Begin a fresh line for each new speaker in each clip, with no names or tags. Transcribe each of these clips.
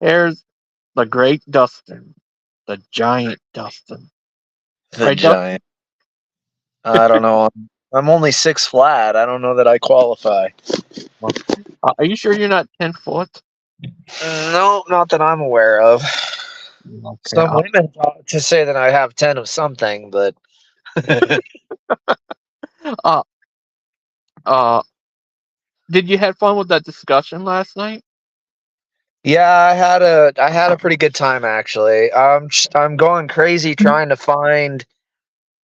Here's the great Dustin, the giant Dustin.
The
Right, Dustin?
giant. I don't know. I'm only 6 flat. I don't know that I qualify.
Are you sure you're not 10 foot?
No, not that I'm aware of.
Okay.
Some women talk to say that I have 10 of something, but
Uh, uh, did you have fun with that discussion last night?
yeah, I had a pretty good time actually. I'm going crazy trying to find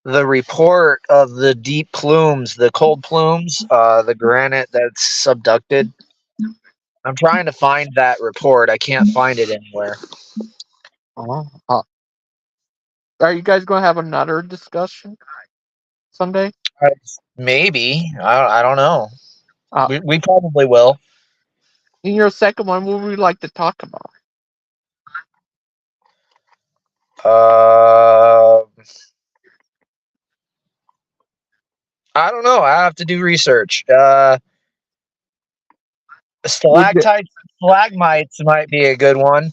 the report of the deep plumes, the cold plumes, the granite that's subducted. I'm trying to find that report. I can't find it anywhere.
Oh, are you guys going to have another discussion someday?
I- Maybe. I don't know.
Uh,
We probably will.
in your second one, what would you like to talk about?
Uh, I don't know. I have to do research.
Would you,
Stalactites, stalagmites might be a good one.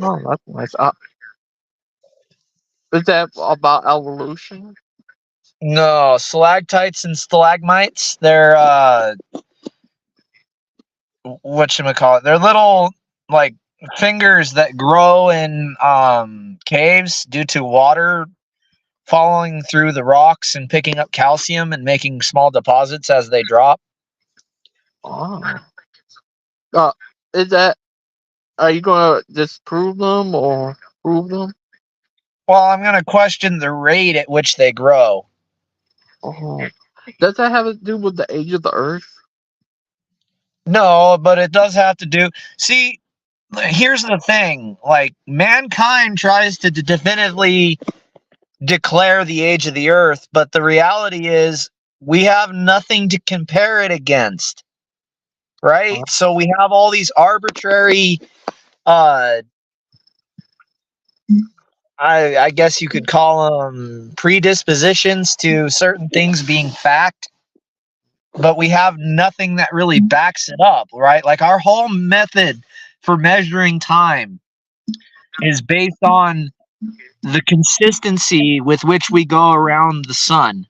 oh, that's nice. Is that about evolution?
No, stalactites and stalagmites. They're whatchamacallit? They're little like fingers that grow in caves due to water falling through the rocks and picking up calcium and making small deposits as they drop.
Oh. Uh, is that, are you going to disprove them or prove them?
Well, I'm going to question the rate at which they grow.
Oh. Does that have to do with the age of the earth?
No, but it does have to do. See, here's the thing. Like, mankind tries to definitively declare the age of the earth, but the reality is we have nothing to compare it against, right?
Uh,
So we have all these arbitrary uh I guess you could call them predispositions to certain things being fact, but we have nothing that really backs it up, right? Like our whole method for measuring time is based on the consistency with which we go around the sun,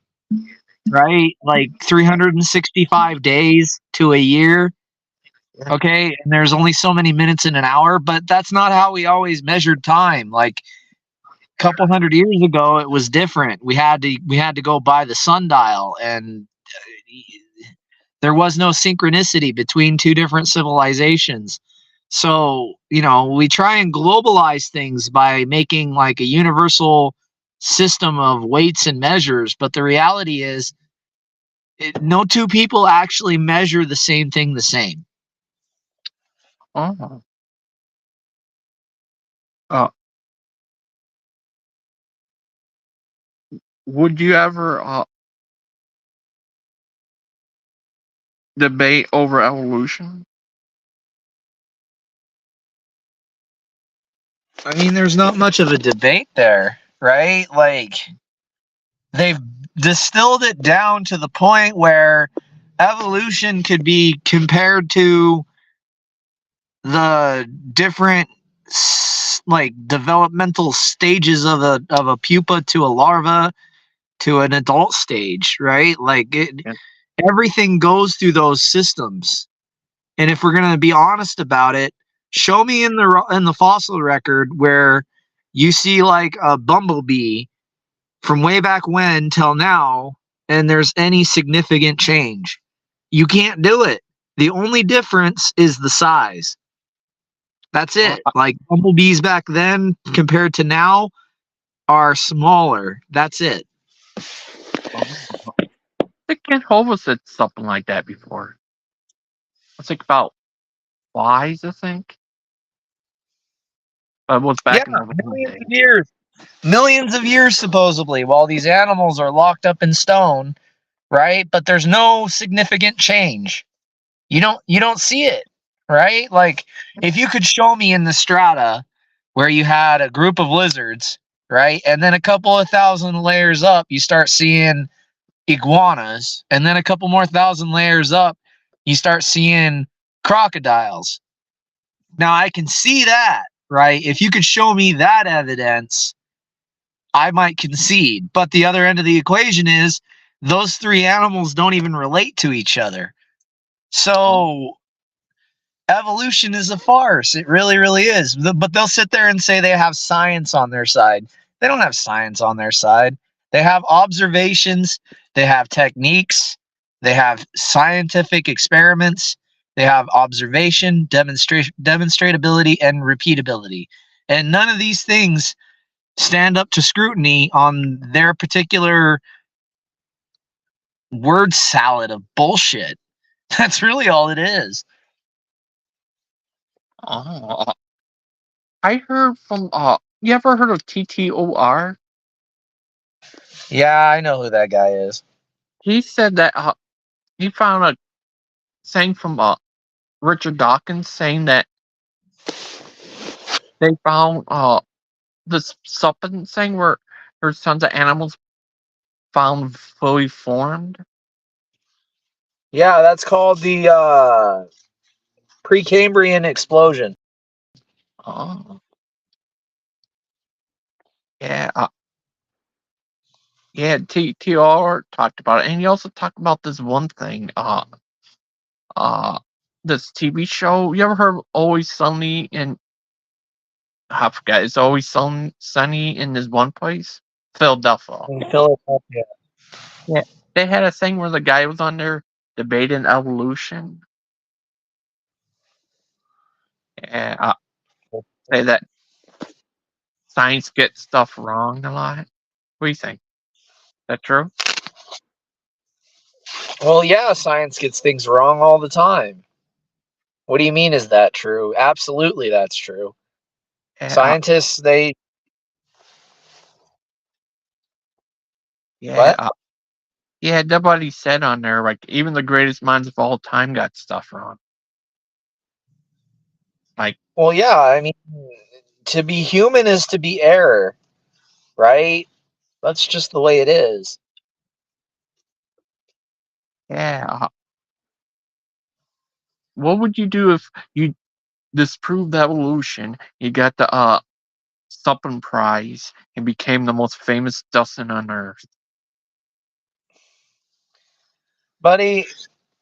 right? Like 365 days to a year. Okay. And there's only so many minutes in an hour, but that's not how we always measured time. Like a couple hundred years ago, it was different. We had to go by the sundial, and there was no synchronicity between two different civilizations. So, we try and globalize things by making like a universal system of weights and measures, but the reality is no two people actually measure the same thing the same.
oh. Uh, would you ever debate over evolution?
I mean, there's not much of a debate there, right? Like, they've distilled it down to the point where evolution could be compared to the different like developmental stages of a pupa to a larva to an adult stage, right? Like
Yeah.
everything goes through those systems. And if we're going to be honest about it, show me in the fossil record where you see like a bumblebee from way back when till now and there's any significant change. You can't do it. The only difference is the size. That's
Uh,
it. Like bumblebees back then compared to now are smaller. That's it.
I think Ken Hova said something like that before. I think about flies, I think. It was
Yeah,
back in the old
millions of
days.
years. Millions of years supposedly while these animals are locked up in stone, right? But there's no significant change. You don't see it, right? Like if you could show me in the strata where you had a group of lizards, right? And then a couple of thousand layers up, you start seeing iguanas, and then a couple more thousand layers up, you start seeing crocodiles. Now I can see that, right? If you could show me that evidence, I might concede. But the other end of the equation is those three animals don't even relate to each other. So evolution is a farce. It really, really is. But they'll sit there and say they have science on their side. They don't have science on their side. They have observations, they have techniques, they have scientific experiments, they have observation, demonstratability, and repeatability. And none of these things stand up to scrutiny on their particular word salad of bullshit. That's really all it is.
Oh, I heard from you ever heard of TTOR?
Yeah, I know who that guy is.
He said that he found a saying from Richard Dawkins saying that they found this something saying where there's tons of animals found fully formed.
Yeah, that's called the Precambrian explosion.
Oh, yeah, yeah. TTR talked about it, and he also talked about this one thing. Uh, this TV show. You ever heard of Always Sunny in? I forget. It's Always Sunny in this one place, Philadelphia.
In Philadelphia.
Yeah, they had a thing where the guy was on there debating evolution. And say that science gets stuff wrong a lot. What do you think? Is that true?
Well, yeah, science gets things wrong all the time. What do you mean, is that true? Absolutely, that's true.
Yeah,
Scientists, they.
yeah,
What?
yeah. Nobody said on there like even the greatest minds of all time got stuff wrong. Like,
Well, yeah, I mean, to be human is to be error, right? That's just the way it is.
yeah. What would you do if you disproved evolution? You got the Suppin Prize and became the most famous Dustin on Earth.
Buddy,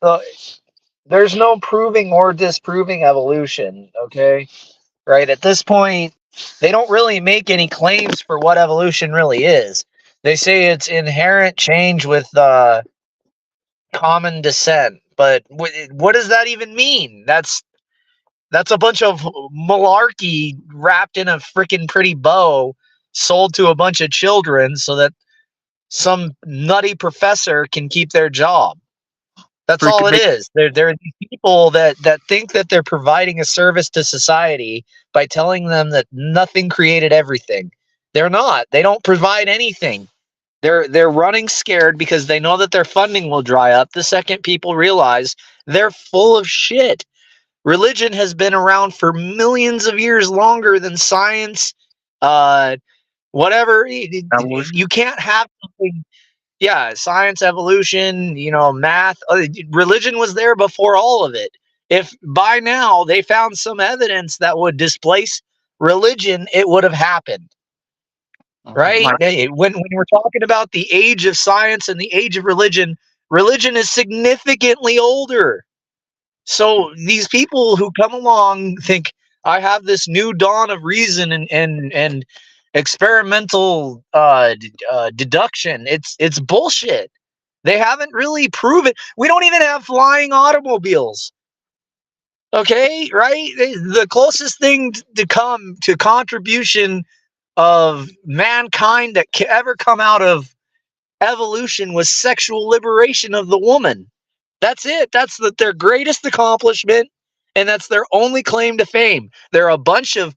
uh, there's no proving or disproving evolution, okay? Right? At this point, they don't really make any claims for what evolution really is. They say it's inherent change with common descent, but what does that even mean? That's a bunch of malarkey wrapped in a freaking pretty bow, sold to a bunch of children so that some nutty professor can keep their job. That's all
Freaking
it
make
is. There are these people that think that they're providing a service to society by telling them that nothing created everything. They're not. They don't provide anything. They're running scared because they know that their funding will dry up the second people realize they're full of shit. Religion has been around for millions of years longer than science. Uh, whatever. You
evolution.
can't have something. Yeah, science, evolution, math. Religion was there before all of it. If by now they found some evidence that would displace religion, it would have happened, right?
Like,
When we're talking about the age of science and the age of religion, religion is significantly older. So these people who come along think I have this new dawn of reason and experimental deduction. It's bullshit. They haven't really proven. We don't even have flying automobiles. Okay, right? The closest thing to come to contribution of mankind that can ever come out of evolution was sexual liberation of the woman. That's it. That's their greatest accomplishment, and that's their only claim to fame. They're a bunch of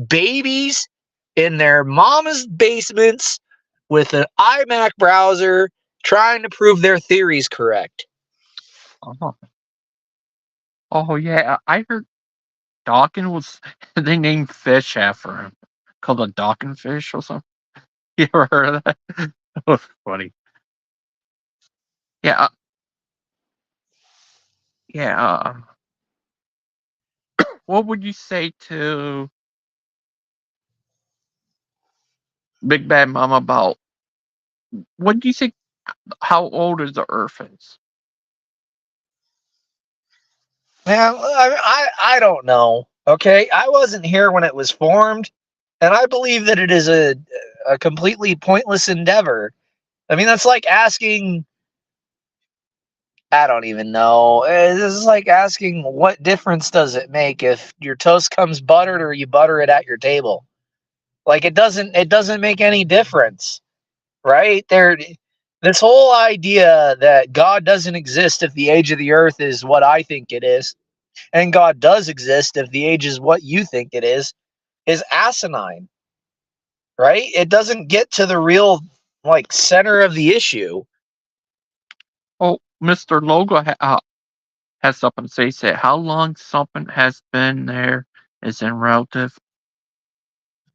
babies in their mama's basements with an iMac browser trying to prove their theories correct.
oh, oh yeah, I heard Dawkins was they named fish after him, called a Dawkins fish or something. You ever heard of that? That was funny. Yeah, yeah. what would you say to Big Bad Mama about what do you think? How old is the Earth is?
Man, I don't know. Okay, I wasn't here when it was formed, and I believe that it is a completely pointless endeavor. I mean, that's like asking. I don't even know. This is like asking, what difference does it make if your toast comes buttered or you butter it at your table? Like it doesn't make any difference, right? This whole idea that God doesn't exist if the age of the earth is what I think it is, and God does exist if the age is what you think it is asinine, right? It doesn't get to the real like center of the issue.
Oh, Mr. Logo has something to say. He said, how long something has been there is in relative,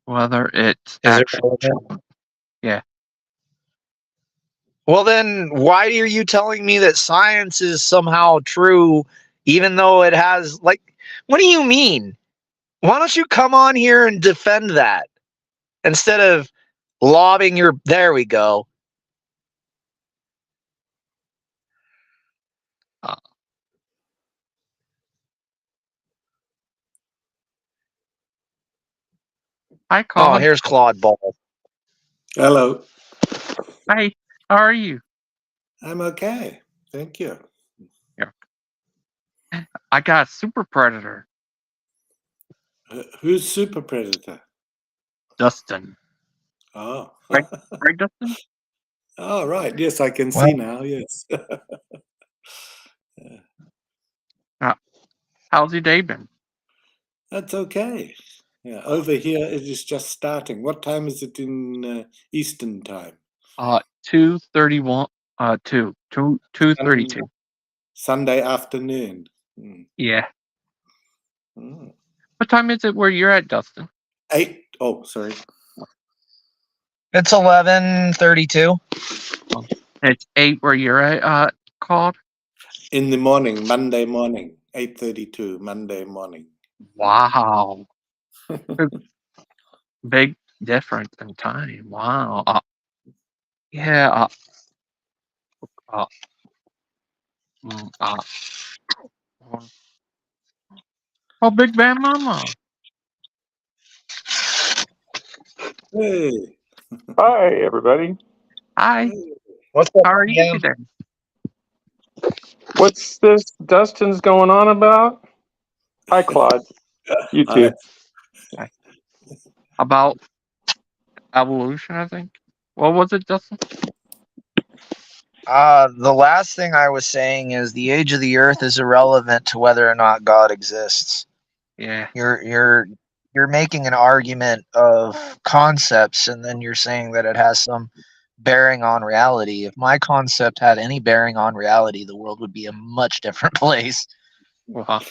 whether it's
Is it
actually
relevant?
true. Yeah.
Well, then why are you telling me that science is somehow true, even though it has like? What do you mean? Why don't you come on here and defend that instead of lobbing your? There we go.
Uh, Hi,
Oh,
Claude.
here's Claude Ball.
Hello.
Hi. How are you?
I'm okay. Thank you.
Yeah. I got a super predator,
Who's Super Predator?
Dustin.
Oh.
Right, right, Dustin?
Oh, right. Yes, I can
Well,
see now. Yes.
Uh, how's your day been?
That's okay. Yeah, over here it is just starting. What time is it in Eastern time?
2:31. 2:32.
Sunday afternoon. Mm.
Yeah.
Mm.
What time is it where you're at, Dustin?
8. Oh, sorry.
it's 11:32.
It's 8 where you're at, Claude?
In the morning, Monday morning, 8:32, Monday morning.
Wow. Big difference in time. Wow. Yeah. Uh, mm, oh, Big Bad Mama.
Hey.
Hi, everybody.
Hi.
Hey.
What's up,
How are you
Liam?
today?
What's this Dustin's going on about? Hi, Claude. You
Hi.
too.
About evolution, I think. What was it, Dustin?
The last thing I was saying is the age of the earth is irrelevant to whether or not God exists.
Yeah.
You're making an argument of concepts, and then you're saying that it has some bearing on reality. If my concept had any bearing on reality, the world would be a much different place.
Wow.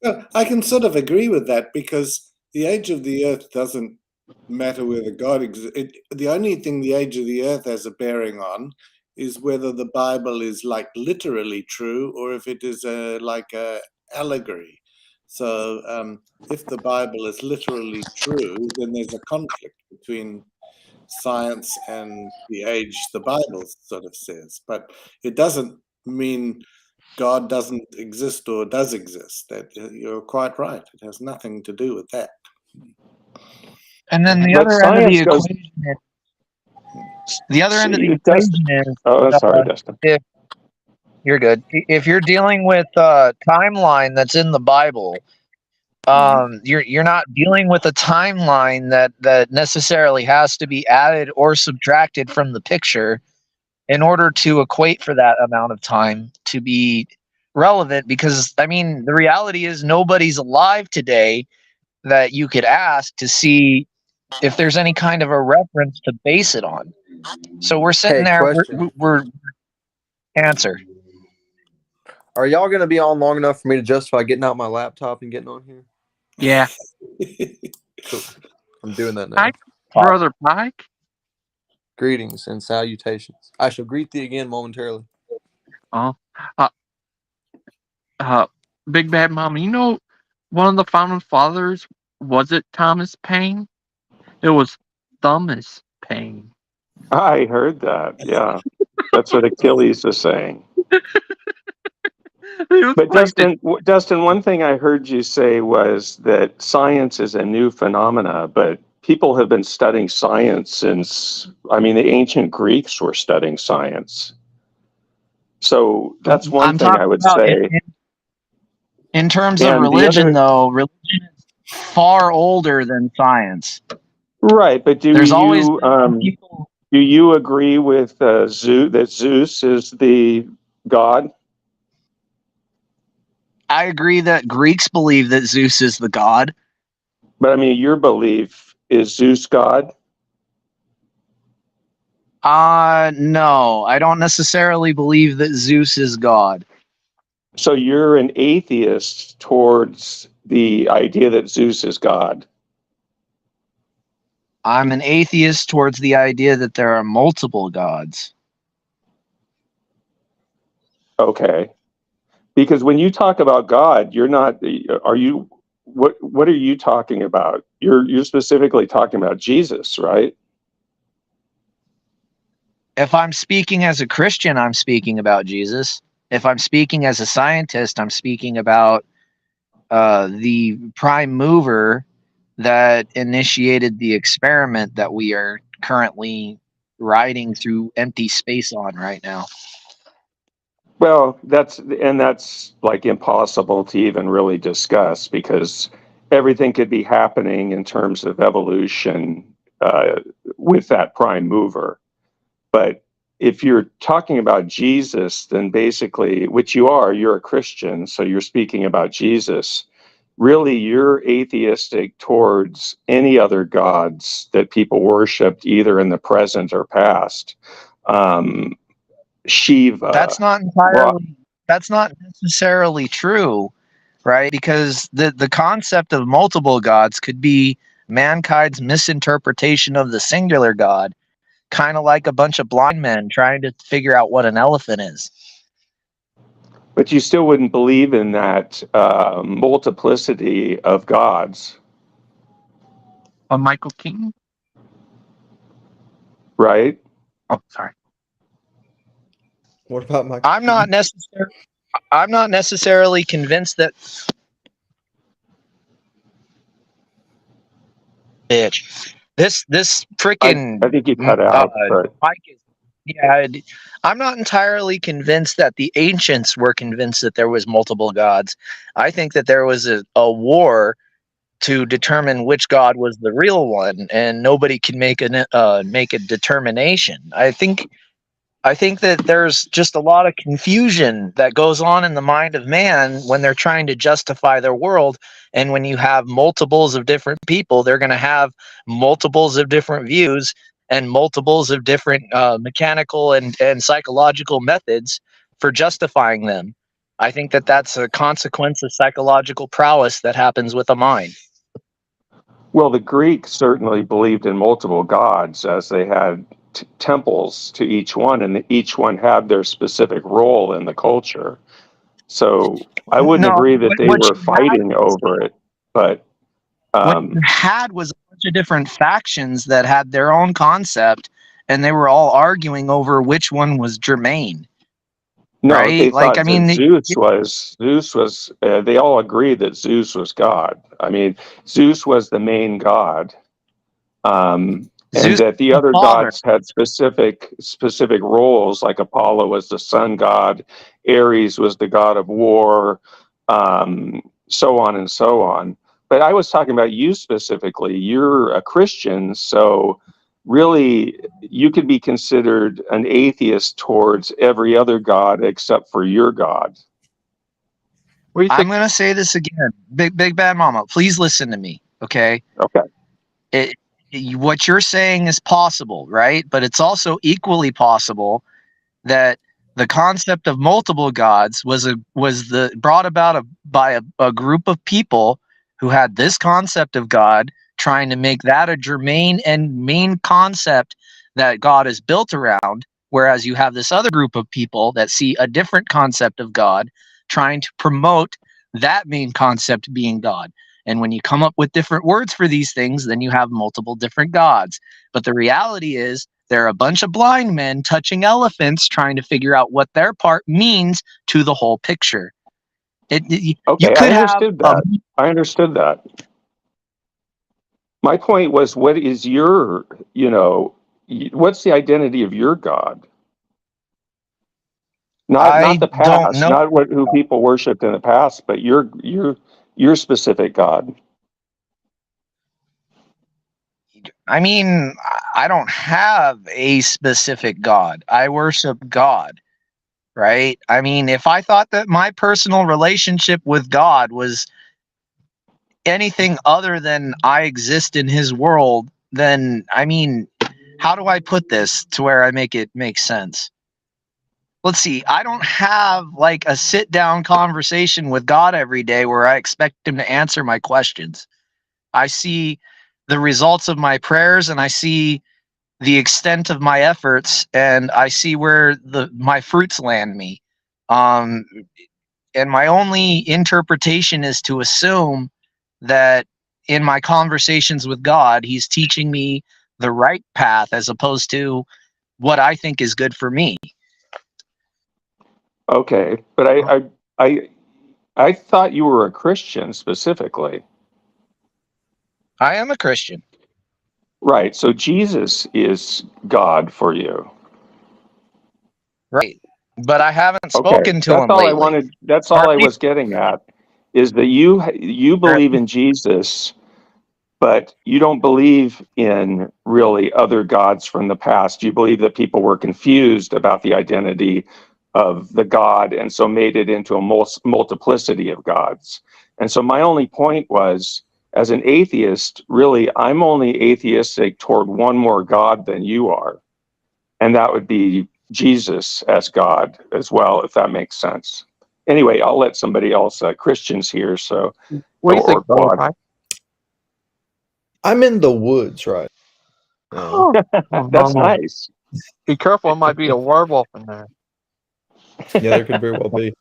Well, I can sort of agree with that because the age of the earth doesn't matter whether God exists. The only thing the age of the earth has a bearing on is whether the Bible is like literally true or if it is like a allegory. So if the Bible is literally true, then there's a conflict between science and the age the Bible sort of says. But it doesn't mean God doesn't exist or does exist. That you're quite right. It has nothing to do with that.
And then the
But
other end of the
science goes.
equation the other end of the
See, Dustin.
equation is
Oh, sorry, Dustin.
if you're good. If you're dealing with a timeline that's in the Bible, you're not dealing with a timeline that necessarily has to be added or subtracted from the picture in order to equate for that amount of time to be relevant. Because I mean, the reality is nobody's alive today that you could ask to see if there's any kind of a reference to base it on. So we're sitting
Hey,
there,
question.
we're answer.
Are y'all going to be on long enough for me to justify getting out my laptop and getting on here?
Yeah.
Cool. I'm doing that now.
Hi, Brother Pike.
Greetings and salutations. I shall greet thee again momentarily.
Oh, Big Bad Mama, one of the founding fathers, was it Thomas Paine? It was Thomas Paine.
I heard that. Yeah, that's what Achilles is saying.
He was
But
like the,
Dustin, one thing I heard you say was that science is a new phenomena, but people have been studying science since, I mean, the ancient Greeks were studying science. So that's one
I'm
thing I
talking
would
about
say.
in terms of
And the
religion,
other,
though. Religion is far older than science.
right, but
There's always been people.
do you agree with Zeus, that Zeus is the god?
I agree that Greeks believe that Zeus is the god.
But I mean, your belief is Zeus God?
No, I don't necessarily believe that Zeus is God.
So you're an atheist towards the idea that Zeus is God.
I'm an atheist towards the idea that there are multiple gods.
Okay. Because when you talk about God, you're not, are you, what are you talking about? You're specifically talking about Jesus, right?
If I'm speaking as a Christian, I'm speaking about Jesus. If I'm speaking as a scientist, I'm speaking about the prime mover that initiated the experiment that we are currently riding through empty space on right now.
Well, that's like impossible to even really discuss because everything could be happening in terms of evolution with that prime mover. But if you're talking about Jesus, then basically, which you are, you're a Christian, so you're speaking about Jesus. Really, you're atheistic towards any other gods that people worshipped, either in the present or past. Um,
That's
Shiva,
not
Ra.
entirely that's not necessarily true, right? Because the concept of multiple gods could be mankind's misinterpretation of the singular god, kind of like a bunch of blind men trying to figure out what an elephant is.
But you still wouldn't believe in that multiplicity of gods,
Michael Keaton.
right?
Oh, sorry.
What about Michael?
I'm not necessarily convinced that bitch. This
I
freaking
think you cut out, but
mic is yeah. I'm not entirely convinced that the ancients were convinced that there was multiple gods. I think that there was a war to determine which god was the real one, and nobody can make a determination. I think that there's just a lot of confusion that goes on in the mind of man when they're trying to justify their world. And when you have multiples of different people, they're going to have multiples of different views and multiples of different mechanical and psychological methods for justifying them. I think that that's a consequence of psychological prowess that happens with a mind.
well, the Greeks certainly believed in multiple gods as they had temples to each one, and each one had their specific role in the culture. So I wouldn't
No,
agree that they
what
were
you had
fighting over it, but
what you
um,
had was a bunch of different factions that had their own concept, and they were all arguing over which one was germane,
no, they
right? Like, I
thought that
mean,
Zeus was. They all agreed that Zeus was God. I mean, Zeus was the main god, and
Zeus
that the
the
other
father.
gods had specific roles. Like Apollo was the sun god, Ares was the god of war, so on and so on. But I was talking about you specifically. You're a Christian, so really you could be considered an atheist towards every other god except for your god.
What do you
I'm
think?
going to say this again. Big Bad Mama, please listen to me, okay?
Okay.
It, what you're saying is possible, right? But it's also equally possible that the concept of multiple gods was brought about by a group of people who had this concept of God, trying to make that a germane and main concept that God is built around, whereas you have this other group of people that see a different concept of God, trying to promote that main concept being God. And when you come up with different words for these things, then you have multiple different gods. But the reality is, they're a bunch of blind men touching elephants trying to figure out what their part means to the whole picture. You
Okay,
could
I
have
understood that. I understood that. My point was, what is your, what's the identity of your God? Not the
don't
past,
know.
not who people worshipped in the past, but your specific God.
I mean, I don't have a specific God. I worship God, right? I mean, if I thought that my personal relationship with God was anything other than I exist in his world, then, I mean, how do I put this to where I make it make sense? Let's see. I don't have like a sit down conversation with God every day where I expect him to answer my questions. I see the results of my prayers, and I see the extent of my efforts, and I see where my fruits land me. Um, and my only interpretation is to assume that in my conversations with God, he's teaching me the right path as opposed to what I think is good for me.
Okay, but I thought you were a Christian specifically.
I am a Christian.
Right. So Jesus is God for you.
Right. But I haven't
Okay.
spoken to
That's
him
all I
lately.
wanted. That's
Are
all I
you-
was getting at, is that you believe in Jesus, but you don't believe in really other gods from the past. You believe that people were confused about the identity of the God, and so made it into a multiplicity of gods. And so my only point was, as an atheist, really, I'm only atheistic toward one more God than you are, and that would be Jesus as God as well, if that makes sense. Anyway, I'll let somebody else, Christians here, so
What do you think, brother?
Quad.
I'm in the woods right now.
That's nice.
Be careful, it might be a werewolf in there.
Yeah, there could very well be.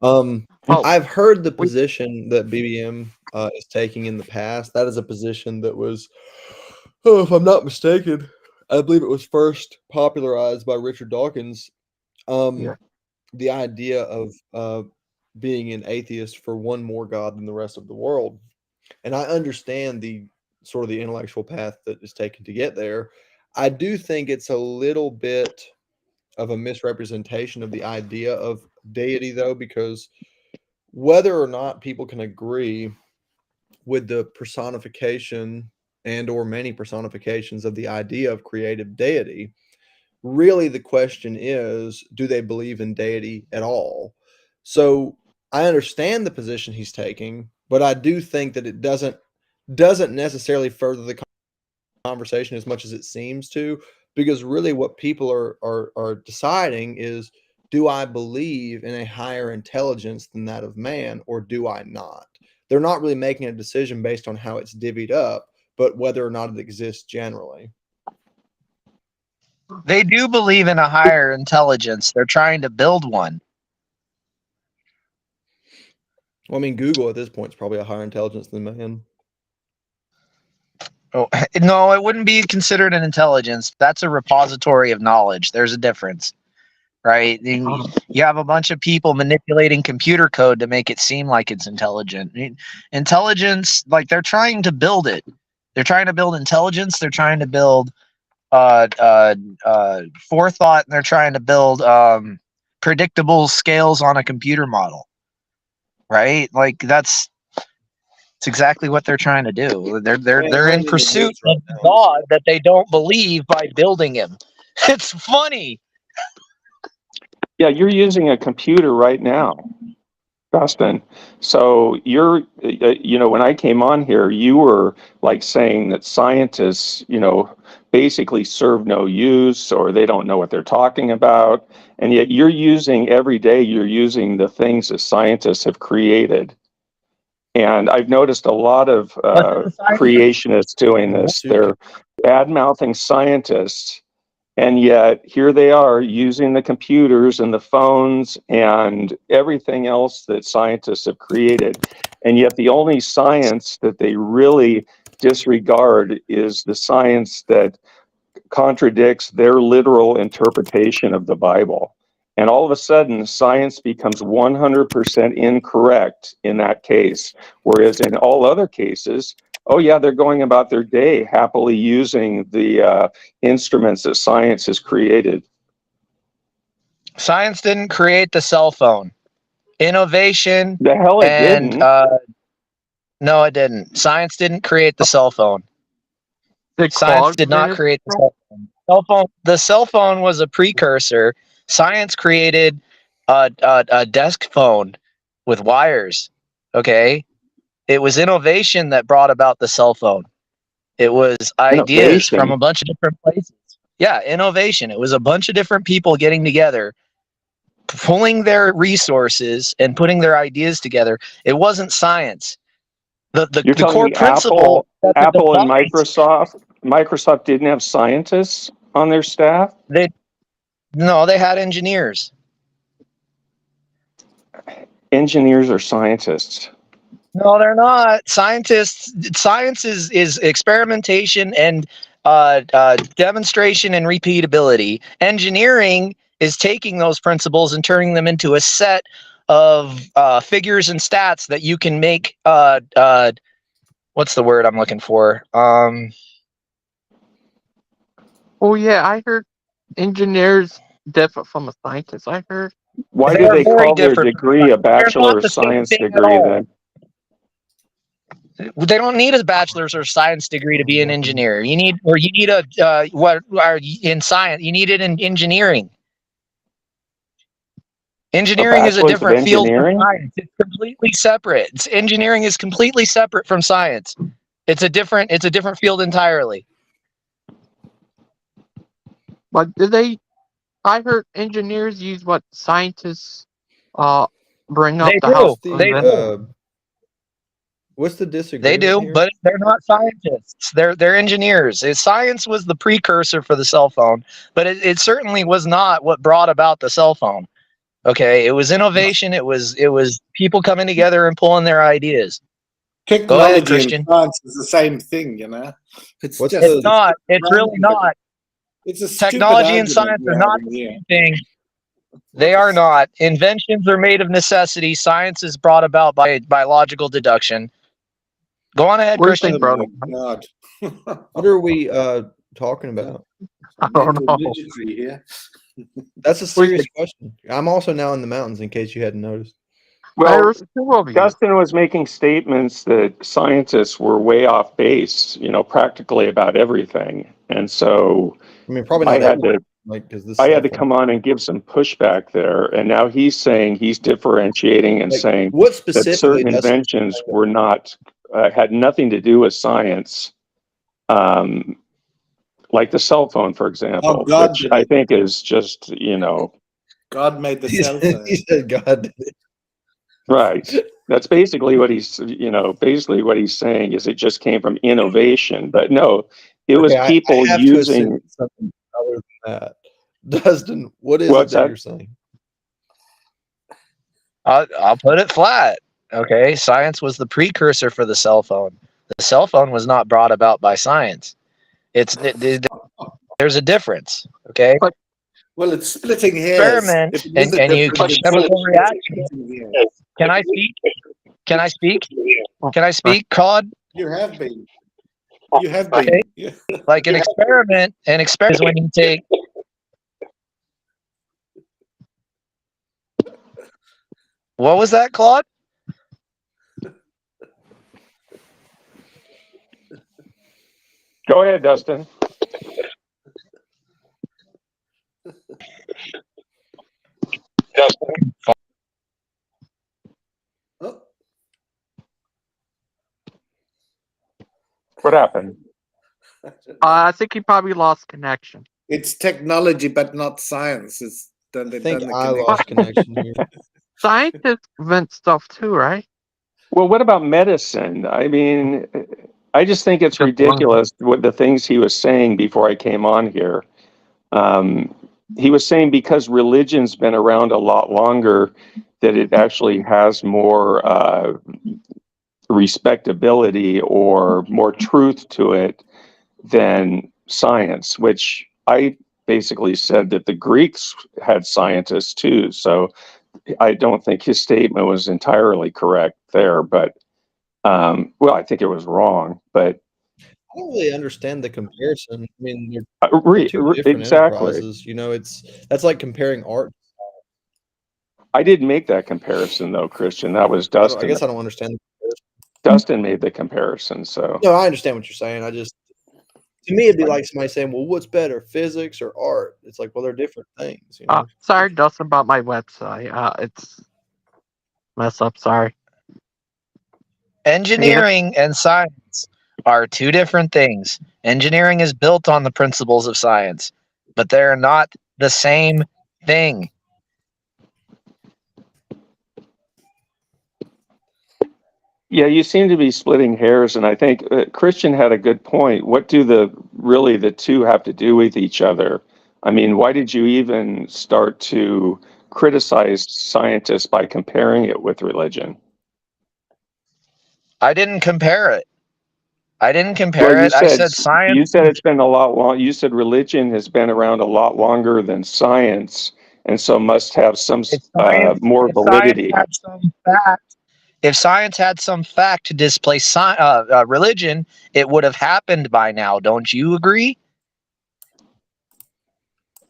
Oh,
I've heard the
we-
position that BBM is taking in the past. That is a position that was, oh, if I'm not mistaken, I believe it was first popularized by Richard Dawkins.
Yeah.
The idea of being an atheist for one more God than the rest of the world. And I understand the sort of the intellectual path that is taken to get there. I do think it's a little bit of a misrepresentation of the idea of deity, though, because whether or not people can agree with the personification and or many personifications of the idea of creative deity, really the question is, do they believe in deity at all? So I understand the position he's taking, but I do think that it doesn't necessarily further the conversation as much as it seems to, because really what people are deciding is, do I believe in a higher intelligence than that of man, or do I not? They're not really making a decision based on how it's divvied up, but whether or not it exists generally.
They do believe in a higher intelligence. They're trying to build one.
Well, I mean, Google at this point is probably a higher intelligence than man.
Oh, no, it wouldn't be considered an intelligence. That's a repository of knowledge. There's a difference, right? You have a bunch of people manipulating computer code to make it seem like it's intelligent. I mean, intelligence, like they're trying to build it. They're trying to build intelligence. They're trying to build forethought, and they're trying to build predictable scales on a computer model, right? Like that's exactly what they're trying to do. They're in pursuit of God that they don't believe by building him. It's funny.
Yeah, you're using a computer right now, Dustin. So when I came on here, you were like saying that scientists, basically serve no use, or they don't know what they're talking about. And yet every day, you're using the things that scientists have created. And I've noticed a lot of creationists doing this. They're bad-mouthing scientists, And yet here they are using the computers and the phones and everything else that scientists have created. And yet the only science that they really disregard is the science that contradicts their literal interpretation of the Bible. And all of a sudden, science becomes 100% incorrect in that case. Whereas in all other cases, oh yeah, they're going about their day happily using the instruments that science has created.
Science didn't create the cell phone. Innovation
The hell it
and
didn't.
no, it didn't. Science didn't create the cell phone.
Did
Science
Claude
did not
invent
create the
it?
cell phone. The cell phone was a precursor. Science created a desk phone with wires. Okay, it was innovation that brought about the cell phone. It was ideas from
Innovation.
a bunch of different places. Yeah, innovation. It was a bunch of different people getting together, pulling their resources and putting their ideas together. It wasn't science.
You're
The
telling
core
me
principle that the
Apple and
device
Microsoft didn't have scientists on their staff?
they no, they had engineers.
Engineers or scientists?
No, they're not scientists. Science is experimentation and demonstration and repeatability. Engineering is taking those principles and turning them into a set of figures and stats that you can make. What's the word I'm looking for?
Oh yeah, I heard engineers different from a scientist. I heard.
Why
They
do
are
they
very
call their
different.
degree a
They're not
Bachelor of
the same
Science
thing at
degree
all.
then?
They don't need a bachelor's or science degree to be an engineer. You need a what are in science? You need it in engineering.
A
Engineering is a
bachelor's of
different field from
engineering?
science. It's completely separate. Engineering is completely separate from science. It's a different field entirely.
But did they? I heard engineers use what scientists bring up
They
to
do.
help
They
invent.
do.
What's the
They
disagreement
do,
here?
but they're not scientists. They're engineers. Science was the precursor for the cell phone, but it certainly was not what brought about the cell phone. Okay, it was innovation. It was people coming together and pulling their ideas. Go ahead,
Technology and
Christian.
science is the same thing, you know. It's
What's
just
It's not. It's really not.
It's a stupid
Technology and
argument
science are
we're
not
having
the
here.
same thing. They are not. Inventions are made of necessity. Science is brought about by logical deduction. Go on ahead,
What do you
Christian.
think, bro?
God.
What are we talking about?
I don't
Mental
know.
digitry here.
That's a
What do you
serious
think?
question. I'm also now in the mountains, in case you hadn't noticed.
Well,
There's two of you.
Dustin was making statements that scientists were way off base, practically about everything. And so
I mean, probably
I
not
had
everyone,
to
like because this
I
cell
had to
phone.
come on and give some pushback there. And now he's saying he's differentiating and
Like,
saying
what
that
specifically?
certain inventions were not had nothing to do with science, like the cell phone, for example,
God
which
did
I
it.
think is just
God made the cell phone.
He said God did it.
right. That's basically what basically what he's saying is it just came from innovation. But no, it was
Okay, I
people
have to assume
using
something other than that. Dustin, what is it
what's
that
that?
you're saying?
I'll put it flat. Okay, science was the precursor for the cell phone. The cell phone was not brought about by science. There's a difference. Okay,
But
Well, it's splitting hairs.
experiment
If it is a
and you
difference,
get
it's
chemical reaction.
splitting hairs.
Can I speak? Can I speak?
oh,
Can I speak, Claude?
You have been. You have
Okay,
been. Yeah.
like an experiment. An experiment is when you take. What was that, Claude?
Go ahead, Dustin.
Oh,
What happened?
I think he probably lost connection.
it's technology, but not science. It's done.
I
They've
think
done the
I
connection.
lost connection here.
Scientists invent stuff too, right?
Well, what about medicine? I mean, I just think it's
Just one.
ridiculous what the things he was saying before I came on here. He was saying because religion's been around a lot longer, that it actually has more respectability or more truth to it than science, which I basically said that the Greeks had scientists too. So I don't think his statement was entirely correct there, but well, I think it was wrong, but
I don't really understand the comparison. I mean, they're two different
exactly.
enterprises. You know, that's like comparing art.
I didn't make that comparison though, Christian. That was
I
Dustin.
guess I don't understand the comparison.
Dustin made the comparison. So
No, I understand what you're saying. To me, it'd be like somebody saying, "Well, what's better, physics or art?" It's like, well, they're different things. You know.
Sorry, Dustin, about my website. It's mess up. Sorry.
Engineering and science are two different things. Engineering is built on the principles of science, but they're not the same thing.
yeah, you seem to be splitting hairs, and I think Christian had a good point. What do the two have to do with each other? I mean, why did you even start to criticize scientists by comparing it with religion?
I didn't compare it. I
You
said science.
you said it's been a lot long. You said religion has been around a lot longer than science, and so must have some more validity.
If science had some fact to displace religion, it would have happened by now. Don't you agree?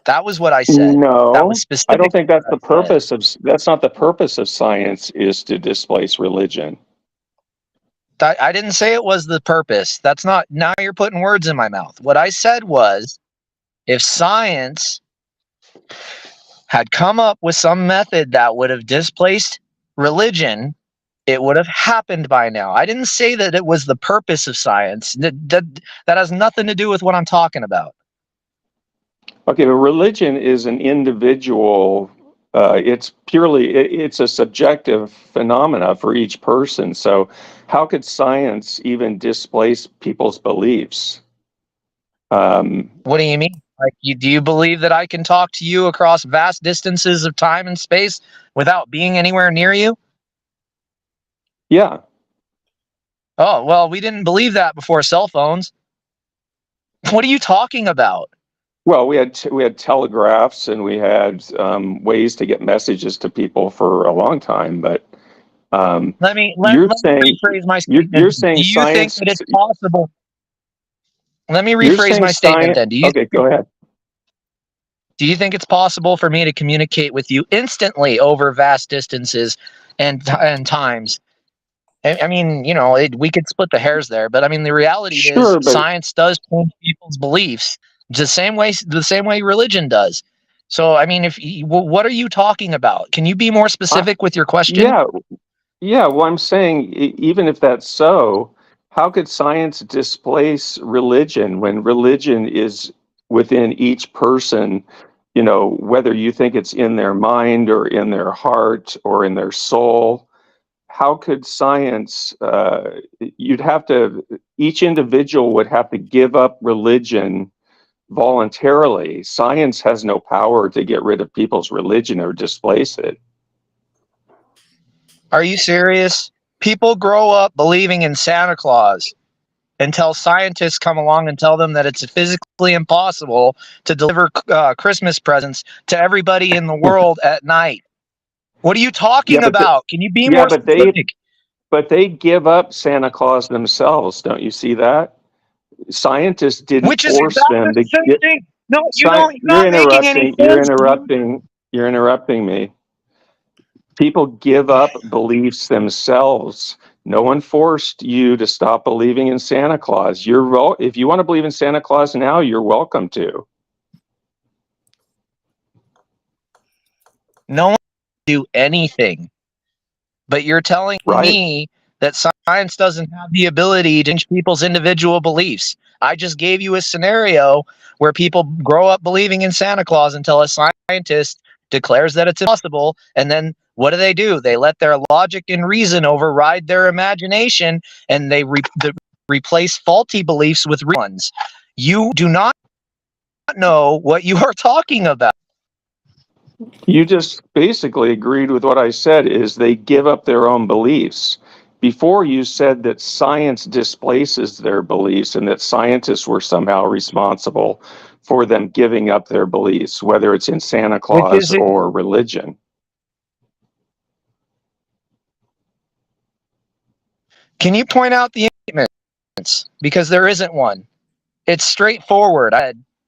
That was what I said. That was
No, I don't
specific.
think that's the purpose of. That's not the purpose of science. Is to displace religion.
I didn't say it was the purpose. That's not. Now you're putting words in my mouth. What I said was, if science had come up with some method that would have displaced religion, it would have happened by now. I didn't say that it was the purpose of science. That has nothing to do with what I'm talking about.
Okay, but religion is an individual. It's a subjective phenomena for each person. So, how could science even displace people's beliefs?
What do you mean? Like, do you believe that I can talk to you across vast distances of time and space without being anywhere near you?
Yeah.
Oh, well, we didn't believe that before cell phones. What are you talking about?
Well, we had telegraphs and we had ways to get messages to people for a long time, but
Let me
you're saying
rephrase my
you're
statement.
saying
Do you think
science.
that it's possible? Let me
You're
rephrase
saying
my statement
science.
then.
Okay, go ahead.
Do you think it's possible for me to communicate with you instantly over vast distances and times? I mean, you know, we could split the hairs there, but I mean, the reality is
Sure, but
science does change people's beliefs the same way religion does. So, I mean, what are you talking about? Can you be more specific with your question?
yeah, yeah. Well, I'm saying even if that's so, how could science displace religion when religion is within each person? You know, whether you think it's in their mind or in their heart or in their soul. How could science? Each individual would have to give up religion voluntarily. Science has no power to get rid of people's religion or displace it.
Are you serious? People grow up believing in Santa Claus until scientists come along and tell them that it's physically impossible to deliver Christmas presents to everybody in the world at night. What are you
Yeah,
talking
but
about? Can you be
yeah,
more specific?
but they give up Santa Claus themselves. Don't you see that? Scientists didn't
Which is
force
exactly
them
the
to
same
get.
thing. No, you don't. You're
You're
not making any
interrupting. You're
sense.
interrupting. You're interrupting me. People give up beliefs themselves. No one forced you to stop believing in Santa Claus. If you want to believe in Santa Claus now, you're welcome to.
No one can do anything. But you're telling
Right?
me that science doesn't have the ability to change people's individual beliefs. I just gave you a scenario where people grow up believing in Santa Claus until a scientist declares that it's impossible. And then what do? They let their logic and reason override their imagination, and they replace faulty beliefs with real ones. You do not know what you are talking about.
You just basically agreed with what I said, is they give up their own beliefs. Before, you said that science displaces their beliefs and that scientists were somehow responsible for them giving up their beliefs, whether it's in Santa
Which
Claus
is it?
or religion.
Can you point out the statements? Because there isn't one. It's straightforward.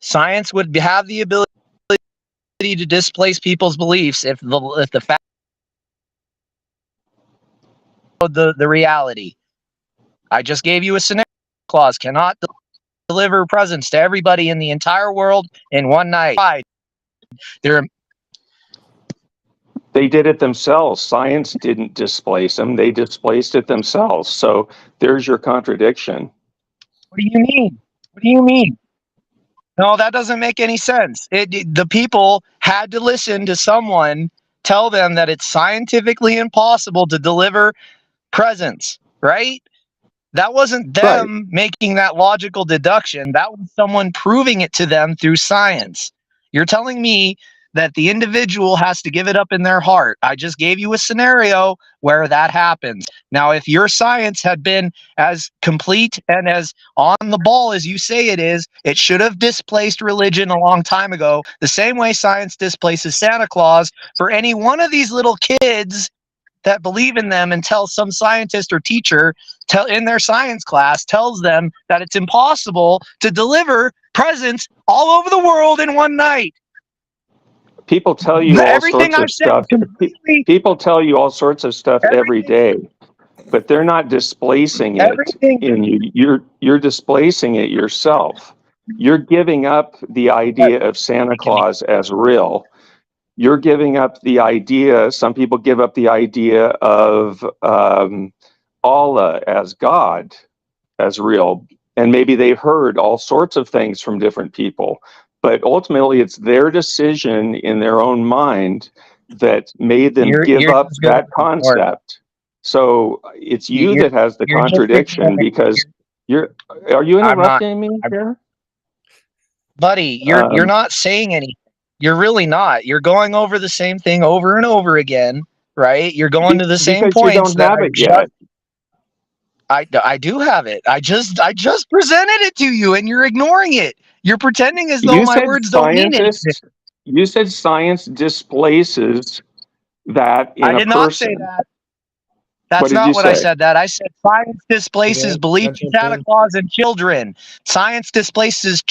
Science would have the ability to displace people's beliefs if the fact of the reality. I just gave you a scenario. Clause cannot deliver presents to everybody in the entire world in one night. There,
They did it themselves. Science didn't displace them. They displaced it themselves. So there's your contradiction.
what do you mean? What do you mean? No, that doesn't make any sense. The people had to listen to someone tell them that it's scientifically impossible to deliver presents, right? That wasn't
Right.
them making that logical deduction. That was someone proving it to them through science. You're telling me that the individual has to give it up in their heart. I just gave you a scenario where that happens. Now, if your science had been as complete and as on the ball as you say it is, it should have displaced religion a long time ago, the same way science displaces Santa Claus for any one of these little kids that believe in them until some scientist or teacher in their science class tells them that it's impossible to deliver presents all over the world in one night.
People tell you all
Everything
sorts of
I've said
stuff.
completely.
People tell you all sorts of stuff every day, but they're not displacing it
Everything.
in you. You're displacing it yourself. You're giving up the idea of Santa Claus as real. You're giving up the idea. Some people give up the idea of Allah as God, as real. And maybe they heard all sorts of things from different people. But ultimately, it's their decision in their own mind that made them give
You're
up
just going
that concept. So it's you
you're
that has the
you're just
contradiction,
ignoring.
because are you
I'm not,
interrupting me here?
buddy. You're not saying anything. You're really not. You're going over the same thing over and over again, right? You're going to the same
Because you
points
don't
that
have
I
it
just
yet.
I do have it. I just presented it to you and you're ignoring it. You're pretending as though
You
my
said
words don't mean anything.
scientists, you said science displaces that
I
in a
did not say
person.
that.
What
That's
did you
not what I
say?
said. That I said science displaces
Can
belief
I
in
jump
Santa
in?
Claus and children. Science displaces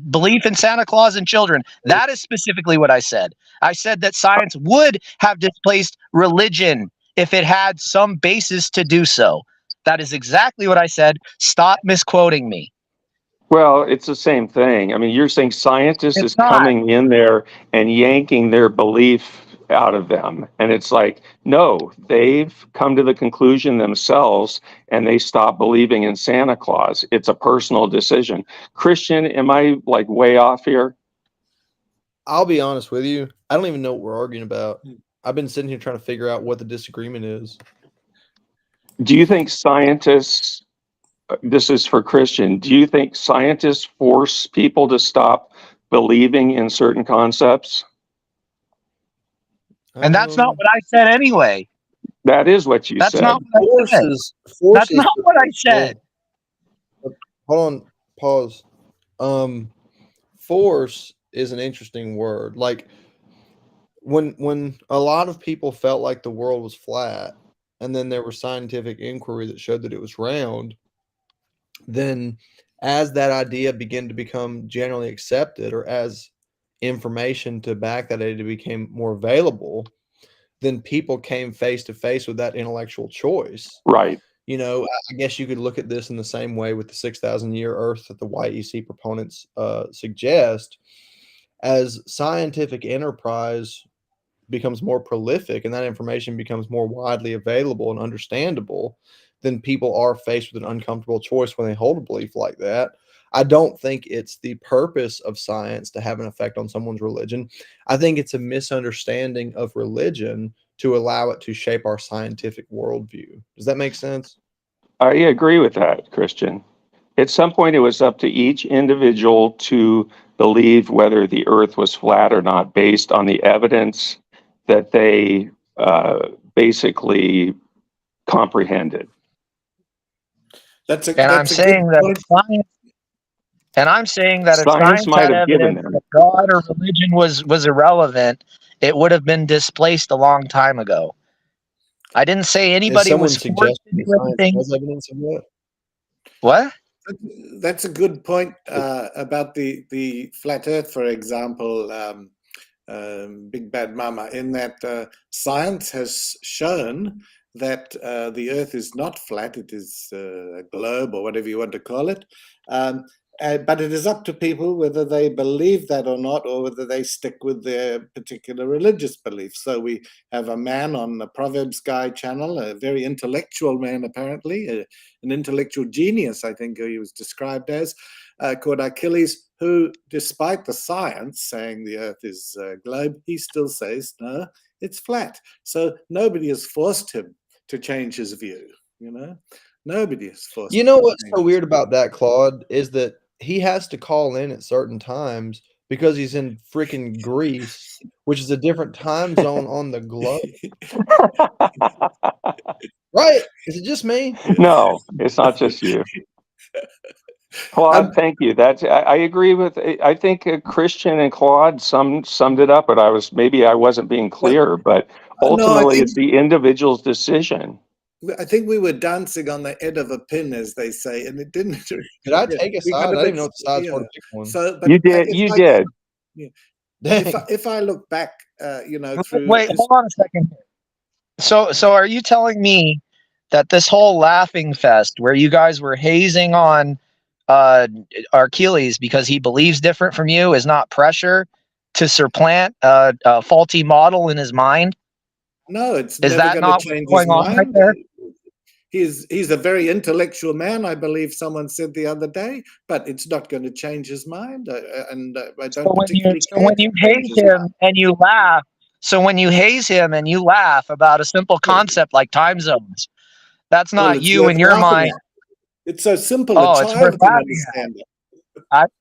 belief in Santa Claus and children. That is specifically what I said. I said that science would have displaced religion if it had some basis to do so. That is exactly what I said. Stop misquoting me.
Well, it's the same thing. I mean, you're saying scientists
It's
is
not.
coming in there and yanking their belief out of them. And it's like, no, they've come to the conclusion themselves and they stop believing in Santa Claus. It's a personal decision. Christian, am I like way off here?
I'll be honest with you. I don't even know what we're arguing about. I've been sitting here trying to figure out what the disagreement is.
Do you think scientists, this is for Christian, do you think scientists force people to stop believing in certain concepts?
And that's not what I said anyway.
That is what you
That's
said.
not what I said.
Force
That's
is
not what I said.
Hold on, pause. Force is an interesting word. Like when a lot of people felt like the world was flat, and then there was scientific inquiry that showed that it was round, then as that idea began to become generally accepted, or as information to back that idea became more available, then people came face to face with that intellectual choice.
Right.
You know, I guess you could look at this in the same way with the 6,000 year Earth that the YEC proponents suggest. As scientific enterprise becomes more prolific and that information becomes more widely available and understandable, then people are faced with an uncomfortable choice when they hold a belief like that. I don't think it's the purpose of science to have an effect on someone's religion. I think it's a misunderstanding of religion to allow it to shape our scientific worldview. Does that make sense?
I agree with that, Christian. At some point, it was up to each individual to believed whether the earth was flat or not based on the evidence that they basically comprehended.
That's a
And I'm
that's a good
saying that
point.
if science, and I'm saying that if
Science
science
might
had
have given
evidence
them.
that God or religion was irrelevant, it would have been displaced a long time ago. I didn't say
Is
anybody
someone
was forced to
suggesting that
do
science
anything.
has evidence of that?
What?
That's a good point about the flat Earth, for example. Big Bad Mama, in that science has shown that the Earth is not flat; it is a globe, or whatever you want to call it. But it is up to people whether they believe that or not, or whether they stick with their particular religious beliefs. So we have a man on the Proverbs Guy channel, a very intellectual man, apparently, an intellectual genius, I think he was described as, called Achilles, who, despite the science saying the Earth is a globe, he still says, no, it's flat. So nobody has forced him to change his view, you know? Nobody has forced
You
him
know
to
what's
change
so
his
weird
view.
about that, Claude, is that he has to call in at certain times because he's in freaking Greece, which is a different time zone on the globe. Right? Is it just me?
No, it's not just you. Claude, thank you. I agree with. I think Christian and Claude summed it up, but maybe I wasn't being clear. But
No,
ultimately, it's the individual's decision.
I think we were dancing on the head of a pin, as they say, and it didn't.
Did I
Yeah,
take a
we
side?
got
I
a
didn't
bit,
even know what sides
yeah.
were to pick one.
So, but
You did. You did.
Yeah.
Dang.
If I look back, through
Wait, hold on a second. So are you telling me that this whole laughing fest where you guys were hazing on Achilles because he believes different from you is not pressure to supplant a faulty model in his mind?
No, it's
Is
never
that
going to
not what's
change his
going on right
mind.
there?
He's a very intellectual man, I believe someone said the other day, but it's not going to change his mind, and I don't particularly
So
care
when
to
you
change
haze
his mind.
him and you laugh, so when you haze him and you laugh about a simple concept like time zones, that's
Well,
not
it's
you
worth
in your
laughing
mind.
at. It's so simple; a
Oh, it's worth
child can
laughing at.
understand it.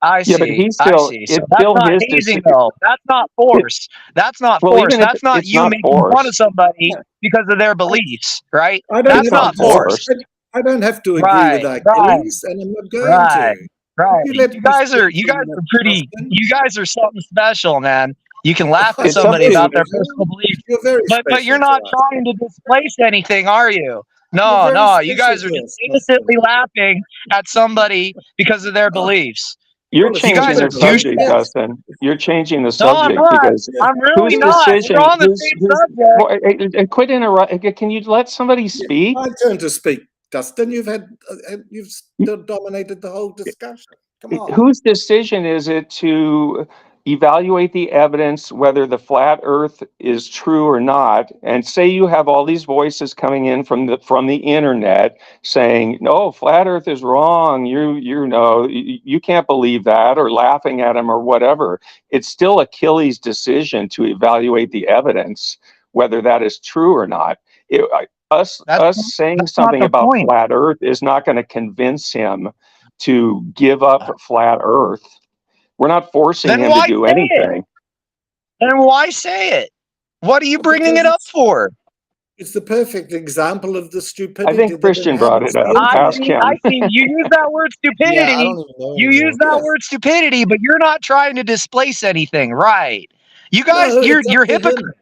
I
Yeah, but
see. I see. So
it's
that's
still
not
his
hazing,
decision.
though. That's not force. That's not
Well,
force.
even if
That's not
it's
you
not
making fun of
force,
somebody because of their beliefs, right?
I don't
That's
it's
have to
not
not
force.
force.
I don't have to agree with
Right, right,
Achilles, and I'm not going
right,
to.
right.
You let
You
me
guys
speak
are
for a minute,
pretty.
Justin.
You guys are something special, man. You can laugh at
It's up
somebody
Very
to.
about their
special.
personal beliefs,
You're very
but you're
special
not
to us.
trying to displace anything, are you?
You're
No,
very
no. You
special
guys are
to
just
us,
innocently
Justin.
laughing at somebody because of their
Oh,
beliefs.
You're
well, a
You guys
changing
are
the
stupid belief.
subject,
douchebags.
Yes.
Justin. You're changing the
No, I'm
subject
not.
because
Yeah.
I'm really
whose
not. We're
decision?
on the same subject.
Well, and quit interrupt. Can you let somebody
Yeah.
speak?
My turn to speak, Dustin. You've dominated the whole discussion. Come on.
Whose decision is it to evaluate the evidence whether the flat earth is true or not? And say you have all these voices coming in from the internet saying, no, flat earth is wrong, you can't believe that, or laughing at him or whatever. It's still Achilles' decision to evaluate the evidence whether that is true or not.
That's
Us saying
that's not
something
the
about
point.
flat earth is not going to convince him to give up flat earth. We're not forcing
Then
him to
why
do
say it?
anything.
Then why say it? What are you bringing
Because
it up for?
it's the perfect example of the
I
stupidity
think
that
Christian brought
inhabits
it
the
up. Ask
internet.
I
him.
see. You use that word
Yeah, I
stupidity.
don't even know
You use
anymore.
that
Yeah.
word stupidity, but you're not trying to displace anything, right? You guys,
No, it's up
you're
to him.
hypocrite.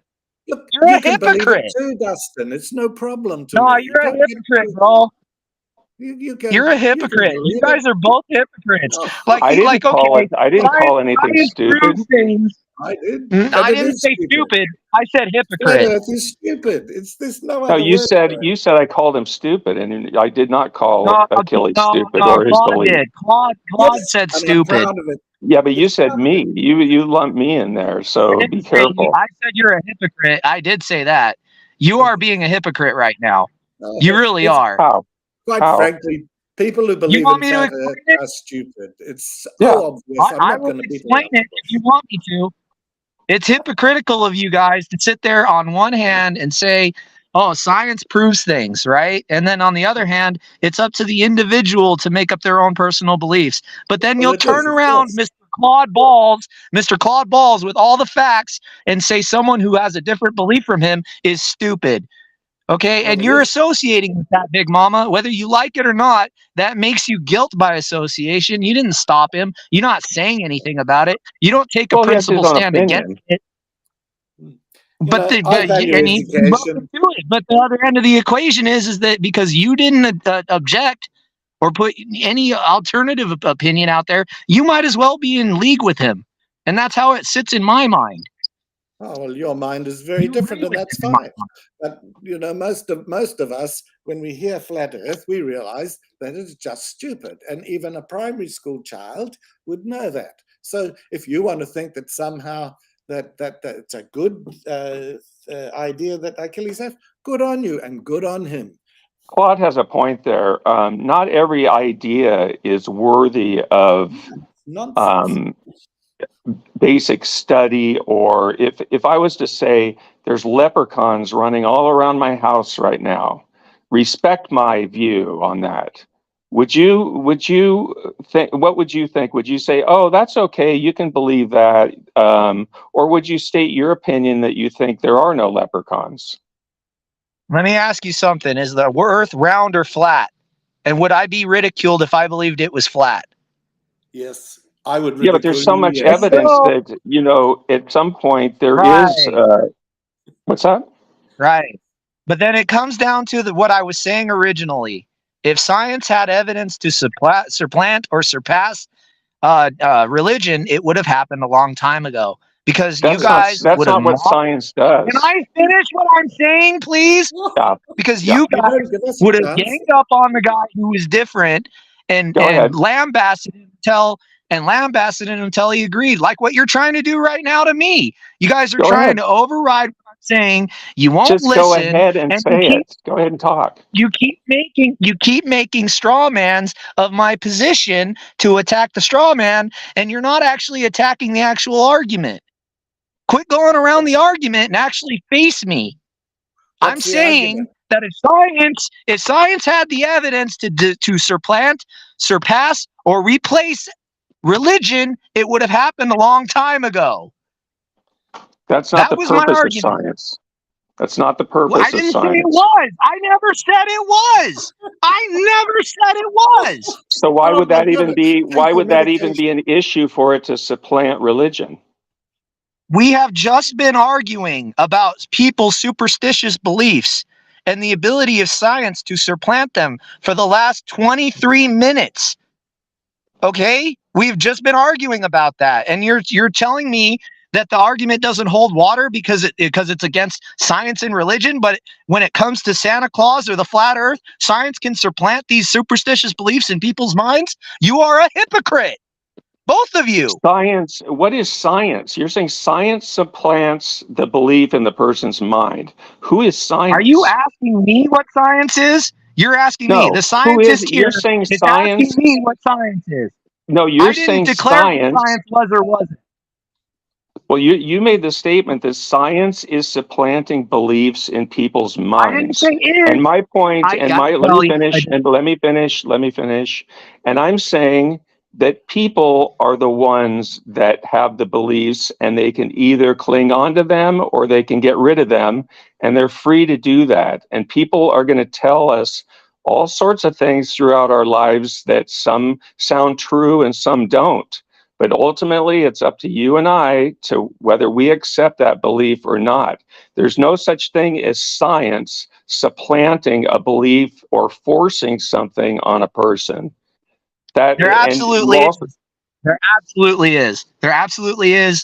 Look,
You're
you
a
can believe it
hypocrite.
too, Dustin. It's no problem to
No,
me.
you're a
Don't get
hypocrite,
too,
bro.
you
You're
can
a
you can
hypocrite. You
believe it.
guys are both hypocrites.
Oh,
Okay,
I didn't call anything
science
stupid.
proves things.
I did, but
I
it
didn't
is
say
stupid.
stupid. I said
Flat
hypocrite.
Earth is stupid. There's no
No,
other word for it.
you said I called him stupid, and I did not call
No,
Achilles stupid
no.
or his
Claude
belief.
did. Claude
Yes,
said
and I'm
stupid.
proud of it.
Yeah, but you
It's
said
proud of it.
me. You lumped me in there,
I
so be
didn't say you.
careful.
I said you're a hypocrite. I did say that. You are being a hypocrite right now. You really
It's
are.
How?
quite
How?
frankly, people who
You
believe
want
in
me to
flat Earth
explain it?
are stupid. It's
Yeah.
so obvious. I'm
I
not
will
going to beat
explain
around the
it if
bush.
you want me to. It's hypocritical of you guys to sit there on one hand and say, oh, science proves things, right? And then on the other hand, it's up to the individual to make up their own personal beliefs. But then
Well,
you'll
it is,
turn
of
around,
course.
Mr. Mr. Claude Balls with all the facts and say someone who has a different belief from him is stupid. Okay,
Well,
and you're associating with that, Big Mama, whether you like it or not. That makes you guilt by association. You didn't stop him. You're not saying anything about it. You don't take a
Well, he has his
principle
own
stand against
opinion.
it.
You know, I value
And you both
education.
do it. But the other end of the equation is that because you didn't object or put any alternative opinion out there, you might as well be in league with him. And that's how it sits in my mind.
Oh, well, your mind is very
You
different,
agree
and
with
that's
him in my
fine.
mind.
But you know, most of us, when we hear flat Earth, we realize that it's just stupid, and even a primary school child would know that. So, if you want to think that somehow that it's a good idea that Achilles have, good on you and good on him.
Claude has a point there. Not every idea is worthy of
Nonsense.
basic study, or if I was to say there's leprechauns running all around my house right now, respect my view on that. Would you think, what would you think? Would you say, oh, that's okay, you can believe that? Or would you state your opinion that you think there are no leprechauns?
Let me ask you something. Is the Earth round or flat? And would I be ridiculed if I believed it was flat?
Yes, I would
Yeah, but there's
ridicule
so
you.
much
Yes.
evidence that, you know, at some point there is,
Right.
what's that?
Right. But then it comes down to what I was saying originally. If science had evidence to supplant or surpass religion, it would have happened a long time ago. Because you guys
That's
would have
not what
mocked.
science
Can
does.
I finish what I'm saying, please?
Yeah,
Because
yeah.
you
You
guys
don't give us a
would have
chance.
ganged up on the guy who was different and
Go ahead.
lambasted him until he agreed, like what you're trying to do right now to me. You guys are
Go
trying
ahead.
to override what I'm saying. You won't
Just go
listen,
ahead and
and
say it. Go ahead and talk.
you keep making straw mans of my position to attack the straw man, and you're not actually attacking the actual argument. Quit going around the argument and actually face me. I'm
What's the argument?
saying that if science had the evidence to supplant, surpass, or replace religion, it would have happened a long time ago.
That's not
That
the
was my
purpose of
argument.
science. That's not the
Well, I
purpose of
didn't say it
science.
was. I never said it was. I never said it was.
So why
Oh
would
my
that even
God!
be?
Take
Why
your
would that even be
medication.
an issue for it to supplant religion?
We have just been arguing about people's superstitious beliefs and the ability of science to supplant them for the last 23 minutes. Okay? We've just been arguing about that. And you're telling me that the argument doesn't hold water because it's against science and religion, but when it comes to Santa Claus or the flat earth, science can supplant these superstitious beliefs in people's minds? You are a hypocrite. Both of you.
Science, what is science? You're saying science supplants the belief in the person's mind. Who is science?
Are you asking me what science is? You're asking me.
No,
The
who is,
scientist here
you're saying
is asking
science?
me what science is.
No, you're
I didn't
saying
declare what
science.
science was or wasn't.
Well, you made the statement that science is supplanting beliefs in people's
I didn't
minds.
say is.
And my point,
I got to
let
tell
me
you.
finish. And I'm saying that people are the ones that have the beliefs, and they can either cling on to them or they can get rid of them, and they're free to do that. And people are going to tell us all sorts of things throughout our lives that some sound true and some don't. But ultimately, it's up to you and I to whether we accept that belief or not. There's no such thing as science supplanting a belief or forcing something on a person. There
absolutely is. There absolutely is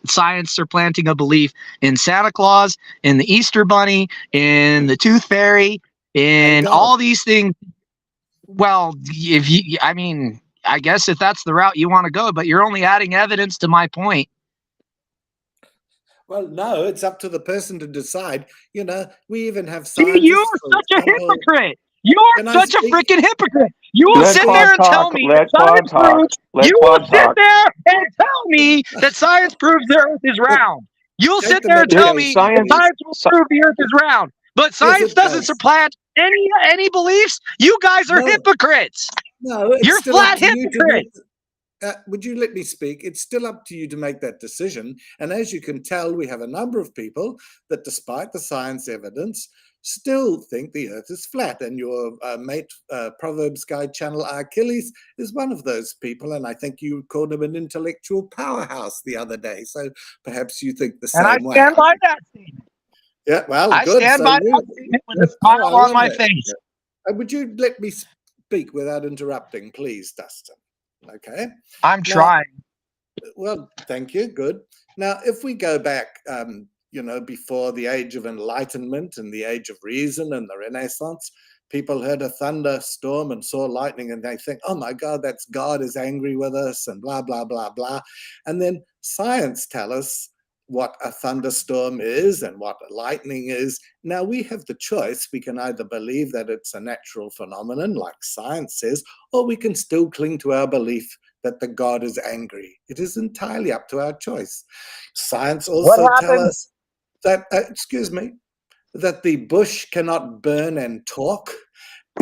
science supplanting a belief in Santa Claus, in the Easter Bunny, in the Tooth Fairy, in all these things. Well, I guess if that's the route you want to go, but you're only adding evidence to my point.
Well, no, it's up to the person to decide. You know, we even have
See,
scientists.
you are such a hypocrite. You are
Can I
such a
speak?
freaking hypocrite. You will
Let
sit
Claude
there and tell
talk.
me
Let
that
Claude
science
talk.
proves.
Let
You will
Claude
sit
talk.
there and tell me that science proves the Earth is round. You'll
Take
sit
the
there and tell
medication,
me that
Science,
science will prove the Earth is round. But
Yes,
science
it
doesn't
does.
supplant any beliefs. You guys are
No,
hypocrites.
no, it's
You're
still up
flat
to you to do.
hypocrites.
would you let me speak? It's still up to you to make that decision. And as you can tell, we have a number of people that, despite the science evidence, still think the earth is flat. And your mate, Proverbs Guy Channel Achilles, is one of those people. And I think you called him an intellectual powerhouse the other day. So perhaps you think the
And I
same way.
stand by that statement.
Yeah, well,
I
good.
stand
So
by
we,
that statement with a
I
smile on
love
my
that.
face.
Would you let me speak without interrupting, please, Dustin? Okay.
I'm
Now,
trying.
well, thank you. Good. Now, if we go back, before the age of enlightenment and the age of reason and the Renaissance, people heard a thunderstorm and saw lightning and they think, oh my God, that's God is angry with us and blah, blah, blah, blah. And then science tell us what a thunderstorm is and what lightning is. Now we have the choice. We can either believe that it's a natural phenomenon, like science says, or we can still cling to our belief that the God is angry. It is entirely up to our choice. Science also tell us that, that the bush cannot burn and talk,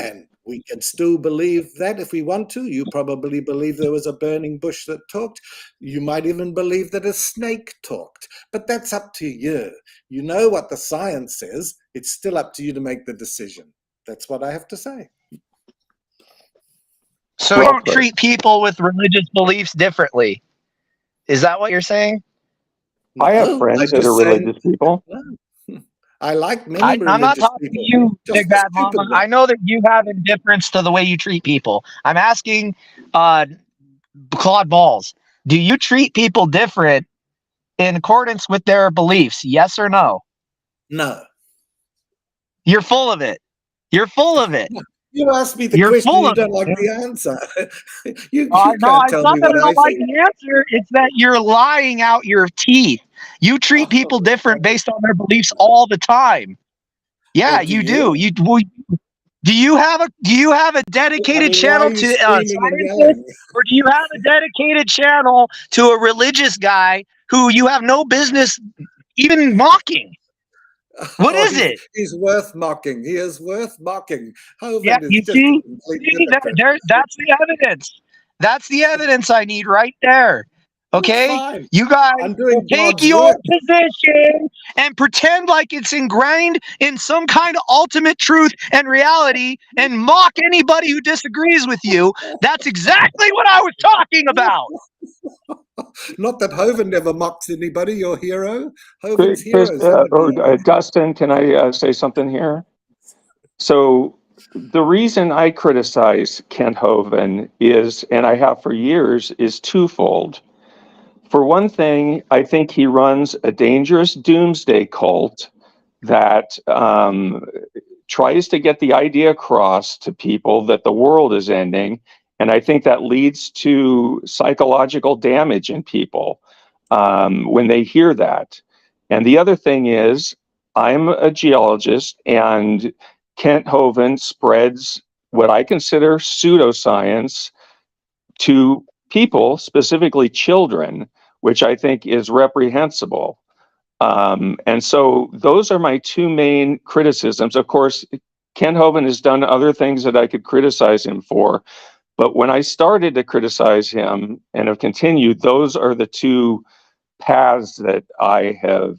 and we can still believe that if we want to. You probably believe there was a burning bush that talked. You might even believe that a snake talked, but that's up to you. You know what the science says. It's still up to you to make the decision. That's what I have to say.
So you don't treat people with religious beliefs differently. Is that what you're saying?
No,
I have friends that are religious people.
I like many
I'm not
religious
talking
people.
to you,
Just
Big
the
Bad
stupid
Mama.
one.
I know that you have indifference to the way you treat people. I'm asking Claude Balls, do you treat people different in accordance with their beliefs? Yes or no?
No.
You're full of it. You're full of it.
You asked me the
You're
question,
full
you
of
don't
it.
like the answer. you
No,
can't
it's
tell
not
me
that
what
I
I
don't like
think.
the answer. It's that you're lying out your teeth. You treat people
Oh,
different based on their beliefs all the time. Yeah,
well, do
you do.
you?
Do you have a dedicated
Why are
channel
you
to
screaming and
scientists,
yelling?
or do you have a dedicated channel to a religious guy who you have no business even mocking? What
Oh,
is it?
he's worth mocking. He is worth mocking.
Yeah,
Hovind is
you
just a
see,
complete hypocrite.
that's the evidence. That's the evidence I need right there.
Well,
Okay,
fine.
you guys
I'm
will
doing
take
God's
your
work.
position and pretend like it's ingrained in some kind of ultimate truth and reality and mock anybody who disagrees with you. That's exactly what I was talking about.
Not that Hovind never mocks anybody, your hero. Hovind's
Chris,
heroes never do.
Dustin, can I say something here? So the reason I criticize Kent Hovind is, and I have for years, is twofold. For one thing, I think he runs a dangerous doomsday cult that tries to get the idea across to people that the world is ending. And I think that leads to psychological damage in people when they hear that. And the other thing is, I'm a geologist, and Kent Hovind spreads what I consider pseudoscience to people, specifically children, which I think is reprehensible. And so those are my two main criticisms. Of course, Ken Hovind has done other things that I could criticize him for. But when I started to criticize him and have continued, those are the two paths that I have,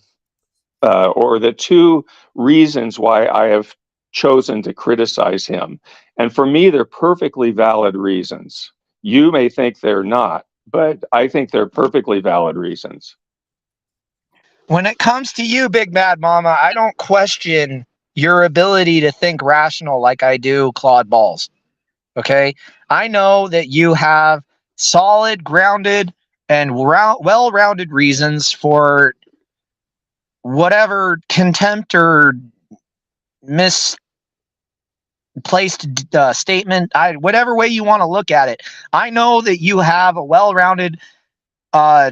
or the two reasons why I have chosen to criticize him. And for me, they're perfectly valid reasons. You may think they're not, but I think they're perfectly valid reasons.
When it comes to you, Big Bad Mama, I don't question your ability to think rational like I do Claude Balls. Okay, I know that you have solid, grounded, and well-rounded reasons for whatever contempt or misplaced statement, whatever way you want to look at it. I know that you have a well-rounded uh,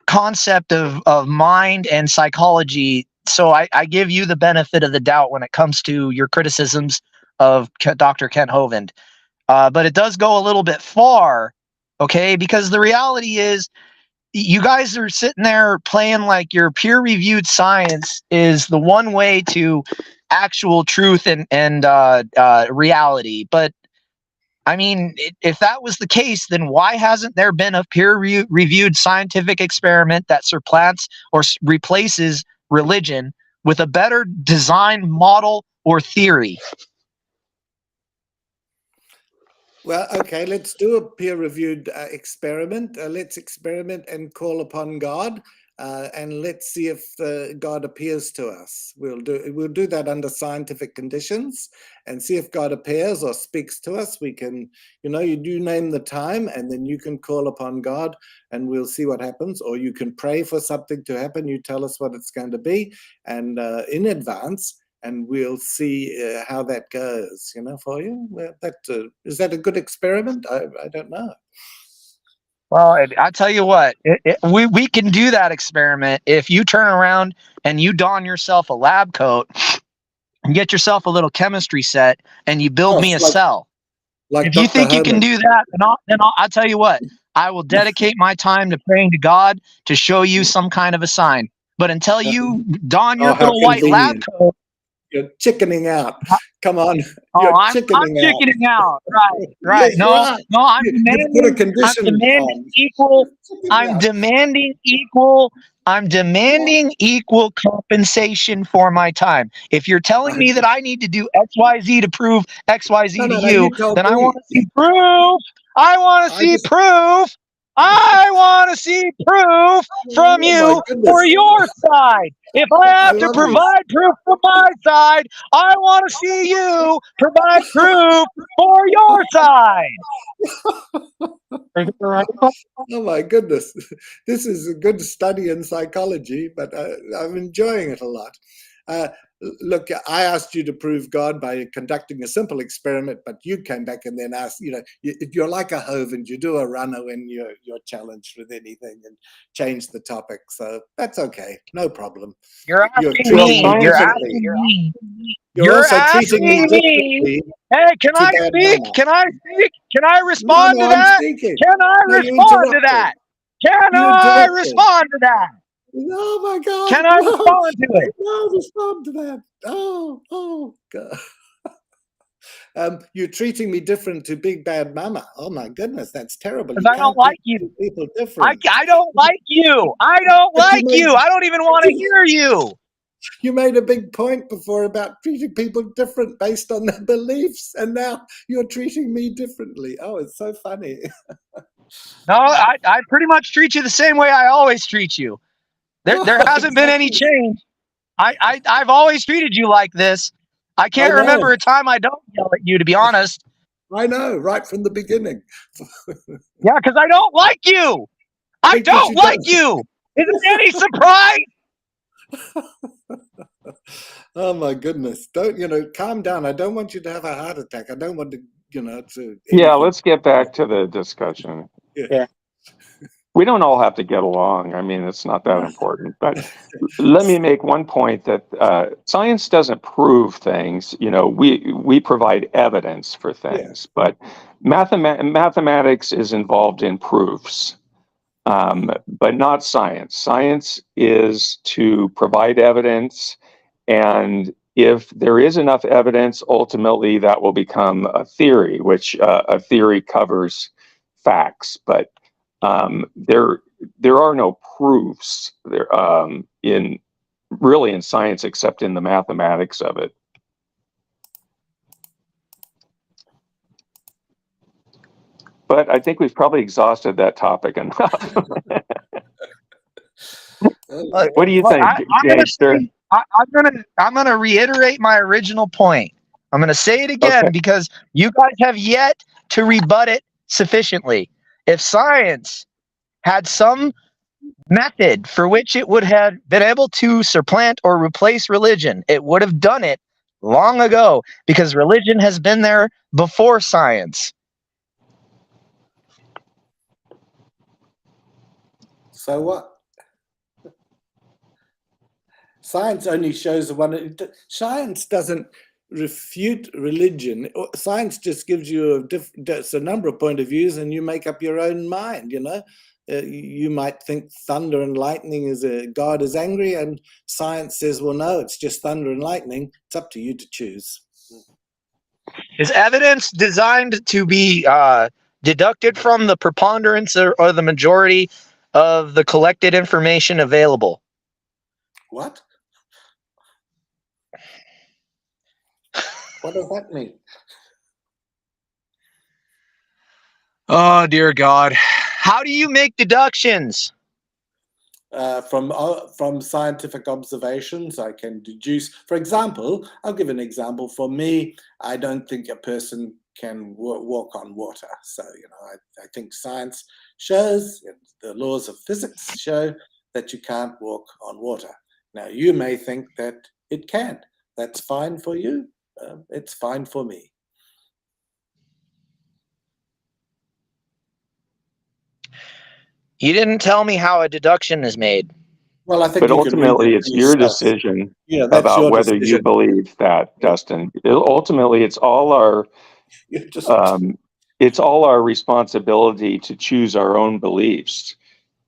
concept of mind and psychology. So I give you the benefit of the doubt when it comes to your criticisms of Dr. Kent Hovind. But it does go a little bit far, okay? Because the reality is, you guys are sitting there playing like your peer-reviewed science is the one way to actual truth and reality. But I mean, if that was the case, then why hasn't there been a peer-reviewed scientific experiment that supplants or replaces religion with a better design, model, or theory?
Well, okay, let's do a peer-reviewed experiment. Let's experiment and call upon God, and let's see if God appears to us. We'll do that under scientific conditions, and see if God appears or speaks to us. We can, you do name the time, and then you can call upon God, and we'll see what happens. Or you can pray for something to happen. You tell us what it's going to be, and in advance. And we'll see how that goes, for you. Is that a good experiment? I don't know.
Well, I tell you what, we can do that experiment if you turn around and you don yourself a lab coat and get yourself a little chemistry set and you build me a cell.
Like
If you
Dr.
think you can
Homer.
do that, then I'll tell you what, I will dedicate my time to praying to God to show you some kind of a sign. But until you don your
how
little white lab
convenient.
coat,
You're chickening out. Come on,
oh,
you're
I'm
chickening out.
chickening out. Right.
Yes, you
No,
are.
I'm
You put a
demanding. I'm
condition
demanding
on.
equal.
Chickening
I'm
out.
demanding equal. I'm demanding equal compensation for my time. If you're telling me that I need to do X, Y, Z to prove X, Y, Z to
No,
you,
you told
then I want
me.
to see proof. I want to
I
see
just,
proof. I want to see proof from
oh my
you
goodness.
for your side. If I
I
have to
love this.
provide proof from my side, I want to see you provide proof for your side.
Oh my goodness. This is a good study in psychology, but I'm enjoying it a lot. Uh, Look, I asked you to prove God by conducting a simple experiment, but you came back and then asked, you're like a hove and you do a runner when you're challenged with anything and change the topic. So that's okay. No problem.
You're
You're
asking
Well,
treating me
me. You're
science.
differently.
asking me.
You're
You're
also treating me
asking me.
differently
Hey, can
to
I
bad
speak?
mama.
Can I speak? Can I
No,
respond to
no, I'm
that?
speaking.
Can I
No, you
respond to
interrupted.
that? Can
You
I
interrupted.
respond to that?
Oh my God!
Can I
No,
respond to it?
no, respond to that. Oh God! You're treating me different to Big Bad Mama. Oh my goodness, that's terrible.
Because
You
I don't
can't
like you.
treat people different.
I don't like you. I don't
But
like you. I don't even want to hear you.
you made a big point before about treating people different based on their beliefs, and now you're treating me differently. Oh, it's so funny.
No, I pretty much treat you the same way I always treat you. There hasn't been any
Exactly.
change. I've always treated you like this. I
I
can't
know.
remember a time I don't yell at you, to be honest.
I know. Right from the beginning.
Yeah, because I don't like you. I
Because
don't
you
like
don't.
you. Is it any surprise?
Oh my goodness! Don't calm down. I don't want you to have a heart attack. I don't want to to
Yeah,
anything.
let's get back to the discussion.
Yeah.
We don't all have to get along. I mean, it's not that important. But let me make one point that science doesn't prove things. We provide evidence for things, but mathematics is involved in proofs, but not science. Science is to provide evidence, and if there is enough evidence, ultimately that will become a theory, which a theory covers facts, but there are no proofs there in science except in the mathematics of it. But I think we've probably exhausted that topic enough. What do you think, Gangster?
I'm gonna reiterate my original point. I'm gonna say it again
Okay.
because you guys have yet to rebut it sufficiently. If science had some method for which it would have been able to supplant or replace religion, it would have done it long ago because religion has been there before science.
So what? Science only shows the one. Science doesn't refute religion. Science just gives you a number of point of views, and you make up your own mind. You might think thunder and lightning is God is angry, and science says, well, no, it's just thunder and lightning. It's up to you to choose.
Is evidence designed to be deducted from the preponderance or the majority of the collected information available?
What? What does that mean?
Oh, dear God. How do you make deductions?
From scientific observations, I can deduce. For example, I'll give an example. For me, I don't think a person can walk on water. So, I think science shows, the laws of physics show that you can't walk on water. Now, you may think that it can. That's fine for you. It's fine for me.
You didn't tell me how a deduction is made.
Well, I think
But
you can read
ultimately,
it
it's your
yourself.
decision
Yeah, that's
about
your
whether you
decision.
believe that, Dustin. Ultimately, it's all our responsibility to choose our own beliefs.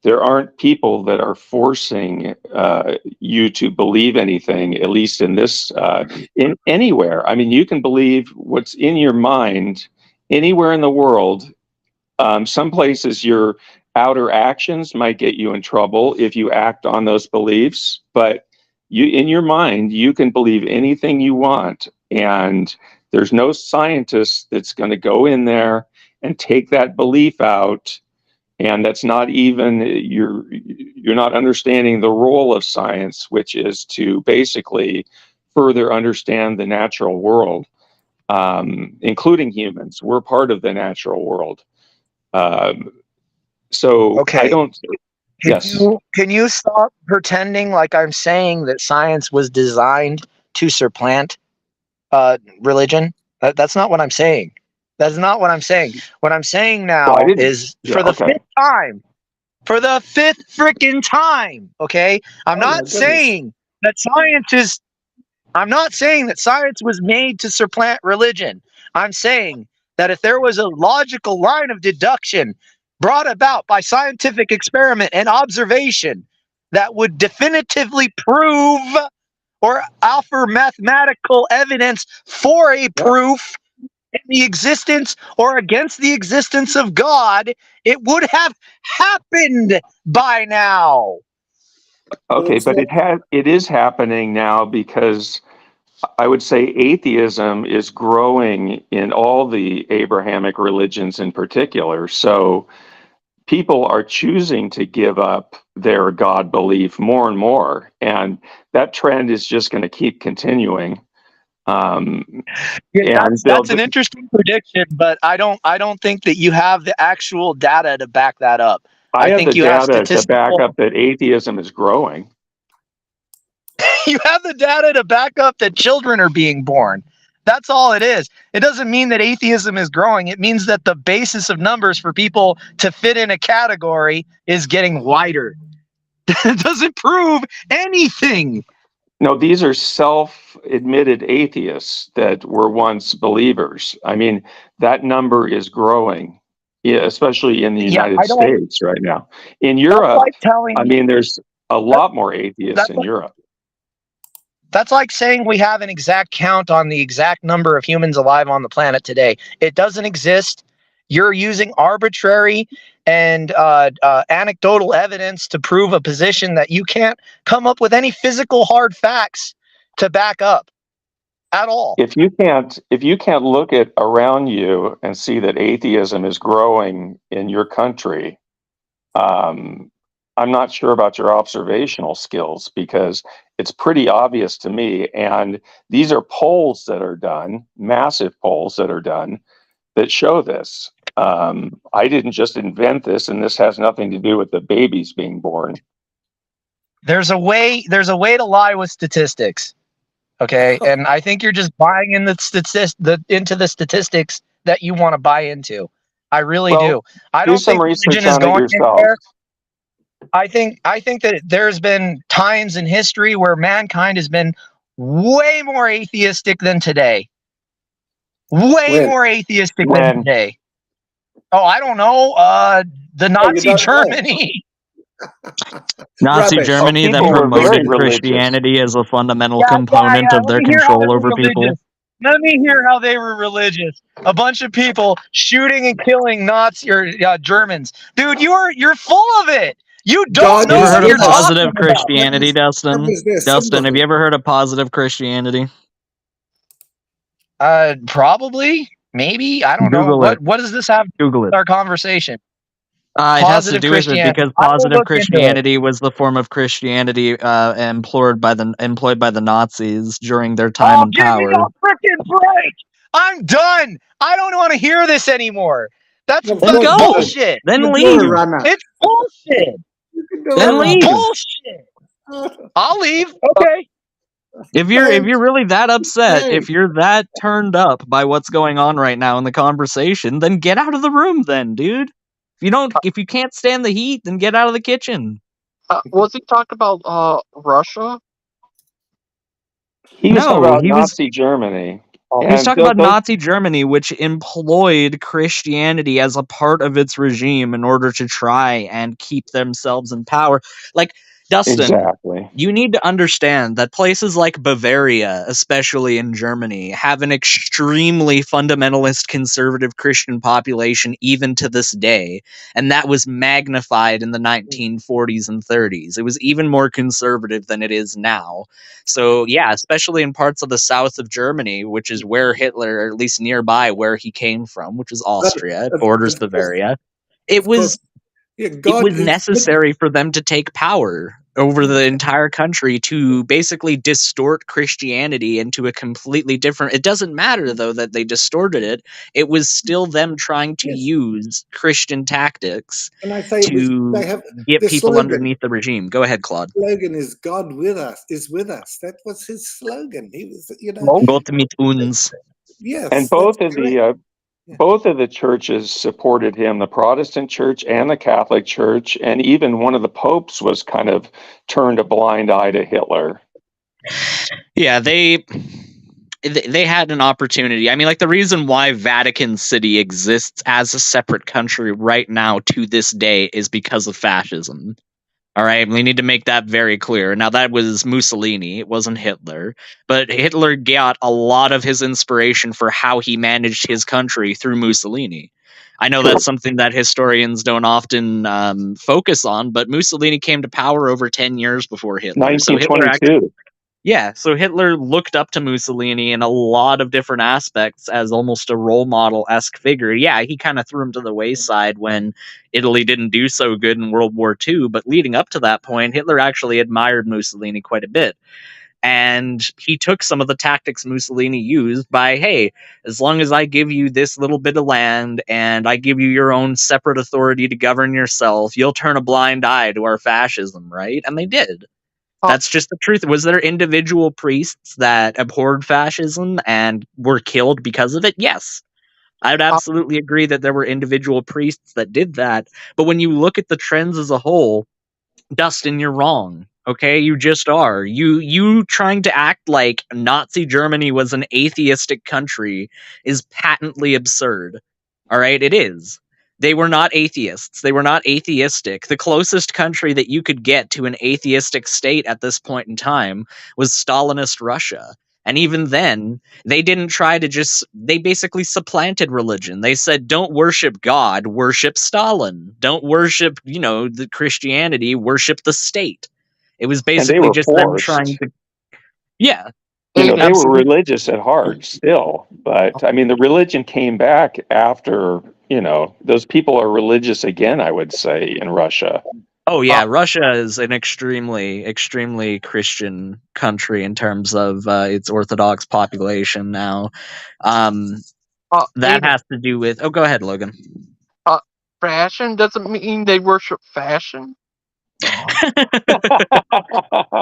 There aren't people that are forcing you to believe anything, at least in this, in anywhere. I mean, you can believe what's in your mind anywhere in the world. Some places your outer actions might get you in trouble if you act on those beliefs, but in your mind, you can believe anything you want. And there's no scientist that's going to go in there and take that belief out. And that's not even, you're not understanding the role of science, which is to basically further understand the natural world, including humans. We're part of the natural world. So
Okay.
I don't.
Can you stop pretending like I'm saying that science was designed to supplant religion? That's not what I'm saying. That's not what I'm saying. What I'm saying now is for the fifth time. For the fifth freaking time, okay? I'm not saying that science was made to supplant religion. I'm saying that if there was a logical line of deduction brought about by scientific experiment and observation that would definitively prove or offer mathematical evidence for a proof in the existence or against the existence of God, it would have happened by now.
Okay, but it is happening now because I would say atheism is growing in all the Abrahamic religions in particular. So people are choosing to give up their God belief more and more, and that trend is just going to keep continuing.
That's an interesting prediction, but I don't think that you have the actual data to back that up.
I have
think
the
you have
data to back
statistical.
up that atheism is growing.
You have the data to back up that children are being born. That's all it is. It doesn't mean that atheism is growing. It means that the basis of numbers for people to fit in a category is getting wider. It doesn't prove anything.
No, these are self-admitted atheists that were once believers. I mean, that number is growing, especially in the United States right now. In Europe, I mean, there's a lot more atheists in Europe.
That's like saying we have an exact count on the exact number of humans alive on the planet today. It doesn't exist. You're using arbitrary and anecdotal evidence to prove a position that you can't come up with any physical hard facts to back up at all.
If you can't look at around you and see that atheism is growing in your country, I'm not sure about your observational skills, because it's pretty obvious to me. And these are polls that are done, massive polls that are done, that show this. I didn't just invent this, and this has nothing to do with the babies being born.
There's a way to lie with statistics. Okay, and I think you're just buying in into the statistics that you want to buy into. I really do. I don't think religion is going anywhere. I think that there's been times in history where mankind has been way more atheistic than today. More atheistic than today. Oh, I don't know. The Nazi Germany.
Nazi Germany that promoted Christianity as a fundamental component of their control over people.
Let me hear how they were religious. A bunch of people shooting and killing Nazi or Germans. Dude, you're full of it. You don't
God
You
know
ever
is
what
heard of
you're
with us.
positive
talking about.
That
Christianity,
was, that
Dustin?
was their
Dustin, have
symbol.
you ever heard of positive Christianity?
Probably, maybe, I don't know.
Google it.
What does this have to do
Google
with
it.
our conversation?
It has to
Positive
do with it
Christianity.
because
I will
positive
look into it.
Christianity was the form of Christianity employed by the Nazis during their time
Oh,
in
give me
power.
a freaking break! I'm done. I don't want to hear this anymore. That's
Of
Then
course
that's
you
go.
do.
bullshit.
Then
You do a
leave.
runner.
It's bullshit.
You can do a
Then
It's
runner.
leave.
bullshit. I'll leave. Okay.
If
Thanks.
you're really that upset,
Hey,
if you're that turned up by what's going on right now in the conversation, then get out of the room then, dude. If you can't stand the heat, then get out of the kitchen.
Was he talking about Russia?
He was talking
No,
about Nazi Germany.
he was
And
talking about
those
Nazi Germany, which employed Christianity as a part of its regime in order to try and keep themselves in power. Like, Dustin,
exactly.
you need to understand that places like Bavaria, especially in Germany, have an extremely fundamentalist conservative Christian population even to this day. And that was magnified in the 1940s and 30s. It was even more conservative than it is now. So, yeah, especially in parts of the south of Germany, which is where Hitler, or at least nearby where he came from, which is
well,
Austria, it borders Bavaria. It
of course,
was
yeah,
it
God
was
is.
necessary for them to take power over the entire country to basically distort Christianity into a completely different. It doesn't matter though that they distorted it. It was still them trying to
Yes,
use Christian tactics
and I say it was. They
to
have
get
the
people
slogan.
underneath the regime. Go ahead, Claude.
Slogan is God with us. Is with us. That was his slogan. He was,
Gott mit uns.
And
yes, that's correct. Yeah.
both of the churches supported him, the Protestant church and the Catholic church, and even one of the popes was kind of turned a blind eye to Hitler.
Yeah, they had an opportunity. I mean, like, the reason why Vatican City exists as a separate country right now to this day is because of fascism. All right, we need to make that very clear. Now, that was Mussolini, it wasn't Hitler, but Hitler got a lot of his inspiration for how he managed his country through Mussolini. I know
True.
that's something that historians don't often focus on, but Mussolini came to power over 10 years before Hitler. So Hitler looked up to Mussolini in a lot of different aspects as almost a role model-esque figure. Yeah, he kind of threw him to the wayside when Italy didn't do so good in World War II, but leading up to that point, Hitler actually admired Mussolini quite a bit. And he took some of the tactics Mussolini used by, hey, as long as I give you this little bit of land and I give you your own separate authority to govern yourself, you'll turn a blind eye to our fascism, right? And they did. That's just the truth. Was there individual priests that abhorred fascism and were killed because of it? Yes. I would absolutely agree that there were individual priests that did that. But when you look at the trends as a whole, Dustin, you're wrong. Okay, you just are. You trying to act like Nazi Germany was an atheistic country is patently absurd. All right, it is. They were not atheists. They were not atheistic. The closest country that you could get to an atheistic state at this point in time was Stalinist Russia. And even then, they didn't try to they basically supplanted religion. They said, don't worship God, worship Stalin. Don't worship, the Christianity, worship the state. It was
And they
basically
were
just them trying
forced.
to, yeah,
They were
absolutely.
religious at heart still. But I mean, the religion came back after, those people are religious again, I would say, in Russia.
Oh yeah, Russia is an extremely, extremely Christian country in terms of its Orthodox population now. That has to do with. Oh, go ahead, Logan.
Fashion doesn't mean they worship fashion.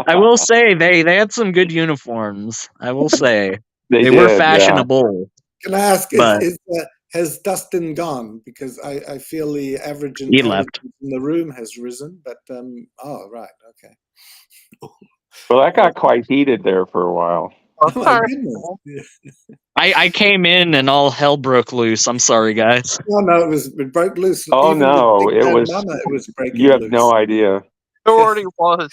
I will say they had some good uniforms. I will say
they
were
did, yeah.
fashionable.
Can I ask,
But
has Dustin gone? Because I feel the average
he
intelligence
left.
in the room has risen, but oh right, okay.
Well, that got quite heated there for a while.
Oh my goodness.
I came in and all hell broke loose. I'm sorry, guys.
No, it broke loose.
Oh
Even
no,
with Big
it
Bad
was.
Mama, it was breaking
You have
loose.
no idea.
It already was.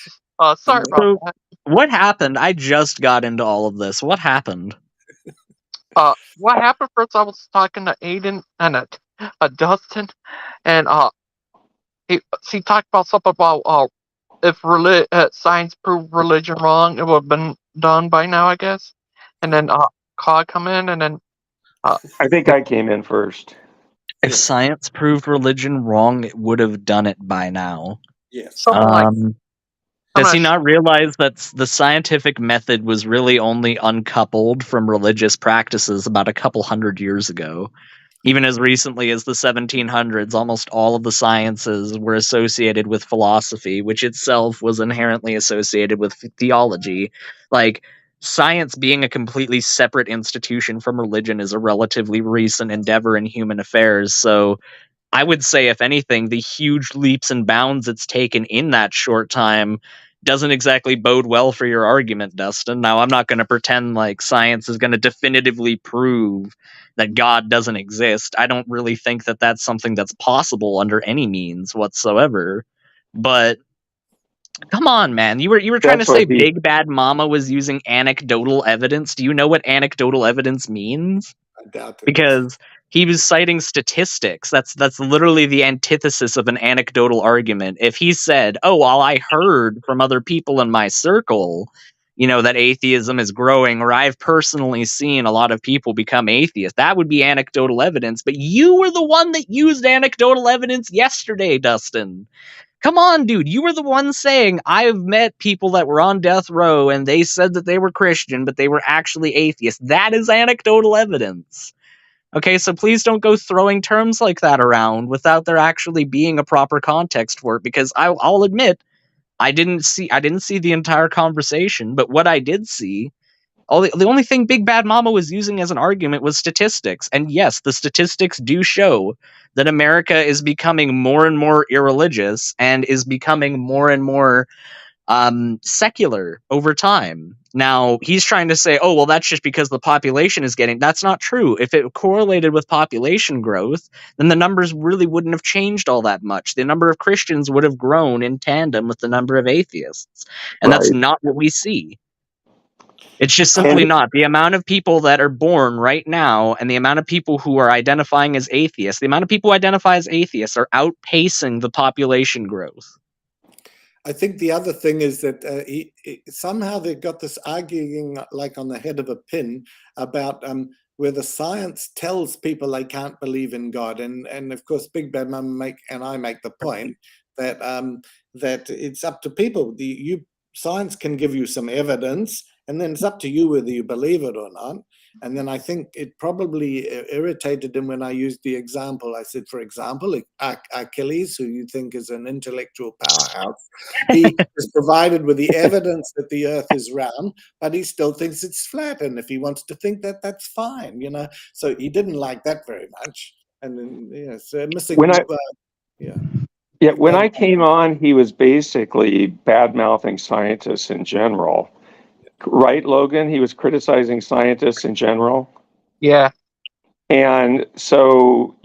Sorry about that.
What happened? I just got into all of this. What happened?
what happened first? I was talking to Aiden and Dustin, and he talked about something about if science proved religion wrong, it would have been done by now, I guess. And then Claude come in, and then
I think I came in first.
If
Yes.
science proved religion wrong, it would have done it by now.
Yes.
something like.
Does he
I'm
not realize that the scientific method was really only uncoupled from religious practices about a couple hundred years ago? Even as recently as the 1700s, almost all of the sciences were associated with philosophy, which itself was inherently associated with theology. Like, science being a completely separate institution from religion is a relatively recent endeavor in human affairs. So, I would say, if anything, the huge leaps and bounds it's taken in that short time doesn't exactly bode well for your argument, Dustin. Now, I'm not going to pretend like science is going to definitively prove that God doesn't exist. I don't really think that that's something that's possible under any means whatsoever. But come on, man. You were trying to
That's what
say
he.
Big Bad Mama was using anecdotal evidence. Do you know what anecdotal evidence means?
I doubt it.
Because he was citing statistics. That's literally the antithesis of an anecdotal argument. If he said, "Oh, well, I heard from other people in my circle, that atheism is growing, or I've personally seen a lot of people become atheists," that would be anecdotal evidence. But you were the one that used anecdotal evidence yesterday, Dustin. Come on, dude. You were the one saying, "I've met people that were on death row and they said that they were Christian, but they were actually atheists." That is anecdotal evidence. Okay, so please don't go throwing terms like that around without there actually being a proper context for it. Because I'll admit, I didn't see the entire conversation, but what I did see, the only thing Big Bad Mama was using as an argument was statistics. And yes, the statistics do show that America is becoming more and more irreligious and is becoming more and more secular over time. Now, he's trying to say, "Oh, well, that's just because the population is getting..." That's not true. If it correlated with population growth, then the numbers really wouldn't have changed all that much. The number of Christians would have grown in tandem with the number of atheists. And that's
Right.
not what we see. It's just
Uh,
simply not. The amount of people that are born right now and the amount of people who are identifying as atheists, the amount of people who identify as atheists are outpacing the population growth.
I think the other thing is that somehow they've got this arguing like on the head of a pin about where the science tells people they can't believe in God, and of course, Big Bad Mama and I make the point that that it's up to people. Science can give you some evidence, and then it's up to you whether you believe it or not. And then I think it probably irritated him when I used the example. I said, for example, Achilles, who you think is an intellectual powerhouse, he is provided with the evidence that the earth is round, but he still thinks it's flat. And if he wants to think that, that's fine, So he didn't like that very much. And then, so missing.
When I
Yeah.
Yeah, when I came on, he was basically bad-mouthing scientists in general. Right, Logan? He was criticizing scientists in general.
Yeah.
And so,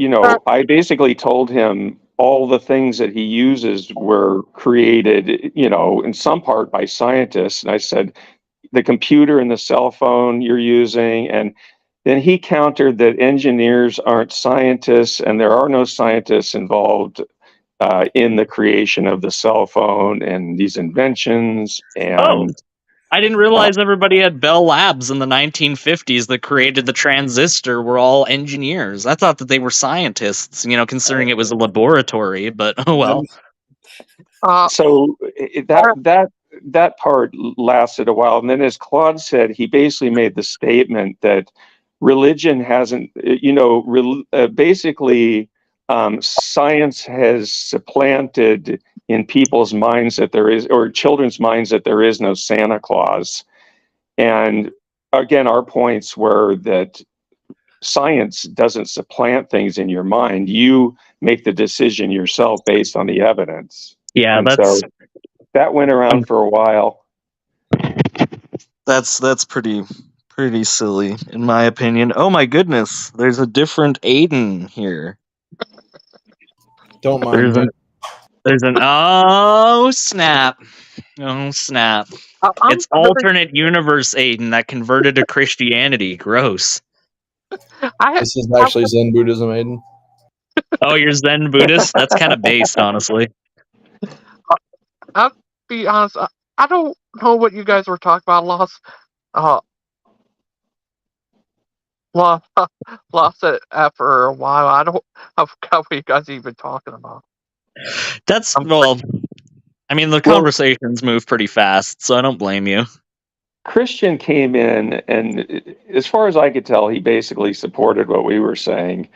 I basically told him all the things that he uses were created, in some part by scientists. And I said, the computer and the cell phone you're using. And then he countered that engineers aren't scientists and there are no scientists involved in the creation of the cell phone and these inventions. And
I didn't realize everybody at Bell Labs in the 1950s that created the transistor were all engineers. I thought that they were scientists, considering it was a laboratory, but oh well.
So that part lasted a while. And then, as Claude said, he basically made the statement that religion hasn't, basically science has supplanted in people's minds that there is, or children's minds that there is no Santa Claus. And again, our points were that science doesn't supplant things in your mind. You make the decision yourself based on the evidence.
Yeah,
and so that went around for a while.
That's pretty silly, in my opinion. Oh my goodness, there's a different Aiden here.
Don't mind me.
There's an oh snap. Oh snap. It's alternate universe Aiden that converted to Christianity. Gross.
This is actually Zen Buddhism, Aiden.
Oh, you're Zen Buddhist? That's kind of based, honestly.
I'll be honest. I don't know what you guys were talking about. Uh, lost, lost it after a while. I don't. I forgot what you guys are even talking about.
That's,
I'm
well, I mean, the
Well,
conversations move pretty fast, so I don't blame you.
Christian came in, and as far as I could tell, he basically supported what we were saying.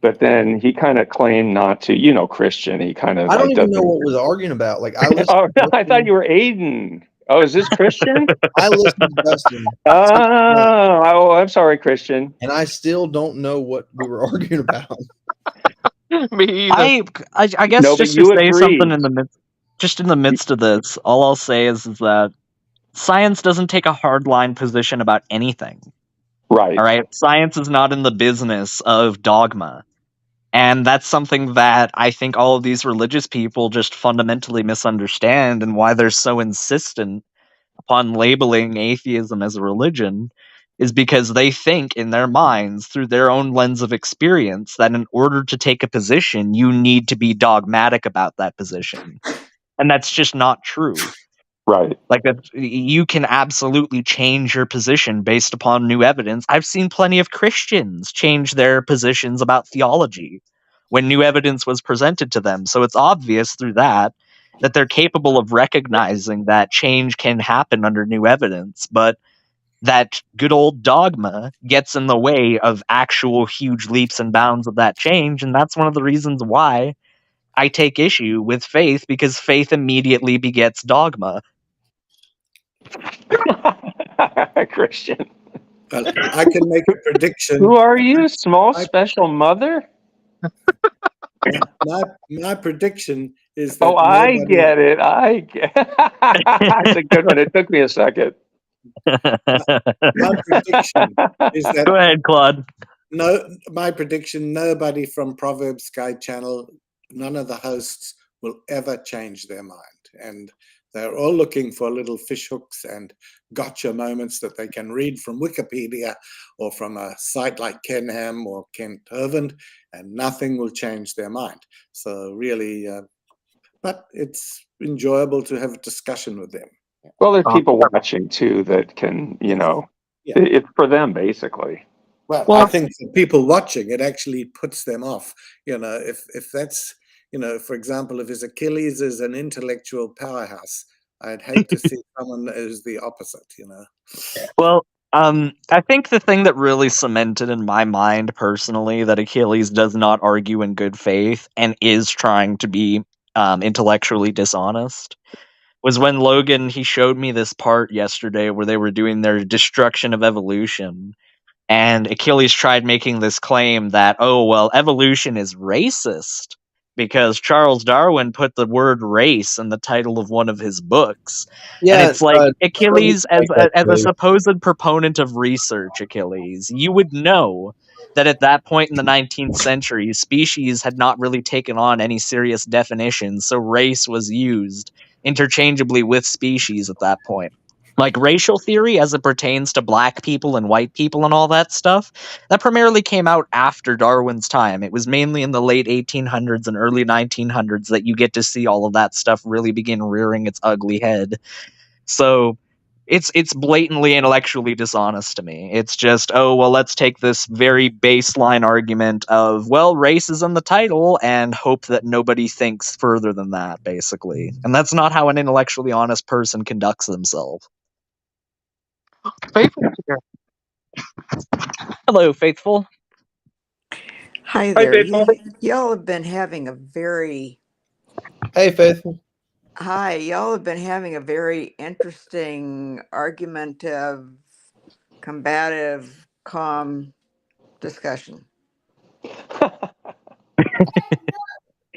But then he kind of claimed not to. You know, Christian. He kind of
I don't
like
even know
doesn't.
what was arguing about. Like I listened
Oh,
to
I thought
Dustin,
you were Aiden. Oh, is this Christian?
I listened to Dustin,
Oh, I'm sorry, Christian.
and I still don't know what we were arguing about.
Me either.
I guess
No, but
just to
you
say something
agreed.
in the midst of this, all I'll say is that science doesn't take a hardline position about anything.
Right.
All right, science is not in the business of dogma. And that's something that I think all of these religious people just fundamentally misunderstand, and why they're so insistent upon labeling atheism as a religion is because they think in their minds, through their own lens of experience, that in order to take a position, you need to be dogmatic about that position. And that's just not true.
Right.
Like that, you can absolutely change your position based upon new evidence. I've seen plenty of Christians change their positions about theology when new evidence was presented to them. So it's obvious through that they're capable of recognizing that change can happen under new evidence, but that good old dogma gets in the way of actual huge leaps and bounds of that change. And that's one of the reasons why I take issue with faith, because faith immediately begets dogma.
Christian.
Well, I can make a prediction.
Who are you? Small
I-
special mother?
My prediction is that
Oh, I
nobody.
get it. I get That's a good one. It took me a second.
My prediction is that
Go ahead, Claude.
my prediction: nobody from Proverbs Sky Channel, none of the hosts will ever change their mind, and they're all looking for little fish hooks and gotcha moments that they can read from Wikipedia or from a site like Kenham or Kent Irvin, and nothing will change their mind. So really, but it's enjoyable to have a discussion with them.
Well, there's people watching too that can,
Yeah.
it's for them basically.
Well, I
Well,
think for people watching, it actually puts them off. If that's, for example, if his Achilles is an intellectual powerhouse, I'd hate to see someone as the opposite.
well, I think the thing that really cemented in my mind personally that Achilles does not argue in good faith and is trying to be intellectually dishonest was when Logan, he showed me this part yesterday where they were doing their destruction of evolution. And Achilles tried making this claim that, oh, well, evolution is racist because Charles Darwin put the word race in the title of one of his books. And
Yeah,
it's like, Achilles, as
like that
as a
too.
supposed proponent of research, Achilles, you would know that at that point in the 19th century, species had not really taken on any serious definitions, so race was used interchangeably with species at that point. Like racial theory as it pertains to black people and white people and all that stuff, that primarily came out after Darwin's time. It was mainly in the late 1800s and early 1900s that you get to see all of that stuff really begin rearing its ugly head. So it's blatantly intellectually dishonest to me. It's just, oh, well, let's take this very baseline argument of, well, race is in the title and hope that nobody thinks further than that, basically. And that's not how an intellectually honest person conducts themselves.
Faithful's here.
Hello, Faithful.
Hi
Hi,
there.
Faithful.
Y'all have been having a very
Hey, Faithful.
y'all have been having a very interesting, argumentative, combative, calm discussion.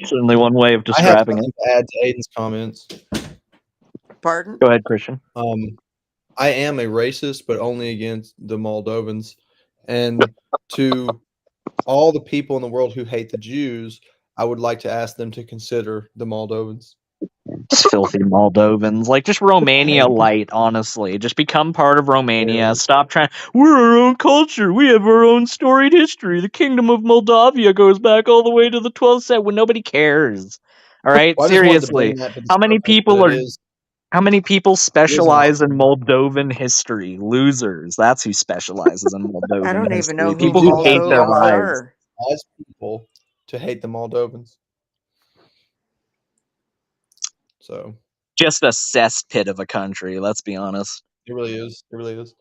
Certainly one way of
I have
describing it.
something to add to Aiden's comments.
Pardon?
Go ahead, Christian.
I am a racist, but only against the Moldovans. And to all the people in the world who hate the Jews, I would like to ask them to consider the Moldovans.
Filthy Moldovans. Like, just Romania light, honestly. Just become part of Romania. Stop trying. We're our own culture. We have our own storied history. The Kingdom of Moldavia goes back all the way to the 12th century when nobody cares. All right?
Well, I just wanted to
Seriously.
bring that to the
How many
surface,
people
but
are. How many people
it is an
specialize in
option.
Moldovan history? Losers. That's who specializes in
I
Moldovan
don't even
history.
know
We
who
People
do
who
have
hate
the
their
Moldovans
option
lives.
are.
as people to hate the Moldovans. So
Just a cesspit of a country, let's be honest.
it really is. It really is.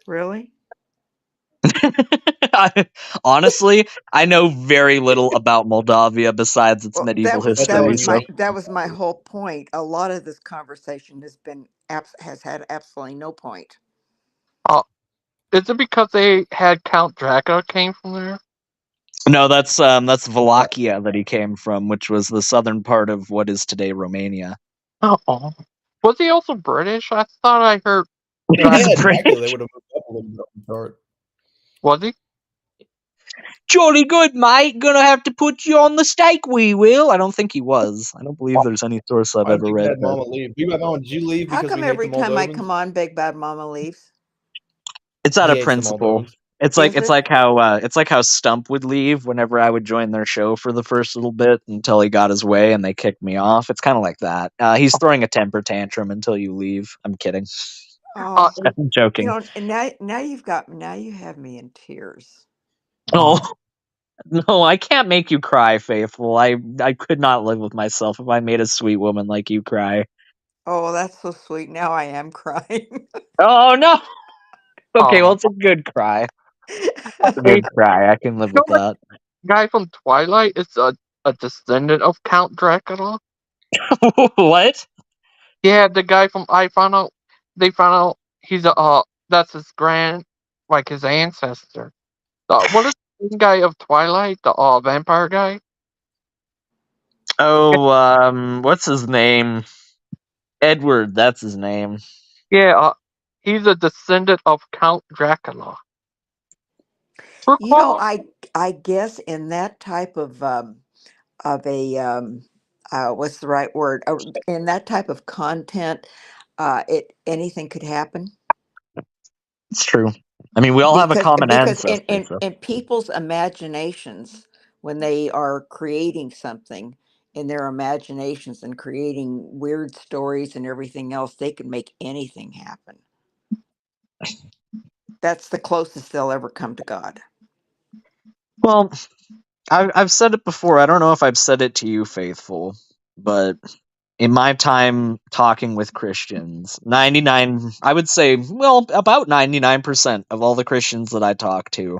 Really?
Honestly, I know very little about Moldavia besides its
Well,
medieval
That's all
history.
you
So,
need.
that was my whole point. A lot of this conversation has had absolutely no point.
Uh, is it because they had Count Dracula came from there?
no, that's Wallachia that he came from, which was the southern part of what is today Romania.
Oh, was he also British? I thought I heard.
If they
He's
had Dracula, they
British.
would have moved up a little bit on the chart.
Was he?
Jolly good, mate. Gonna have to put you on the stake, we will. I don't think he was. I don't believe there's any source I've
Why did
ever
Big
read
Bad
that.
Mama leave? Big Bad Mama, did you leave
How
because
come
we hate the
every time I
Moldovans?
come on, Big Bad Mama leaves?
It's out
He
of
hates the
principle.
Moldovans.
It's
Is it?
like how Stump would leave whenever I would join their show for the first little bit until he got his way and they kicked me off. It's kind of like that. He's throwing a temper tantrum until you leave. I'm kidding.
Oh,
I'm joking.
and now you have me in tears.
Oh no, I can't make you cry, Faithful. I could not live with myself if I made a sweet woman like you cry.
Oh, that's so sweet. Now I am crying.
Oh no. Okay, well
Oh,
it's a good cry. It's a
hey,
good cry. I can live
you know
with
that
that.
guy from Twilight is a descendant of Count Dracula?
What?
Yeah, the guy from I found out. They found out he's a that's his like his ancestor. What is the guy of Twilight? The vampire guy?
Oh, what's his name? Edward, that's his name.
Yeah, he's a descendant of Count Dracula.
You know,
Recall?
I guess in that type of a what's the right word? In that type of content, it anything could happen
It's true. I mean, we all have a common
because
ancestor, so.
in people's imaginations when they are creating something in their imaginations and creating weird stories and everything else, they can make anything happen. That's the closest they'll ever come to God.
Well, I've said it before. I don't know if I've said it to you, Faithful, but in my time talking with Christians, 99, I would say, well, about 99% of all the Christians that I talk to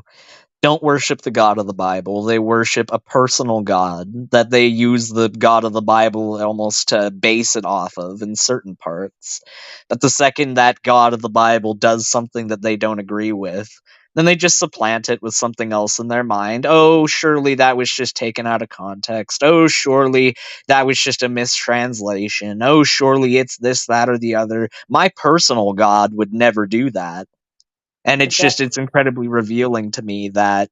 don't worship the God of the Bible. They worship a personal God that they use the God of the Bible almost to base it off of in certain parts. But the second that God of the Bible does something that they don't agree with, then they just supplant it with something else in their mind. Oh, surely that was just taken out of context. Oh, surely that was just a mistranslation. Oh, surely it's this, that, or the other. My personal God would never do that. And
But
it's incredibly revealing to me that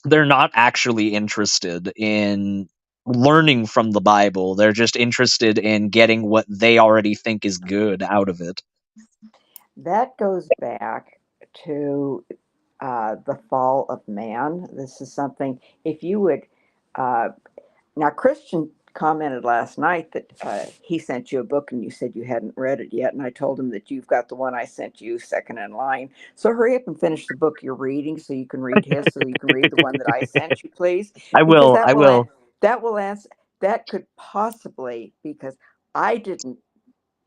they're not actually interested in learning from the Bible. They're just interested in getting what they already think is good out of it.
that goes back to the fall of man. This is something, if you would, uh, now Christian commented last night that he sent you a book and you said you hadn't read it yet. And I told him that you've got the one I sent you second in line. So hurry up and finish the book you're reading so you can read his, so you can read the one that I sent you, please.
I
Because
will. I will.
that will answer, that could possibly, because I didn't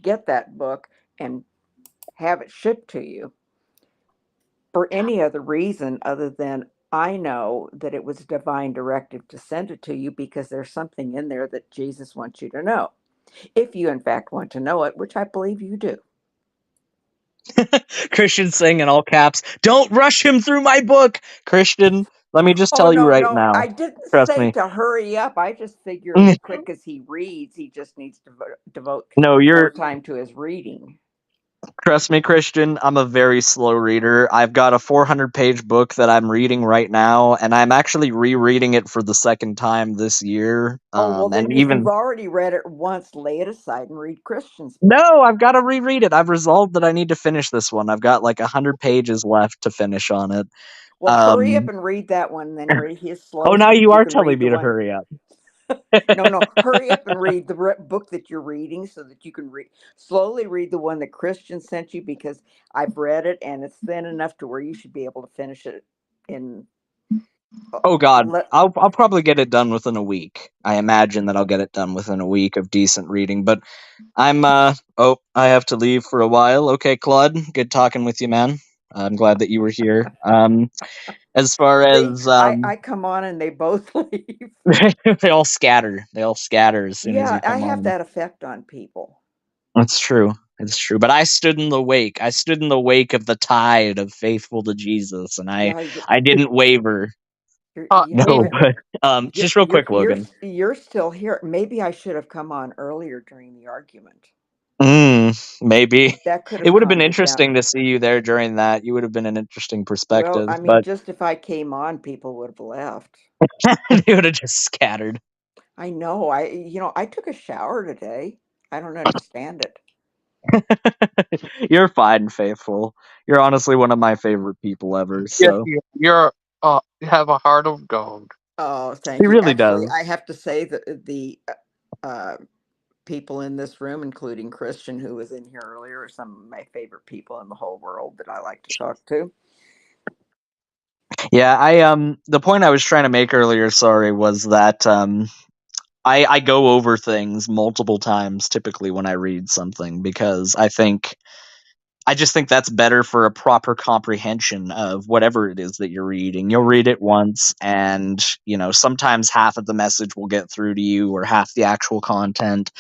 get that book and have it shipped to you for any other reason other than I know that it was a divine directive to send it to you because there's something in there that Jesus wants you to know. If you, in fact, want to know it, which I believe you do.
Christian saying in all caps, "Don't rush him through my book." Christian, let me just
Oh,
tell you
no,
right
no, I
now.
didn't
Trust
say
me.
to hurry up. I just figure as quick as he reads, he just needs to devote
No,
more
you're
time to his reading.
Trust me, Christian, I'm a very slow reader. I've got a 400-page book that I'm reading right now, and I'm actually rereading it for the second time this year.
Oh, well, then
And
if you've
even
already read it once, lay it aside and read Christian's book.
no, I've got to reread it. I've resolved that I need to finish this one. I've got like 100 pages left to finish on it.
Well, hurry up
Um,
and read that one, then read his
oh,
slow
now
so that
you
you
are
can
telling
read the
me to
one.
hurry up.
No, hurry up and read the book that you're reading so that you can slowly read the one that Christian sent you, because I've read it and it's thin enough to where you should be able to finish it in.
Oh God,
Let,
I'll probably get it done within a week. I imagine that I'll get it done within a week of decent reading. But I'm oh, I have to leave for a while. Okay, Claude, good talking with you, man. I'm glad that you were here. As far
See,
as
I come on and they both leave.
they all scatter. They all scatter as soon as
Yeah,
you
I
come
have
on.
that effect on people.
It's true. It's true. But I stood in the wake. I stood in the wake of the tide of faithful to Jesus, and I
Yeah,
I didn't waver.
you know
No,
Hey,
what?
but just real quick,
You're
Logan.
you're still here. Maybe I should have come on earlier during the argument.
Maybe
That could
it
have
would have been
calmed it down.
interesting to see you there during that. You would have been an interesting
Well,
perspective,
I mean,
but
just if I came on, people would have left.
they would have just scattered.
I know. I took a shower today. I don't understand it.
You're fine, faithful. You're honestly one of my favorite people ever.
yes,
So
you have a heart of gold.
Oh,
he
thank you.
really
Actually, I
does.
have to say that the people in this room, including Christian, who was in here earlier, are some of my favorite people in the whole world that I like to talk to.
Yeah, I the point I was trying to make earlier, sorry, was that I go over things multiple times typically when I read something because I just think that's better for a proper comprehension of whatever it is that you're reading. You'll read it once and, sometimes half of the message will get through to you or half the actual content.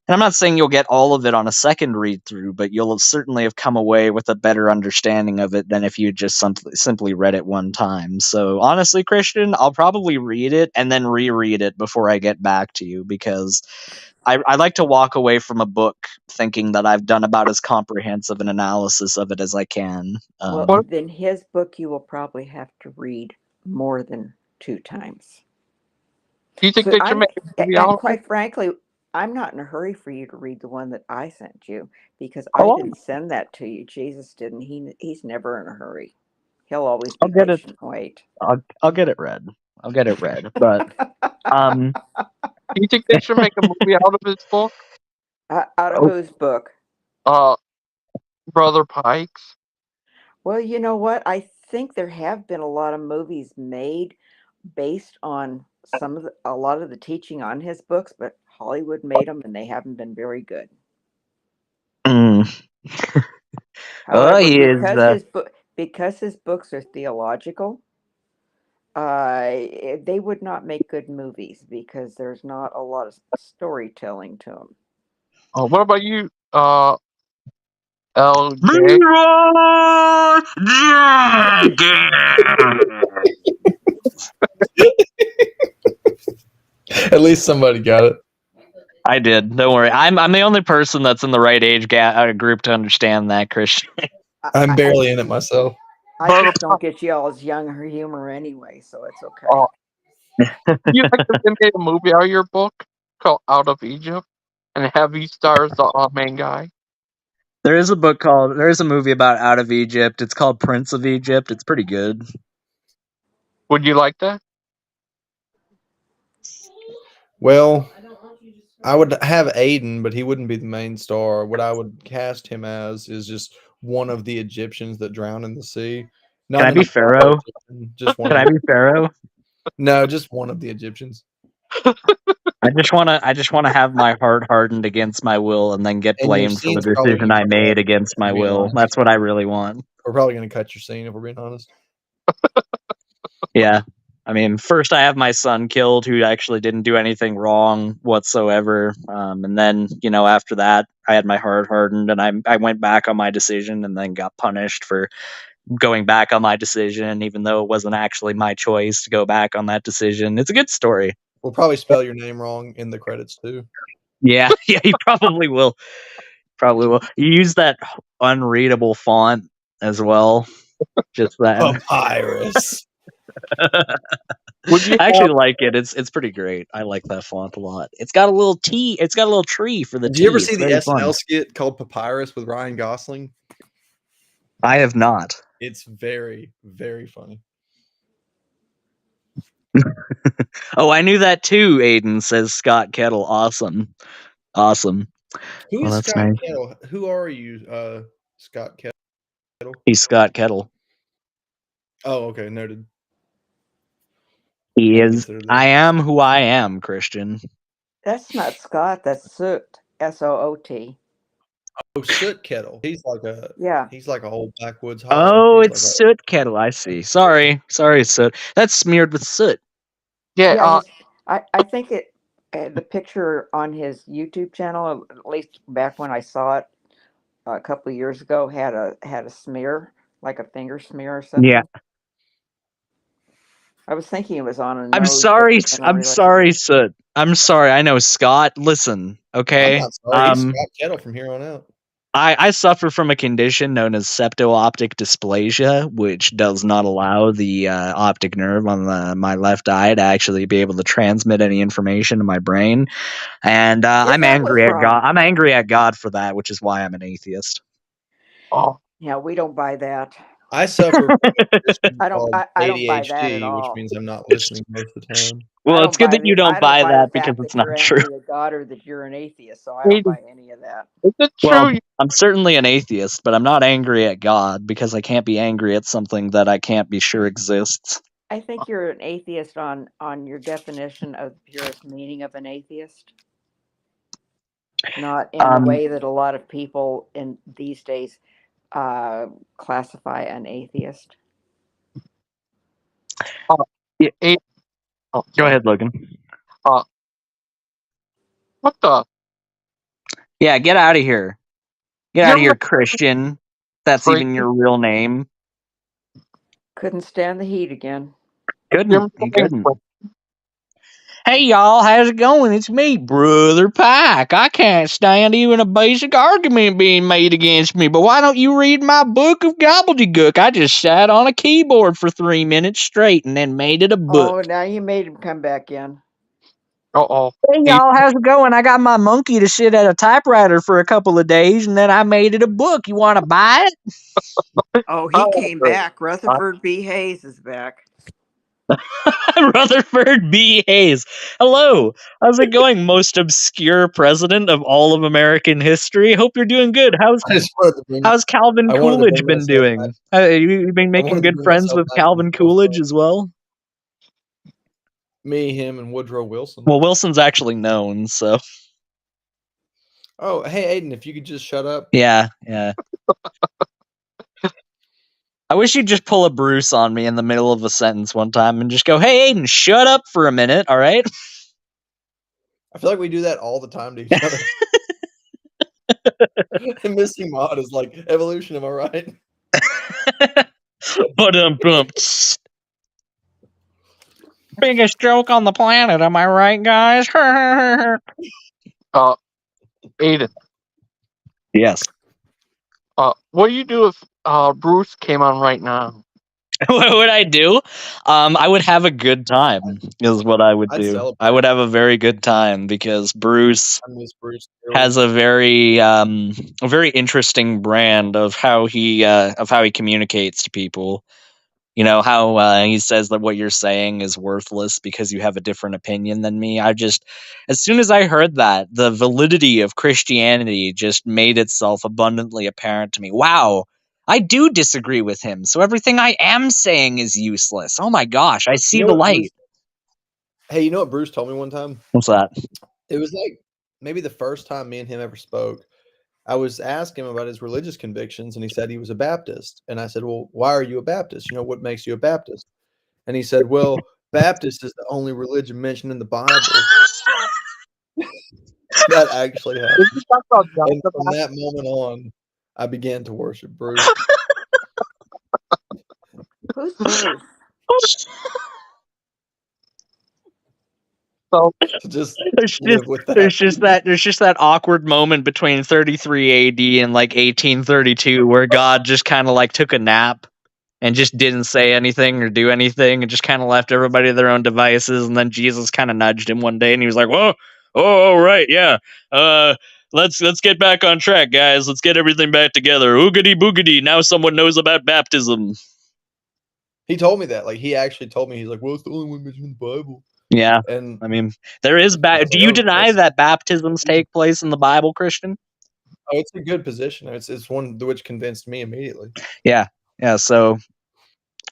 And I'm not saying you'll get all of it on a second read through, but you'll certainly have come away with a better understanding of it than if you just simply read it one time. So honestly, Christian, I'll probably read it and then reread it before I get back to you because I like to walk away from a book thinking that I've done about as comprehensive an analysis of it as I can.
Well,
What
then his book you will probably have to read more than 2 times.
do you think
So
they should make a movie
and
out of it?
quite frankly, I'm not in a hurry for you to read the one that I sent you, because I
Oh,
didn't send that to you. Jesus didn't. He's never in a hurry. He'll always
I'll
be
get it.
patient and wait.
I'll get it read. I'll get it read. But um,
Do you think they should make a movie out of his book?
Out of
oh,
whose book?
Uh, Brother Pikes.
Well, you know what? I think there have been a lot of movies made based on a lot of the teaching on his books, but Hollywood made them and they haven't been very good.
mm,
However,
he is.
because his books are theological, they would not make good movies because there's not a lot of storytelling to them.
What about you, LJ?
Leroy Jenkins!
At least somebody got it.
I did. Don't worry. I'm the only person that's in the right age group to understand that, Christian.
I,
I'm
I,
barely in it myself.
I
Brother
just don't
Pikes.
get y'all's young humor anyway, so it's okay.
Uh, you like if they made a movie out of your book called Out of Egypt, and have you stars the main guy?
There is a movie about Out of Egypt. It's called Prince of Egypt. It's pretty good.
Would you like that?
Well, I would have Aiden, but he wouldn't be the main star. What I would cast him as is just one of the Egyptians that drown in the sea.
Can
Not
I
an
be
immortal
Pharaoh?
Egyptian, just one
Can
of
I
the
be Pharaoh?
no, just one of the Egyptians.
I just wanna have my heart hardened against my will and then get
And your
blamed for the
scene's probably
decision
gonna
I
be cut,
made against
if
my
we're being
will.
honest.
That's what I really want.
We're probably gonna cut your scene if we're being honest.
Yeah. I mean, first I have my son killed who actually didn't do anything wrong whatsoever. And then, after that, I had my heart hardened and I went back on my decision and then got punished for going back on my decision, even though it wasn't actually my choice to go back on that decision. It's a good story.
We'll probably spell your name wrong in the credits too.
Yeah, yeah, you probably will. Probably will. You use that unreadable font as well. Just that.
Papyrus.
Would you
I actually like it. It's pretty great. I like that font a lot. It's got a little T. It's got a little tree for the
Did you ever
T.
see
It's
the
very
SNL
fun.
skit called Papyrus with Ryan Gosling?
I have not.
It's very, very funny.
Oh, I knew that too. Aiden says Scott Kettle. Awesome. Awesome.
Who
Well,
is
that's
Scott
nice.
Kettle? Who are you, Scott Kettle?
He's Scott Kettle.
Oh, okay, noted.
He
Hadn't
is.
considered that.
I am who I am, Christian.
That's not Scott. That's Soot. SOOT.
Oh, Soot Kettle. He's like a
Yeah.
old backwoods holler.
Oh,
He's
it's
like
Soot Kettle. I see. Sorry, Soot. That's smeared with soot.
Yeah.
Yeah. I think it. The picture on his YouTube channel, at least back when I saw it a couple of years ago, had a smear, like a finger smear or something.
Yeah.
I was thinking it was on a
I'm
nose, but
sorry.
didn't
I'm
realize it
sorry,
was-
Soot. I'm sorry. I know, Scott. Listen,
I'm
okay.
not sorry. He's Scott Kettle from here on out.
I suffer from a condition known as septo-optic dysplasia, which does not allow the optic nerve on my left eye to actually be able to transmit any information to my brain. And I'm
that was
angry at God.
wrong.
I'm angry at God for that, which is why I'm an atheist.
Oh,
Yeah, we don't buy that.
I suffer from a condition
I don't.
called
I don't buy that at
ADHD, which
all.
means I'm not listening most of the time.
Well, it's good that you don't
I don't
buy
buy the
that because
fact
it's
that you're
not true.
angry at God or that you're an atheist. So I don't
Aiden,
buy any of that.
is it true?
Well, I'm certainly an atheist, but I'm not angry at God because I can't be angry at something that I can't be sure exists.
I think you're an atheist on your definition of the purest meaning of an atheist, not in the way that a lot of people in these days classify an atheist.
Yeah, Aiden, oh,
Go ahead, Logan.
what the?
Yeah, get out of here. Get
You
out of
ever
here, Christian. That's
Crazy?
even your real name.
Couldn't stand the heat again.
You
Couldn't.
ever
You
been
couldn't. Hey, y'all, how's it going? It's me, Brother Pike. I can't stand even a basic argument being made against me, but why don't you read my book of gobbledygook? I just sat on a keyboard for 3 minutes straight and then made it a book.
Oh, now you made him come back in.
Uh-oh.
Hey, y'all, how's it going? I got my monkey to sit at a typewriter for a couple of days, and then I made it a book. You want to buy it?
Oh, he came back. Rutherford B. Hayes is back.
Rutherford B. Hayes. Hello. How's it going, most obscure president of all of American history? Hope you're doing good. How's Calvin Coolidge been doing? You been making good friends with Calvin Coolidge as well?
Me, him, and Woodrow Wilson.
Well, Wilson's actually known, so.
Oh, hey, Aiden, if you could just shut up.
Yeah. I wish you'd just pull a Bruce on me in the middle of a sentence one time and just go, hey, Aiden, shut up for a minute, all right?
I feel like we do that all the time to each other. And Missing Mod is like evolution, am I right?
Biggest joke on the planet, am I right, guys?
Aiden.
Yes.
What do you do if Bruce came on right now?
What would I do? I would have a good time, is what I would do.
celebrate.
I would have a very good time because Bruce
I miss Bruce.
has a very interesting brand of how he communicates to people. You know how he says that what you're saying is worthless because you have a different opinion than me. As soon as I heard that, the validity of Christianity just made itself abundantly apparent to me. Wow, I do disagree with him, so everything I am saying is useless. Oh my gosh, I see the light.
Hey, you know what Bruce told me one time?
What's that?
It was like maybe the first time me and him ever spoke. I was asking him about his religious convictions, and he said he was a Baptist. And I said, well, why are you a Baptist? You know, what makes you a Baptist? And he said, well, Baptist is the only religion mentioned in the Bible. That actually happened. And from that moment on, I began to worship Bruce.
Who's Bruce?
So
So just
There's
live
just
with that.
there's just that awkward moment between 33 AD and like 1832 where God just kind of like took a nap and just didn't say anything or do anything and just kind of left everybody to their own devices, and then Jesus kind of nudged him one day and he was like, "Whoa, oh right, yeah. Let's get back on track, guys. Let's get everything back together. Oogity boogity. Now someone knows about baptism."
He told me that. Like he actually told me, he's like, "Well, it's the only one mentioned in the Bible."
Yeah.
And
I mean, there is
I was
do
like,
you
"Oh,
deny
that's
that baptisms take place in the Bible, Christian?
oh, it's a good position. It's one which convinced me immediately."
Yeah. Yeah, so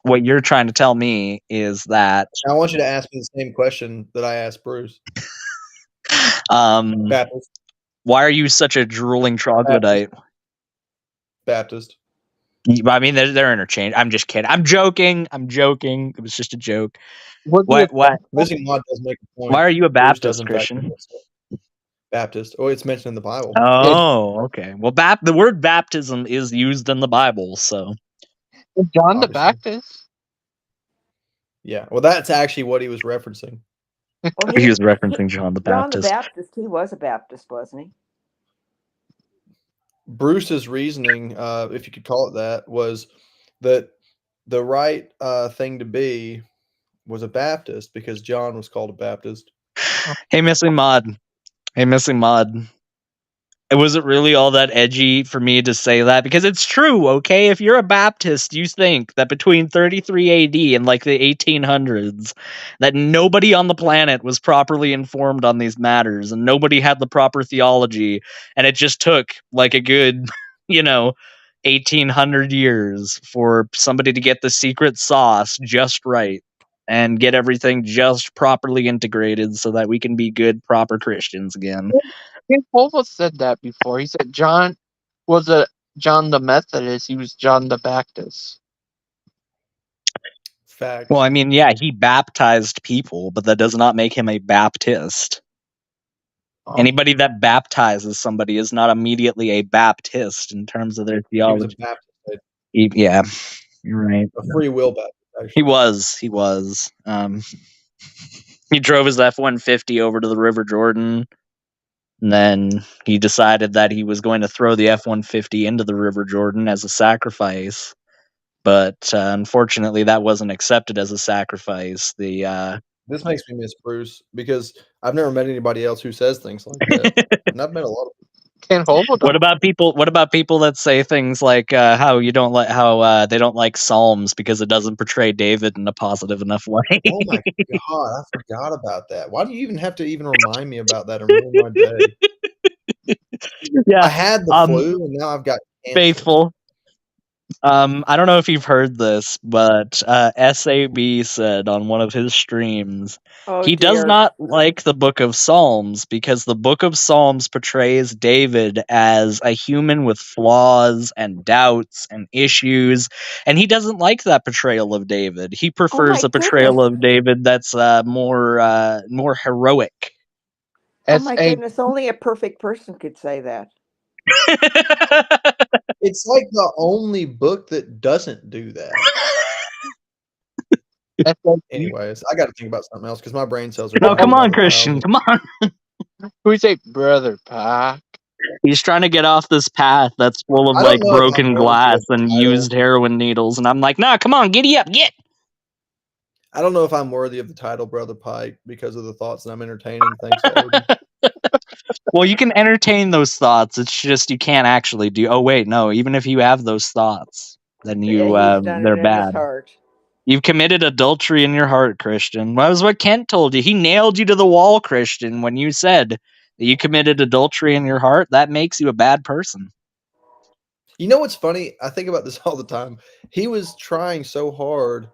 what you're trying to tell me is that
Now, I want you to ask me the same question that I asked Bruce.
um
Baptist,
why are you such a drooling troglodyte?
Baptist.
I mean, they're interchangeable. I'm just kidding. I'm joking. It was just a joke.
was he a
What?
Missing Mod does make a point.
Why are you a
Bruce does
Baptist,
in fact
Christian?
Baptist. Oh, it's mentioned in the Bible.
Oh, okay. Well, the word baptism is used in the Bible, so
John the
Obviously.
Baptist?
Yeah. Well, that's actually what he was referencing.
Well,
he was referencing John the
John the
Baptist.
Baptist, he was a Baptist, wasn't he?
Bruce's reasoning, if you could call it that, was that the right thing to be was a Baptist because John was called a Baptist.
Hey, Missing Mod. Was it really all that edgy for me to say that? Because it's true, okay? If you're a Baptist, you think that between 33 AD and like the 1800s, that nobody on the planet was properly informed on these matters and nobody had the proper theology, and it just took like a good, 1800 years for somebody to get the secret sauce just right and get everything just properly integrated so that we can be good, proper Christians again.
King Pova said that before. He said John was a John the Methodist. He was John the Baptist.
Facts.
Well, I mean, yeah, he baptized people, but that does not make him a Baptist.
Oh.
Anybody that baptizes somebody is not immediately a Baptist in terms of their
He was a
theology.
Baptist.
Yeah, you're right.
A free will Baptist,
He
actually.
was. He drove his F-150 over to the River Jordan, and then he decided that he was going to throw the F-150 into the River Jordan as a sacrifice. But unfortunately, that wasn't accepted as a sacrifice.
This makes me miss Bruce because I've never met anybody else who says things like that. And I've met a lot of people.
Ken Hova.
What about people that say things like how they don't like Psalms because it doesn't portray David in a positive enough way?
Oh my God, I forgot about that. Why do you even have to even remind me about that and ruin my day?
Yeah,
I had the flu and now I've got cancer.
Faithful. I don't know if you've heard this, but SAB said on one of his streams he does not like the Book of Psalms because the Book of Psalms portrays David as a human with flaws and doubts and issues, and he doesn't like that portrayal of David. He prefers a portrayal of David that's more heroic.
Oh my goodness, only a perfect person could say that.
It's like the only book that doesn't do that. Anyways, I got to think about something else because my brain cells are.
Oh, come on, Christian, come on.
Who's a brother, Pac?
He's trying to get off this path that's full of like broken glass and used heroin needles, and I'm like, nah, come on, giddy up, get.
I don't know if I'm worthy of the title, Brother Pike, because of the thoughts that I'm entertaining. Thanks to Odin.
Well, you can entertain those thoughts. It's just you can't actually do. Oh wait, no. Even if you have those thoughts, then they're bad. You've committed adultery in your heart, Christian. That was what Kent told you. He nailed you to the wall, Christian, when you said that you committed adultery in your heart. That makes you a bad person.
You know what's funny? I think about this all the time. He was trying so hard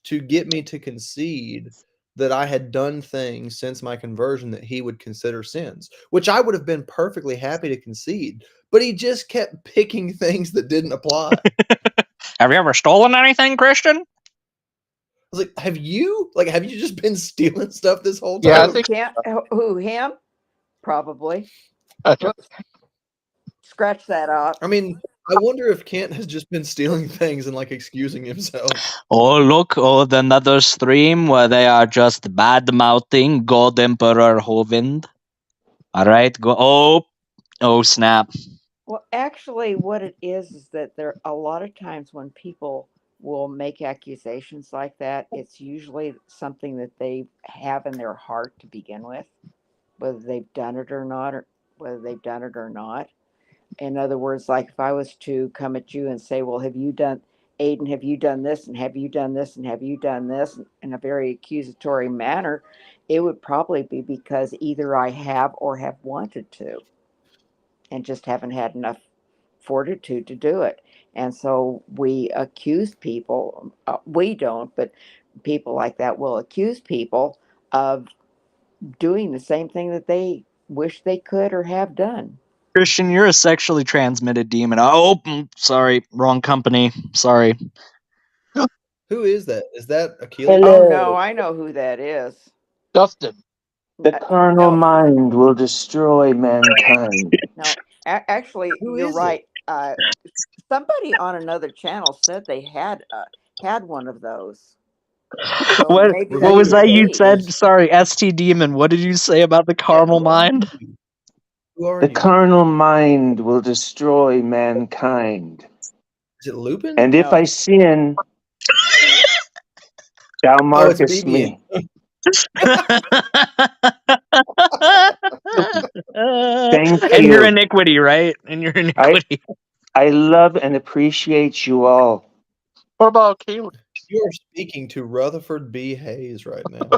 to get me to concede that I had done things since my conversion that he would consider sins, which I would have been perfectly happy to concede. But he just kept picking things that didn't apply.
Have you ever stolen anything, Christian?
I was like, have you just been stealing stuff this whole time?
Yeah, I think
who, him? Probably.
That's right.
Scratch that off.
I mean, I wonder if Kent has just been stealing things and like excusing himself.
Oh, look, another stream where they are just bad mouthing God Emperor Hovind. All right, go. Oh, snap.
Well, actually, what it is that there a lot of times when people will make accusations like that, it's usually something that they have in their heart to begin with, whether they've done it or not, or whether they've done it or not. In other words, like if I was to come at you and say, "Well, have you done, Aiden? Have you done this? And have you done this? And have you done this?" in a very accusatory manner, it would probably be because either I have or have wanted to, and just haven't had enough fortitude to do it. And so we accuse people. We don't, but people like that will accuse people of doing the same thing that they wish they could or have done.
Christian, you're a sexually transmitted demon. Oh, sorry, wrong company. Sorry.
Who is that? Is that Achilles?
Hello.
Oh no, I know who that is.
Dustin.
The carnal
No,
mind will destroy mankind.
no. Actually,
Who
you're
is it?
right. Somebody on another channel said they had one of those. So
What
maybe
what was
that's the
that you
case.
said? Sorry, ST Demon. What did you say about the
Yeah,
caramel mind?
Who are
The
you?
carnal mind will destroy mankind.
Is it Lupin?
And if
no.
I sin, thou
Oh, it's
markest
BB.
me. Thank
And your
you.
iniquity, right? And your iniquity.
I love and appreciate you all.
What about Caleb?
You are speaking to Rutherford B. Hayes right now.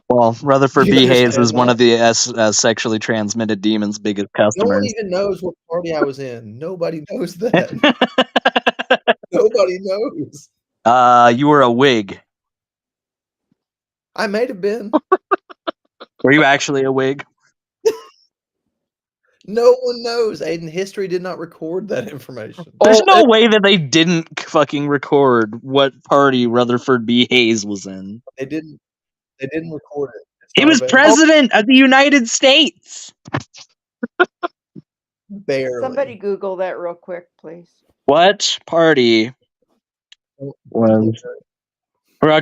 Well, Rutherford
You
B. Hayes
understand
is one
that?
of the sexually transmitted demons' biggest
No one
customers.
even knows what party I was in. Nobody knows that. Nobody knows.
You were a wig.
I may have been.
Were you actually a wig?
No one knows. Aiden, history did not record that information.
There's
Oh,
no way that they didn't fucking record what party Rutherford B. Hayes was in.
They didn't record it. It's
He
not
was
available.
president of the United States.
Barely.
Somebody Google that real quick, please.
What party was?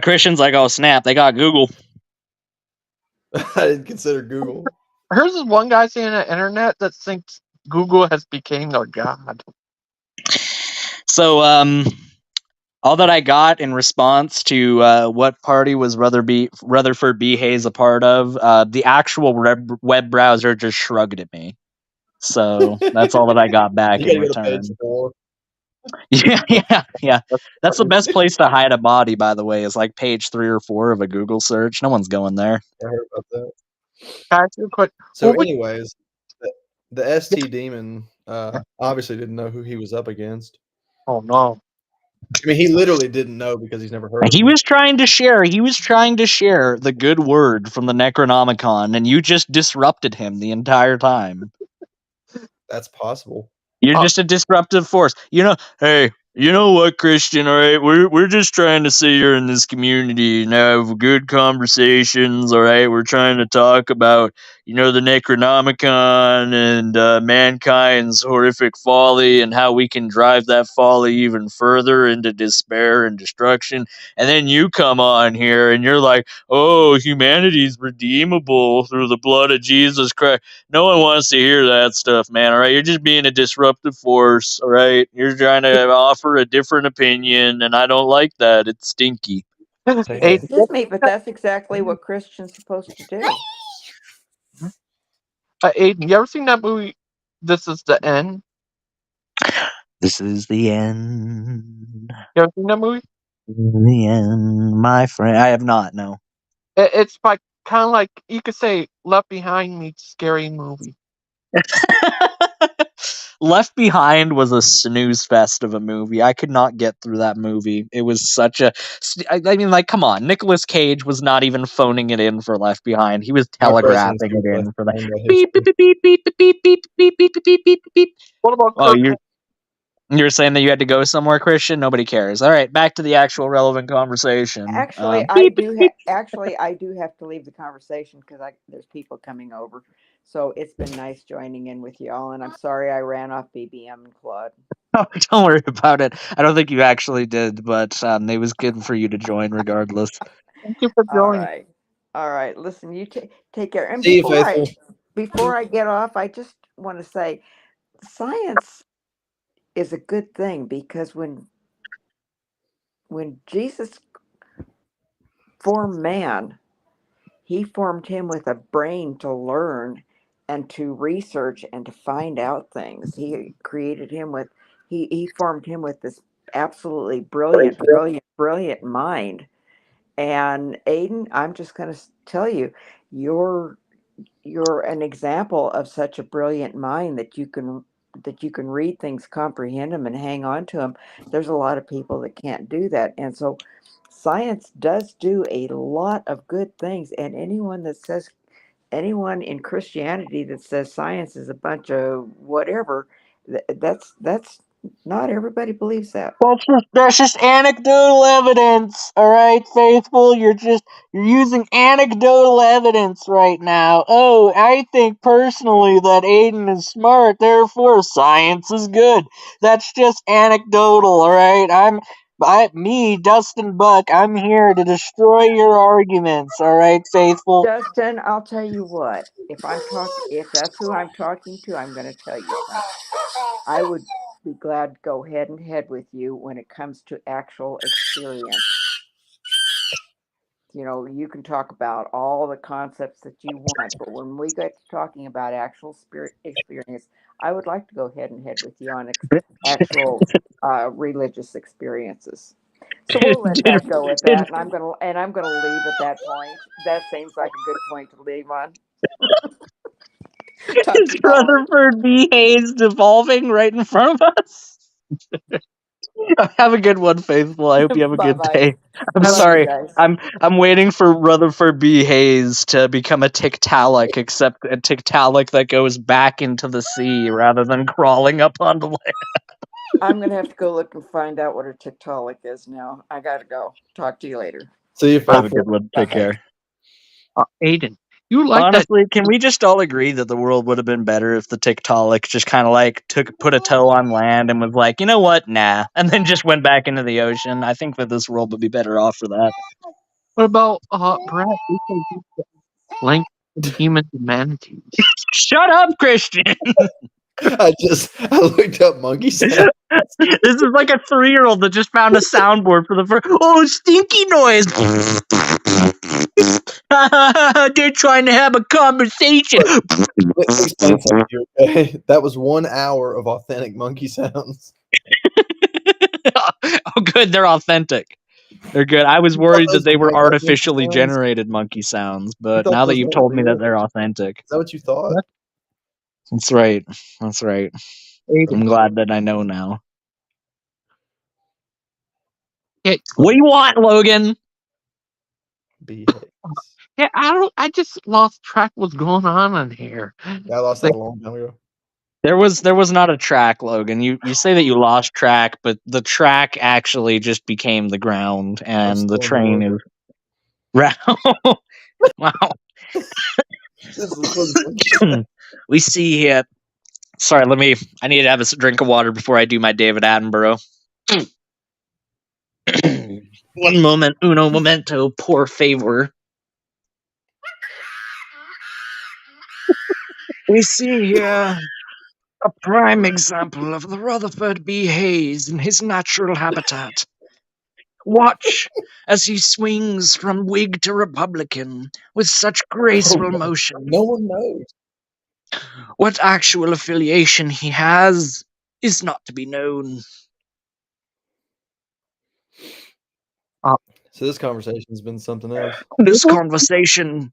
Christian's like, oh snap, they got Google.
I didn't consider Google.
here's this one guy saying on the internet that thinks Google has become our god.
So, all that I got in response to what party was Rutherford B. Hayes a part of, the actual web browser just shrugged at me. So that's all that I got back
You
in
gotta go to page
return.
4.
Yeah. That's the best place to hide a body, by the way, is like page 3 or 4 of a Google search. No one's going there.
I heard about that.
Can I ask you a quick?
So,
Who would-
anyways, the ST Demon obviously didn't know who he was up against.
Oh no.
I mean, he literally didn't know because he's never heard of
He
him.
was trying to share the good word from the Necronomicon, and you just disrupted him the entire time.
That's possible.
You're just a disruptive force. Hey, you know what, Christian, all right? We're just trying to sit here in this community and have good conversations, all right? We're trying to talk about, the Necronomicon and mankind's horrific folly and how we can drive that folly even further into despair and destruction. And then you come on here and you're like, oh, humanity's redeemable through the blood of Jesus Christ. No one wants to hear that stuff, man. All right, you're just being a disruptive force. All right, you're trying to offer a different opinion, and I don't like that. It's stinky.
Hey,
Excuse me, but that's exactly what Christian's supposed to do.
Aiden, you ever seen that movie? This Is the End.
This is the end.
You ever seen that movie?
The end, my friend. I have not. No.
It's like kind of like you could say Left Behind meets Scary Movie.
Left Behind was a snooze fest of a movie. I could not get through that movie. It was such a. I mean, like, come on. Nicolas Cage was not even phoning it in for Left Behind. He was
My president's
telegraphing it in for that.
behind that
Beep beep
history.
beep beep beep beep beep beep beep beep beep beep.
What about
Oh,
Kirk?
you're saying that you had to go somewhere, Christian? Nobody cares. All right, back to the actual relevant conversation.
Actually, I do have to leave the conversation because there's people coming over. So it's been nice joining in with y'all, and I'm sorry I ran off BBM and Claude.
Oh, don't worry about it. I don't think you actually did, but it was good for you to join regardless.
Thank you for
All
joining.
right, all right. Listen, you take care. And
See you, faithful.
before I get off, I just want to say, science is a good thing, because when Jesus formed man, he formed him with a brain to learn and to research and to find out things. He formed him with this absolutely brilliant mind. And Aiden, I'm just going to tell you, you're you're an example of such a brilliant mind that you can read things, comprehend them, and hang on to them. There's a lot of people that can't do that, and so science does do a lot of good things. And anyone in Christianity that says science is a bunch of whatever, that's not everybody believes that.
That's just anecdotal evidence, all right, faithful. You're using anecdotal evidence right now. Oh, I think personally that Aiden is smart, therefore science is good. That's just anecdotal, all right. Me, Dustin Buck. I'm here to destroy your arguments, all right, faithful.
Dustin, I'll tell you what. If that's who I'm talking to, I'm going to tell you something. I would be glad to go head and head with you when it comes to actual experience. You can talk about all the concepts that you want, but when we get to talking about actual spirit experience, I would like to go head and head with you on actual religious experiences. So we'll let
Did,
that go at
did
that, and I'm gonna leave at that point. That seems like a good point to leave on. Talk to
is
y'all later.
Rutherford B. Hayes devolving right in front of us? Have a good one, faithful. I hope you have a
Bye
good
bye.
day. I'm
Love you
sorry.
guys.
I'm waiting for Rutherford B. Hayes to become a Tiktaalik, except a Tiktaalik that goes back into the sea rather than crawling up onto land.
I'm gonna have to go look and find out what a Tiktaalik is now. I gotta go. Talk to you later.
See you,
Have a
faithful.
good one. Take care.
Aiden, you like that?
Honestly, can we just all agree that the world would have been better if the Tiktaalik just kind of like put a toe on land and was like, you know what, nah, and then just went back into the ocean? I think that this world would be better off for that.
What about Brad? You said you could link humans and manatees.
Shut up, Christian.
I looked up monkey sound.
This is like a 3-year-old that just found a soundboard for the first. Oh, stinky noise! They're trying to have a conversation.
Let me explain something to you, okay? That was 1 hour of authentic monkey sounds.
Oh, good. They're authentic. They're good. I was
You thought
worried that
those
they
were
were
made up monkey
artificially
sounds?
generated monkey sounds,
You
but
thought
now that
those
you've
weren't
told me
real?
that they're authentic,
Is that what you thought?
that's right. That's right.
Aiden,
I'm glad that I know now.
yeah,
What do you want, Logan?
yeah. I just lost track what's going on in here.
Yeah, I lost that a long time ago.
There was not a track, Logan. You say that you lost track, but the track actually just became the ground,
I'm
and the
still in the
train is
world.
round. Wow.
This is for the monkey.
We see here. Sorry, I need to have a drink of water before I do my David Attenborough. One moment, uno momento, por favor. We see here a prime example of the Rutherford B. Hayes in his natural habitat. Watch as he swings from Whig to Republican with such graceful motion.
No one knows.
What actual affiliation he has is not to be known.
So this conversation's been something else.
This conversation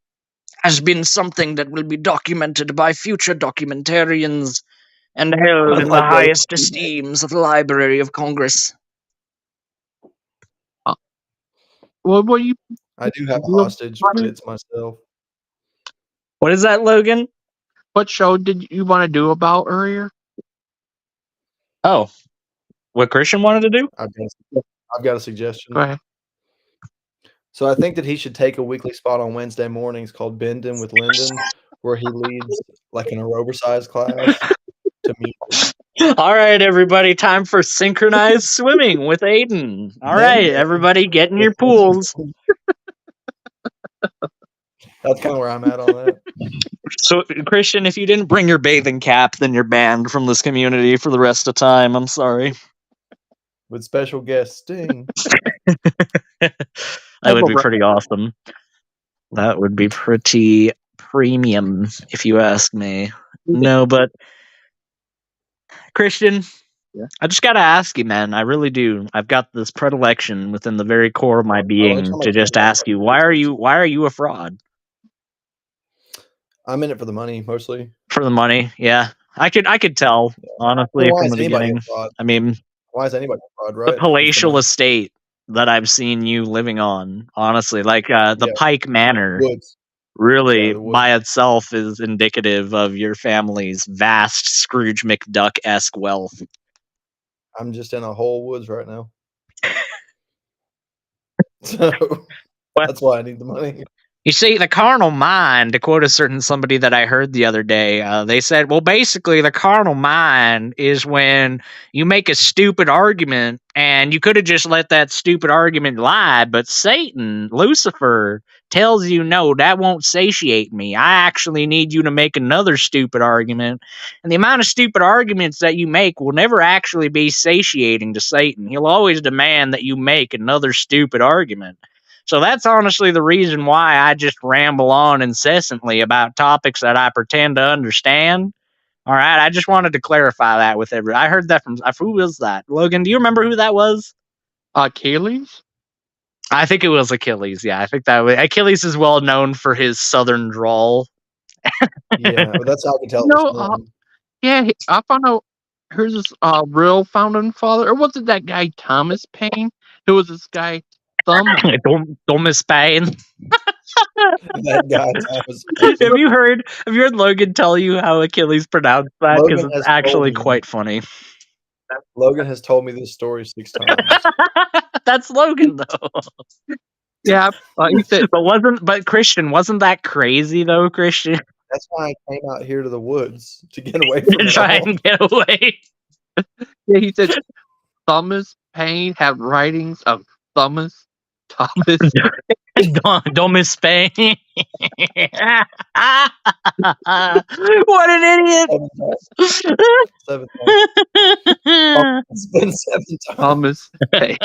has been something that will be documented by future documentarians and held in the highest esteems of the Library of Congress.
What were you?
I do have a hostage, but it's myself.
What is that, Logan?
What show did you want to do about earlier?
Oh, what Christian wanted to do?
I've got a suggestion.
Go ahead.
So I think that he should take a weekly spot on Wednesday mornings called Bendin with Lyndon, where he leads like an aerobics class to music.
All right, everybody, time for synchronized swimming with Aiden. All right, everybody, get in your pools.
That's kind of where I'm at on that.
So, Christian, if you didn't bring your bathing cap, then you're banned from this community for the rest of time. I'm sorry.
With special guest Sting.
That would be pretty awesome. That would be pretty premium, if you ask me. No, but Christian, I just gotta ask you, man. I really do. I've got this predilection within the very core of my being to just ask you, why are you a fraud?
I'm in it for the money, mostly.
For the money, yeah. I could tell, honestly, from the beginning. I mean,
why is anybody a fraud, right?
The palatial estate that I've seen you living on, honestly, like the Pike Manor, really by itself is indicative of your family's vast Scrooge McDuck-esque wealth.
I'm just in a whole woods right now. So that's why I need the money.
You see, the carnal mind, to quote a certain somebody that I heard the other day, they said, well, basically, the carnal mind is when you make a stupid argument and you could have just let that stupid argument lie, but Satan, Lucifer, tells you, no, that won't satiate me. I actually need you to make another stupid argument. And the amount of stupid arguments that you make will never actually be satiating to Satan. He'll always demand that you make another stupid argument. So that's honestly the reason why I just ramble on incessantly about topics that I pretend to understand. All right, I just wanted to clarify that with everyone. I heard that from who was that? Logan, do you remember who that was?
Achilles?
I think it was Achilles. Yeah, I think that was Achilles is well known for his southern drawl.
Yeah, that's how I can tell.
Yeah, I found out here's this real founding father, or was it that guy Thomas Paine? Who was this guy?
Thomas Paine.
That guy Thomas.
Have you heard Logan tell you how Achilles pronounced that? Because it's actually quite funny.
Logan has told me this story 6 times.
That's Logan, though.
Yeah, he said,
but Christian, wasn't that crazy though, Christian?
That's why I came out here to the woods to get away from it.
Try and get away.
Yeah, he said Thomas Paine had writings of Thomas.
Thomas Paine. What an idiot!
7 times. It's been 7 times.
Thomas Paine.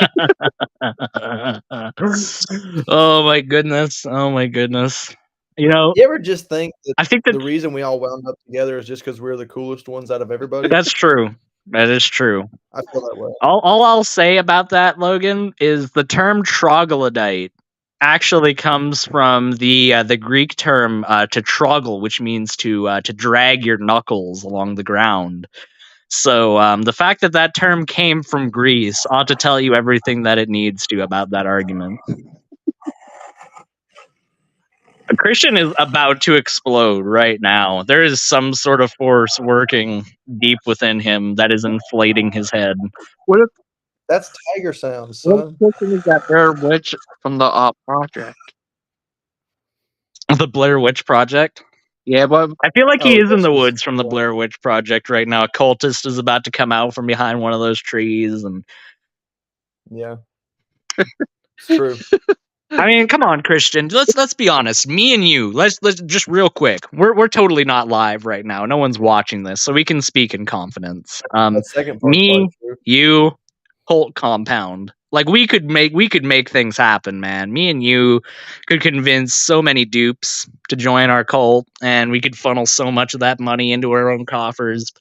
Oh my goodness! Oh my goodness! You know,
you ever just think that
I think that
the reason we all wound up together is just because we're the coolest ones out of everybody?
That's true. That is true.
I feel that way.
All I'll say about that, Logan, is the term troglodyte actually comes from the Greek term to troggle, which means to drag your knuckles along the ground. So the fact that term came from Greece ought to tell you everything that it needs to about that argument. Christian is about to explode right now. There is some sort of force working deep within him that is inflating his head.
What if
that's tiger sounds, son?
What is that Blair Witch from the project?
The Blair Witch Project?
Yeah, but
I feel like he is in the woods from the Blair Witch Project right now. A cultist is about to come out from behind one of those trees, and
yeah, it's true.
I mean, come on, Christian. Let's be honest. Me and you. Let's just real quick. We're totally not live right now. No one's watching this, so we can speak in confidence. Me, you, Holt compound. Like we could make things happen, man. Me and you could convince so many dupes to join our cult, and we could funnel so much of that money into our own coffers.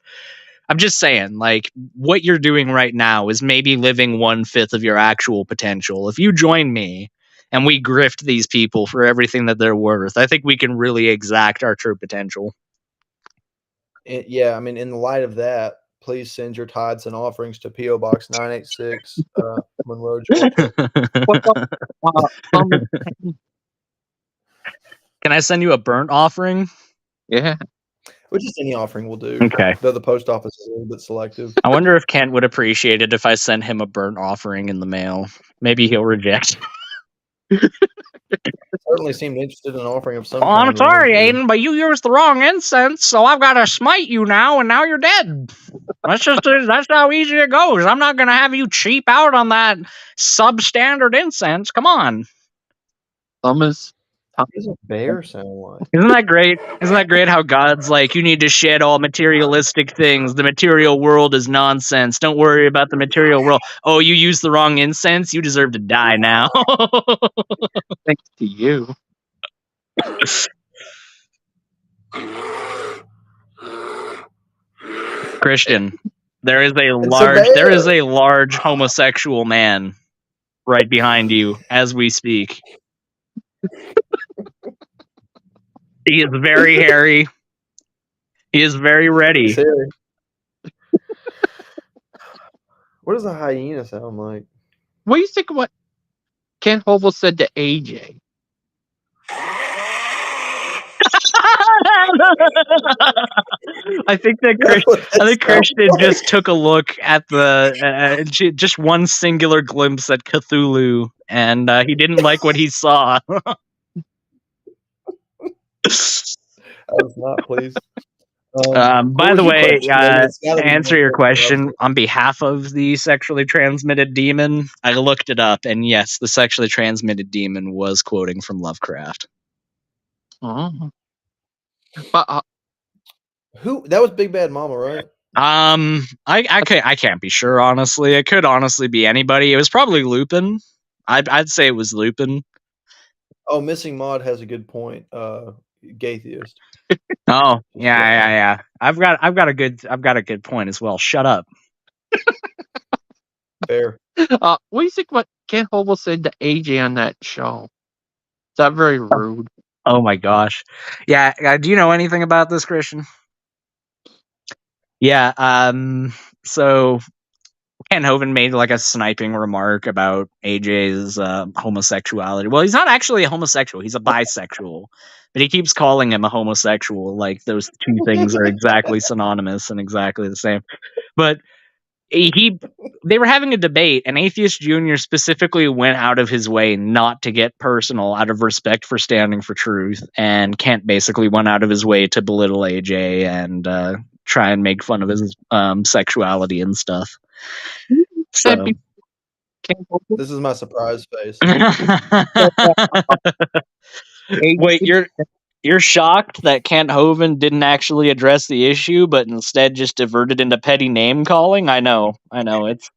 I'm just saying, like, what you're doing right now is maybe living 1/5 of your actual potential. If you join me and we grift these people for everything that they're worth, I think we can really exact our true potential.
Yeah, I mean, in the light of that, please send your tithes and offerings to P.O. Box 986, Monroe, Georgia.
Can I send you a burnt offering?
Yeah.
Well, just any offering will do.
Okay.
Though the post office is a little bit selective.
I wonder if Kent would appreciate it if I sent him a burnt offering in the mail. Maybe he'll reject.
Certainly seemed interested in an offering of some
Oh, I'm
kind. You know,
sorry,
sure.
Aiden, but you used the wrong incense, so I've got to smite you now, and now you're dead. That's how easy it goes. I'm not gonna have you cheap out on that substandard incense. Come on.
Thomas.
What does a bear sound like?
Isn't that great? Isn't that great how God's like, you need to shed all materialistic things. The material world is nonsense. Don't worry about the material world. Oh, you used the wrong incense? You deserve to die now.
Thanks to you.
Christian, there is a
It's a bear.
large homosexual man right behind you as we speak. He is very hairy. He is very ready.
He's hairy. What does a hyena sound like?
What do you think of what Ken Hovel said to AJ?
I think Christian just took a look at the just one singular glimpse at Cthulhu, and he didn't like what he saw.
I was not pleased.
By the way, to answer your question,
question,
on behalf of the sexually transmitted demon, I looked it up, and yes, the sexually transmitted demon was quoting from Lovecraft.
Oh. But
who? That was Big Bad Mama, right?
I can't be sure, honestly. It could honestly be anybody. It was probably Lupin. I'd say it was Lupin.
Oh, Missing Mod has a good point. Gaytheist.
Oh, yeah. I've got a good point as well. Shut up.
Fair.
what do you think what Ken Hovel said to AJ on that show? Is that very rude?
Oh my gosh. Yeah, do you know anything about this, Christian? Yeah, so Ken Hovind made like a sniping remark about AJ's homosexuality. Well, he's not actually a homosexual, he's a bisexual. But he keeps calling him a homosexual, like those two things are exactly synonymous and exactly the same. But they were having a debate, and Atheist Junior specifically went out of his way not to get personal out of respect for standing for truth, and Kent basically went out of his way to belittle AJ and try and make fun of his sexuality and stuff. So.
This is my surprise face.
Wait, you're shocked that Kent Hovind didn't actually address the issue, but instead just diverted into petty name calling? I know. It's.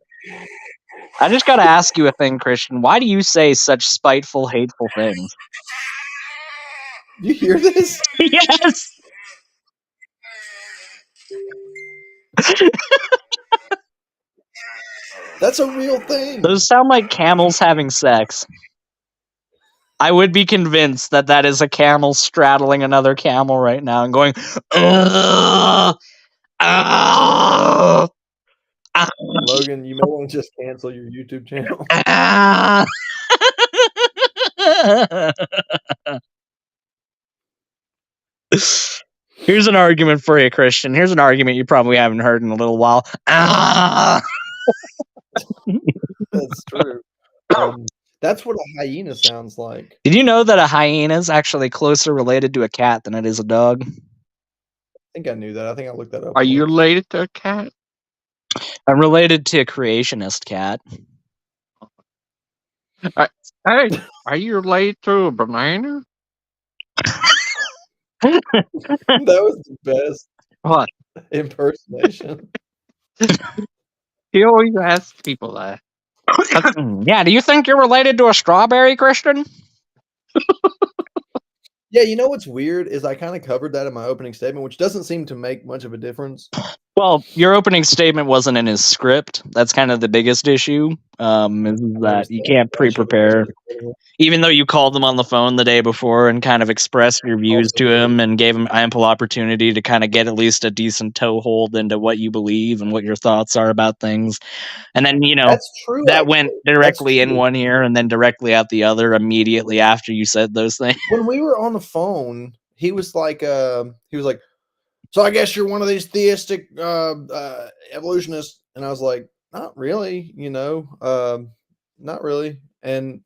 I just gotta ask you a thing, Christian. Why do you say such spiteful, hateful things?
You hear this?
Yes.
That's a real thing.
Those sound like camels having sex. I would be convinced that is a camel straddling another camel right now and going, "Ugh, ugh, ugh,
Logan, you may want to just cancel your YouTube channel.
ugh." Here's an argument for you, Christian. Here's an argument you probably haven't heard in a little while.
That's true. That's what a hyena sounds like.
Did you know that a hyena is actually closer related to a cat than it is a dog?
I think I knew that. I think I looked that up.
Are you related to a cat?
I'm related to a creationist cat.
Hey, are you related to a banana?
That was the best
What?
impersonation.
He always asks people that.
Yeah, do you think you're related to a strawberry, Christian?
Yeah, you know what's weird is I kind of covered that in my opening statement, which doesn't seem to make much of a difference.
Well, your opening statement wasn't in his script. That's kind of the biggest issue. Is that you can't pre-prepare. Even though you called him on the phone the day before and kind of expressed your views to him and gave him ample opportunity to kind of get at least a decent toehold into what you believe and what your thoughts are about things. And then,
That's true.
that went directly in one ear and then directly out the other immediately after you said those things.
When we were on the phone, he was like, so I guess you're one of these theistic evolutionists. And I was like, not really, not really. And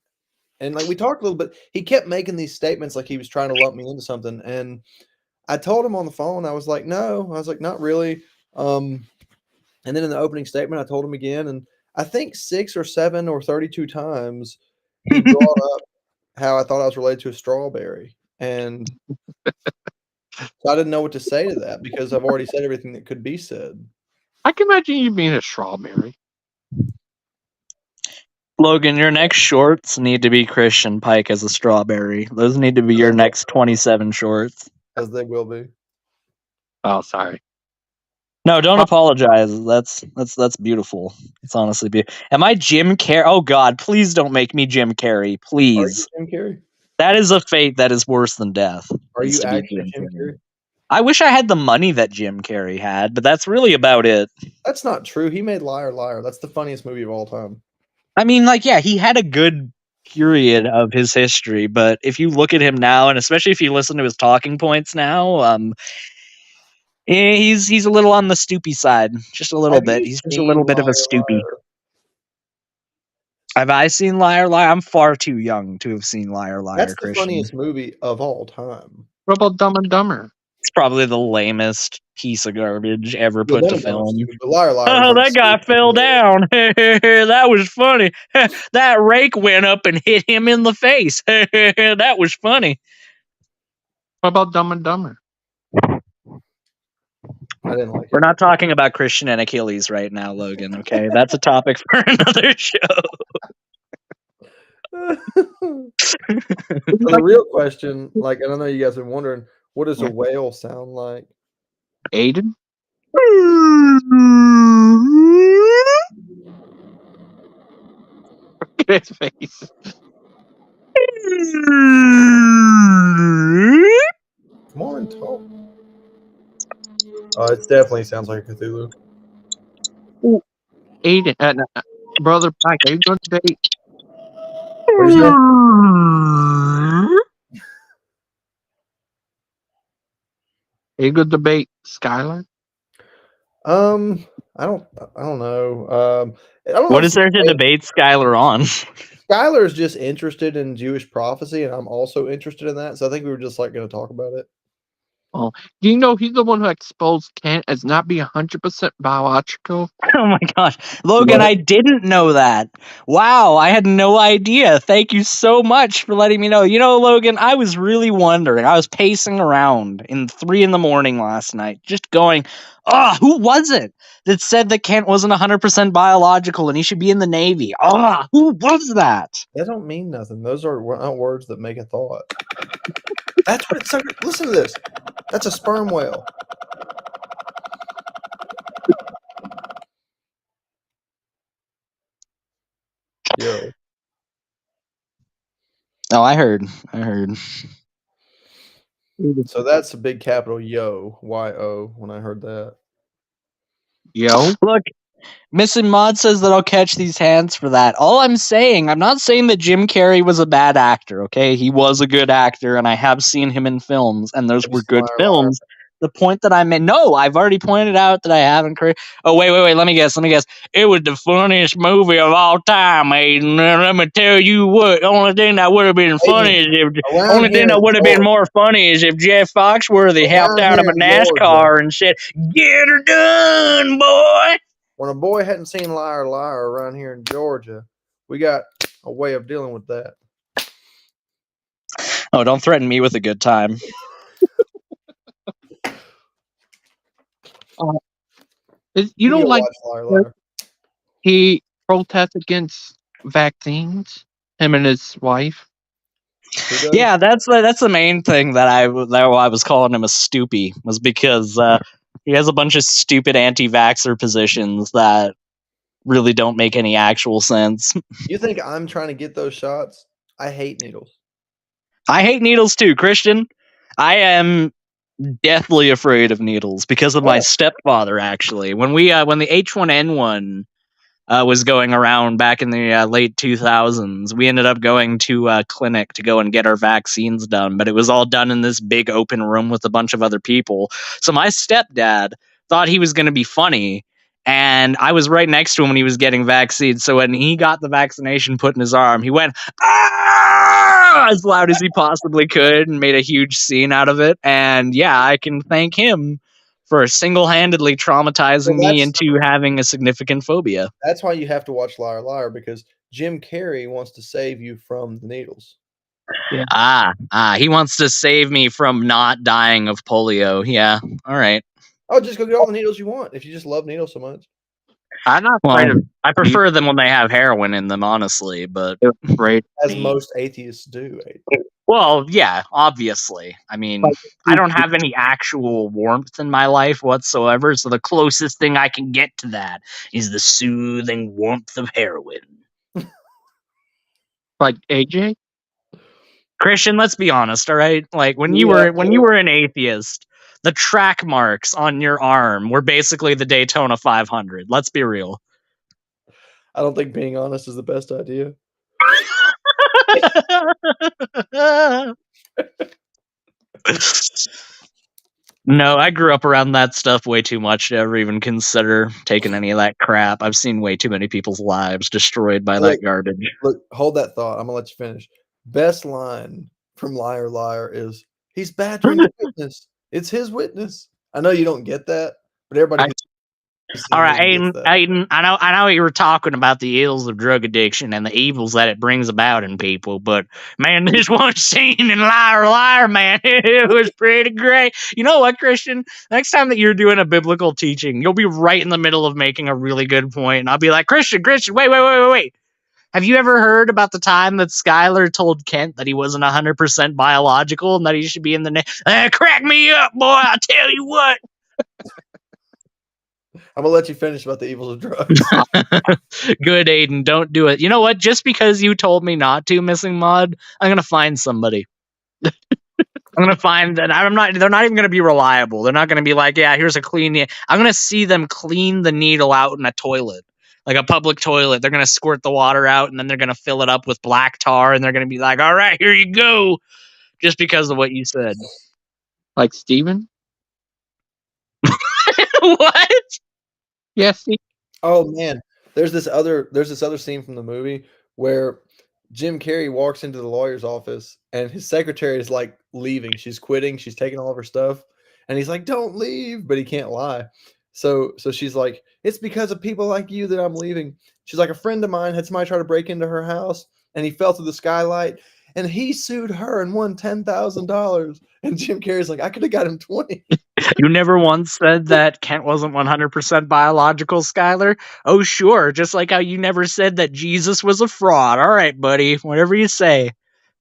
And like we talked a little bit, he kept making these statements like he was trying to lump me into something. And I told him on the phone, I was like, no, I was like, not really. And then in the opening statement, I told him again. And I think 6 or 7 or 32 times he brought up how I thought I was related to a strawberry. And so I didn't know what to say to that because I've already said everything that could be said.
I can imagine you being a strawberry.
Logan, your next shorts need to be Christian Pike as a strawberry. Those need to be your next 27 shorts.
As they will be.
Oh, sorry.
No, don't apologize. That's beautiful. It's honestly beautiful. Am I Jim Carrey? Oh God, please don't make me Jim Carrey, please.
Are you Jim Carrey?
That is a fate that is worse than death.
Are
is
you
to be
actually Jim Carrey?
I wish I had the money that Jim Carrey had, but that's really about it.
That's not true. He made Liar Liar. That's the funniest movie of all time.
I mean, like, yeah, he had a good period of his history, but if you look at him now, and especially if you listen to his talking points now, he's a little on the stoopy side, just a little bit. He's just a little bit of a stoopy. Have I seen Liar Liar? I'm far too young to have seen Liar Liar.
That's the
Christian.
funniest movie of all time.
What about Dumb and Dumber?
It's probably the lamest piece of garbage ever put to film.
Liar, Liar,
oh, that guy fell down. That was funny. That rake went up and hit him in the face. That was funny.
What about Dumb and Dumber?
I didn't like it.
We're not talking about Christian and Achilles right now, Logan, okay? That's a topic for another show.
The real question, like, and I know you guys are wondering, what does a whale sound like?
Aiden? Look at his face.
Come on, talk. It definitely sounds like a Cthulhu.
Aiden, Brother Pike, are you going to date?
What did you say?
Are you going to debate Skylar?
I don't know.
What is there to debate Skylar on?
Skylar is just interested in Jewish prophecy, and I'm also interested in that. So I think we were just like going to talk about it.
Oh, do you know he's the one who exposed Kent as not being 100% biological?
Oh my gosh. Logan, I didn't know that. Wow, I had no idea. Thank you so much for letting me know. You know, Logan, I was really wondering. I was pacing around in 3 a.m. last night, just going, who was it that said that Kent wasn't 100% biological and he should be in the Navy? Who was that?
That don't mean nothing. Those are not words that make a thought. That's what it's. Listen to this. That's a sperm whale. Yo.
Oh, I heard.
So that's a big capital yo, Y-O, when I heard that.
Yo.
Look, Missing Mod says that I'll catch these hands for that. All I'm not saying that Jim Carrey was a bad actor, okay? He was a good actor, and I have seen him in films, and those were good films. The point that I made, no, I've already pointed out that I haven't. Oh, wait, let me guess. It was the funniest movie of all time, Aiden. Let me tell you what. Only thing that would have been funny is more funny is if Jeff Foxworthy helped out of a NASCAR and said, "Get her done, boy."
When a boy hadn't seen Liar Liar around here in Georgia, we got a way of dealing with that.
Oh, don't threaten me with a good time.
You don't like
Liar, Liar.
He protests against vaccines, him and his wife.
Yeah, that's the main thing that I was calling him a stoopy, was because he has a bunch of stupid anti-vaxxer positions that really don't make any actual sense.
You think I'm trying to get those shots? I hate needles.
I hate needles too, Christian. I am deathly afraid of needles because of my stepfather, actually. When the H1N1 was going around back in the late 2000s, we ended up going to a clinic to go and get our vaccines done, but it was all done in this big open room with a bunch of other people. So my stepdad thought he was going to be funny, and I was right next to him when he was getting vaccines. So when he got the vaccination put in his arm, he went, "Ah!" as loud as he possibly could and made a huge scene out of it. And yeah, I can thank him for single-handedly traumatizing me into having a significant phobia.
That's why you have to watch Liar Liar, because Jim Carrey wants to save you from the needles.
He wants to save me from not dying of polio. Yeah, all right.
Oh, just go get all the needles you want if you just love needles so much.
I'm not afraid of.
I prefer them when they have heroin in them, honestly. But
afraid
as most atheists do.
Well, yeah, obviously. I mean, I don't have any actual warmth in my life whatsoever, so the closest thing I can get to that is the soothing warmth of heroin.
Like AJ.
Christian, let's be honest, all right? Like when you were an atheist, the track marks on your arm were basically the Daytona 500. Let's be real.
I don't think being honest is the best idea.
No, I grew up around that stuff way too much to ever even consider taking any of that crap. I've seen way too many people's lives destroyed by that garbage.
Look, hold that thought. I'm gonna let you finish. Best line from Liar Liar is, "He's badgering a witness. It's his witness." I know you don't get that, but everybody.
All right, Aiden, I know you were talking about the ills of drug addiction and the evils that it brings about in people, but man, this one scene in Liar Liar, man, it was pretty great. You know what, Christian? Next time that you're doing a biblical teaching, you'll be right in the middle of making a really good point, and I'll be like, Christian, wait. Have you ever heard about the time that Skylar told Kent that he wasn't 100% biological and that he should be in the crack me up, boy, I tell you what.
I'm gonna let you finish about the evils of drugs.
Good, Aiden. Don't do it. You know what? Just because you told me not to, Missing Mod, I'm gonna find somebody. I'm gonna find that they're not even gonna be reliable. They're not gonna be like, yeah, here's a clean. I'm gonna see them clean the needle out in a toilet, like a public toilet. They're gonna squirt the water out and then they're gonna fill it up with black tar and they're gonna be like, all right, here you go. Just because of what you said.
Like Steven?
What?
Yes.
Oh man, there's this other scene from the movie where Jim Carrey walks into the lawyer's office and his secretary is like leaving. She's quitting. She's taking all of her stuff, and he's like, "Don't leave," but he can't lie. So she's like, "It's because of people like you that I'm leaving." She's like, "A friend of mine had somebody try to break into her house, and he fell through the skylight, and he sued her and won $10,000." And Jim Carrey's like, "I could have got him 20."
You never once said that Kent wasn't 100% biological, Skylar? Oh, sure. Just like how you never said that Jesus was a fraud. All right, buddy. Whatever you say.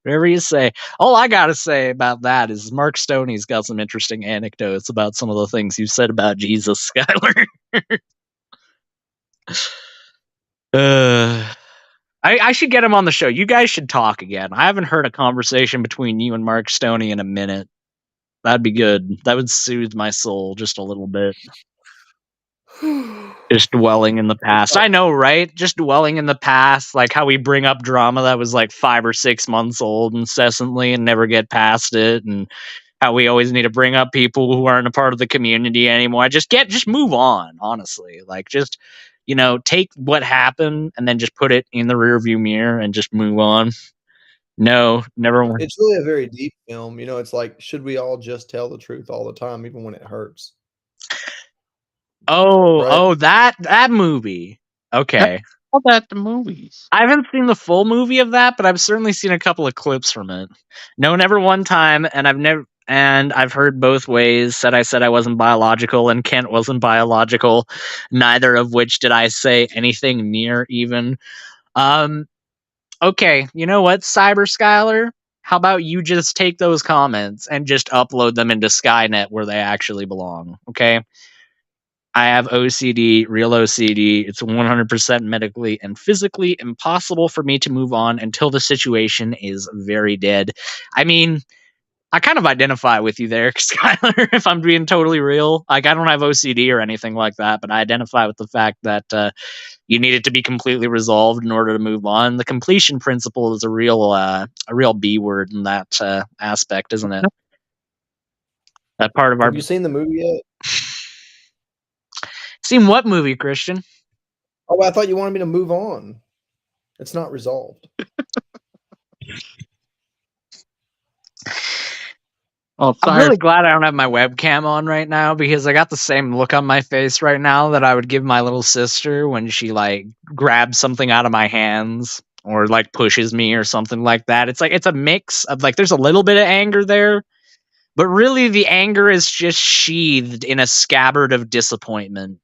Whatever you say. All I got to say about that is Mark Stoney's got some interesting anecdotes about some of the things you said about Jesus, Skylar. I should get him on the show. You guys should talk again. I haven't heard a conversation between you and Mark Stoney in a minute. That'd be good. That would soothe my soul just a little bit. Just dwelling in the past. I know, right? Just dwelling in the past, like how we bring up drama that was like 5 or 6 months old incessantly and never get past it, and how we always need to bring up people who aren't a part of the community anymore. Just move on, honestly. Like just, take what happened and then just put it in the rearview mirror and just move on. No, never.
It's really a very deep film. It's like, should we all just tell the truth all the time, even when it hurts?
Oh, right? that movie. Okay.
All that the movies.
I haven't seen the full movie of that, but I've certainly seen a couple of clips from it. No, never one time, and I've heard both ways. I said I wasn't biological, and Kent wasn't biological. Neither of which did I say anything near even. Okay, you know what, Cyber Skylar? How about you just take those comments and just upload them into Skynet where they actually belong, okay? I have OCD, real OCD. It's 100% medically and physically impossible for me to move on until the situation is very dead. I mean, I kind of identify with you there, Skylar, if I'm being totally real. Like, I don't have OCD or anything like that, but I identify with the fact that you need it to be completely resolved in order to move on. The completion principle is a real B word in that aspect, isn't it? That part of
Have you seen the movie yet?
Seen what movie, Christian?
Oh, I thought you wanted me to move on. It's not resolved.
Oh,
I'm
sorry.
really glad I don't have my webcam on right now because I got the same look on my face right now that I would give my little sister when she like grabs something out of my hands or like pushes me or something like that. It's like it's a mix of like there's a little bit of anger there, but really the anger is just sheathed in a scabbard of disappointment.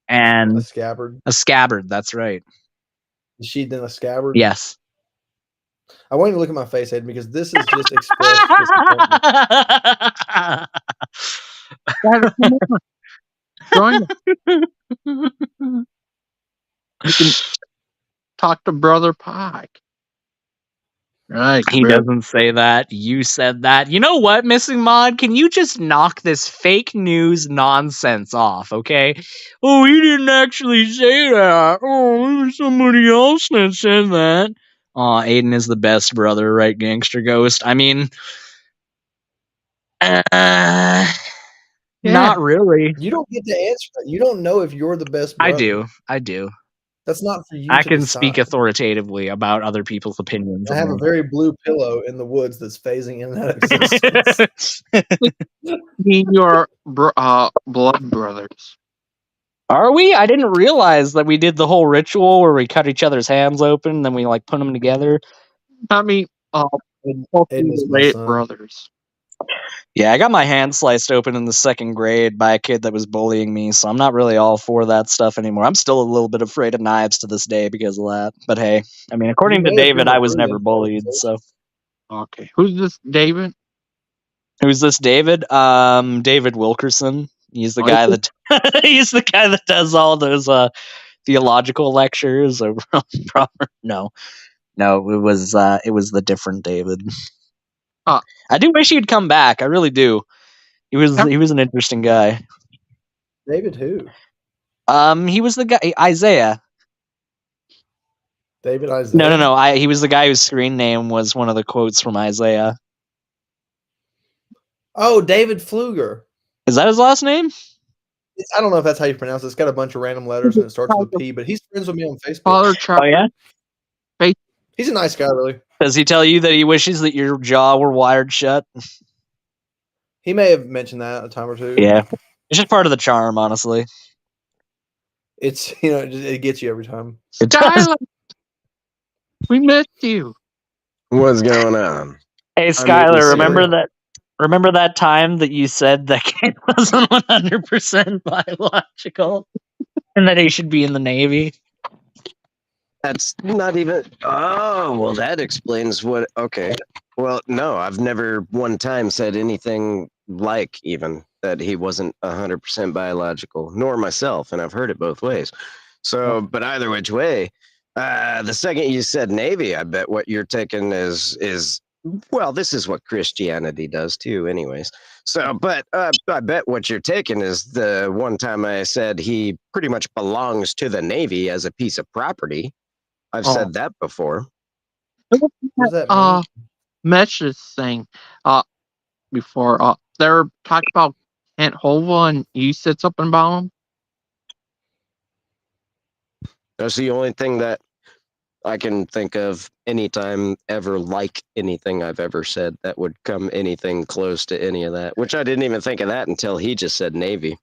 A
And
scabbard.
a scabbard, that's right.
Sheathed in a scabbard.
Yes.
I want you to look at my face, Aiden, because this is just expressed disappointment.
Join us. You can talk to Brother Pike. Right.
He doesn't say that. You said that. You know what, Missing Mod? Can you just knock this fake news nonsense off, okay? Oh, he didn't actually say that. Oh, it was somebody else that said that. Aw, Aiden is the best brother, right, Gangster Ghost? I mean, not really.
You don't get to answer that. You don't know if you're the best brother.
I do.
That's not for you
I
to
can
decide.
speak authoritatively about other people's opinions.
I have a very blue pillow in the woods that's phasing in and out of existence.
Me and your blood brothers.
Are we? I didn't realize that we did the whole ritual where we cut each other's hands open and then we like put them together.
I mean,
Aiden is my son.
brothers.
Yeah, I got my hand sliced open in the 2nd grade by a kid that was bullying me, so I'm not really all for that stuff anymore. I'm still a little bit afraid of knives to this day because of that. But hey, I mean, according to
may have
David,
been a
I was
really
never bullied, so.
Okay. Who's this David?
Who's this David? David Wilkerson. He's the
Oh,
guy that he's the guy that does all those theological lectures over on proper. No, it was the different David. I do wish he'd come back. I really do. He was an interesting guy.
David who?
He was the guy Isaiah.
David Isaiah?
No. He was the guy whose screen name was one of the quotes from Isaiah.
Oh, David Pfluger.
Is that his last name?
I don't know if that's how you pronounce it. It's got a bunch of random letters and it starts with a P, but he's friends with me on Facebook.
Father Charles.
Oh yeah?
He's a nice guy, really.
Does he tell you that he wishes that your jaw were wired shut?
He may have mentioned that a time or two.
Yeah. It's just part of the charm, honestly.
It's, it gets you every time.
It does.
We missed you.
What's going on?
Hey, Skylar, remember that time that you said that kid wasn't 100% biological and that he should be in the Navy?
That's not even. Oh, well, that explains what. Okay. Well, no, I've never one time said anything like even that he wasn't 100% biological, nor myself, and I've heard it both ways. So, but either which way, the second you said Navy, I bet what you're taking is well, this is what Christianity does too, anyways. So, but I bet what you're taking is the one time I said he pretty much belongs to the Navy as a piece of property. I've said that before.
What does that mean?
Message thing. Before they're talking about Kent Hova and you said something about him.
That's the only thing that I can think of anytime ever like anything I've ever said that would come anything close to any of that, which I didn't even think of that until he just said Navy.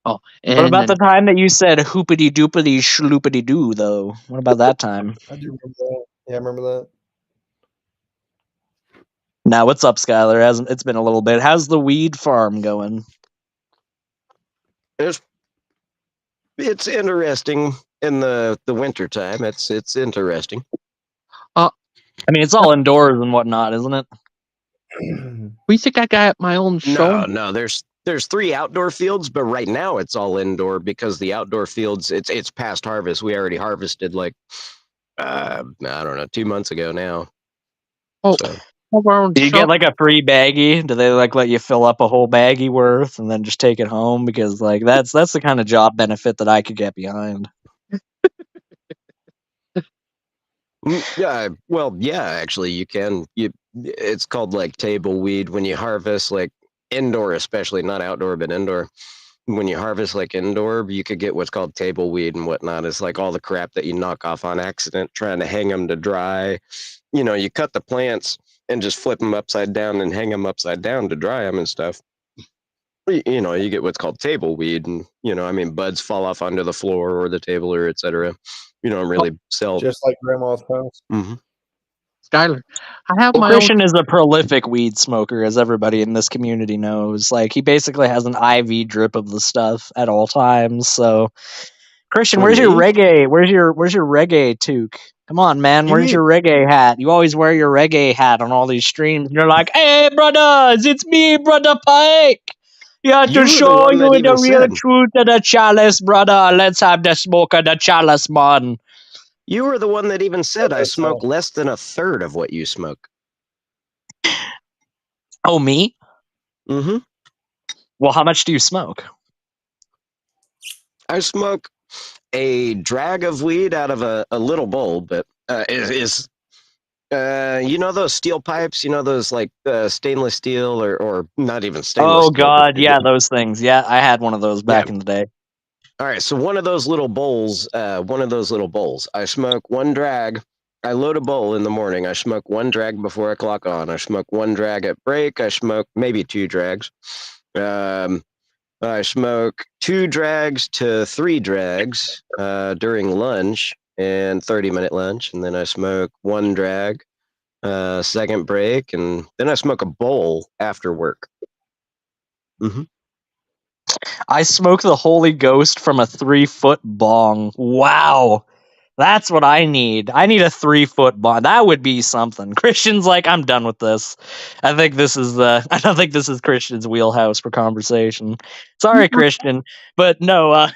Oh,
what about the time that you said hoopity doopity shloopity doo, though? What about that time?
I do remember that. Yeah, I remember that.
Now, what's up, Skylar? It's been a little bit. How's the weed farm going?
It's interesting in the winter time. It's interesting.
I mean, it's all indoors and whatnot, isn't it?
We think I got my own show.
No. There's 3 outdoor fields, but right now it's all indoor because the outdoor fields it's past harvest. We already harvested like I don't know 2 months ago now.
Oh.
So.
Do you get like a free baggie? Do they like let you fill up a whole baggie worth and then just take it home? Because like that's the kind of job benefit that I could get behind.
Yeah, well, yeah, actually, you can. It's called like table weed when you harvest like indoor, especially not outdoor, but indoor. When you harvest like indoor, you could get what's called table weed and whatnot. It's like all the crap that you knock off on accident trying to hang them to dry. You cut the plants and just flip them upside down and hang them upside down to dry them and stuff. You know, you get what's called table weed, and you know, I mean, buds fall off onto the floor or the table or etc. You don't really sell.
Just like grandma's house.
Mm-hmm.
Skylar, I have
Well,
my own.
Christian is a prolific weed smoker, as everybody in this community knows. Like, he basically has an IV drip of the stuff at all times. So, Christian,
For
where's your
me?
reggae? Where's your reggae toque? Come on, man.
You
Where's
mean-
your reggae hat? You always wear your reggae hat on all these streams. You're like, hey, brothers, it's me, Brother Pike. Yeah,
You
to
were the
show
one
you
that
the
even
real
said-
truth of the chalice, brother. Let's have the smoke of the chalice, man.
You were the one that even said I
That's
smoke less than a third of what you smoke.
Oh, me?
Mm-hmm.
Well, how much do you smoke?
I smoke a drag of weed out of a little bowl, but you know those steel pipes? You know those like stainless steel or not even stainless
Oh,
steel?
God.
but-
Yeah, those things. Yeah, I had one of those back in the day.
All right, so one of those little bowls, I smoke one drag. I load a bowl in the morning. I smoke one drag before I clock on. I smoke one drag at break. I smoke maybe 2 drags. I smoke 2 drags to 3 drags during lunch and 30-minute lunch, and then I smoke 1 drag, second break, and then I smoke a bowl after work. Mm-hmm.
I smoke the Holy Ghost from a 3-foot bong. Wow. That's what I need. I need a 3-foot bong. That would be something. Christian's like, I'm done with this. I think this is I don't think this is Christian's wheelhouse for conversation. Sorry, Christian. But no,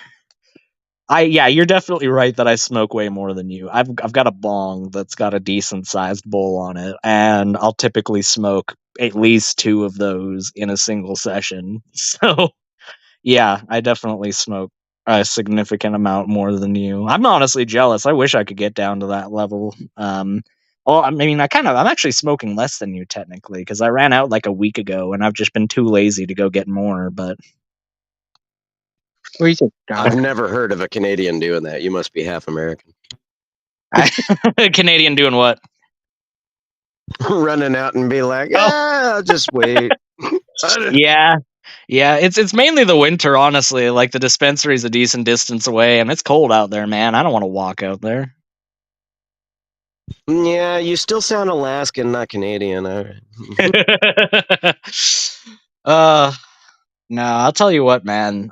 you're definitely right that I smoke way more than you. I've got a bong that's got a decent sized bowl on it, and I'll typically smoke at least 2 of those in a single session. So yeah, I definitely smoke a significant amount more than you. I'm honestly jealous. I wish I could get down to that level. Well, I mean, I'm actually smoking less than you technically because I ran out like a week ago, and I've just been too lazy to go get more. But
What do you think,
I've
Skylar?
never heard of a Canadian doing that. You must be half American.
Canadian doing what?
Running out and be like,
Oh.
I'll just wait.
Yeah. Yeah, it's mainly the winter, honestly. Like, the dispensary's a decent distance away, and it's cold out there, man. I don't want to walk out there.
Yeah, you still sound Alaskan, not Canadian. All right.
No, I'll tell you what, man.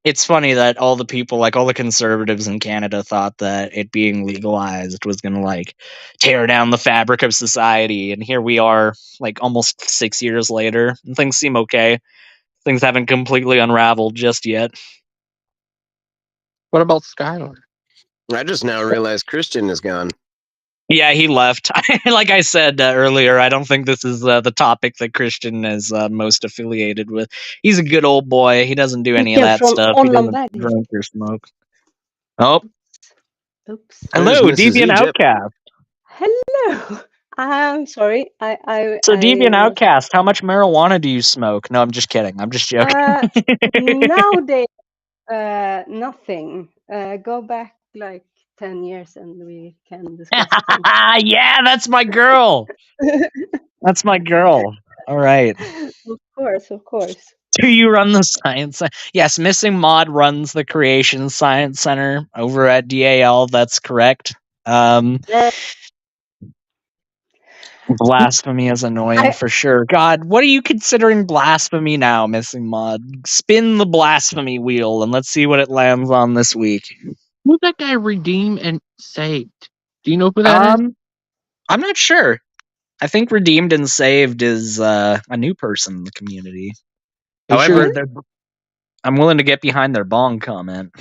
It's funny that all the people, like all the conservatives in Canada, thought that it being legalized was going to like tear down the fabric of society, and here we are, like almost 6 years later, and things seem okay. Things haven't completely unraveled just yet.
What about Skylar?
I just now realized Christian is gone.
Yeah, he left. Like I said earlier, I don't think this is the topic that Christian is most affiliated with. He's a good old boy. He doesn't do any of that stuff. He doesn't drink or smoke. Oh,
Oops.
hello,
There's Mrs.
Deviant
Egypt.
Outcast.
Hello. I'm sorry.
So, Deviant
I
Outcast, how much marijuana do you smoke? No, I'm just kidding. I'm just joking.
nowadays nothing. Go back like 10 years and we can discuss things.
Yeah, that's my girl. That's my girl. All right.
Of course.
Do you run the science? Yes, Missing Mod runs the Creation Science Center over at DAL. That's correct. Blasphemy is annoying for sure. God, what are you considering blasphemy now, Missing Mod? Spin the blasphemy wheel and let's see what it lands on this week.
Who's that guy Redeem and Saved? Do you know who that is?
I'm not sure. I think Redeemed and Saved is a new person in the community.
Are you
However,
sure?
I'm willing to get behind their bong comment.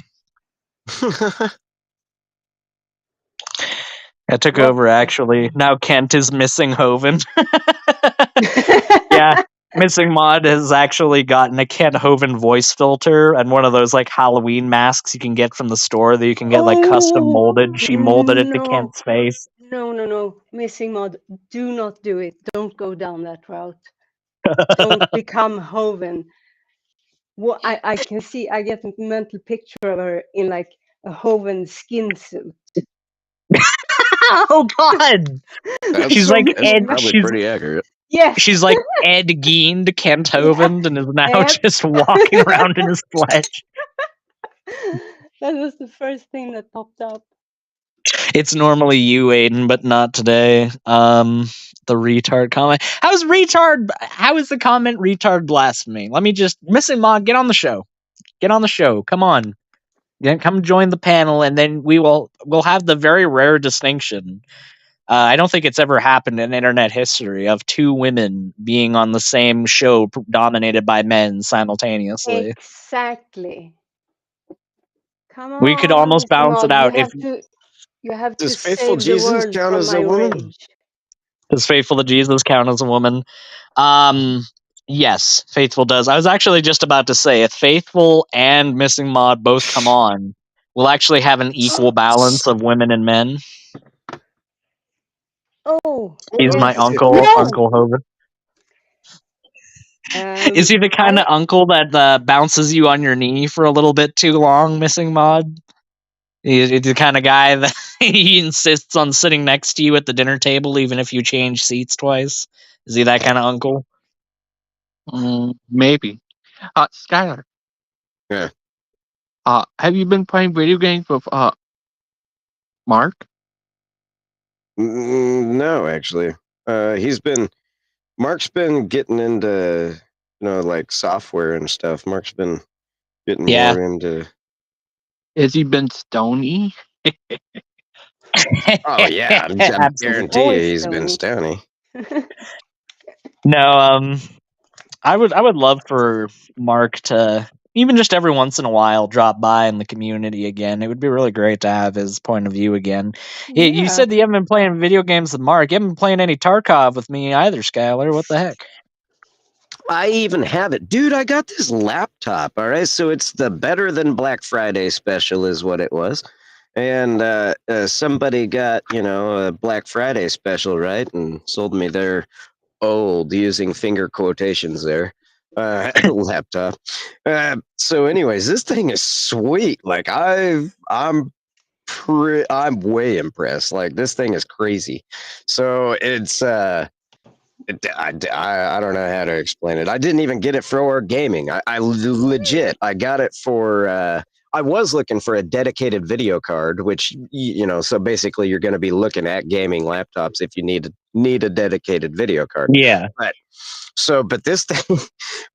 I took over, actually. Now Kent is missing Hoven. Yeah, Missing Mod has actually gotten a Kent Hoven voice filter and one of those like Halloween masks you can get from the store that you can get like custom molded. She molded it to Kent's face.
No. Missing Mod, do not do it. Don't go down that route. Don't become Hoven. What I can see, I get a mental picture of her in like a Hoven skin suit.
Oh God!
That's,
She's like
that's
Ed.
probably pretty accurate.
Yes.
She's like Ed Gein to Kenthoven and is now
Yep.
just walking around in his sledge.
That was the first thing that popped up.
It's normally you, Aiden, but not today. The retard comment. How is the comment retard blasphemy? Let me just Missing Mod, get on the show. Get on the show. Come on. Come join the panel, and then we'll have the very rare distinction. I don't think it's ever happened in internet history of two women being on the same show dominated by men simultaneously.
Exactly. Come
We could
on,
almost
Mr.
balance it
Mod.
out if
You have to
Does faithful
save the
Jesus
world
count
from
as
my
a woman?
rage.
does faithful to Jesus count as a woman. Yes, faithful does. I was actually just about to say if faithful and Missing Mod both come on, we'll actually have an equal balance of women and men.
Oh,
He's my
yes.
uncle,
No.
Uncle Hogan. Is he the kind of uncle that bounces you on your knee for a little bit too long, Missing Mod? He's the kind of guy that he insists on sitting next to you at the dinner table, even if you change seats twice. Is he that kind of uncle?
Maybe. Skylar.
Yeah.
Have you been playing video games with Mark?
No, actually. Mark's been getting into, like software and stuff. Mark's been getting
Yeah.
more into.
Has he been stony?
Oh yeah, I guarantee you
Always
he's been
stony.
stony.
No, I would love for Mark to even just every once in a while drop by in the community again. It would be really great to have his point of view again. You
Yeah.
said that you haven't been playing video games with Mark. You haven't been playing any Tarkov with me either, Skylar. What the heck?
I even have it, dude. I got this laptop. All right, so it's the better than Black Friday special, is what it was. And somebody got a Black Friday special, right, and sold me their old, using finger quotations there, laptop. So anyways, this thing is sweet. Like I'm way impressed. Like this thing is crazy. So it's I don't know how to explain it. I didn't even get it for gaming. I legit I got it for I was looking for a dedicated video card, which so basically you're going to be looking at gaming laptops if you need a dedicated video card.
Yeah.
But this thing,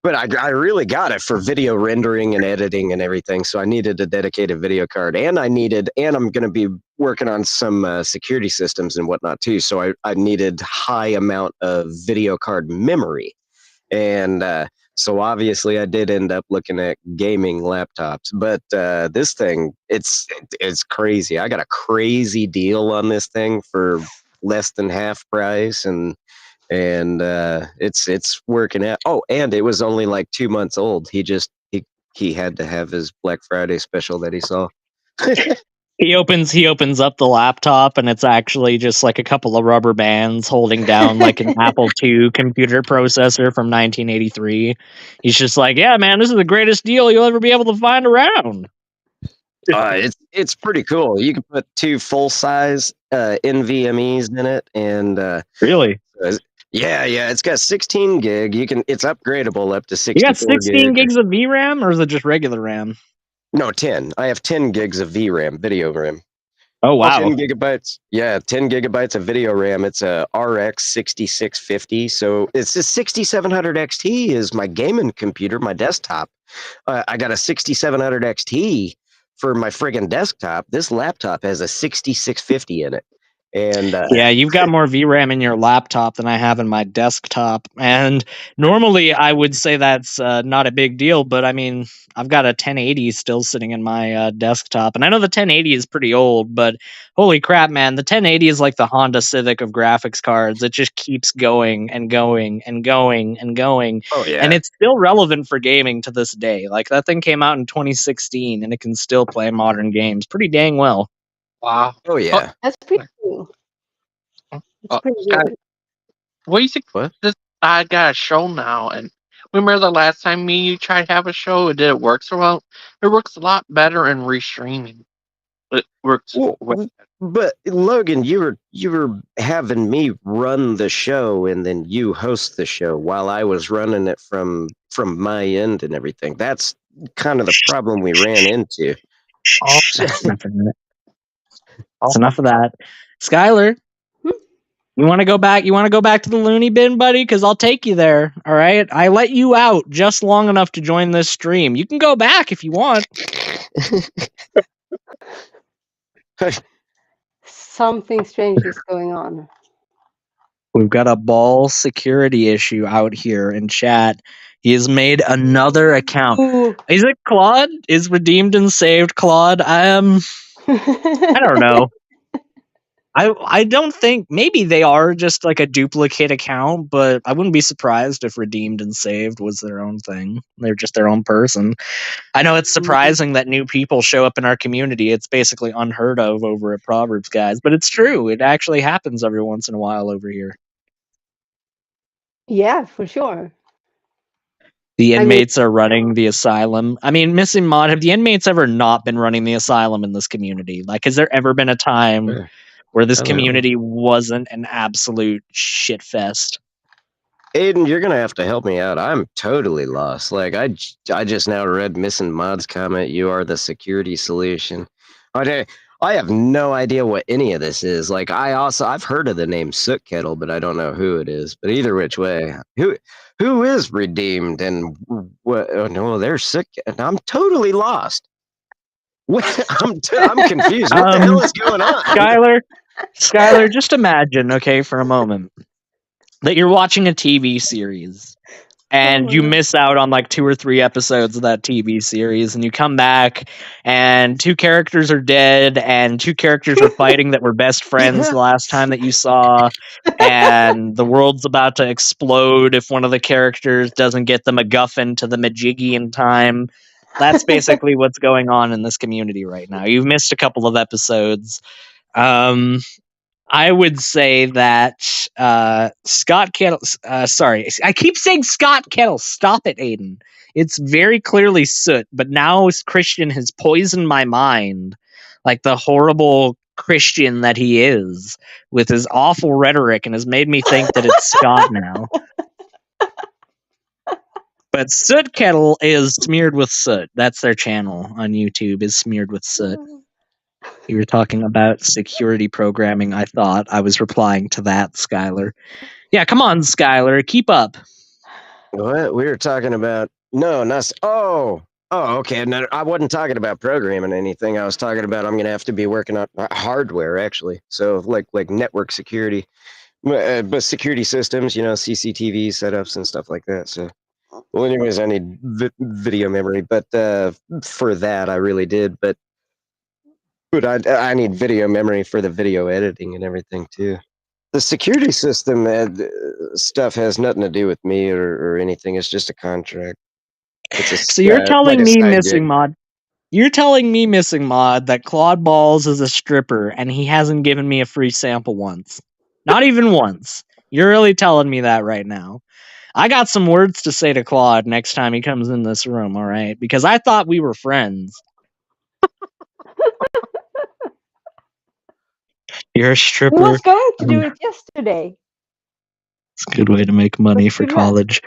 but I really got it for video rendering and editing and everything. So I needed a dedicated video card, and I'm going to be working on some security systems and whatnot too. So I needed high amount of video card memory, and so obviously I did end up looking at gaming laptops. But this thing, it's crazy. I got a crazy deal on this thing for less than half price, and it's working out. Oh, and it was only like 2 months old. He had to have his Black Friday special that he saw.
He opens up the laptop and it's actually just like a couple of rubber bands holding down like an Apple II computer processor from 1983. He's just like, yeah, man, this is the greatest deal you'll ever be able to find around.
It's pretty cool. You can put 2 full size NVMe's in it, and
Really?
yeah, it's got 16 gig. It's upgradable up to 64
You got 16
gig.
gigs of VRAM, or is it just regular RAM?
No, 10. I have 10 gigs of VRAM, video RAM.
Oh wow.
10 gigabytes. Yeah, 10 gigabytes of video RAM. It's a RX 6650. So it's a 6700 XT is my gaming computer, my desktop. I got a 6700 XT for my friggin' desktop. This laptop has a 6650 in it. And
yeah, you've got more VRAM in your laptop than I have in my desktop. And normally I would say that's not a big deal, but I mean, I've got a 1080 still sitting in my desktop. And I know the 1080 is pretty old, but holy crap, man, the 1080 is like the Honda Civic of graphics cards. It just keeps going and going and going and going.
Oh, yeah.
And it's still relevant for gaming to this day. Like that thing came out in 2016 and it can still play modern games pretty dang well.
Wow.
Oh, yeah.
That's pretty cool. It's pretty
Skylar,
good.
what do you think?
What?
I got a show now, and remember the last time me and you tried to have a show? Did it work so well? It works a lot better in restreaming. It works.
Well, but Logan, you were having me run the show, and then you host the show while I was running it from my end and everything. That's kind of the problem we ran into.
That's enough of that. That's enough of that. Skylar,
Hmm?
you want to go back? You want to go back to the loony bin, buddy? Because I'll take you there. All right. I let you out just long enough to join this stream. You can go back if you want.
Something strange is going on.
We've got a ball security issue out here in chat. He has made another account.
Ooh.
Is it Claude? Is redeemed and saved Claude? I don't know. I don't think, maybe they are just like a duplicate account, but I wouldn't be surprised if redeemed and saved was their own thing. They're just their own person. I know it's surprising that new people show up in our community. It's basically unheard of over at Proverbs Guys, but it's true. It actually happens every once in a while over here.
Yeah, for sure.
The inmates are running the asylum. I mean, Missing Mod, have the inmates ever not been running the asylum in this community? Like, has there ever been a time where this community wasn't an absolute shit fest?
Aiden, you're gonna have to help me out. I'm totally lost. Like I just now read Missing Mod's comment. You are the security solution. I have no idea what any of this is. Like I've heard of the name Soot Kettle, but I don't know who it is. But either which way, who is redeemed and what? Oh no, they're sick. And I'm totally lost. I'm confused. What the hell is going on?
Skylar, just imagine, okay, for a moment, that you're watching a TV series and you miss out on like 2 or 3 episodes of that TV series, and you come back and 2 characters are dead and 2 characters are fighting that were best friends the last time that you saw, and the world's about to explode if one of the characters doesn't get the MacGuffin to the Majiggy in time. That's basically what's going on in this community right now. You've missed a couple of episodes. I would say that Scott Kettle. Sorry, I keep saying Scott Kettle. Stop it, Aiden. It's very clearly Soot, but now Christian has poisoned my mind, like the horrible Christian that he is, with his awful rhetoric, and has made me think that it's Scott now. But Soot Kettle is smeared with soot. That's their channel on YouTube, is smeared with soot. You were talking about security programming. I thought I was replying to that, Skylar. Yeah, come on, Skylar, keep up.
What we were talking about? No, not. Oh, okay. No, I wasn't talking about programming anything. I was talking about I'm gonna have to be working on hardware actually. So like network security, but security systems. CCTV setups and stuff like that. So, well, anyways, I need video memory, but for that I really did, but I need video memory for the video editing and everything too. The security system stuff has nothing to do with me or anything. It's just a contract.
So you're telling me, Missing Mod. You're telling me, Missing Mod, that Claude Balls is a stripper and he hasn't given me a free sample once. Not even once. You're really telling me that right now. I got some words to say to Claude next time he comes in this room, all right? Because I thought we were friends. You're a stripper.
Who was going to do it yesterday?
It's a good way to make money for college.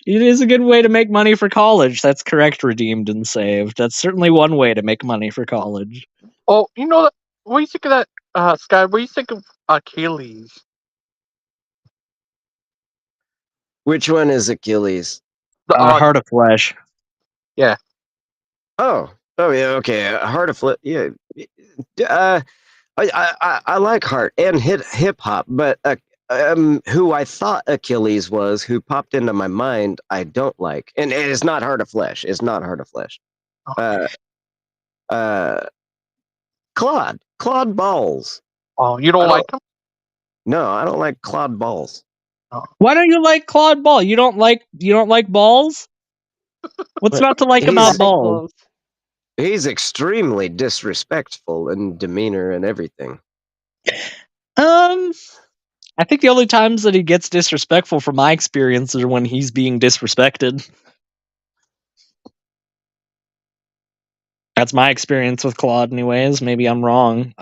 It is a good way to make money for college. That's correct, redeemed and saved. That's certainly one way to make money for college.
Oh, what do you think of that, Sky? What do you think of Achilles?
Which one is Achilles?
The Heart of Flesh.
Yeah.
Oh yeah, okay. Heart of Flesh. Yeah. I like Heart and hip hop, but who I thought Achilles was, who popped into my mind, I don't like, and it is not Heart of Flesh. It's not Heart of Flesh. Claude Balls.
Oh, you don't like him?
No, I don't like Claude Balls.
Oh.
Why don't you like Claude Ball? You don't like Balls? What's not to like about Balls?
He's extremely disrespectful in demeanor and everything.
I think the only times that he gets disrespectful, from my experience, are when he's being disrespected. That's my experience with Claude, anyways. Maybe I'm wrong.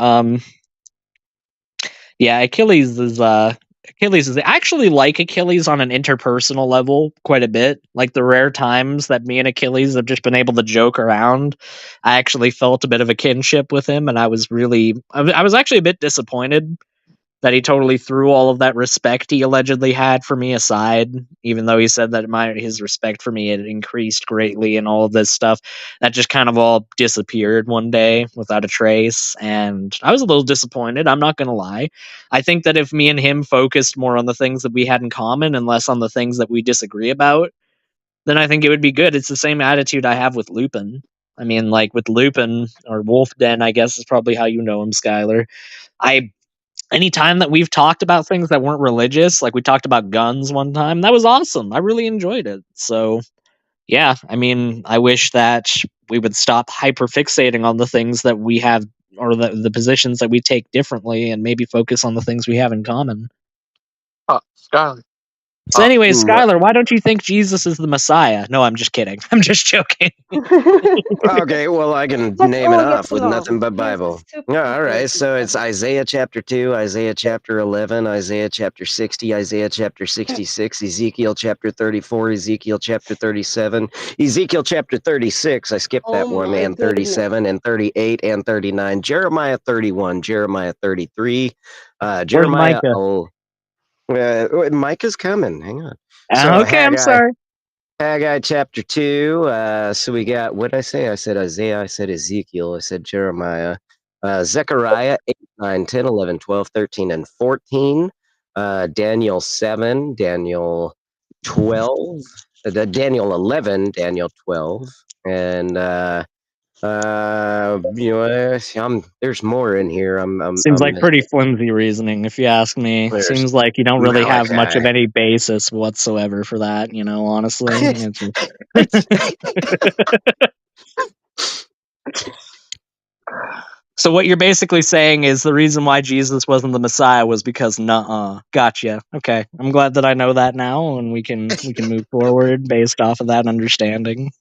Yeah, Achilles is. I actually like Achilles on an interpersonal level quite a bit. Like the rare times that me and Achilles have just been able to joke around, I actually felt a bit of a kinship with him, and I was actually a bit disappointed that he totally threw all of that respect he allegedly had for me aside, even though he said that his respect for me had increased greatly and all of this stuff. That just kind of all disappeared one day without a trace. And I was a little disappointed. I'm not going to lie. I think that if me and him focused more on the things that we had in common and less on the things that we disagree about, then I think it would be good. It's the same attitude I have with Lupin. I mean, like with Lupin or Wolf Den, I guess is probably how you know him, Skylar. Anytime that we've talked about things that weren't religious, like we talked about guns one time, that was awesome. I really enjoyed it. So, yeah, I mean, I wish that we would stop hyperfixating on the things that we have or the positions that we take differently and maybe focus on the things we have in common.
Skylar.
So, anyways,
Mm,
Skylar, why don't you think Jesus is the Messiah? No, I'm just kidding. I'm just joking.
Okay, well, I can
Let's
name it
all get
off with nothing
along.
but
Yes,
Bible.
it's super
Yeah, all right,
complicated.
so it's Isaiah chapter 2, Isaiah chapter 11, Isaiah chapter 60, Isaiah chapter 66, Ezekiel chapter 34, Ezekiel chapter 37, Ezekiel chapter 36, I skipped that
Oh
one,
my
and
goodness.
37, and 38, and 39, Jeremiah 31, Jeremiah 33,
Where's
Jeremiah,
Micah?
Micah's coming, hang on. So
Okay, I'm sorry.
Haggai chapter 2. So we got, what did I say? I said Isaiah, I said Ezekiel, I said Jeremiah, Zechariah 8, 9, 10, 11, 12, 13, and 14, Daniel 7, Daniel 12, Daniel 11, Daniel 12, and there's more in here.
Seems
I'm
like pretty flimsy reasoning, if you ask me.
there's
Seems like you don't really have much of
Malachi.
any basis whatsoever for that, honestly. It's so what you're basically saying is the reason why Jesus wasn't the Messiah was because nuh-uh. Gotcha. Okay. I'm glad that I know that now and we can move forward based off of that understanding.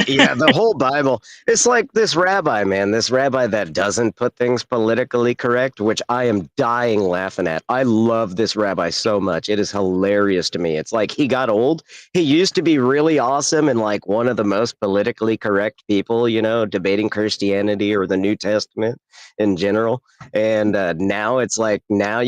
Yeah, the whole Bible. It's like this rabbi, man, this rabbi that doesn't put things politically correct, which I am dying laughing at. I love this rabbi so much. It is hilarious to me. It's like he got old. He used to be really awesome and like one of the most politically correct people, debating Christianity or the New Testament in general. And now it's like, now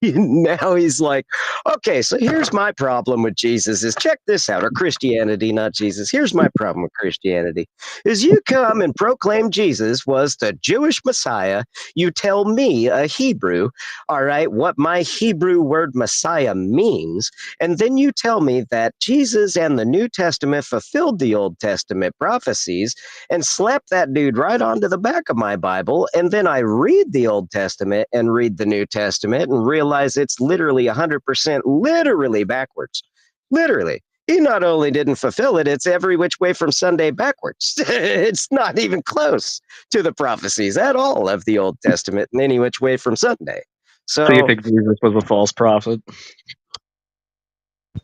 now he's like, okay, so here's my problem with Jesus is check this out, or Christianity, not Jesus. Here's my problem with Christianity is you come and proclaim Jesus was the Jewish Messiah. You tell me, a Hebrew, all right, what my Hebrew word Messiah means. And then you tell me that Jesus and the New Testament fulfilled the Old Testament prophecies and slap that dude right onto the back of my Bible. And then I read the Old Testament and read the New Testament and realize it's literally 100% literally backwards. Literally. He not only didn't fulfill it, it's every which way from Sunday backwards. It's not even close to the prophecies at all of the Old Testament in any which way from Sunday.
So you
So,
think Jesus was a false prophet?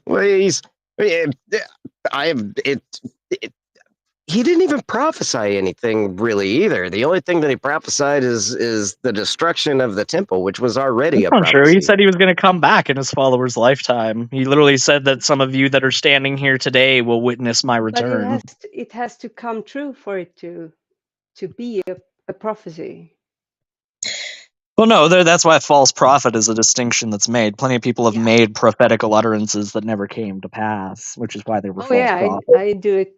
well, he didn't even prophesy anything really either. The only thing that he prophesied is the destruction of the temple, which was already
That's
a
not true. He
prophecy.
said he was going to come back in his followers' lifetime. He literally said that some of you that are standing here today will witness my
But
return.
it has to come true for it to be a prophecy.
Well, no, that's why false prophet is a distinction that's made. Plenty of people have
Yeah.
made prophetical utterances that never came to pass, which is why they were
Oh
false
yeah,
prophets.
I do it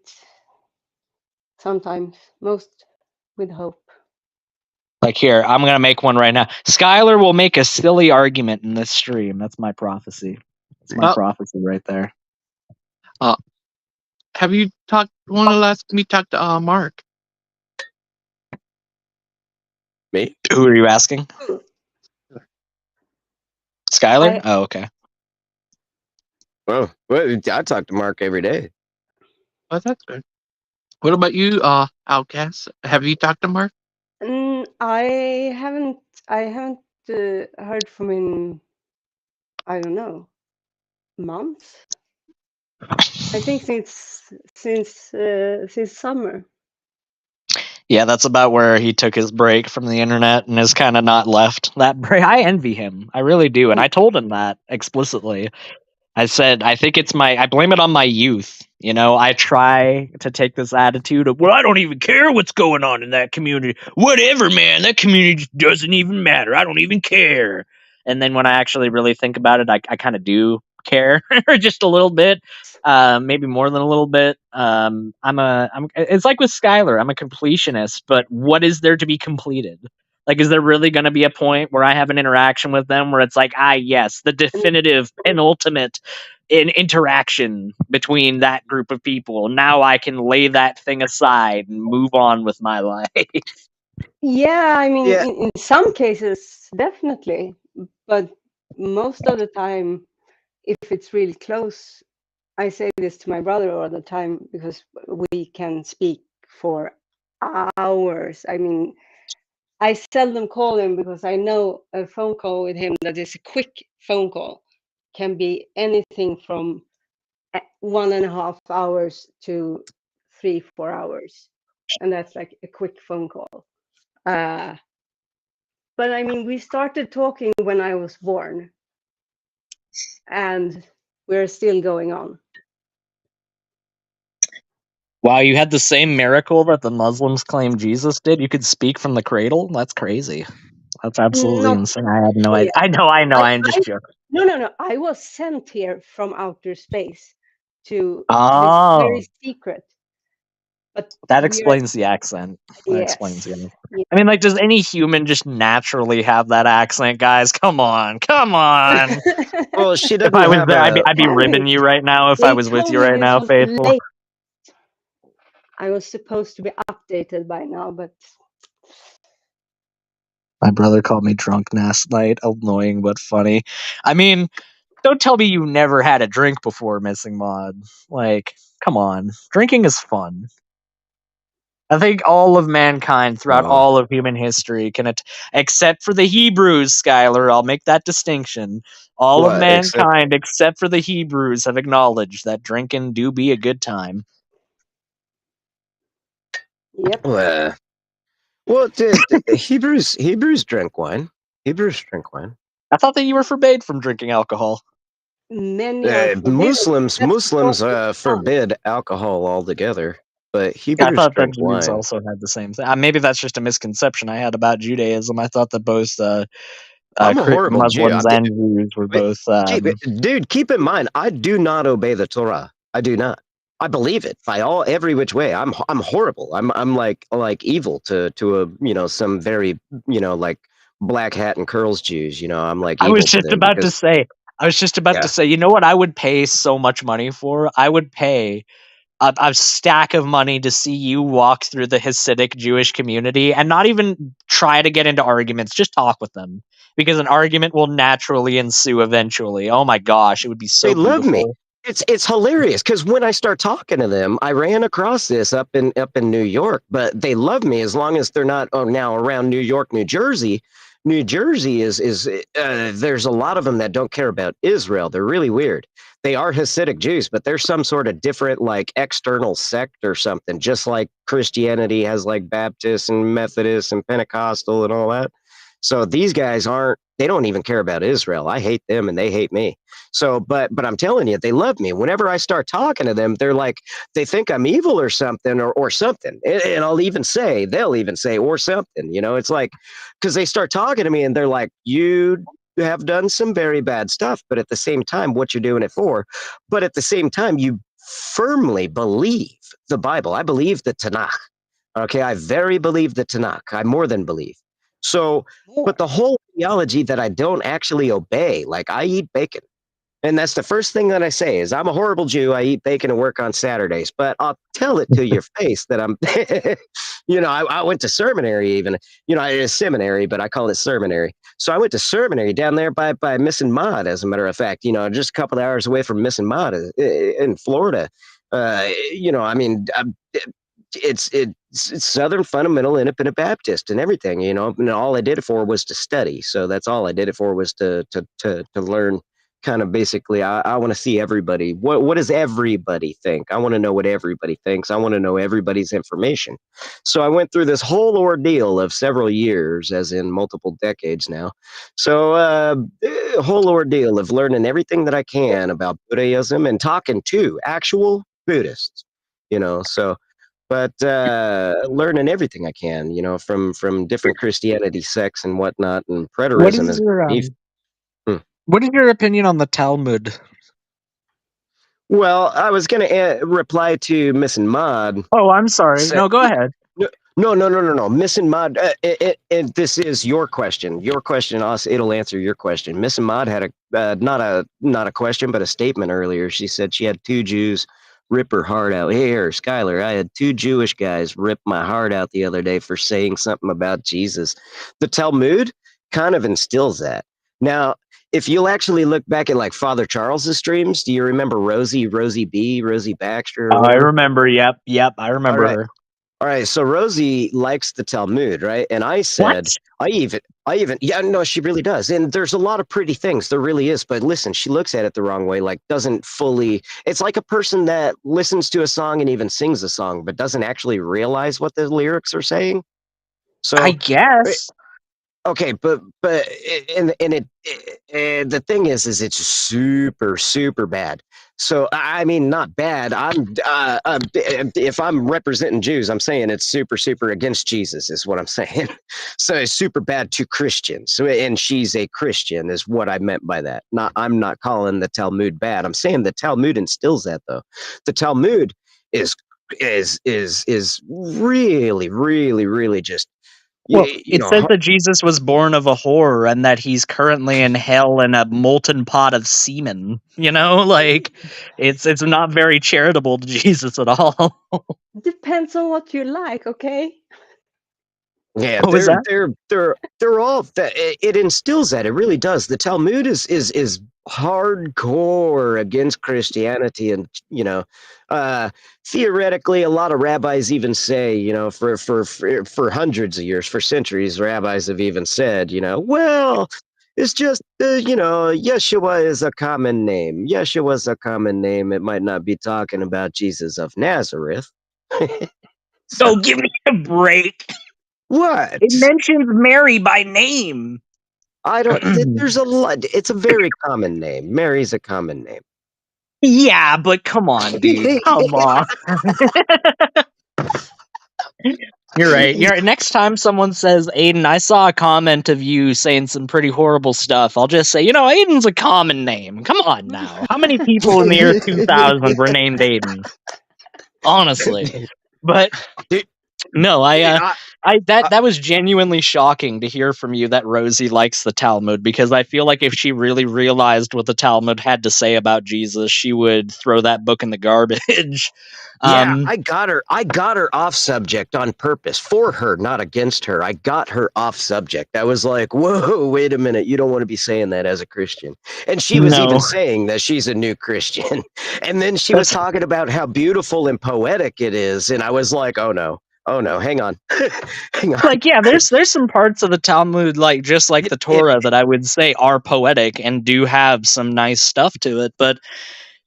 sometimes, most with hope.
Like here, I'm going to make one right now. Skylar will make a silly argument in this stream. That's my prophecy. That's my prophecy right there.
Have you talked? Want to last me talk to Mark?
Me?
Who are you asking? Skylar? Oh, okay.
Well, I talk to Mark every day.
Oh, that's good. What about you, Outcast? Have you talked to Mark?
I haven't heard from him. I don't know, months. I think since summer.
Yeah, that's about where he took his break from the internet and has kind of not left that break. I envy him. I really do. And I told him that explicitly. I said, I think I blame it on my youth. I try to take this attitude of, well, I don't even care what's going on in that community. Whatever, man, that community just doesn't even matter. I don't even care. And then when I actually really think about it, I kind of do care just a little bit, maybe more than a little bit. It's like with Skylar, I'm a completionist, but what is there to be completed? Like, is there really going to be a point where I have an interaction with them where it's like, yes, the definitive penultimate interaction between that group of people. Now I can lay that thing aside and move on with my life.
Yeah, I mean,
Yeah.
in some cases, definitely. But most of the time, if it's really close, I say this to my brother all the time because we can speak for hours. I mean, I seldom call him because I know a phone call with him that is a quick phone call can be anything from 1.5 hours to 3-4 hours. And that's like a quick phone call. But I mean, we started talking when I was born, and we're still going on.
Wow, you had the same miracle that the Muslims claim Jesus did? You could speak from the cradle? That's crazy. That's absolutely
Not
insane. I had no idea.
yet.
I know. I'm just joking.
No. I was sent here from outer space to this
Oh,
very secret. But
that
we are,
explains the accent. That explains the
yes.
accent.
Yeah.
I mean, like, does any human just naturally have that accent, guys? Come on. Come on.
Well, she
If
doesn't
I was
have
there,
a.
I'd be
Damn
ribbing
it.
you right now if I
They
was with
told
you
me
right
this
now,
was
faithful.
late. I was supposed to be updated by now, but
My brother called me drunk last night. Annoying but funny. I mean, don't tell me you never had a drink before, Missing Mod. Like, come on. Drinking is fun. I think all of mankind throughout
Oh,
all of human history except for the Hebrews, Skylar, I'll make that distinction. All of
what? Except.
mankind, except for the Hebrews, have acknowledged that drinking do be a good time.
yep.
Well, Hebrews drink wine. Hebrews drink wine.
I thought that you were forbade from drinking alcohol.
Many are forbidden. That's
Muslims
because it's fun.
forbid alcohol altogether, but
I
Hebrews
thought that
drink
Jews
wine.
also had the same thing. Maybe that's just a misconception I had about Judaism. I thought that both
I'm a horrible Jew.
Muslims and Jews were
Wait,
both.
dude, keep in mind, I do not obey the Torah. I do not. I believe it by every which way. I'm horrible. I'm like evil to a some very like black hat and curls Jews. I'm like
I was
evil to
just
them
about to
because
say. I was just about to
yeah.
say. You know what? I would pay so much money for. I would pay a stack of money to see you walk through the Hasidic Jewish community and not even try to get into arguments. Just talk with them because an argument will naturally ensue eventually. Oh my gosh, it would be
They
so
love me.
beautiful.
It's hilarious because when I start talking to them, I ran across this up in New York, but they love me as long as they're not now around New York, New Jersey. New Jersey is there's a lot of them that don't care about Israel. They're really weird. They are Hasidic Jews, but they're some sort of different like external sect or something, just like Christianity has like Baptist and Methodist and Pentecostal and all that. So these guys aren't. They don't even care about Israel. I hate them and they hate me. So, but I'm telling you, they love me. Whenever I start talking to them, they're like, they think I'm evil or something, or something. And they'll even say, or something. It's like, because they start talking to me and they're like, you have done some very bad stuff, but at the same time, what you're doing it for. But at the same time, you firmly believe the Bible. I believe the Tanakh. Okay, I very believe the Tanakh. I more than believe. So, but
More.
the whole theology that I don't actually obey, like I eat bacon. And that's the first thing that I say is I'm a horrible Jew. I eat bacon and work on Saturdays, but I'll tell it to your face that I'm, I went to seminary even, it's seminary, but I call it sermonary. So I went to seminary down there by Missing Mod, as a matter of fact, just a couple of hours away from Missing Mod in Florida. I mean, it's Southern Fundamental Independent Baptist and everything, and all I did it for was to study. So that's all I did it for was to learn kind of basically, I want to see everybody. What does everybody think? I want to know what everybody thinks. I want to know everybody's information. So I went through this whole ordeal of several years, as in multiple decades now. So a whole ordeal of learning everything that I can about Buddhism and talking to actual Buddhists. So but learning everything I can, from different Christianity sects and whatnot, and
What
preterism
is
is
your
beef.
what is your opinion on the Talmud?
Well, I was going to reply to Miss and Mod.
Oh, I'm sorry. No, go ahead.
No. Miss and Mod, this is your question. Your question, it'll answer your question. Miss and Mod had not a question, but a statement earlier. She said she had 2 Jews rip her heart out. Here, Skylar, I had 2 Jewish guys rip my heart out the other day for saying something about Jesus. The Talmud kind of instills that. Now, if you'll actually look back at like Father Charles's streams, do you remember Rosie B, Rosie Baxter, or
I
whatever?
remember. Yep. I remember her.
All right, so Rosie likes the Talmud, right? And I said,
What?
yeah, no, she really does. And there's a lot of pretty things, there really is. But listen, she looks at it the wrong way, like doesn't fully. It's like a person that listens to a song and even sings a song, but doesn't actually realize what the lyrics are saying. So
I guess.
okay, but the thing is it's super bad. So I mean, not bad. If I'm representing Jews, I'm saying it's super against Jesus is what I'm saying. So it's super bad to Christians. So, and she's a Christian is what I meant by that. I'm not calling the Talmud bad. I'm saying the Talmud instills that though. The Talmud is really just.
Well, it says that Jesus was born of a whore and that he's currently in hell in a molten pot of semen. Like it's not very charitable to Jesus at all.
Depends on what you like, okay?
Yeah,
What was that?
they're all that. It instills that. It really does. The Talmud is hardcore against Christianity, and theoretically, a lot of rabbis even say, for hundreds of years, for centuries, rabbis have even said, well, it's just, Yeshua is a common name. Yeshua is a common name. It might not be talking about Jesus of Nazareth.
Oh, give me a break.
What?
It mentions Mary by name.
I don't. There's a lot. It's a very common name. Mary's a common name.
Yeah, but come on, dude. Come on. You're right. Next time someone says, Aiden, I saw a comment of you saying some pretty horrible stuff, I'll just say, Aiden's a common name. Come on now. How many people in the year 2000 were named Aiden? Honestly. But no, that was genuinely shocking to hear from you that Rosie likes the Talmud, because I feel like if she really realized what the Talmud had to say about Jesus, she would throw that book in the garbage.
Yeah, I got her off subject on purpose for her, not against her. I got her off subject. I was like, whoa, wait a minute. You don't want to be saying that as a Christian. And she was even saying that she's a new Christian. And then she was talking about how beautiful and poetic it is. And I was like, oh no, hang on. Hang on.
Like, yeah, there's some parts of the Talmud, like just like the Torah, that I would say are poetic and do have some nice stuff to it, but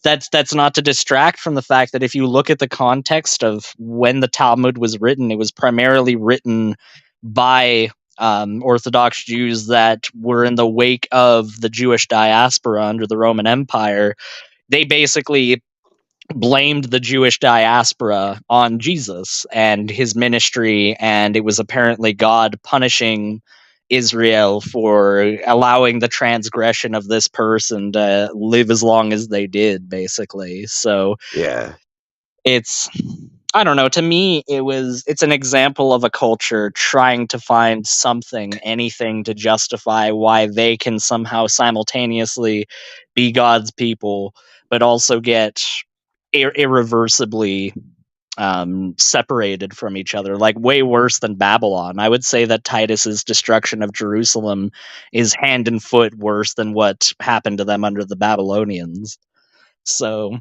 that's not to distract from the fact that if you look at the context of when the Talmud was written, it was primarily written by Orthodox Jews that were in the wake of the Jewish diaspora under the Roman Empire. They basically blamed the Jewish diaspora on Jesus and his ministry, and it was apparently God punishing Israel for allowing the transgression of this person to live as long as they did, basically. So
yeah,
I don't know, to me it's an example of a culture trying to find anything to justify why they can somehow simultaneously be God's people but also get irreversibly separated from each other, like way worse than Babylon. I would say that Titus's destruction of Jerusalem is hand and foot worse than what happened to them under the Babylonians. So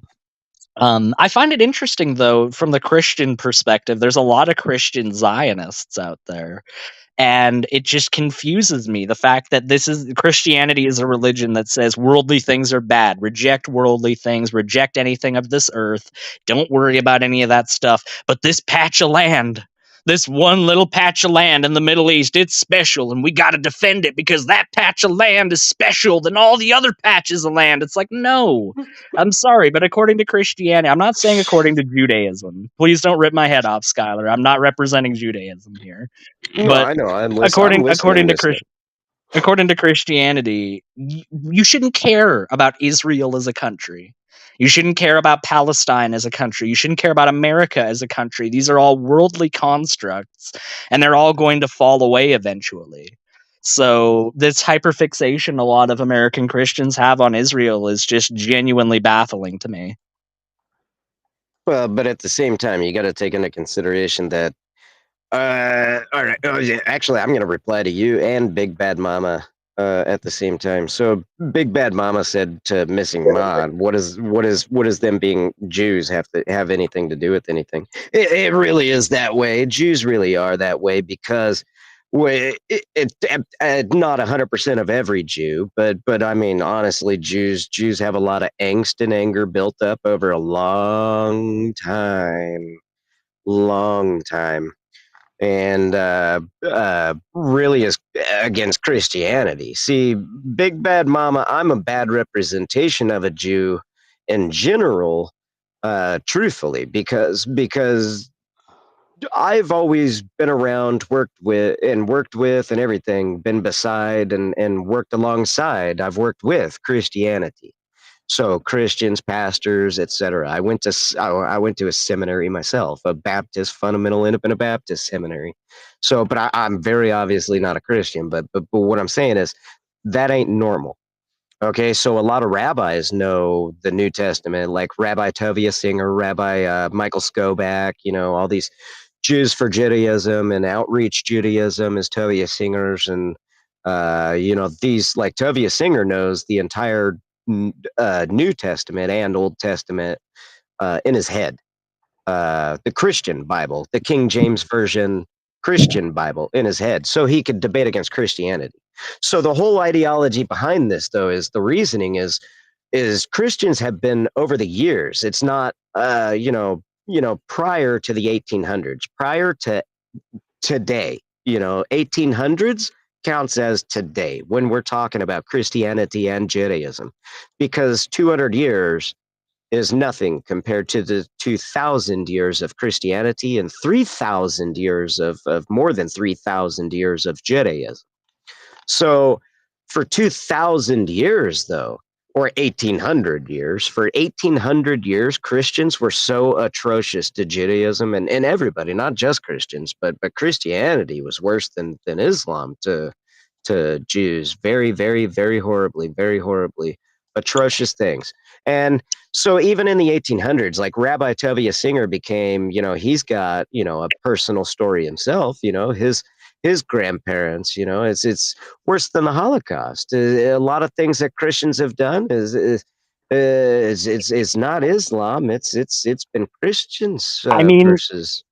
I find it interesting, though, from the Christian perspective. There's a lot of Christian Zionists out there, And it just confuses me, the fact that Christianity is a religion that says worldly things are bad, reject worldly things, reject anything of this earth, don't worry about any of that stuff. But this patch of land, this one little patch of land in the Middle East, it's special, and we got to defend it because that patch of land is special than all the other patches of land. It's like, no, I'm sorry, but according to Christianity, I'm not saying according to Judaism. Please don't rip my head off, Skylar. I'm not representing Judaism here.
No,
But
I know. I'm
according
listening.
according to according to Christianity, you shouldn't care about Israel as a country. You shouldn't care about Palestine as a country. You shouldn't care about America as a country. These are all worldly constructs, and they're all going to fall away eventually. So this hyperfixation a lot of American Christians have on Israel is just genuinely baffling to me.
Well, but at the same time, you got to take into consideration that. All right. Oh, yeah. Actually, I'm going to reply to you and Big Bad Mama at the same time. So, Big Bad Mama said to Missing Mod, "What does them being Jews have to have anything to do with anything?" It really is that way. Jews really are that way because not 100% of every Jew, but I mean, honestly, Jews have a lot of angst and anger built up over a long time, and really is against Christianity. See, Big Bad Mama, I'm a bad representation of a Jew in general, truthfully, because I've always been around, worked with and everything, been beside and worked alongside. I've worked with Christianity. So Christians, pastors, etc. I went to a seminary myself, a Baptist, fundamental independent Baptist seminary. So, but I'm very obviously not a Christian. But what I'm saying is that ain't normal. Okay, so a lot of rabbis know the New Testament, like Rabbi Tovia Singer, Rabbi Michael Skoback. All these Jews for Judaism and Outreach Judaism is Tovia Singer's, and these, like Tovia Singer knows the entire New Testament and Old Testament in his head. The Christian Bible, the King James Version Christian Bible in his head, so he could debate against Christianity. So the whole ideology behind this, though, is the reasoning is Christians have been over the years. It's not prior to the 1800s, prior to today. 1800s counts as today when we're talking about Christianity and Judaism, because 200 years is nothing compared to the 2,000 years of Christianity and 3,000 years of more than 3,000 years of Judaism. So for 2,000 years, though, or 1,800 years, for 1,800 years, Christians were so atrocious to Judaism and everybody, not just Christians, but Christianity was worse than Islam to Jews. Very, very, very horribly atrocious things. And so even in the 1800s, like Rabbi Tovia Singer became, he's got, a personal story himself, his grandparents, it's worse than the Holocaust. A lot of things that Christians have done it's not Islam. It's been Christians
I mean,
versus.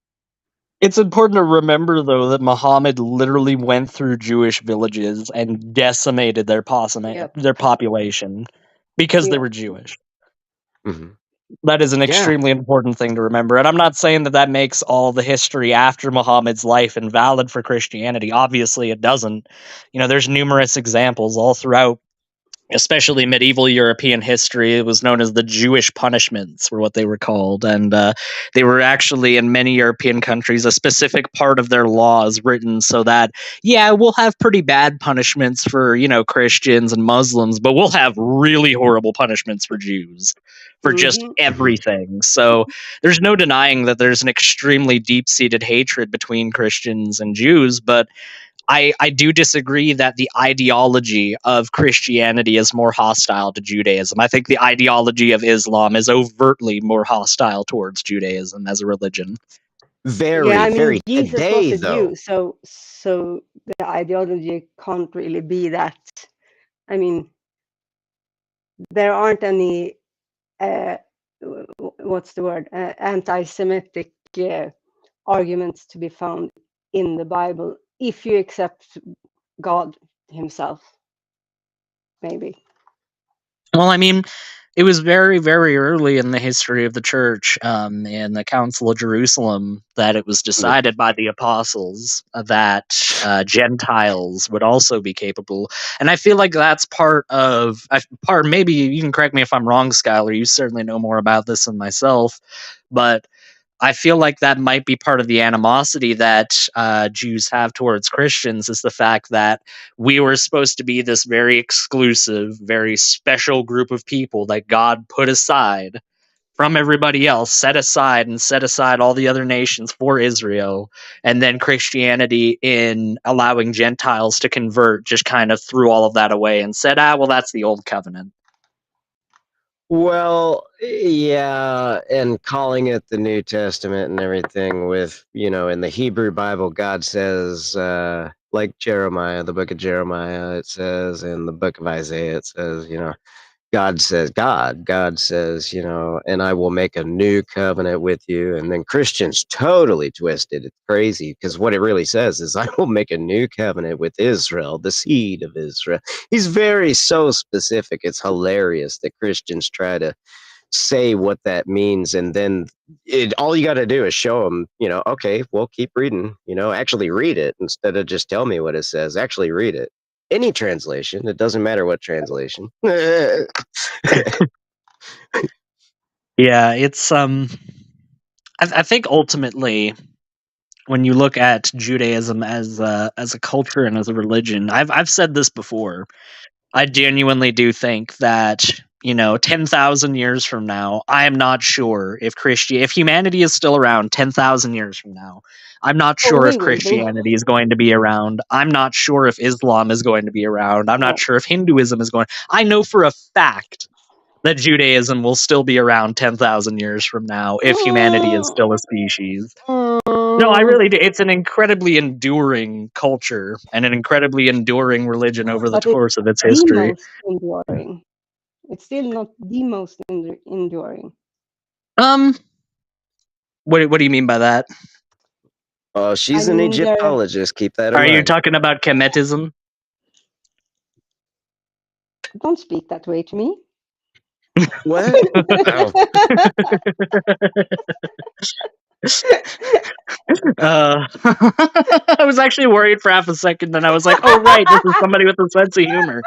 it's important to remember, though, that Muhammad literally went through Jewish villages and decimated their
Yep.
population because they
Yep.
were Jewish.
Mhm.
That is an
Yeah.
extremely important thing to remember. And I'm not saying that makes all the history after Muhammad's life invalid for Christianity. Obviously, it doesn't. There's numerous examples all throughout, especially medieval European history. It was known as the Jewish punishments, were what they were called. And they were actually, in many European countries, a specific part of their laws written so that, yeah, we'll have pretty bad punishments for, Christians and Muslims, but we'll have really horrible punishments for Jews, for just
Mhm.
everything. So there's no denying that there's an extremely deep-seated hatred between Christians and Jews, but I do disagree that the ideology of Christianity is more hostile to Judaism. I think the ideology of Islam is overtly more hostile towards Judaism as a religion.
Yeah,
Very,
I mean,
very
Jesus was
today,
a
though.
Jew, so the ideology can't really be that. I mean, there aren't any what's the word, anti-Semitic arguments to be found in the Bible, if you accept God himself, maybe.
Well, I mean, it was very, very early in the history of the church, in the Council of Jerusalem, that it was decided by the apostles that Gentiles would also be capable. And I feel like that's maybe you can correct me if I'm wrong, Skylar. You certainly know more about this than myself, but I feel like that might be part of the animosity that Jews have towards Christians, is the fact that we were supposed to be this very exclusive, very special group of people that God put aside from everybody else, set aside all the other nations for Israel. And then Christianity, in allowing Gentiles to convert, just kind of threw all of that away and said, well, that's the old covenant.
Well, yeah, and calling it the New Testament and everything with, in the Hebrew Bible, God says, like Jeremiah, the book of Jeremiah, it says, in the book of Isaiah, it says, God says, and I will make a new covenant with you. And then Christians totally twisted. It's crazy because what it really says is, I will make a new covenant with Israel, the seed of Israel. He's so specific. It's hilarious that Christians try to say what that means. And then all you got to do is show them, okay, well, keep reading, actually read it instead of just tell me what it says. Actually read it. Any translation. It doesn't matter what translation.
Yeah, it's I think ultimately, when you look at Judaism as a culture and as a religion, I've said this before. I genuinely do think that 10,000 years from now, I am not sure if humanity is still around 10,000 years from now. I'm not
Oh,
sure
we
if
will be.
Christianity is going to be around. I'm not sure if Islam is going to be around. I'm not
No.
sure if Hinduism is going. I know for a fact that Judaism will still be around 10,000 years from now if humanity is still a species. No, I really do. It's an incredibly enduring culture and an incredibly enduring religion over the
But it's
course of its
the
history.
most enduring. It's still not the most enduring.
What do you mean by that?
Oh, she's
I
an
mean, there.
Egyptologist. Keep that in
Are you
mind.
talking about Kemetism?
Don't speak that way to me.
What? Oh.
I was actually worried for half a second, then I was like, oh, right, this is somebody with a sense of humor.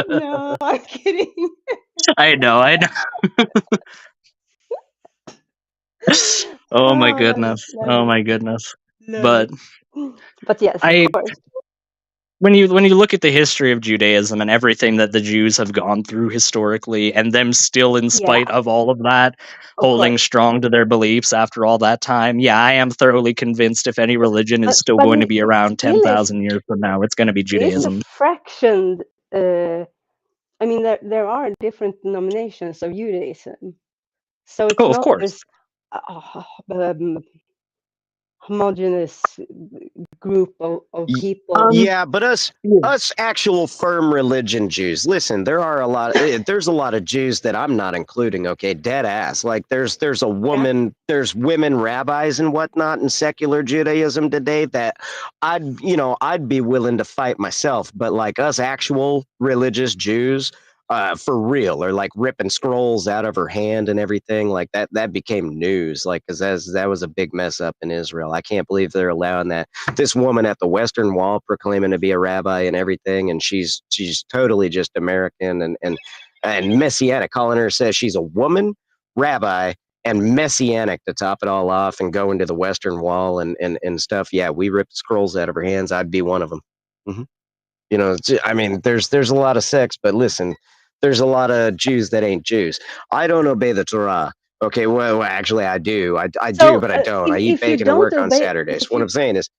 No, I'm kidding.
I know. Oh my goodness. Oh my goodness. But
yes, of course.
when you look at the history of Judaism and everything that the Jews have gone through historically, and them still, in spite of all of that,
Of
holding
course.
strong to their beliefs after all that time, yeah, I am thoroughly convinced if any religion is still
But
going to
it
be around
still is.
10,000 years from now, it's going to be
It is a
Judaism.
fraction. I mean, there are different denominations of Judaism, so it's
Oh, of
not
course.
this homogeneous group of people.
Yeah, but us actual firm religion Jews. Listen, there's a lot of Jews that I'm not including, okay? Dead ass. Like there's there's women rabbis and whatnot in secular Judaism today that I'd be willing to fight myself, but like us actual religious Jews, for real, or like ripping scrolls out of her hand and everything like that became news, like, because that was a big mess up in Israel. I can't believe they're allowing that. This woman at the Western Wall proclaiming to be a rabbi and everything, and she's totally just American and messianic, calling her, says she's a woman rabbi and messianic to top it all off, and go into the Western Wall and stuff. Yeah, we ripped scrolls out of her hands. I'd be one of them. I mean, there's a lot of sects, but listen, there's a lot of Jews that ain't Jews. I don't obey the Torah. Okay, well actually I do. I do, but I don't. I eat
If you
bacon and
don't
work on
obey,
Saturdays. What I'm saying is,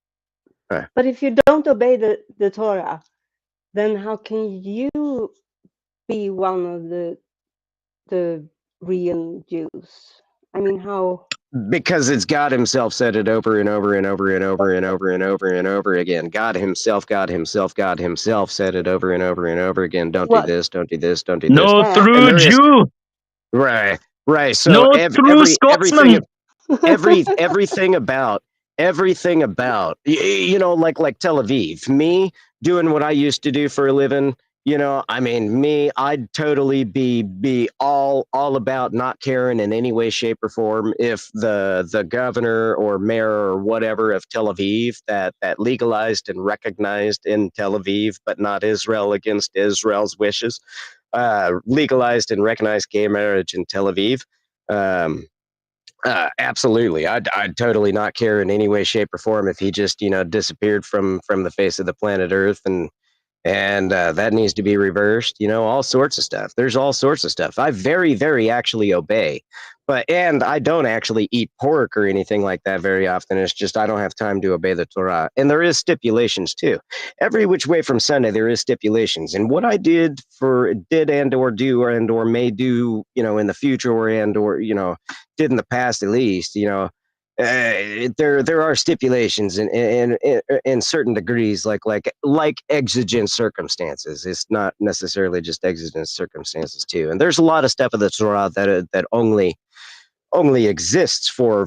but if you don't obey the Torah, then how can you be one of the real Jews? I mean, how?
because it's God himself said it over and over and over and over and over and over and over again. God himself said it over and over and over again. Don't do
What?
this, don't do this, don't do this.
No
Yeah.
true Jew.
Right. So
No true Scotsman.
everything about everything about like Tel Aviv. Me doing what I used to do for a living. I mean, I'd totally be all about not caring in any way, shape, or form if the governor or mayor or whatever of Tel Aviv that legalized and recognized in Tel Aviv, but not Israel against Israel's wishes, legalized and recognized gay marriage in Tel Aviv. Absolutely, I'd totally not care in any way, shape, or form if he just disappeared from the face of the planet Earth, and that needs to be reversed. All sorts of stuff. There's all sorts of stuff. I very, very actually obey, and I don't actually eat pork or anything like that very often. It's just I don't have time to obey the Torah, and there is stipulations too. Every which way from Sunday, there is stipulations, and what I did and or do and or may do, in the future or did in the past at least, there are stipulations in certain degrees, like exigent circumstances. It's not necessarily just exigent circumstances too. And there's a lot of stuff in the Torah that only exists for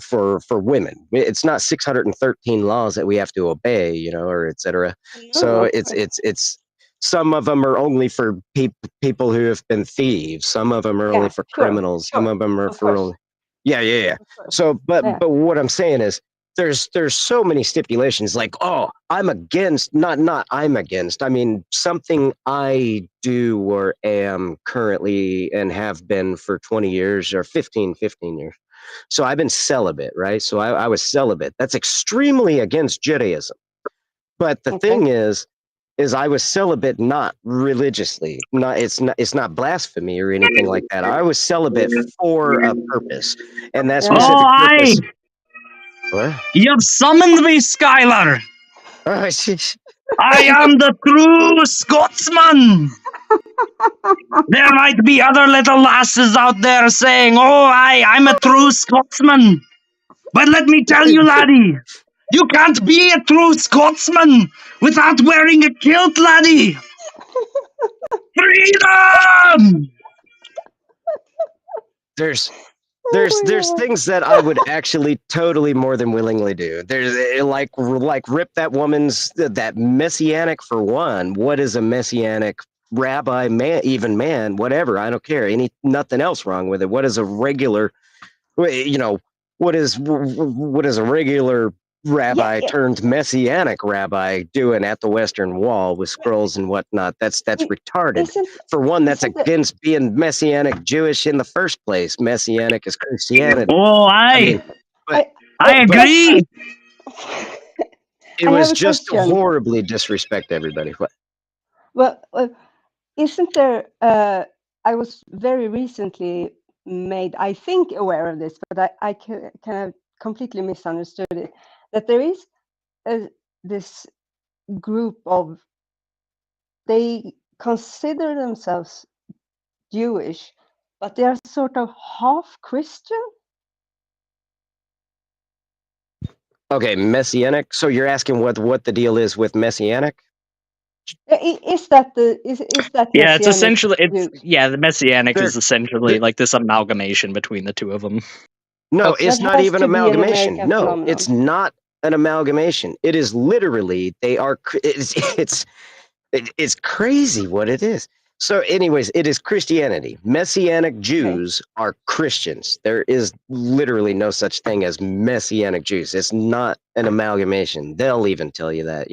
women. It's not 613 laws that we have to obey, or etc.
No,
So
of course.
it's some of them are only for people who have been thieves. Some of them are only
Yeah,
for
sure,
criminals. Some of them are
of
for
course,
only yeah.
of course.
So,
Yeah.
but what I'm saying is, there's so many stipulations. Like, oh, I'm against, not I'm against. I mean, something I do or am currently and have been for 20 years or 15 years. So I've been celibate, right? So I was celibate. That's extremely against Judaism. But the
Okay.
thing is I was celibate not religiously. It's not blasphemy or anything like that. I was celibate for a purpose. And that
Yeah.
Oh,
specific
aye!
purpose. What?
You've summoned me, Skylar!
Oh, sheesh.
I am the true Scotsman! There might be other little lasses out there saying, oh, I'm a true Scotsman. But let me tell you, laddie, you can't be a true Scotsman without wearing a kilt, laddie! Freedom!
there's
Oh my
there's
God.
things that I would actually totally more than willingly do. There's like rip that woman's that messianic for one. What is a messianic rabbi man, even man, whatever? I don't care. Nothing else wrong with it. What is a regular, you know, what is a regular
Yeah,
rabbi
yeah.
turned messianic rabbi doing at the Western Wall with scrolls and whatnot? That's
I-
retarded.
Isn't
For one, that's
isn't the
against being messianic Jewish in the first place. Messianic is Christianity.
Oh,
I mean, but
I
but
agree!
it
I have
was
a
just to
question.
horribly disrespect everybody.
Well, isn't there? I was very recently made, I think, aware of this, but I kind of completely misunderstood it. That there is this group of, they consider themselves Jewish, but they are sort of half Christian.
Okay, messianic. So you're asking what the deal is with messianic?
Is that
Yeah, it's
Messianic
essentially,
Jews?
the Messianic
There,
is essentially like this amalgamation between the two of them.
no,
Okay.
it's
That
not
has
even
to be an
amalgamation.
American
No, it's
phenomenon.
not an amalgamation. It is literally they are. It's crazy what it is. So, anyways, it is Christianity. Messianic Jews are Christians. There is literally no such thing as Messianic Jews. It's not an amalgamation. They'll even tell you that.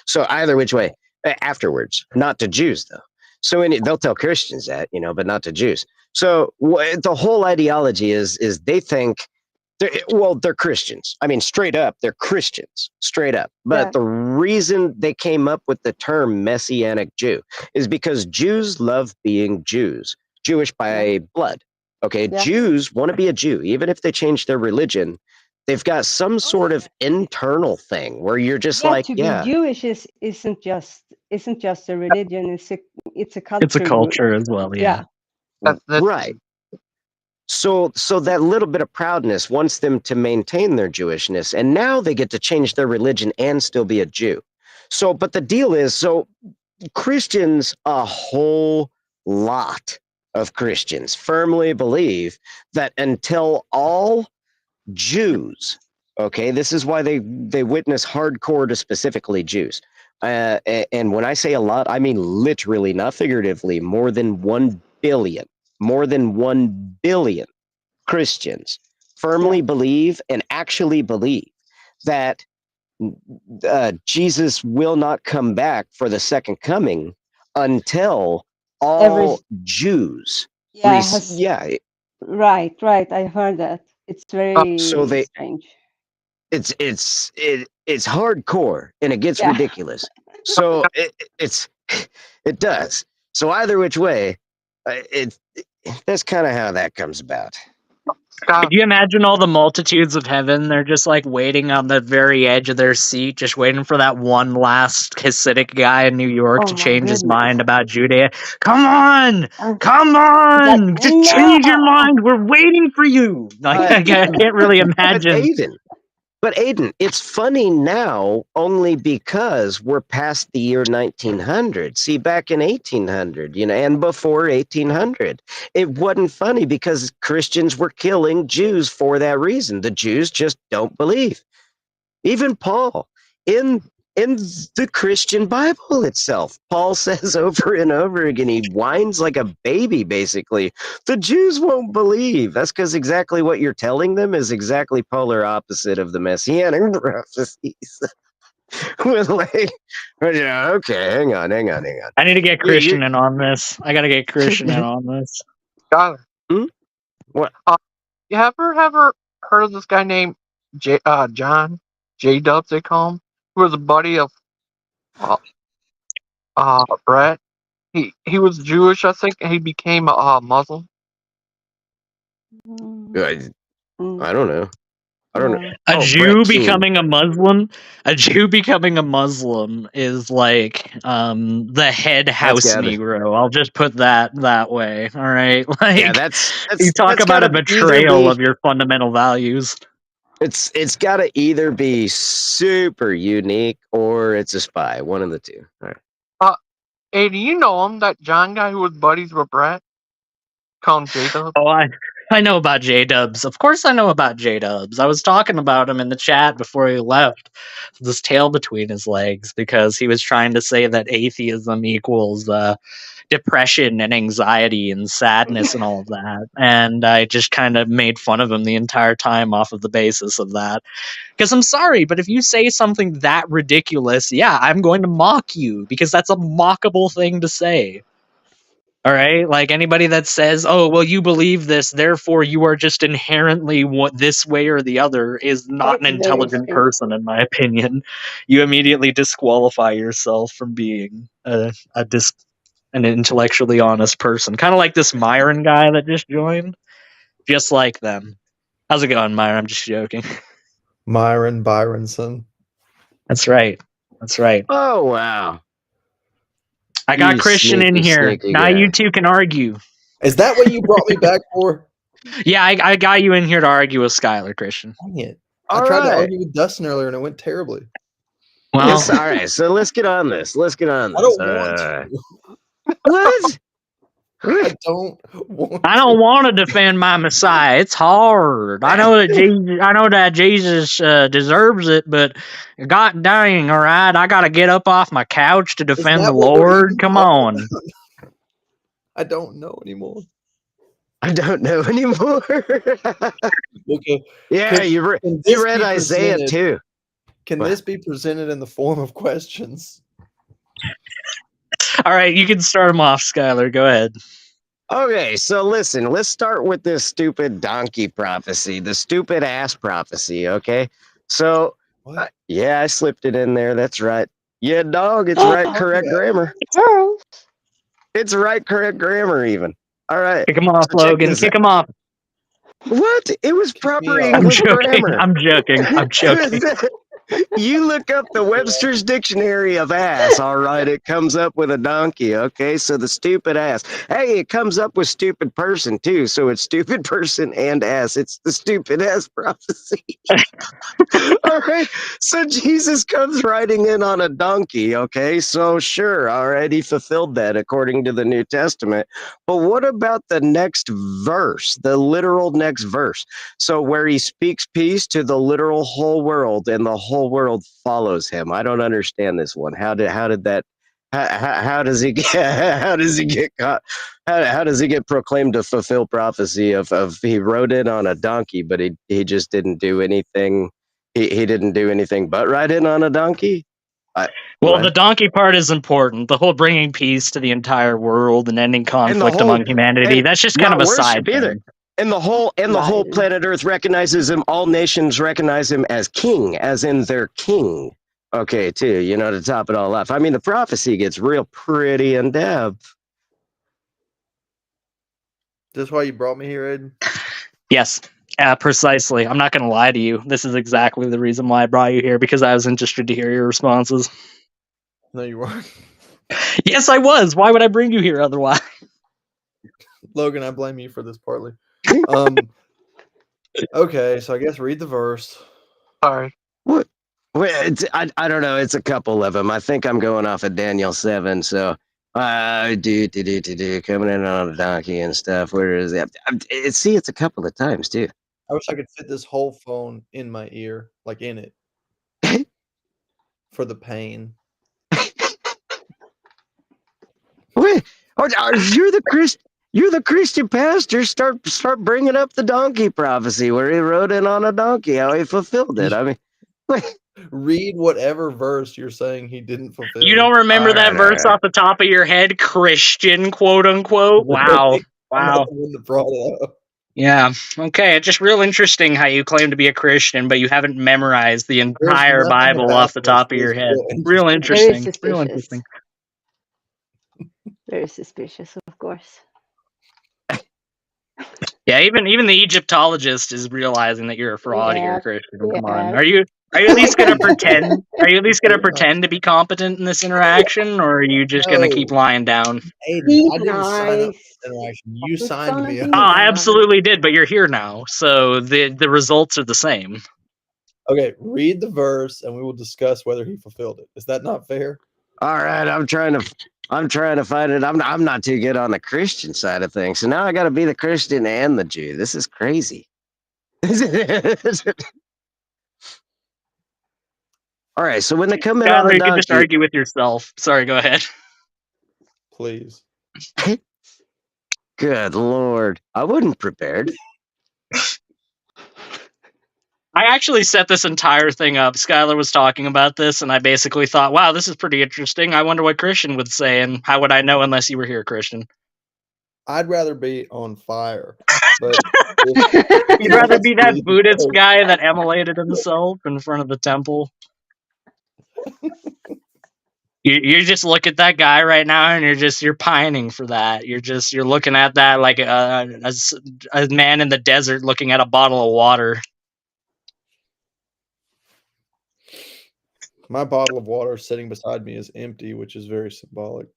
So either which way, afterwards, not to Jews though. So they'll tell Christians that, but not to Jews. So the whole ideology is they think they're Christians. I mean, straight up, they're Christians, straight up. But
Yeah,
the reason they came up with the term Messianic Jew is because Jews love being Jews, Jewish
yeah,
by blood. Okay,
yeah.
Jews want to be a Jew, even if they change their religion. They've got some sort of internal thing where you're just
Yeah,
like,
to be
yeah,
Jewish isn't just a religion. It's a
It's a
culture group.
culture as well, yeah.
Yeah.
That's
right. So that little bit of proudness wants them to maintain their Jewishness, and now they get to change their religion and still be a Jew. So, but the deal is, so Christians, a whole lot of Christians firmly believe that until all Jews Okay, this is why they witness hardcore to specifically Jews. And when I say a lot, I mean literally, not figuratively. More than 1 billion, Christians firmly believe and actually believe that Jesus will not come back for the second coming until
Every
all Jews.
yeah has
Yeah,
right. I heard that. It's
so
very strange.
it's hardcore and it gets
Yeah.
ridiculous. So it does. So either which way, that's kind of how that comes about.
Could you imagine all the multitudes of heaven? They're just like waiting on the very edge of their seat, just waiting for that one last Hasidic guy in New York
Oh
to
my
change his
goodness.
mind about Judea. Come on! Come
Like,
on! Just change your
no.
mind. We're waiting for you. Like,
But
I can't really imagine.
But Aiden, it's funny now only because we're past the year 1900. See, back in 1800, and before 1800, it wasn't funny because Christians were killing Jews for that reason. The Jews just don't believe. Even Paul, in the Christian Bible itself, Paul says over and over again, he whines like a baby, basically. The Jews won't believe. That's because exactly what you're telling them is exactly polar opposite of the Messianic prophecies. With like, okay, hang on.
I need to get
Yeah,
Christian in on this. I gotta get Christian in on this.
Got it.
What?
You ever heard of this guy named John J Dubs? They call him, who was a buddy of Brett. He was Jewish, I think, and he became a Muslim.
I don't know. I don't know.
A
Oh,
Jew
Brett Keane.
becoming a Muslim. A Jew becoming a Muslim is like the head house Negro. I'll just put that way. All right, like
Yeah, that's
you talk
that's
about a
gotta either
betrayal
be-
of your fundamental values.
It's got to either be super unique or it's a spy. One of the two. All right.
Hey, do you know him? That John guy who was buddies with Brett? Call him J Dubs.
Oh, I know about J Dubs. Of course, I know about J Dubs. I was talking about him in the chat before he left. This tail between his legs because he was trying to say that atheism equals depression and anxiety and sadness and all of that. And I just kind of made fun of him the entire time off of the basis of that. Because I'm sorry, but if you say something that ridiculous, yeah, I'm going to mock you because that's a mockable thing to say. All right, like anybody that says, "Oh, well, you believe this, therefore you are just inherently what this way or the other," is not an
That's very
intelligent
strange.
person, in my opinion. You immediately disqualify yourself from being an intellectually honest person. Kind of like this Myron guy that just joined, just like them. How's it going, Myron? I'm just joking.
Myron Byronson.
That's right. That's right.
Oh wow!
I got
You
Christian in
sneaky,
here.
sneaky
Now
guy.
you two can argue.
Is that what you brought me back for?
Yeah, I got you in here to argue with Skylar, Christian.
Dang it.
All
I tried to
right.
argue with Dustin earlier and it went terribly.
Well,
Yes, all right. So let's get on this.
I don't want to.
What?
I don't want
I don't want to defend my Messiah. It's hard. I know that Jesus deserves it, but God dang, all right, I got to get up off my couch to defend the Lord. Come on.
I don't know anymore.
I don't know anymore.
Okay.
Yeah, you read Isaiah too.
Can this be presented in the form of questions?
All right, you can start them off, Skylar. Go ahead.
Okay, so listen, let's start with this stupid donkey prophecy, the stupid ass prophecy, okay? So, yeah, I slipped it in there. That's right. Yeah, dog, it's right, correct grammar.
Girls.
It's right, correct grammar, even. All right.
Kick him off,
So check
Logan.
this
Kick
out.
him off.
What? It was proper
me off.
I'm
English
joking.
grammar.
I'm joking. I'm joking.
You look up the Webster's Dictionary of ass, all right, it comes up with a donkey, okay? So the stupid ass. Hey, it comes up with stupid person too, so it's stupid person and ass. It's the stupid ass prophecy. All right. So Jesus comes riding in on a donkey, okay? So sure, all right, he fulfilled that according to the New Testament. But what about the next verse, the literal next verse? So where he speaks peace to the literal whole world and the whole world follows him. I don't understand this one. How did that how does he get how does he get caught? How does he get proclaimed to fulfill prophecy of he rode in on a donkey, but he just didn't do anything. He didn't do anything but ride in on a donkey.
Well,
What?
the donkey part is important. The whole bringing peace to the entire world and ending
And the
conflict
whole
among humanity,
and
that's just kind of
not
a side
worship either.
thing.
And the whole
Right.
planet Earth recognizes him. All nations recognize him as king, as in their king. Okay, too. You know, to top it all off. I mean, the prophecy gets real pretty in depth.
Is this why you brought me here, Aiden?
Yes, precisely. I'm not going to lie to you. This is exactly the reason why I brought you here, because I was interested to hear your responses.
No, you weren't.
Yes, I was. Why would I bring you here otherwise?
Logan, I blame you for this partly. Okay, so I guess read the verse.
Sorry.
What? I don't know. It's a couple of them. I think I'm going off of Daniel 7. So, coming in on a donkey and stuff. Where is it? See, it's a couple of times too.
I wish I could fit this whole phone in my ear, like in it, for the pain.
Wait, you're the Christian? You're the Christian pastor. Start bringing up the donkey prophecy where he rode in on a donkey. How he fulfilled it. I mean, wait.
Read whatever verse you're saying he didn't fulfill.
You don't remember that verse
right.
off the top of your head, Christian, quote unquote? Wow.
I'm not
Wow.
the one that brought it up.
Yeah. Okay. It's just real interesting how you claim to be a Christian, but you haven't memorized the entire
nothing
Bible
about
off the
this
top of
that
your
is
head.
real
Real
Very
interesting. Real
suspicious.
interesting.
Very suspicious, of course.
Yeah, even the Egyptologist is realizing that you're a fraud here,
Yeah,
Christian. Come on.
yeah.
Are you at least gonna pretend? Are you at least gonna pretend to be competent in this interaction, or are you just gonna keep
No,
lying down?
Aiden,
Be
I didn't sign up
nice.
for this interaction. You
It's
signed
gonna
me
be
up.
Oh, I
nice.
absolutely did, but you're here now, so the results are the same.
Okay, read the verse and we will discuss whether he fulfilled it. Is that not fair?
All right, I'm trying to find it. I'm not too good on the Christian side of things. So now I got to be the Christian and the Jew. This is crazy. All right, so when they come in on
Tyler,
the
you can just
donkey,
argue with yourself. Sorry, go ahead.
Please.
good Lord, I wasn't prepared.
I actually set this entire thing up. Skylar was talking about this, and I basically thought, wow, this is pretty interesting. I wonder what Christian would say, and how would I know unless you were here, Christian?
I'd rather be on fire. But
You'd rather be that Buddhist guy that immolated himself in front of the temple? You just look at that guy right now, and you're pining for that. You're looking at that like a man in the desert looking at a bottle of water.
my bottle of water sitting beside me is empty, which is very symbolic.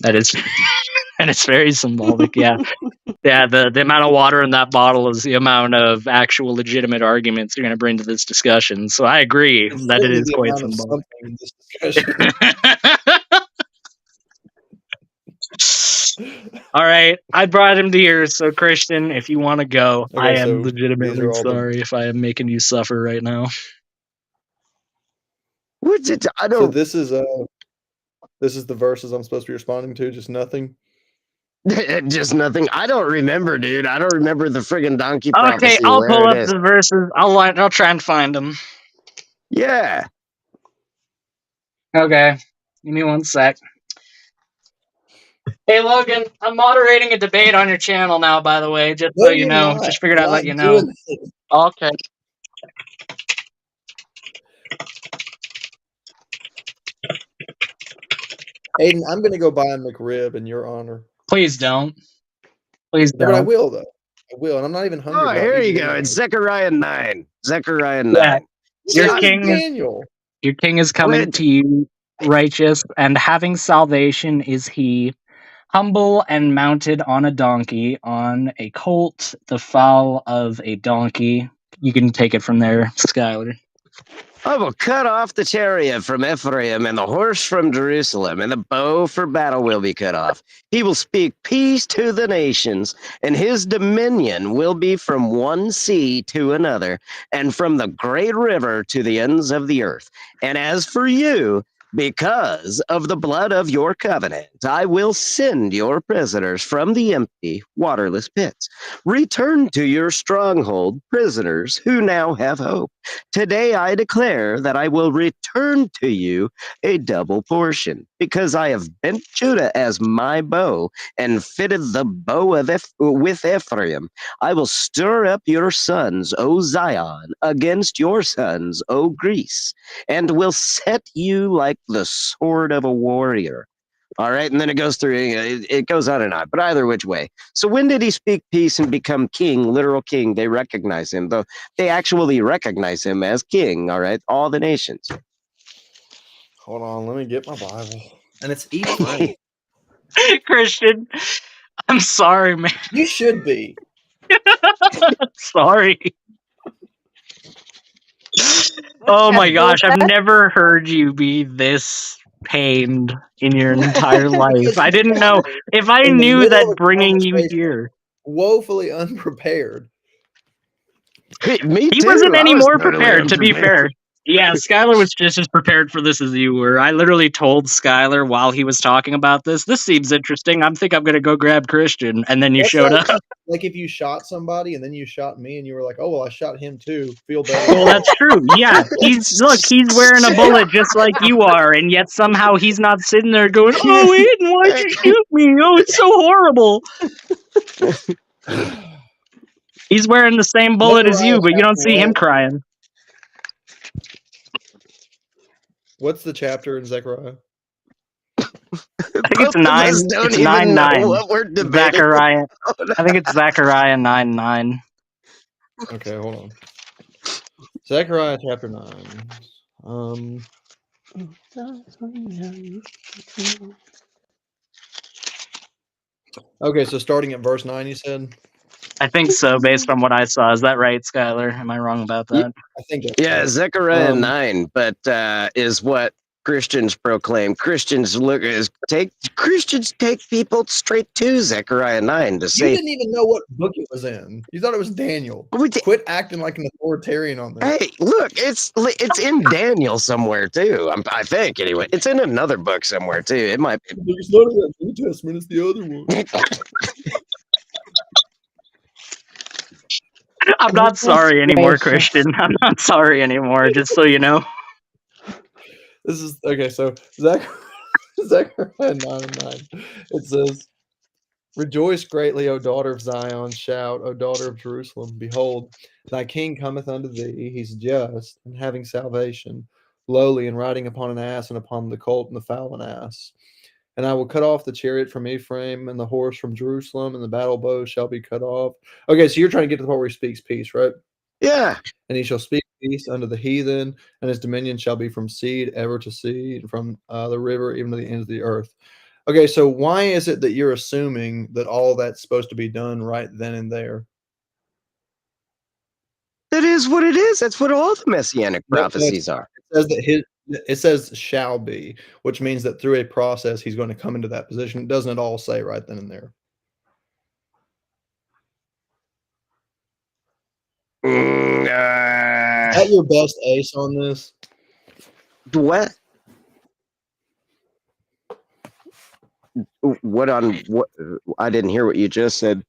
That is, and it's very symbolic. Yeah, yeah. The amount of water in that bottle is the amount of actual legitimate arguments you're going to bring to this discussion. So I agree
It's
that it
literally
is
the
quite
amount of
symbolic.
something in this discussion.
All right, I brought him to here. So Christian, if you want to go,
Okay,
I am
so these
legitimately
are all the-
sorry if I am making you suffer right now.
What's it? I
So
don't.
this is the verses I'm supposed to be responding to, just nothing.
Just nothing. I don't remember, dude. I don't remember the friggin' donkey
Okay,
prophecy.
I'll
where
pull
it
up
is.
the verses. I'll try and find them.
Yeah.
Okay, give me 1 sec. Hey Logan, I'm moderating a debate on your channel now. By the way, just
No,
so you
you're
know,
not.
just figured
You're
I'd let
not
you know.
doing it.
Okay.
Aiden, I'm gonna go buy a McRib in your honor.
Please don't. Please
No, but I
don't.
will though. I will, and I'm not even hungry.
Oh,
but I'll
here
eat
you
it
go.
anyway.
It's Zechariah 9. Zechariah 9.
Yeah. Your
Same as
king is
Daniel.
your king is coming
Wait.
to you, righteous, and having salvation is he, humble and mounted on a donkey, on a colt, the foal of a donkey. You can take it from there, Skylar.
I will cut off the chariot from Ephraim and the horse from Jerusalem, and the bow for battle will be cut off. He will speak peace to the nations, and his dominion will be from one sea to another, and from the great river to the ends of the earth. And as for you, because of the blood of your covenant, I will send your prisoners from the empty, waterless pits. Return to your stronghold, prisoners who now have hope. Today I declare that I will return to you a double portion, because I have bent Judah as my bow and fitted the bow of with Ephraim. I will stir up your sons, O Zion, against your sons, O Greece, and will set you like the sword of a warrior. All right, and then it goes through, it goes on and on, but either which way. So when did he speak peace and become king, literal king? They recognize him, though they actually recognize him as king, all right, all the nations.
Hold on, let me get my Bible. And it's Ephraim.
Christian, I'm sorry, man.
You should be.
Sorry. Oh my gosh, I've never heard you be this pained in your entire life.
Because
I
you
didn't
came
know.
here
If I
in the
knew
middle
that
of a
bringing you
conversation,
here,
woefully unprepared.
Me
he
too.
wasn't
I
any
was
more
totally
prepared, to be
unprepared.
fair. Yeah, Skylar was just as prepared for this as you were. I literally told Skylar while he was talking about this seems interesting. I think I'm going to go grab Christian. And then you
That's
showed up.
like if you shot somebody and then you shot me and you were like, oh, well, I shot him too. Feel better.
Well, that's true. Yeah, he's wearing a bullet just like you are, and yet somehow he's not sitting there going, "Oh, Aiden, why'd you shoot me? Oh, it's so horrible." He's wearing the same bullet as
Zechariah
you, but you don't
chapter
see him
what?
crying.
What's the chapter in Zechariah?
I think it's
Both of us
9.
don't
It's
even know
9:9.
what we're debating.
Zechariah. I think it's Zechariah 9:9.
Okay, hold on. Zechariah chapter 9. Okay, so starting at verse 9, you said?
I think so, based on what I saw. Is that right, Skylar? Am I wrong about that?
I think that's
Yeah,
right.
Zechariah 9, but is what Christians proclaim. Christians take people straight to Zechariah 9 to
You
say,
didn't even know what book it was in. You thought it was Daniel. Quit acting like an authoritarian on this.
hey, look, it's in Daniel somewhere too. I think anyway. It's in another book somewhere too. It might be.
It's not in the New Testament, it's the other one.
I'm not sorry anymore,
gracious.
Christian. I'm not sorry anymore, just so you know.
This is okay, so Zechariah 9:9. It says, rejoice greatly, O daughter of Zion, shout, O daughter of Jerusalem. Behold, thy king cometh unto thee, he's just, and having salvation, lowly, and riding upon an ass, and upon the colt and the fowling ass. And I will cut off the chariot from Ephraim, and the horse from Jerusalem, and the battle bow shall be cut off. Okay, so you're trying to get to the part where he speaks peace, right?
Yeah.
And he shall speak peace unto the heathen, and his dominion shall be from seed ever to seed, and from the river even to the ends of the earth. Okay, so why is it that you're assuming that all that's supposed to be done right then and there?
That is what it is. That's what all the messianic prophecies are.
It says that it says shall be, which means that through a process he's going to come into that position. It doesn't at all say right then and there. Is that your best ace on this?
What? What on what? I didn't hear what you just said.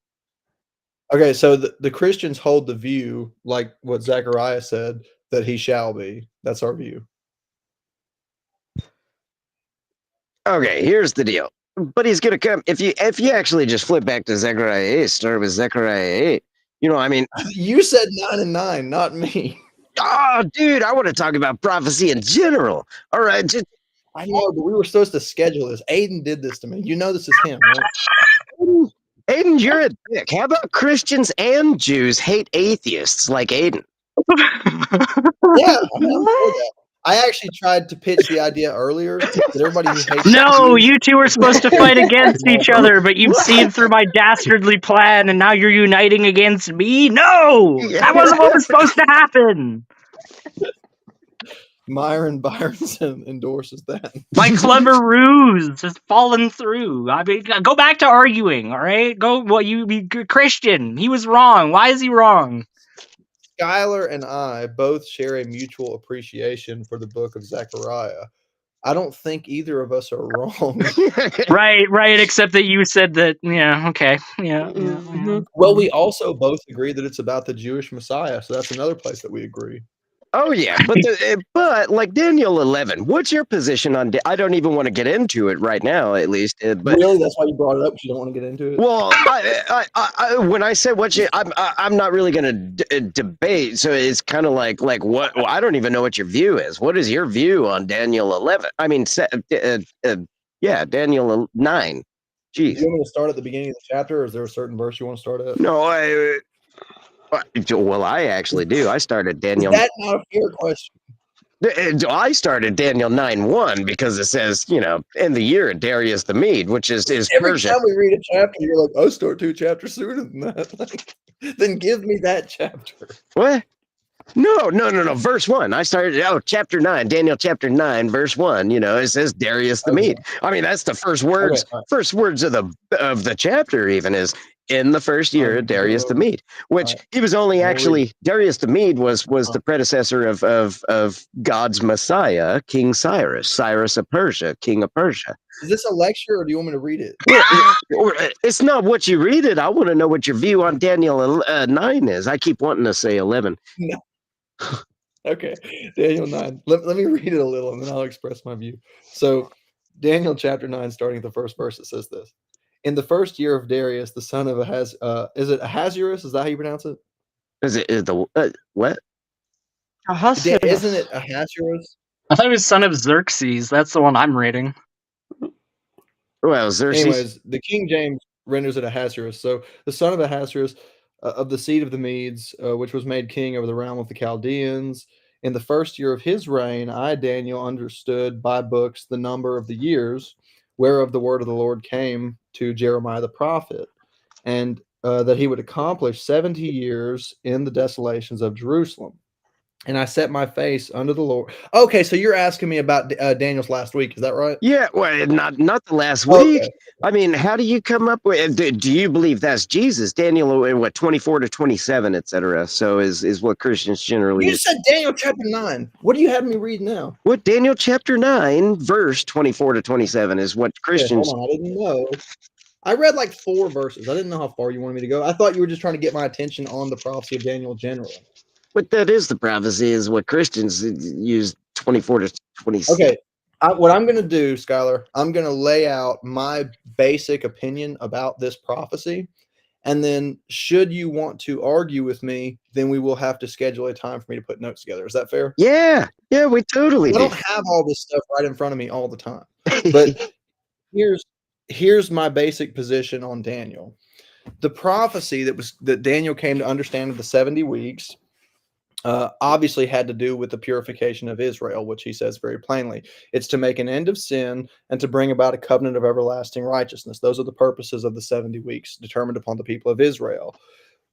Okay, so the Christians hold the view, like what Zechariah said, that he shall be. That's our view.
Okay, here's the deal. But he's gonna come if you actually just flip back to Zechariah 8, start with Zechariah 8. You know, I mean,
You said 9 and 9, not me.
oh, dude, I want to talk about prophecy in general. All right, just
I know, but we were supposed to schedule this. Aiden did this to me. You know this is him, right?
Aiden, you're a dick. How about Christians and Jews hate atheists like Aiden?
Yeah, I'm all for
What?
that. I actually tried to pitch the idea earlier, but everybody who hates
No,
Jews
you two are supposed to fight against
is all
each
for it.
other, but you've seen through my dastardly plan, and now you're uniting against me? No! That wasn't what was supposed to happen!
Myron Byronson endorses that.
My clever ruse has fallen through. I mean, go back to arguing, all right? You Christian. He was wrong. Why is he wrong?
Skylar and I both share a mutual appreciation for the book of Zechariah. I don't think either of us are wrong.
Right, except that you said that, yeah, okay. Yeah.
Mhm.
Well, we also both agree that it's about the Jewish Messiah, so that's another place that we agree.
Oh yeah, but like Daniel 11, what's your position on? I don't even want to get into it right now, at least. But
Really, that's why you brought it up? 'Cause you don't want to get into it?
well, when I said I'm not really going to debate. So it's kind of like what? Well, I don't even know what your view is. What is your view on Daniel 11? I mean, yeah, Daniel 9.
Do
Jeez.
you want me to start at the beginning of the chapter, or is there a certain verse you want to start at?
No, well, I actually do. I started Daniel.
Is that not a fair question?
I started Daniel 9:1 because it says, in the year of Darius the Mede, which is
Every
Persia.
time we read a chapter, you're like, "I'll start 2 chapters sooner than that." Like, then give me that chapter.
What? No. Verse 1. I started chapter 9, Daniel chapter 9, verse 1. It says Darius the Mede. I mean, that's the first words.
Okay, right.
First words of the chapter even is in the first year of Darius the Mede, which he was only actually Darius the Mede was the predecessor of God's Messiah, King Cyrus of Persia, king of Persia.
Is this a lecture, or do you want me to read it?
Well, it's not what you read it. I want to know what your view on Daniel 9 is. I keep wanting to say 11.
No. Okay, Daniel 9. Let me read it a little, and then I'll express my view. So, Daniel chapter 9, starting at the first verse, it says this. In the first year of Darius, the son of is it Ahasuerus? Is that how you pronounce it?
Is the what?
Isn't it Ahasuerus?
I thought it was son of Xerxes. That's the one I'm reading.
Well, Xerxes.
Anyways, the King James renders it Ahasuerus. So the son of Ahasuerus, of the seed of the Medes, which was made king over the realm of the Chaldeans. In the first year of his reign, I, Daniel, understood by books the number of the years whereof the word of the Lord came to Jeremiah the prophet, and that he would accomplish 70 years in the desolations of Jerusalem. And I set my face under the Lord. Okay, so you're asking me about Daniel's last week, is that right?
Yeah, well, not the last week.
Okay.
I mean, how do you come up with? Do you believe that's Jesus? Daniel, what 24 to 27, etc. So is what Christians generally.
You said Daniel chapter 9. What do you have me read now?
What Daniel chapter 9, verse 24 to 27 is what Christians.
Hold on, I didn't know. I read like 4 verses. I didn't know how far you wanted me to go. I thought you were just trying to get my attention on the prophecy of Daniel generally.
But that is the prophecy, is what Christians use 24 to 27.
Okay, what I'm going to do, Skylar, I'm going to lay out my basic opinion about this prophecy. And then should you want to argue with me, then we will have to schedule a time for me to put notes together. Is that fair?
Yeah, we totally do.
I don't have all this stuff right in front of me all the time. But here's my basic position on Daniel. The prophecy that Daniel came to understand of the 70 weeks obviously had to do with the purification of Israel, which he says very plainly. It's to make an end of sin and to bring about a covenant of everlasting righteousness. Those are the purposes of the 70 weeks determined upon the people of Israel.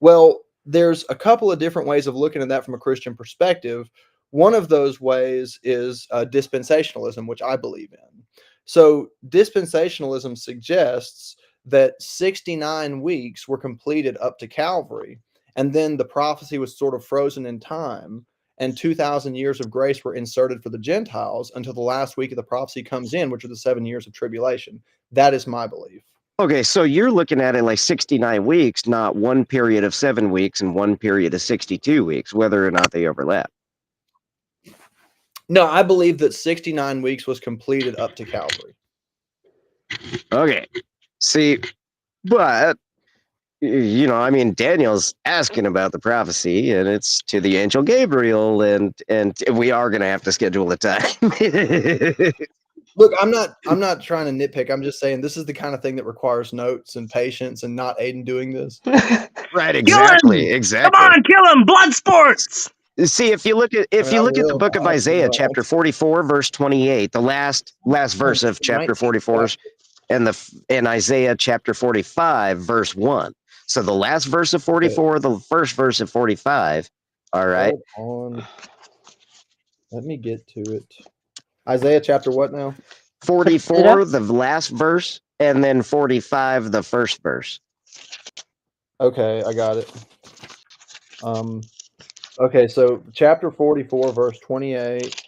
Well, there's a couple of different ways of looking at that from a Christian perspective. One of those ways is dispensationalism, which I believe in. So dispensationalism suggests that 69 weeks were completed up to Calvary, and then the prophecy was sort of frozen in time, and 2,000 years of grace were inserted for the Gentiles until the last week of the prophecy comes in, which are the 7 years of tribulation. That is my belief.
Okay, so you're looking at it like 69 weeks, not one period of 7 weeks and one period of 62 weeks, whether or not they overlap.
No, I believe that 69 weeks was completed up to Calvary.
Okay, see, but I mean, Daniel's asking about the prophecy, and it's to the angel Gabriel, and we are going to have to schedule a time.
Look, I'm not trying to nitpick. I'm just saying this is the kind of thing that requires notes and patience, and not Aiden doing this.
Right, exactly.
Come on, kill him! Blood sports!
See, if you look at
I will.
the book of Isaiah, chapter 44, verse 28, the last verse of chapter 44, and Isaiah chapter 45, verse 1. So the last verse of 44, the first verse of 45. All right.
Hold on. Let me get to it. Isaiah chapter what now?
44, the last verse, and then 45, the first verse.
Okay, I got it. Okay, so chapter 44, verse 28.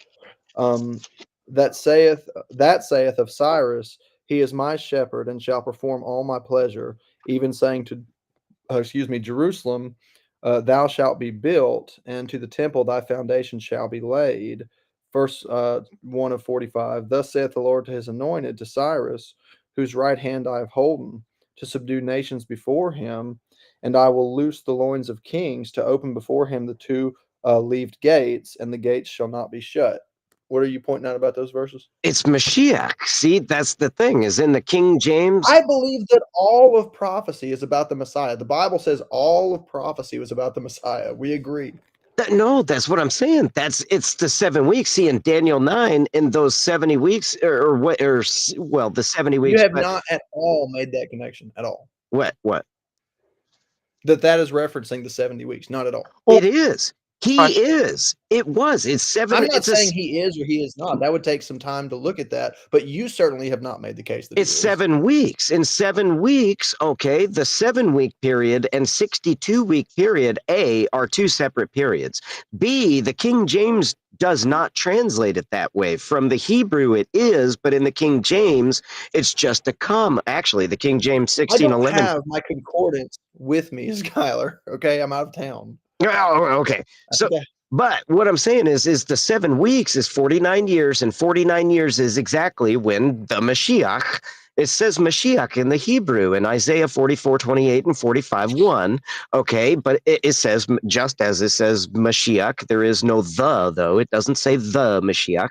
That saith of Cyrus, he is my shepherd and shall perform all my pleasure, even saying to Jerusalem, thou shalt be built, and to the temple thy foundation shall be laid. Verse 1 of 45. Thus saith the Lord to his anointed, to Cyrus, whose right hand I have holden, to subdue nations before him, and I will loose the loins of kings, to open before him the two leaved gates, and the gates shall not be shut. What are you pointing out about those verses?
It's Mashiach. See, that's the thing, is in the King James.
I believe that all of prophecy is about the Messiah. The Bible says all of prophecy was about the Messiah. We agree.
No, that's what I'm saying. It's the 7 weeks. See, in Daniel 9, in those 70 weeks, the 70 weeks.
You have not at all made that connection at all.
What?
That is referencing the 70 weeks, not at all.
It is. He is. It was. It's 7.
I'm not saying he is or he is not. That would take some time to look at that, but you certainly have not made the case that
it's 7 weeks. In 7 weeks, okay, the 7-week period and 62-week period, A, are two separate periods. B, the King James does not translate it that way. From the Hebrew it is, but in the King James, it's just a comma. Actually, the King James 1611.
I don't have my concordance with me, Skylar. Okay, I'm out of town.
Oh, okay. So, but what I'm saying is the 7 weeks is 49 years, and 49 years is exactly when the Mashiach. It says Mashiach in the Hebrew in Isaiah 44, 28 and 45, 1. Okay, but it says, just as it says Mashiach, there is no the, though. It doesn't say the Mashiach.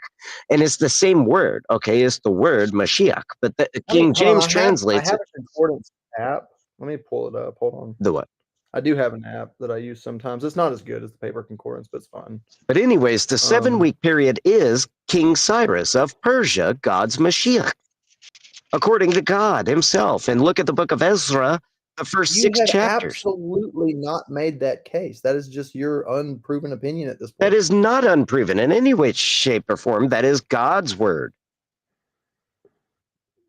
And it's the same word, okay? It's the word Mashiach. But the King James translates
I have a concordance app. Let me pull it up. Hold on.
The what?
I do have an app that I use sometimes. It's not as good as the paper concordance, but it's fine.
But anyways, the 7-week period is King Cyrus of Persia, God's Mashiach, according to God himself. And look at the book of Ezra, the first 6 chapters.
Absolutely not made that case. That is just your unproven opinion at this point.
That is not unproven in any way, shape, or form. That is God's word.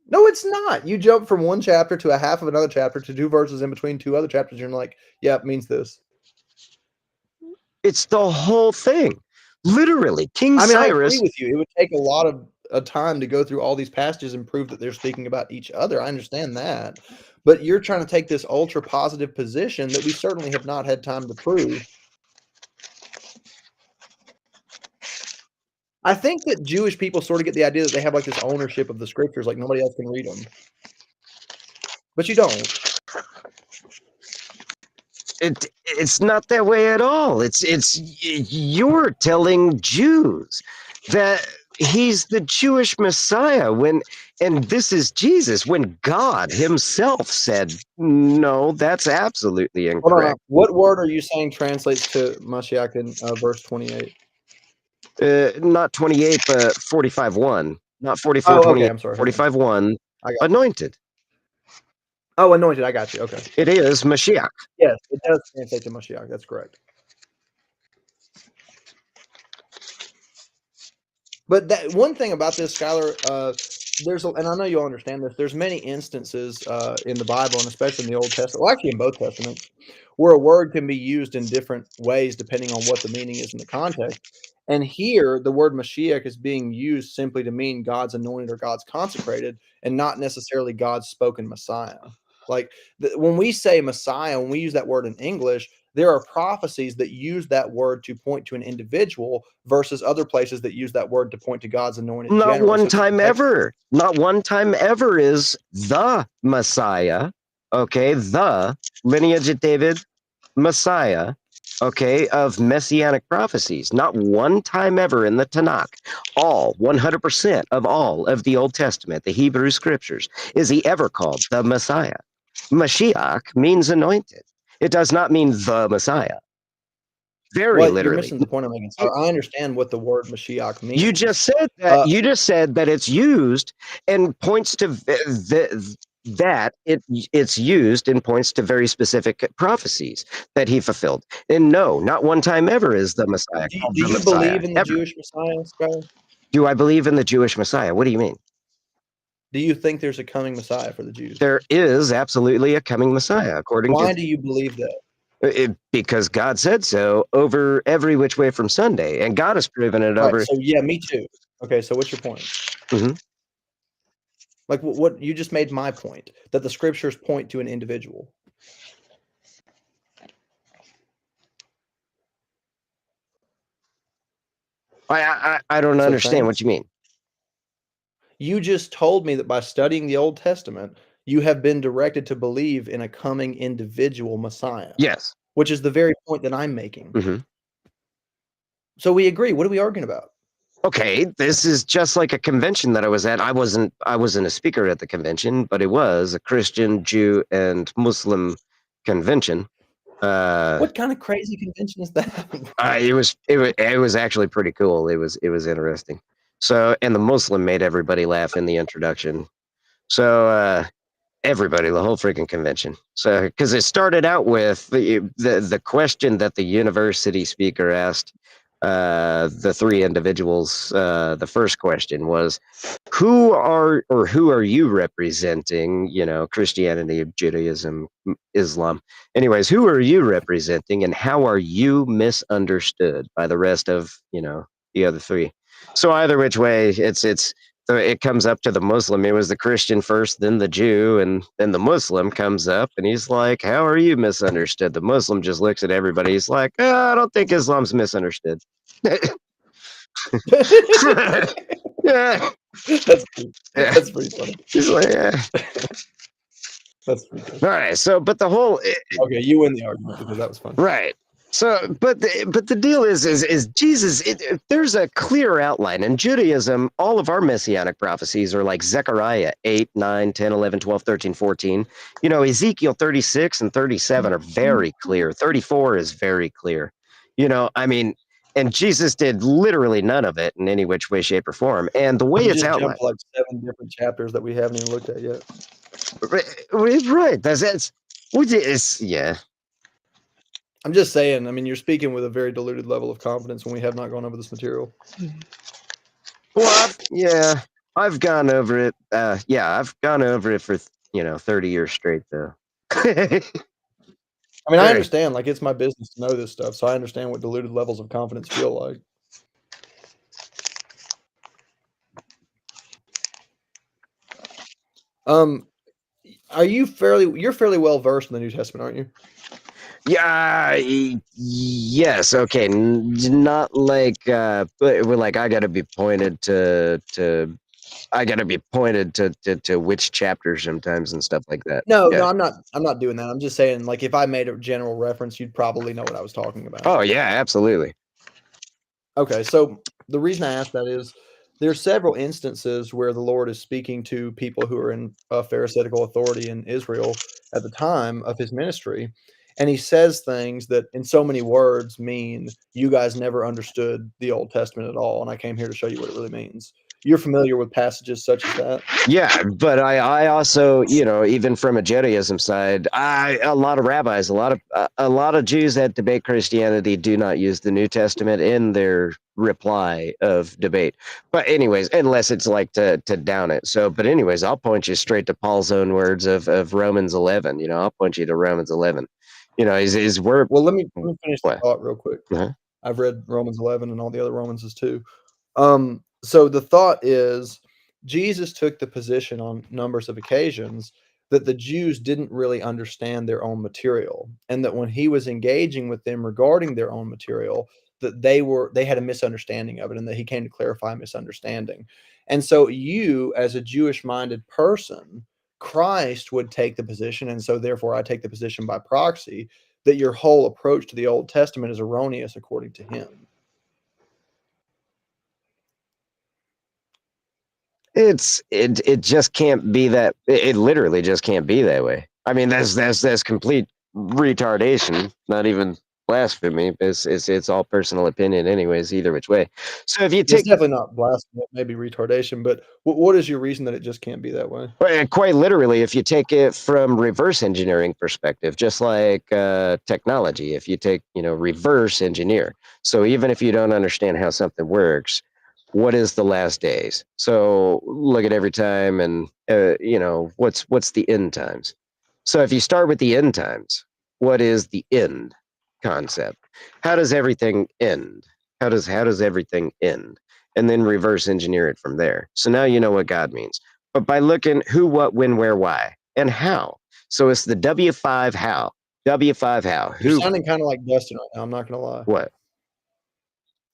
No, it's not. You jump from one chapter to a half of another chapter to 2 verses in between 2 other chapters. You're like, yeah, it means this.
It's the whole thing. Literally, King Cyrus.
I agree with you. It would take a lot of time to go through all these passages and prove that they're speaking about each other. I understand that. But you're trying to take this ultra positive position that we certainly have not had time to prove. I think that Jewish people sort of get the idea that they have like this ownership of the scriptures, like nobody else can read them. But you don't.
It's not that way at all. You're telling Jews that he's the Jewish Messiah and this is Jesus, when God himself said, no, that's absolutely incorrect.
Hold on. What word are you saying translates to Mashiach in verse 28?
Not 28, but 45:1. Not 44, 28,
I'm sorry.
45:1. Anointed.
Oh, anointed. I got you. Okay.
It is Mashiach.
Yes, it does translate to Mashiach. That's correct. But that one thing about this, Skylar, and I know you'll understand this. There's many instances in the Bible, and especially in the Old Testament, well, actually in both Testaments, where a word can be used in different ways depending on what the meaning is in the context. And here, the word Mashiach is being used simply to mean God's anointed or God's consecrated, and not necessarily God's spoken Messiah. Like when we say Messiah, when we use that word in English, there are prophecies that use that word to point to an individual versus other places that use that word to point to God's anointed.
Not one time ever. Not one time ever is the Messiah. Okay, the lineage of David, Messiah. Okay, of messianic prophecies. Not one time ever in the Tanakh. All 100% of all of the Old Testament, the Hebrew scriptures, is he ever called the Messiah. Mashiach means anointed. It does not mean the Messiah. Very
Well, you're
literally.
missing the point I'm making. So I understand what the word Mashiach means.
You just said that. You just said that it's used and points to that it's used and points to very specific prophecies that he fulfilled. And no, not one time ever is the Messiah
Do,
called
do
the
you
Messiah.
believe in the
Ever.
Jewish Messiah, Skylar?
Do I believe in the Jewish Messiah? What do you mean?
Do you think there's a coming Messiah for the Jews?
There is absolutely a coming Messiah, according
Why
to.
do you believe that?
Because God said so over every which way from Sunday, and God has proven it over.
Right. So yeah, me too. Okay. So what's your point?
Mhm.
Like what you just made my point that the scriptures point to an individual.
I don't
So
understand what
thanks.
you mean.
You just told me that by studying the Old Testament, you have been directed to believe in a coming individual Messiah.
Yes.
Which is the very point that I'm making.
Mm-hmm.
So we agree. What are we arguing about?
Okay, this is just like a convention that I was at. I wasn't a speaker at the convention, but it was a Christian, Jew, and Muslim convention.
What kind of crazy convention is that?
It was actually pretty cool. It was interesting. So, and the Muslim made everybody laugh in the introduction. So everybody, the whole freaking convention. So because it started out with the question that the university speaker asked the three individuals. The first question was, who are you representing? You know, Christianity, Judaism, Islam. Anyways, who are you representing, and how are you misunderstood by the rest of the other three? So either which way, it comes up to the Muslim. It was the Christian first, then the Jew, and then the Muslim comes up, and he's like, "How are you misunderstood?" The Muslim just looks at everybody. He's like, "I don't think Islam's misunderstood." Yeah.
That's pretty funny.
He's like, yeah.
That's pretty good.
All right. So, but the whole
okay, you win the argument because that was fun.
Right. So, but the deal is Jesus. There's a clear outline in Judaism. All of our messianic prophecies are like Zechariah 8, 9, 10, 11, 12, 13, 14. You know, Ezekiel 36 and 37 are very clear. 34 is very clear. You know, I mean, and Jesus did literally none of it in any which way, shape, or form. And the way
You
it's
just
outlined,
jumped like 7 different chapters that we haven't even looked at yet.
right? It's yeah.
I'm just saying. I mean, you're speaking with a very diluted level of confidence when we have not gone over this material.
Well, I've gone over it. I've gone over it for 30 years straight, though.
I mean, I understand. Like, it's my business to know this stuff, so I understand what diluted levels of confidence feel like. You're fairly well versed in the New Testament, aren't you?
Yeah. Yes. Okay. Not like, but we're like, I got to be pointed to which chapters sometimes and stuff like that.
No, I'm not doing that. I'm just saying, like, if I made a general reference, you'd probably know what I was talking about.
Oh yeah, absolutely.
Okay, so the reason I asked that is there's several instances where the Lord is speaking to people who are in Pharisaical authority in Israel at the time of his ministry, and he says things that in so many words mean you guys never understood the Old Testament at all, and I came here to show you what it really means. You're familiar with passages such as that?
Yeah, but I also, even from a Judaism side, a lot of rabbis, a lot of Jews that debate Christianity do not use the New Testament in their reply of debate. But anyways, unless it's like to down it. So, but anyways, I'll point you straight to Paul's own words of Romans 11. I'll point you to Romans 11. His word.
Well, let me finish the thought real quick.
Uh-huh.
I've read Romans 11 and all the other Romanses too. So the thought is Jesus took the position on numbers of occasions that the Jews didn't really understand their own material, and that when he was engaging with them regarding their own material, that they had a misunderstanding of it, and that he came to clarify a misunderstanding. And so you, as a Jewish-minded person, Christ would take the position, and so therefore I take the position by proxy, that your whole approach to the Old Testament is erroneous according to him.
It just can't be that. It literally just can't be that way. I mean, that's complete retardation. Not even blasphemy. It's all personal opinion, anyways, either which way. So if you
It's
take
definitely not blasphemy, it may be retardation, but what is your reason that it just can't be that way?
quite literally, if you take it from reverse engineering perspective, just like technology, if you take, reverse engineer. So even if you don't understand how something works, what is the last days? So look at every time, and what's the end times? So if you start with the end times, what is the end concept? How does everything end? How does everything end? And then reverse engineer it from there. So now you know what God means. But by looking who, what, when, where, why, and how. So it's the W5 how. W5 how.
You're
Who,
sounding kinda like Dustin right now, I'm not gonna lie.
what?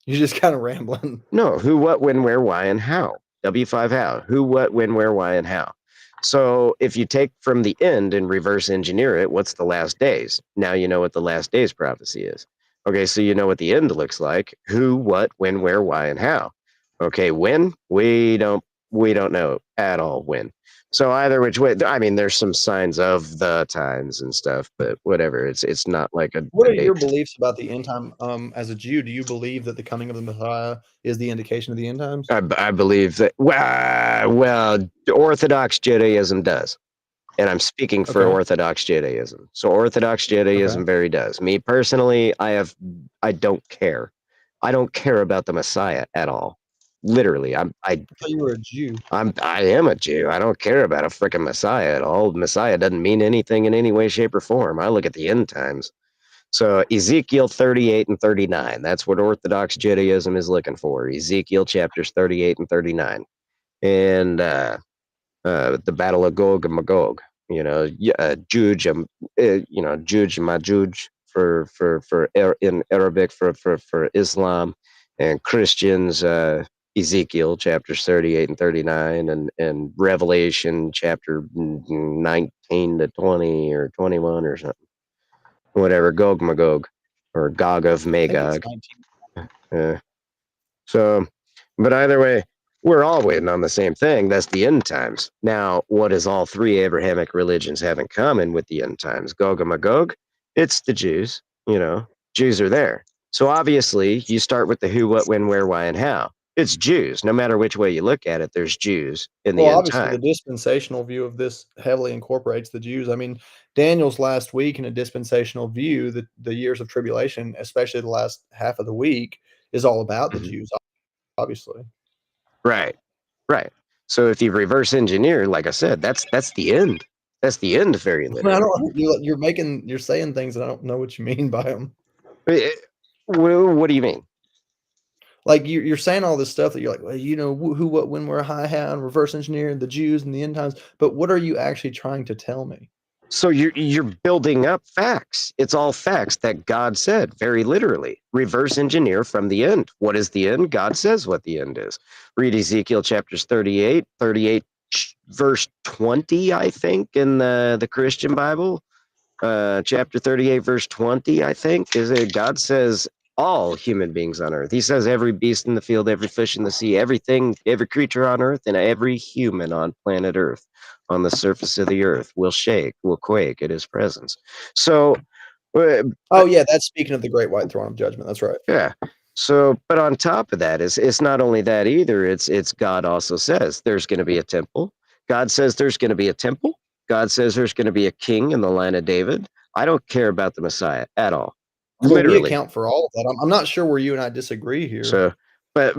You're just kinda rambling.
No, who, what, when, where, why, and how. W5 how. Who, what, when, where, why, and how. So if you take from the end and reverse engineer it, what's the last days? Now you know what the last days prophecy is. Okay, so you know what the end looks like. Who, what, when, where, why, and how. Okay, when? We don't know at all when. So either which way, I mean, there's some signs of the times and stuff, but whatever. It's not like
What
a
are your
date.
beliefs about the end time? As a Jew, do you believe that the coming of the Messiah is the indication of the end times?
I believe that. Well, Orthodox Judaism does, and I'm speaking for
Okay,
Orthodox Judaism. So Orthodox
okay.
Judaism very does. Me personally, I don't care. I don't care about the Messiah at all. Literally,
I thought you were a Jew.
I am a Jew. I don't care about a freaking Messiah at all. Messiah doesn't mean anything in any way, shape, or form. I look at the end times. So Ezekiel 38 and 39, that's what Orthodox Judaism is looking for. Ezekiel chapters 38 and 39. And the Battle of Gog and Magog, Juj, Juj and Majuj in Arabic for Islam, and Christians, Ezekiel chapters 38 and 39, and Revelation chapter 19 to 20 or 21 or something. Whatever, Gog Magog, or Gog of
I think it's
Magog.
19.
So, but either way, we're all waiting on the same thing. That's the end times. Now, what does all three Abrahamic religions have in common with the end times? Gog and Magog? It's the Jews. Jews are there. So obviously, you start with the who, what, when, where, why, and how. It's Jews. No matter which way you look at it, there's Jews in the
Well,
end
obviously, the
time.
dispensational view of this heavily incorporates the Jews. I mean, Daniel's last week in a dispensational view, the years of tribulation, especially the last half of the week, is all about the
Mhm.
Jews, obviously.
Right. Right. So if you reverse engineer, like I said, that's the end. That's the end, very
I
literally.
don't. You're saying things and I don't know what you mean by them.
Well, what do you mean?
Like you're saying all this stuff that you're like, well, who, what, when, where, how, and reverse engineering the Jews and the end times. But what are you actually trying to tell me?
So you're building up facts. It's all facts that God said, very literally. Reverse engineer from the end. What is the end? God says what the end is. Read Ezekiel chapters 38 verse 20, I think, in the Christian Bible. Chapter 38 verse 20, I think, is it. God says all human beings on earth. He says every beast in the field, every fish in the sea, everything, every creature on earth, and every human on planet earth, on the surface of the earth, will shake, will quake at his presence. So
Oh yeah, that's speaking of the great white throne of judgment. That's right.
yeah. So, but on top of that, it's not only that either. It's God also says there's going to be a temple. God says there's going to be a temple. God says there's going to be a king in the line of David. I don't care about the Messiah at all.
Well, we
Literally.
account for all of that. I'm not sure where you and I disagree here.
So, but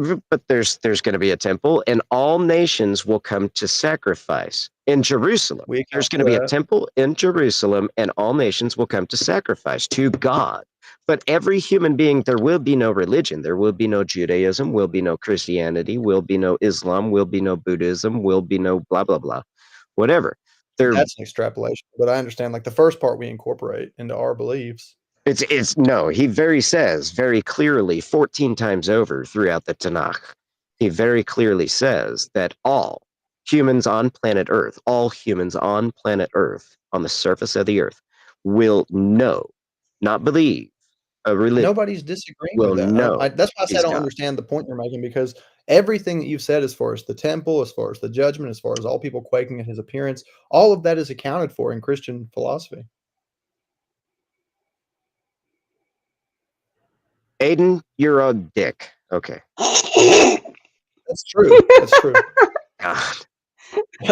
there's going to be a temple, and all nations will come to sacrifice in Jerusalem.
We account
There's going to
for
be a
that.
temple in Jerusalem, and all nations will come to sacrifice to God. But every human being, there will be no religion. There will be no Judaism, will be no Christianity, will be no Islam, will be no Buddhism, will be no blah, blah, blah, whatever. There,
That's an extrapolation, but I understand. Like the first part, we incorporate into our beliefs.
it's no, he says very clearly 14 times over throughout the Tanakh. He very clearly says that all humans on planet Earth, all humans on planet Earth, on the surface of the earth, will know, not believe, a religion,
Nobody's disagreeing
will
with that.
know
That's why I said I
is
don't
God.
understand the point you're making because everything that you've said, as far as the temple, as far as the judgment, as far as all people quaking at his appearance, all of that is accounted for in Christian philosophy.
Aiden, you're a dick. Okay.
That's true. That's true.
God.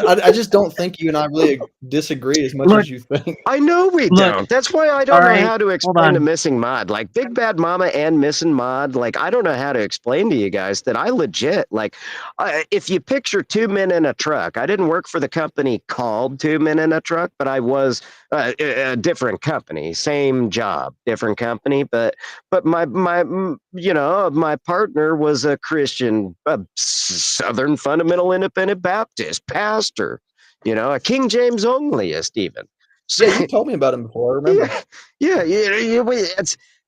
I just don't think you and I really disagree as much
Look,
as you think.
I know we
Look,
don't. That's why I
all
don't know
right,
how to
hold
explain to
on.
Missing Mod. Like Big Bad Mama and Missing Mod, like I don't know how to explain to you guys that I legit, like, if you picture two men in a truck, I didn't work for the company called Two Men in a Truck, but I was a different company, same job, different company. But my my partner was a Christian, Southern Fundamental Independent Baptist pastor. A King James onlyist even.
Yeah, you told me about him before. I remember.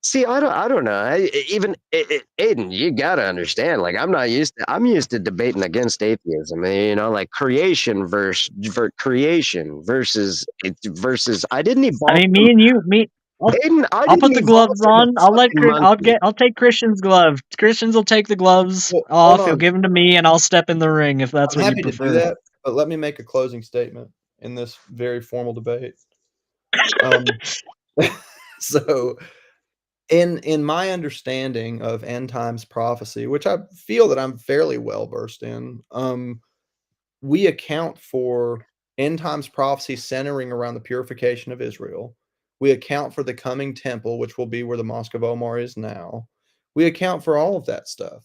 See, I don't know. Even Aiden, you gotta understand. Like, I'm used to debating against atheism. Like creation versus. I didn't
I
evolve.
mean, me and you,
Aiden, I
I'll
didn't
put the
evolve
gloves
from a
on.
fucking monkey.
I'll take Christian's glove. Christians will take the gloves
Well, hold
off. He'll
on.
give them to me, and I'll step in the ring if that's
I'm
what you
happy to do
prefer.
that, but let me make a closing statement in this very formal debate. So, in my understanding of end times prophecy, which I feel that I'm fairly well versed in, we account for end times prophecy centering around the purification of Israel. We account for the coming temple, which will be where the Mosque of Omar is now. We account for all of that stuff.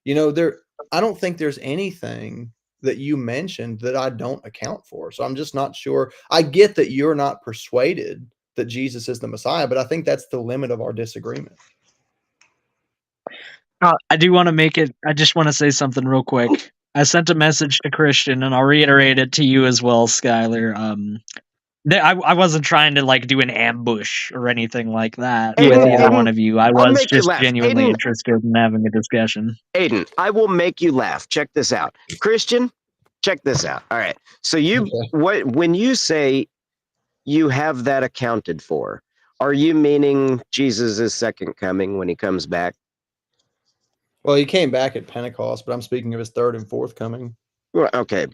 I don't think there's anything that you mentioned that I don't account for. So I'm just not sure. I get that you're not persuaded that Jesus is the Messiah, but I think that's the limit of our disagreement.
I do want to make it. I just want to say something real quick. I sent a message to Christian, and I'll reiterate it to you as well, Skylar. I wasn't trying to like do an ambush or anything like that with either one of you. I
I'll
was
make you
just
laugh.
genuinely
Aiden,
interested in having a discussion.
Aiden, I will make you laugh. Check this out. Christian, check this out. All right. So when you say you have that accounted for, are you meaning Jesus' second coming when he comes back?
Well, he came back at Pentecost, but I'm speaking of his third and fourth coming.
Well, okay.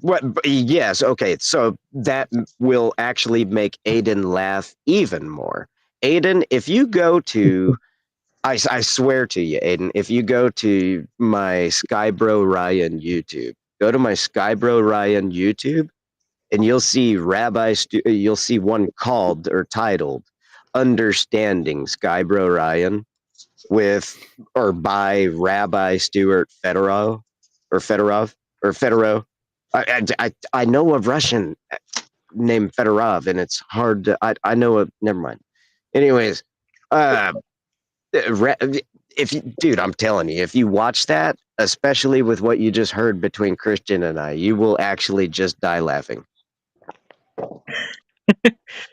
Yes. Okay. So that will actually make Aiden laugh even more. Aiden, if you go to, I swear to you, Aiden, if you go to my Skybro Ryan YouTube, go to my Skybro Ryan YouTube, and you'll see you'll see one called or titled "Understanding Skybro Ryan" by Rabbi Stuart Fedorov or Fedorov or Fedorov. I know a Russian named Fedorov, and it's hard to. I know a. Never mind. Anyways, dude, I'm telling you, if you watch that, especially with what you just heard between Christian and I, you will actually just die laughing.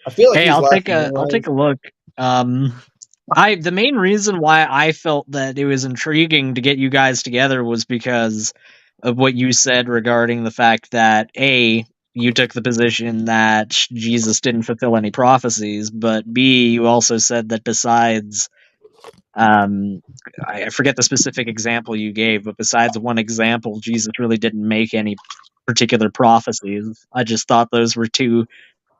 I feel like
Hey,
he's
I'll take
laughing
a look. The main reason why I felt that it was intriguing to get you guys together was because of what you said regarding the fact that you took the position that Jesus didn't fulfill any prophecies, but B, you also said that besides I forget the specific example you gave, but besides one example, Jesus really didn't make any particular prophecies. I just thought those were two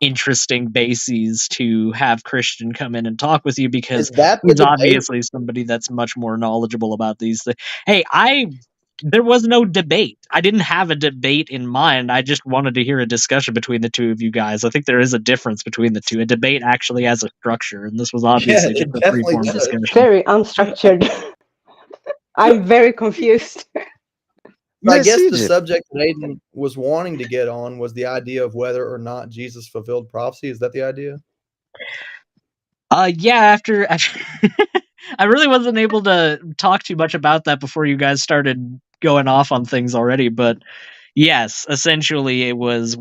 interesting bases to have Christian come in and talk with you because
Is that the
he's
debate?
obviously somebody that's much more knowledgeable about these things. Hey, there was no debate. I didn't have a debate in mind. I just wanted to hear a discussion between the two of you guys. I think there is a difference between the two. A debate actually has a structure, and this was obviously
Yeah,
just
it
a
definitely
free-form
does.
discussion.
Very unstructured. I'm very confused.
So I
Yes,
guess
you
the
did.
subject that Aiden was wanting to get on was the idea of whether or not Jesus fulfilled prophecy. Is that the idea?
Yeah, after I really wasn't able to talk too much about that before you guys started going off on things already, but yes, essentially it was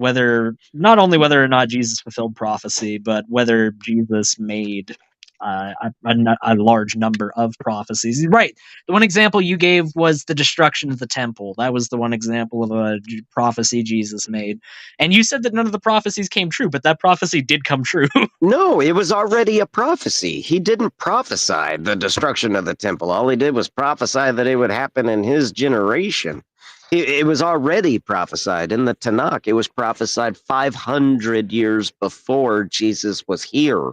not only whether or not Jesus fulfilled prophecy, but whether Jesus made a large number of prophecies. Right. The one example you gave was the destruction of the temple. That was the one example of a prophecy Jesus made. And you said that none of the prophecies came true, but that prophecy did come true.
No, it was already a prophecy. He didn't prophesy the destruction of the temple. All he did was prophesy that it would happen in his generation. It was already prophesied in the Tanakh. It was prophesied 500 years before Jesus was here.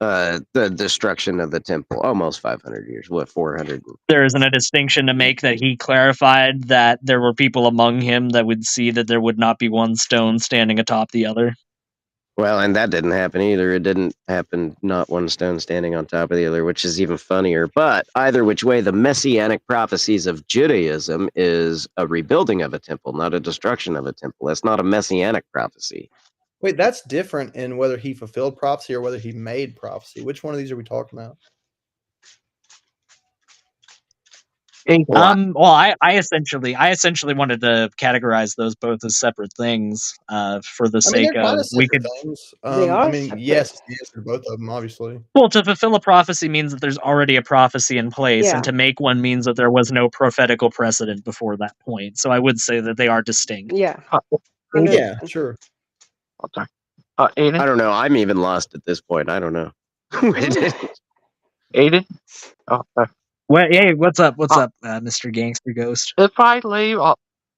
the destruction of the temple, almost 500 years. What, 400?
There isn't a distinction to make that he clarified that there were people among him that would see that there would not be one stone standing atop the other.
Well, and that didn't happen either. It didn't happen, not one stone standing on top of the other, which is even funnier. But either which way, the messianic prophecies of Judaism is a rebuilding of a temple, not a destruction of a temple. That's not a messianic prophecy.
Wait, that's different in whether he fulfilled prophecy or whether he made prophecy. Which one of these are we talking about?
Well, I essentially wanted to categorize those both as separate things, for the
I mean,
sake
they're kind
of
of
we
separate
could.
things.
They
I
are
mean,
separate.
yes, is the answer to both of them, obviously.
Well, to fulfill a prophecy means that there's already a prophecy in place,
Yeah.
and to make one means that there was no prophetical precedent before that point. So I would say that they are distinct.
Yeah.
Yeah,
100%.
sure.
Okay.
I
Aiden?
don't know. I'm even lost at this point. I don't know.
Aiden? Okay.
Well, hey, what's up? What's up, Mr. Gangster Ghost?
If I leave,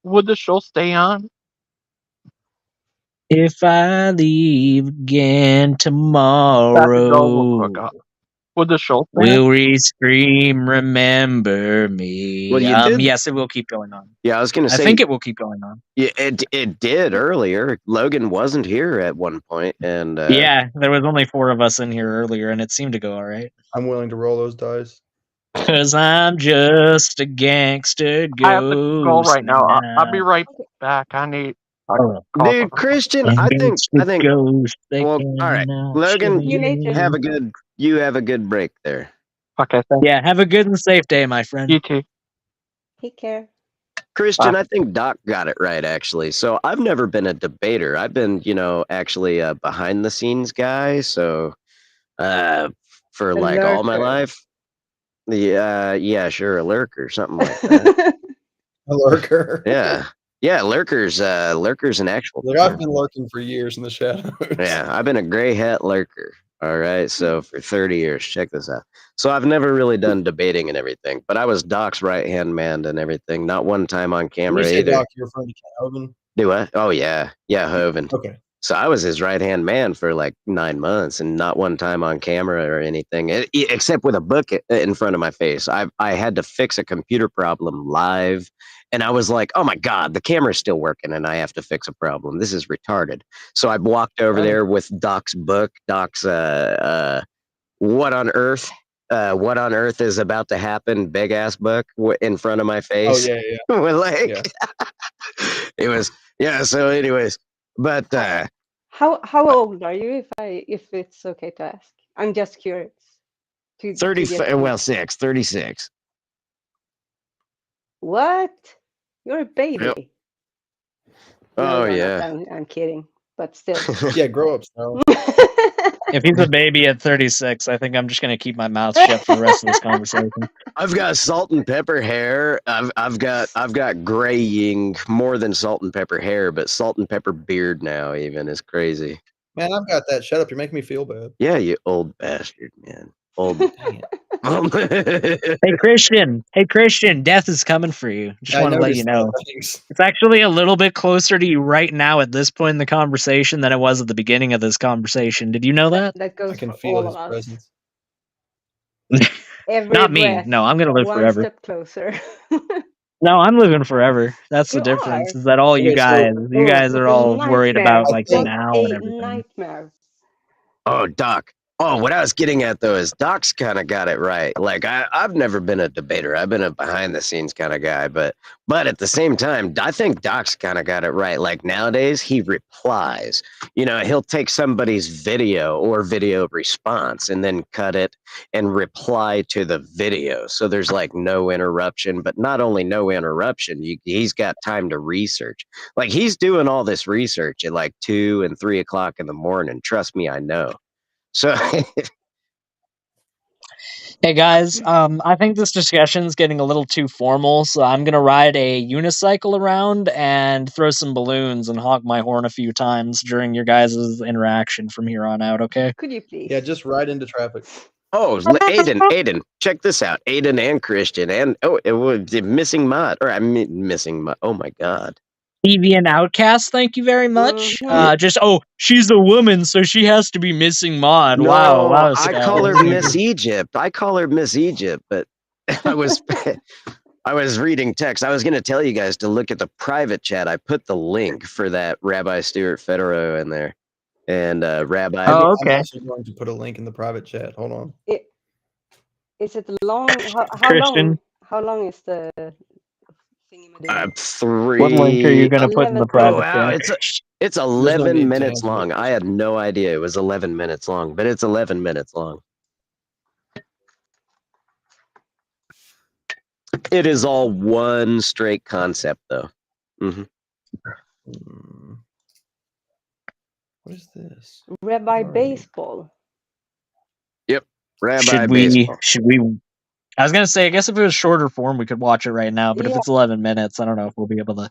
would the show stay on?
If I leave again
That's a go real
tomorrow,
quick. Would the show stay on?
will we scream, remember me?
Well, you did.
Yes, it will keep going on.
Yeah, I was going to say.
I think it will keep going on.
Yeah, it did earlier. Logan wasn't here at one point, and
Yeah, there was only 4 of us in here earlier, and it seemed to go all right.
I'm willing to roll those dice.
'Cause I'm just a gangster ghost.
I have to go right now. I'll be right back. I need.
Dude, Christian, I think.
Ghost,
Well, all right, Logan,
You later.
have a good break there.
Okay, thanks.
Yeah, have a good and safe day, my friend.
You too.
Take care.
Christian, I think Doc got it right, actually. So I've never been a debater. I've been, actually a behind the scenes guy. So, for like all my
lurker.
life. Yeah, sure, a lurker, something like that.
A lurker.
Yeah, lurker's an actual
Like, I've been lurking for years in the shadows.
Yeah, I've been a gray hat lurker. All right, so for 30 years, check this out. So I've never really done debating and everything, but I was Doc's right-hand man and everything. Not one time on
When
camera
you say
either.
Doc, you're referring to Ken Hovind?
Do I? Oh yeah, Hovind.
Okay.
So I was his right-hand man for like 9 months, and not one time on camera or anything, except with a book in front of my face. I had to fix a computer problem live, and I was like, "Oh my god, the camera's still working, and I have to fix a problem. This is retarded." So I walked over there with Doc's book, Doc's "What on Earth." What on earth is about to happen? Big ass book in front of my face.
Oh yeah.
Like, it was, yeah. So, anyways, but
How old are you, if it's okay to ask? I'm just curious.
36.
What? You're a baby.
Yep.
No,
Oh
you're
yeah.
not. I'm kidding, but still.
Yeah, grow up, Snow.
If he's a baby at 36, I think I'm just going to keep my mouth shut for the rest of this conversation.
I've got salt and pepper hair. I've got graying more than salt and pepper hair, but salt and pepper beard now even is crazy.
Man, I've got that. Shut up. You're making me feel bad.
Yeah, you old bastard, man. Old.
Hey Christian, death is coming for you. Just want to let you know. It's actually a little bit closer to you right now at this point in the conversation than it was at the beginning of this conversation. Did you know that?
That goes
I can
for
feel
all
his
of us.
presence.
Every
Not me.
breath,
No, I'm going to live
one
forever.
step closer.
No, I'm living forever. That's the
You
difference.
are.
Is that all you
Okay, so-
guys are all worried about
Nightmare.
like
Okay.
now
What
and
a
everything.
nightmare.
Oh, Doc. Oh, what I was getting at though is Doc's kind of got it right. Like I've never been a debater. I've been a behind the scenes kind of guy, but at the same time, I think Doc's kind of got it right. Like nowadays, he replies. He'll take somebody's video or video response and then cut it and reply to the video. So there's like no interruption, but not only no interruption, he's got time to research. Like he's doing all this research at like 2 and 3 o'clock in the morning. Trust me, I know. So
Hey guys, I think this discussion is getting a little too formal, so I'm gonna ride a unicycle around and throw some balloons and honk my horn a few times during your guys' interaction from here on out. Okay?
Could you please?
Yeah, just right into traffic.
Aiden, check this out. Aiden and Christian and it was missing Mod, or I mean missing Mod. Oh my god.
Deviant outcast, thank you very much.
Mhm.
She's a woman, so she has to be missing mod.
No,
Wow,
I call her
Skylar.
Miss Egypt. I call her Miss Egypt, but I was I was reading text. I was going to tell you guys to look at the private chat. I put the link for that Rabbi Stuart Federer in there, and Rabbi.
I'm
Oh, okay.
also going to put a link in the private chat. Hold on.
Is it long? How
Christian,
long? How long is the thingy?
3.
what link are you going to put in the
11
Oh
private
wow,
chat?
it's
There's no
11
need to
minutes
answer that
long. I
question.
had no idea it was 11 minutes long, but it's 11 minutes long. It is all one straight concept, though.
Hmm. What is this?
Rabbi
Where are you?
Baseball.
Yep, Rabbi
Should
Baseball.
we? I was going to say, I guess if it was shorter form, we could watch it right now. But if
Yeah.
it's 11 minutes, I don't know if we'll be able to.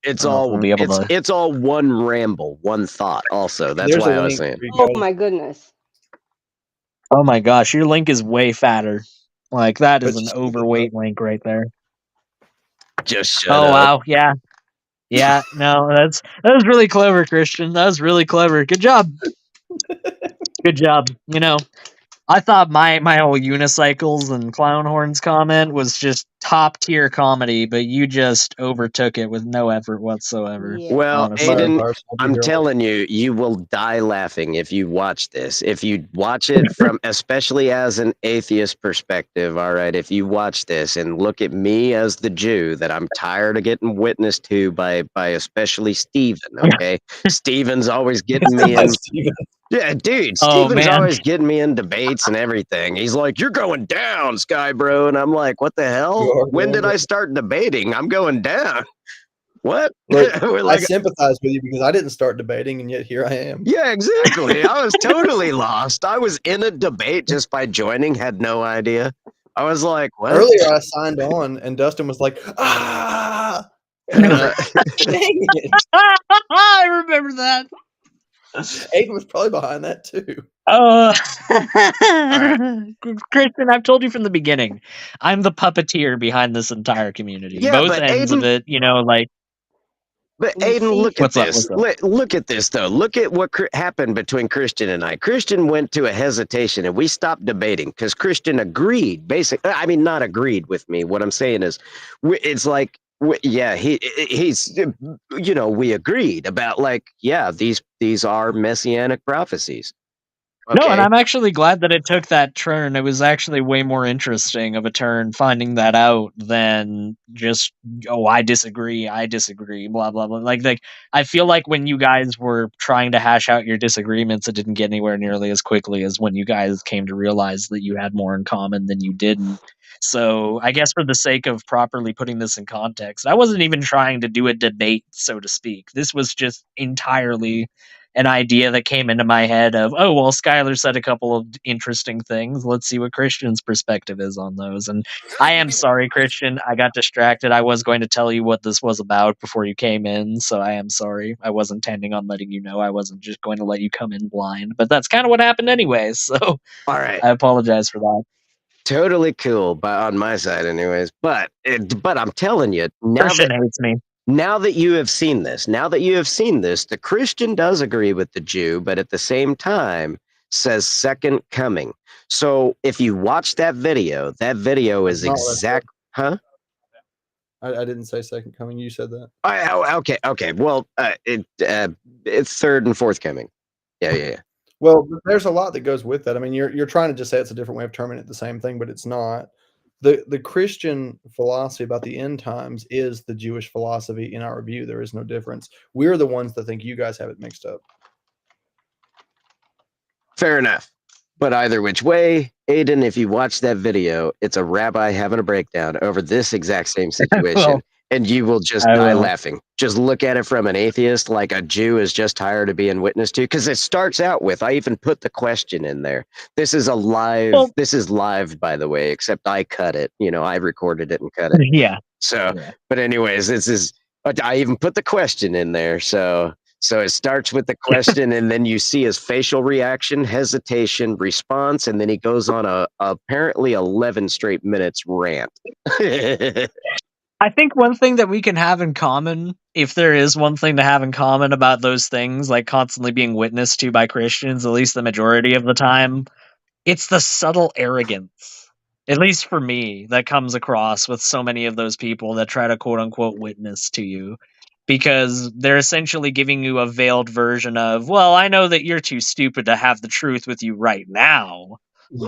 It's
I don't know if we'll
all
be able to.
it's all one ramble, one thought. Also, that's
There's a
why I was
link.
saying.
There you
Oh
go.
my goodness.
Oh my gosh, your link is way fatter. Like that is
But
an
just look it up.
overweight link right there.
Just shut
Oh
up.
wow, yeah. Yeah, no, that was really clever, Christian. That was really clever. Good job. Good job. You know, I thought my whole unicycles and clown horns comment was just top tier comedy, but you just overtook it with no effort whatsoever.
Yeah.
Well,
My
Honestly.
Aiden,
empires will be
I'm
here.
telling you, you will die laughing if you watch this. If you watch it from, especially as an atheist perspective, all right, if you watch this and look at me as the Jew that I'm tired of getting witnessed to by especially Steven, okay? Steven's always getting me in.
Steven.
Yeah, dude,
Oh
Steven's
man.
always getting me in debates and everything. He's like, "You're going down, Sky Bro," and I'm like, "What the
You
hell?
are
When
going
did I
to-
start debating? I'm going down." What?
Look,
We're
I
like,
sympathize with you because I didn't start debating, and yet here I am.
yeah, exactly. I was totally lost. I was in a debate just by joining, had no idea. I was like, what?
Earlier, I signed on, and Dustin was like, "Ah!" And I was like, "Dang it!"
I remember that.
Aiden was probably behind that too.
Christian, I've told you from the beginning, I'm the puppeteer behind this entire community.
Yeah,
Both
but
ends of
Aiden,
it, you know, like
but
You
Aiden,
see,
look at
what's up?
this.
What's up?
Look at this, though. Look at what happened between Christian and I. Christian went to a hesitation, and we stopped debating because Christian agreed. Basically, I mean, not agreed with me. What I'm saying is, it's like, yeah, he's, you know, we agreed about like, yeah, these are messianic prophecies.
No, and
Okay.
I'm actually glad that it took that turn. It was actually way more interesting of a turn finding that out than just, oh, I disagree, blah blah blah. Like I feel like when you guys were trying to hash out your disagreements, it didn't get anywhere nearly as quickly as when you guys came to realize that you had more in common than you didn't. So I guess for the sake of properly putting this in context, I wasn't even trying to do a debate, so to speak. This was just entirely an idea that came into my head of, oh, well, Skylar said a couple of interesting things. Let's see what Christian's perspective is on those. And I am sorry, Christian. I got distracted. I was going to tell you what this was about before you came in. So I am sorry. I wasn't intending on letting you know. I wasn't just going to let you come in blind. But that's kind of what happened anyway. So
All right.
I apologize for that.
Totally cool, on my side, anyways. But I'm telling you,
Christian hates me.
now that you have seen this, the Christian does agree with the Jew, but at the same time says second coming. So if you watch that video is
Not what I said.
huh?
I didn't say second coming. You said that.
Okay. Well, it's third and fourth coming. Yeah.
Well, there's a lot that goes with that. I mean, you're trying to just say it's a different way of terming it the same thing, but it's not. The Christian philosophy about the end times is the Jewish philosophy in our view. There is no difference. We're the ones that think you guys have it mixed up.
Fair enough. But either which way, Aiden, if you watch that video, it's a rabbi having a breakdown over this exact same situation. And you will just die laughing. Just look at it from an atheist, like a Jew is just tired of being witnessed to. Because it starts out with, I even put the question in there. This is live, by the way, except I cut it. You know, I recorded it and cut it.
Yeah.
So, but anyways, I even put the question in there. So it starts with the question, and then you see his facial reaction, hesitation, response, and then he goes on a apparently 11 straight minutes rant.
I think one thing that we can have in common, if there is one thing to have in common about those things, like constantly being witnessed to by Christians, at least the majority of the time, it's the subtle arrogance, at least for me, that comes across with so many of those people that try to quote unquote witness to you. Because they're essentially giving you a veiled version of, well, I know that you're too stupid to have the truth with you right now,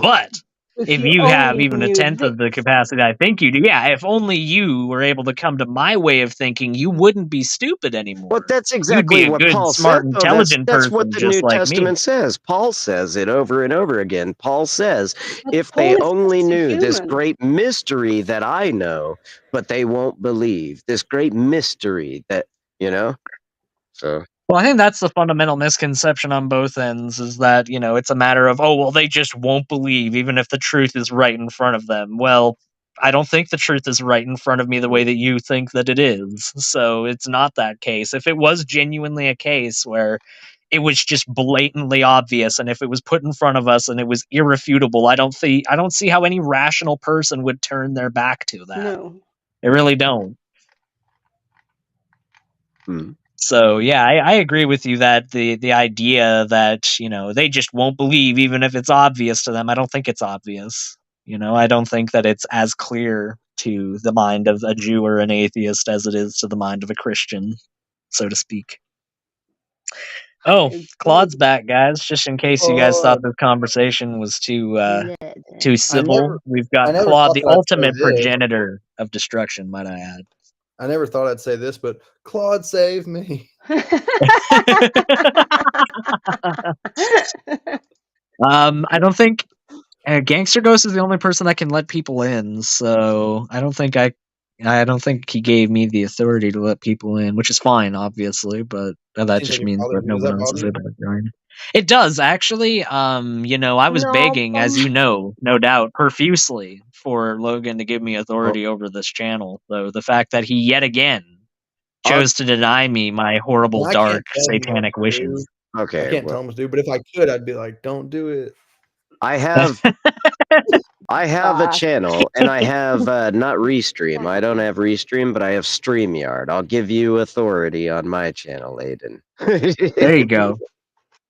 but
If
if
you
you have
only
even a
knew
tenth of the
this.
capacity I think you do, yeah, if only you were able to come to my way of thinking, you wouldn't be stupid anymore.
Well, that's
You'd be
exactly
a
what
good,
Paul said,
smart,
though.
intelligent
That's what
person
the
just
New
like me.
Testament says. Paul says it over and over again. Paul says,
But
if
Paul
they
is
only
just a
knew this
human.
great mystery that I know, but they won't believe. This great mystery that, you know? So
Well, I think that's the fundamental misconception on both ends is that, it's a matter of, oh, well, they just won't believe even if the truth is right in front of them. Well, I don't think the truth is right in front of me the way that you think that it is. So it's not that case. If it was genuinely a case where it was just blatantly obvious and if it was put in front of us and it was irrefutable, I don't see how any rational person would turn their back to that.
No.
I really don't.
hmm.
So yeah, I agree with you that the idea that they just won't believe even if it's obvious to them. I don't think it's obvious. I don't think that it's as clear to the mind of a Jew or an atheist as it is to the mind of a Christian, so to speak. Oh,
I
Claude's
agree.
back, guys. Just in case you guys thought
Claude.
this conversation was too
Yeah.
civil, we've got
I never
Claude,
thought
the
that I'd say
ultimate
this.
progenitor of destruction, might I add.
I never thought I'd say this, but Claude save me.
I don't think Gangster Ghost is the only person that can let people in, so I don't think he gave me the authority to let people in, which is fine, obviously, but that
Seems
just
like it
means
bothers
that
you.
no
Does
one
that
else
bother
is
you?
able to join. It does actually. I was
No
begging, as
problem.
you know, no doubt, profusely for Logan to give me
Well,
authority over this channel. So the fact that he yet again
I'll,
chose to deny me my horrible,
And I can't
dark,
tell him what
satanic
to do.
wishes.
I
okay.
can't tell him what to do, but if I could, I'd be like, don't do it.
I have a channel, and I have not Restream. I don't have Restream, but I have StreamYard. I'll give you authority on my channel, Aiden.
There you go.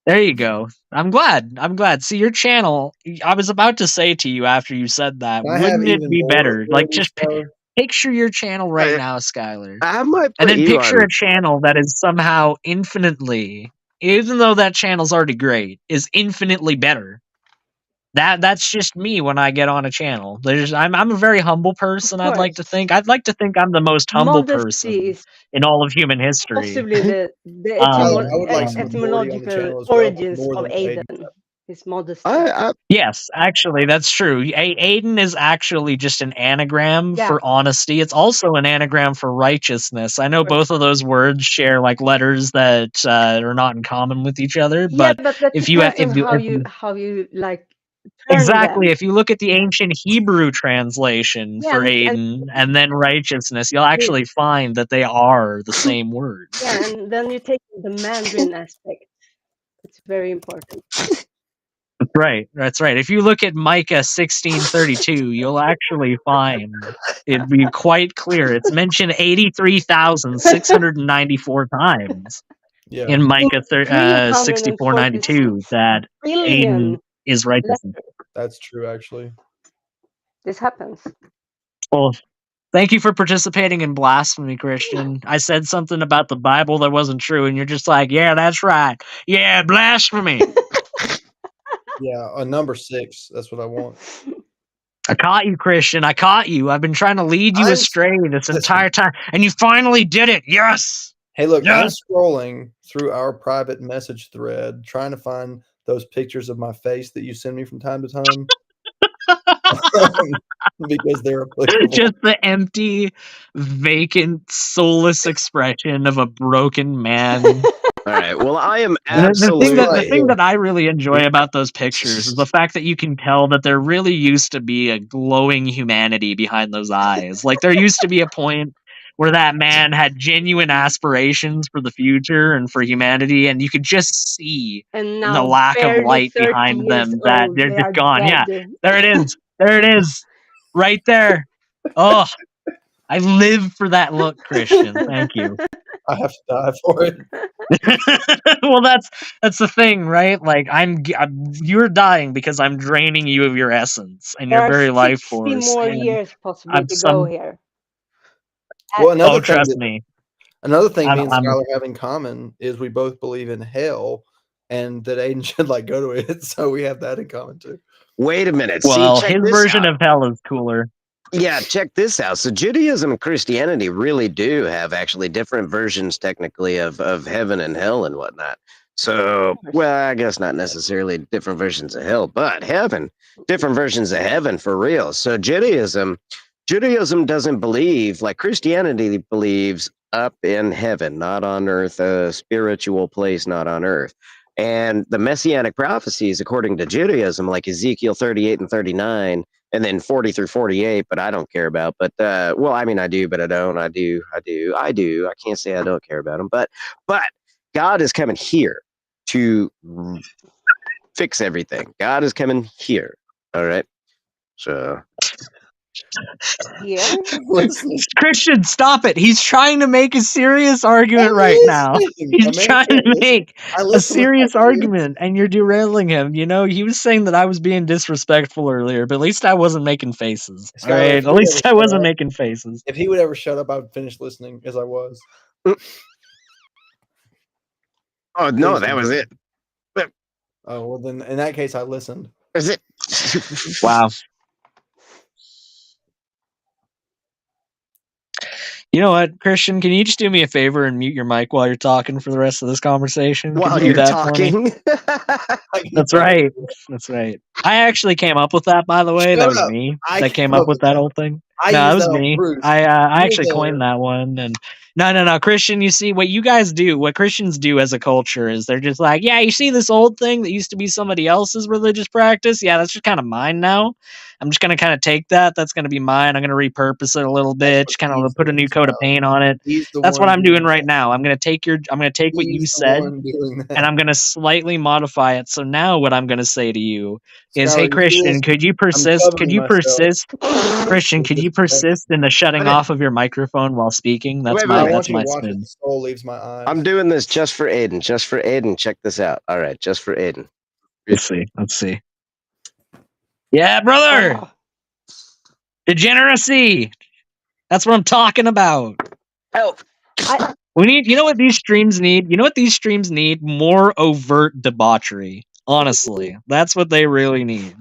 There you go. I'm glad. See, your channel, I was about to say to you after you said that,
Can I have
wouldn't it
even
be
more
better? Like,
authority,
just
Skylar?
picture your channel right
I,
now, Skylar.
I might
And
put
then
you
picture
on.
a channel that is somehow infinitely, even though that channel's already great, is infinitely better. That's just me when I get on a channel. I'm a very humble
Of
person, I'd like to
course.
think. I'd like to think I'm the most humble
Modesty
person
is
in all of human history.
possibly the
Skylar, I would like some
And
authority on the
etymological
channel as well,
origins
more
of
than what Aiden
Aiden.
got.
His modesty.
I
yes, actually, that's true. Aiden is actually just an anagram
Yeah.
for honesty. It's also an anagram for righteousness. I know both of those words share like letters that are not in common with each other,
Yeah,
but
but that
if you
depends on
if
how you like turn
exactly,
them.
if you look at the ancient Hebrew translation
Yeah,
for
and
Aiden and then righteousness, you'll actually find that they are the same word.
yeah, and then you take the Mandarin aspect. It's very important.
That's right. If you look at Micah 16:32, you'll actually find it'd be quite clear. It's mentioned 83,694 times
Yeah.
in Micah
346
64:92 that Aiden
billion
is righteous.
letters.
That's true, actually.
This happens.
Well, thank you for participating in blasphemy, Christian. I said something about the Bible that wasn't true, and you're just like, yeah, that's right. Yeah, blasphemy.
Yeah, a number 6. That's what I want.
I caught you, Christian. I caught you. I've been trying to lead you
I'm
astray this
listen.
entire time, and you finally did it. Yes.
Hey, look, I'm
Yes.
scrolling through our private message thread trying to find those pictures of my face that you send me from time to time. Because they're applicable.
Just the empty, vacant, soulless expression of a broken man.
all right. Well, I am
The
absolutely.
thing that I really enjoy about those pictures is the fact that you can tell that there really used to be a glowing humanity behind those eyes. Like there used to be a point where that man had genuine aspirations for the future and for humanity, and you could just see
And
the
now
lack of
barely
light
30
behind
years
them that
old,
they're
they
just
are
gone. Yeah,
dead.
there it is. There it is. Right there. Oh, I live for that look, Christian. Thank you.
I have to die for it.
Well, that's the thing, right? Like you're dying because I'm draining you of your essence and
There
your
are
very life
60
force.
more
And
years possibly
I'm
to go
some.
here.
Well, another thing
Trust
that
me.
Another thing me and
I'm-
Skylar have in common is we both believe in hell and that Aiden should like go to it. So we have that in common too.
Wait a minute.
Well,
See, check
his
this
version
out.
of hell is cooler.
Yeah, check this out. So Judaism and Christianity really do have actually different versions technically of heaven and hell and whatnot. So, well, I guess not necessarily different versions of hell, but heaven, different versions of heaven for real. So Judaism doesn't believe, like Christianity believes, up in heaven, not on earth, a spiritual place, not on earth. And the messianic prophecies, according to Judaism, like Ezekiel 38 and 39, and then 40 through 48, but I don't care about. But well, I mean, I do, but I don't. I do. I can't say I don't care about them, but God is coming here to fix everything. God is coming here. All right. So
Here?
Listen,
Christian, stop it. He's trying to make a serious argument
I'm
right now.
listening.
He's
A man
trying
can't
to
listen.
make
I
a
listen with my
serious
ears.
argument, and you're derailing him. You know, he was saying that I was being disrespectful earlier, but at least I wasn't making faces. All
Skylar,
right,
if
at
he would
least
ever
I
shut
wasn't
up,
making faces.
if he would ever shut up, I would finish listening as I was.
oh no,
Please
that
don't.
was it.
Oh well, then in that case, I listened.
Is it?
Wow. You know what, Christian? Can you just do me a favor and mute your mic while you're talking for the rest of this conversation? Could
While
you do
you're
that for me?
talking.
That's right. That's right. I actually came up with that, by the way.
Shut
That was
up.
me
I
that came
came
up
up
with
with
that
that.
whole thing.
I
No, it
used
was
that on
me.
Bruce.
I
You
actually
were
coined
there.
that one. And no, Christian. You see, what you guys do, what Christians do as a culture, is they're just like, yeah, you see this old thing that used to be somebody else's religious practice. Yeah, that's just kind of mine now. I'm just gonna kind of take that. That's gonna be mine. I'm gonna repurpose it a little
That's
bit,
what
just kind
he's
of put a
doing,
new coat of
Skylar.
paint on it.
He's the
That's
one
what I'm doing right
that.
now. I'm gonna take what you
He's the
said,
one doing that.
and I'm going to slightly modify it. So now what I'm going to say to you is, hey,
Skylar, you see
Christian,
this?
could you
I'm
persist? Could
governing
you
myself
persist? Christian,
with
could
this
you
text.
persist in the shutting
Okay.
off of your microphone while speaking? That's
Wait,
my
I
wait.
want
that's
you to
my
watch as
spin.
the soul leaves my eyes.
I'm doing this just for Aiden. Just for Aiden. Check this out. All right, just for Aiden.
Let's see. Yeah, brother.
Oh,
Degeneracy. That's what I'm talking about.
Help.
We need, you know what these streams need? You know what these streams need? More overt debauchery. Honestly, that's what they really need.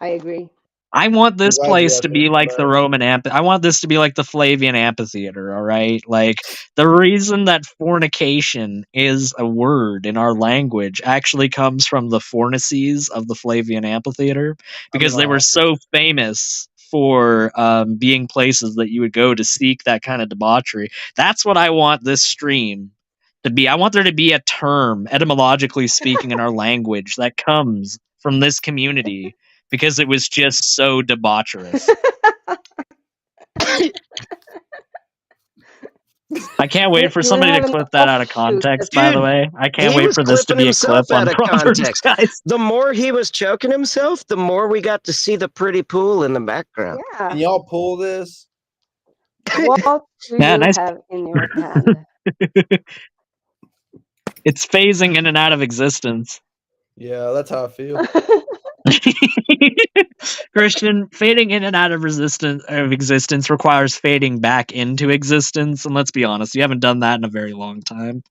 I agree.
I want this
I'm glad you
place
like
to be
it,
like
but
the Roman I want this to be like the Flavian amphitheater, all right? Like the reason that fornication is a word in our language actually comes from the fornices of the Flavian amphitheater
I'm
because
an
they were
author.
so famous for being places that you would go to seek that kind of debauchery. That's what I want this stream to be. I want there to be a term, etymologically speaking, in our language that comes from this community because it was just so debaucherous. I can't wait for
You
somebody to
have an
clip that out of
offshoot
context,
that's
by the
Dude,
way. I can't
he
wait
was
for this to
clipping
be a clip
himself out
on
of
Proverbs,
context.
guys.
The more he was choking himself, the more we got to see the pretty pool in the background.
Can
yeah.
y'all pull this?
What do
Yeah,
you
nice.
have in your hand?
It's phasing in and out of existence.
Yeah, that's how I feel.
Christian, fading in and out of existence requires fading back into existence, and let's be honest, you haven't done that in a very long time.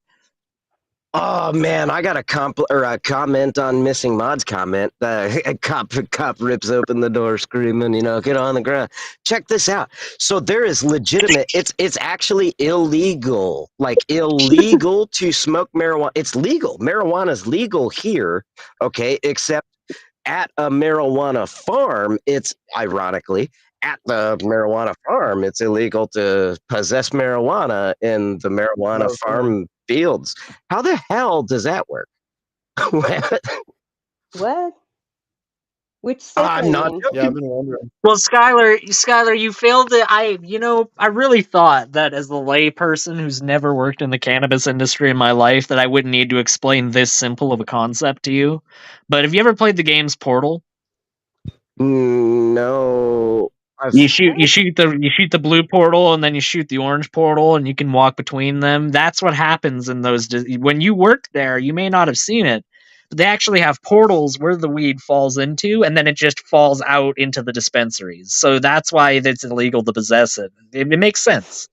Oh man, I got a comment on Missing Mod's comment. A cop rips open the door screaming, get on the ground. Check this out. So there is legitimate. It's actually illegal, illegal to smoke marijuana. It's legal. Marijuana is legal here, okay? Except at a marijuana farm, it's ironically at the marijuana farm, it's illegal to possess marijuana in the marijuana farm fields. How the hell does that work?
What? Which state are
I'm
you
not
in?
joking.
Yeah, I've been wondering.
Well, Skylar, you failed to. I really thought that as the layperson who's never worked in the cannabis industry in my life, that I wouldn't need to explain this simple of a concept to you. But have you ever played the games Portal?
No.
You shoot the blue portal, and then you shoot the orange portal, and you can walk between them. That's what happens in those. When you worked there, you may not have seen it, but they actually have portals where the weed falls into, and then it just falls out into the dispensaries. So that's why it's illegal to possess it. It makes sense.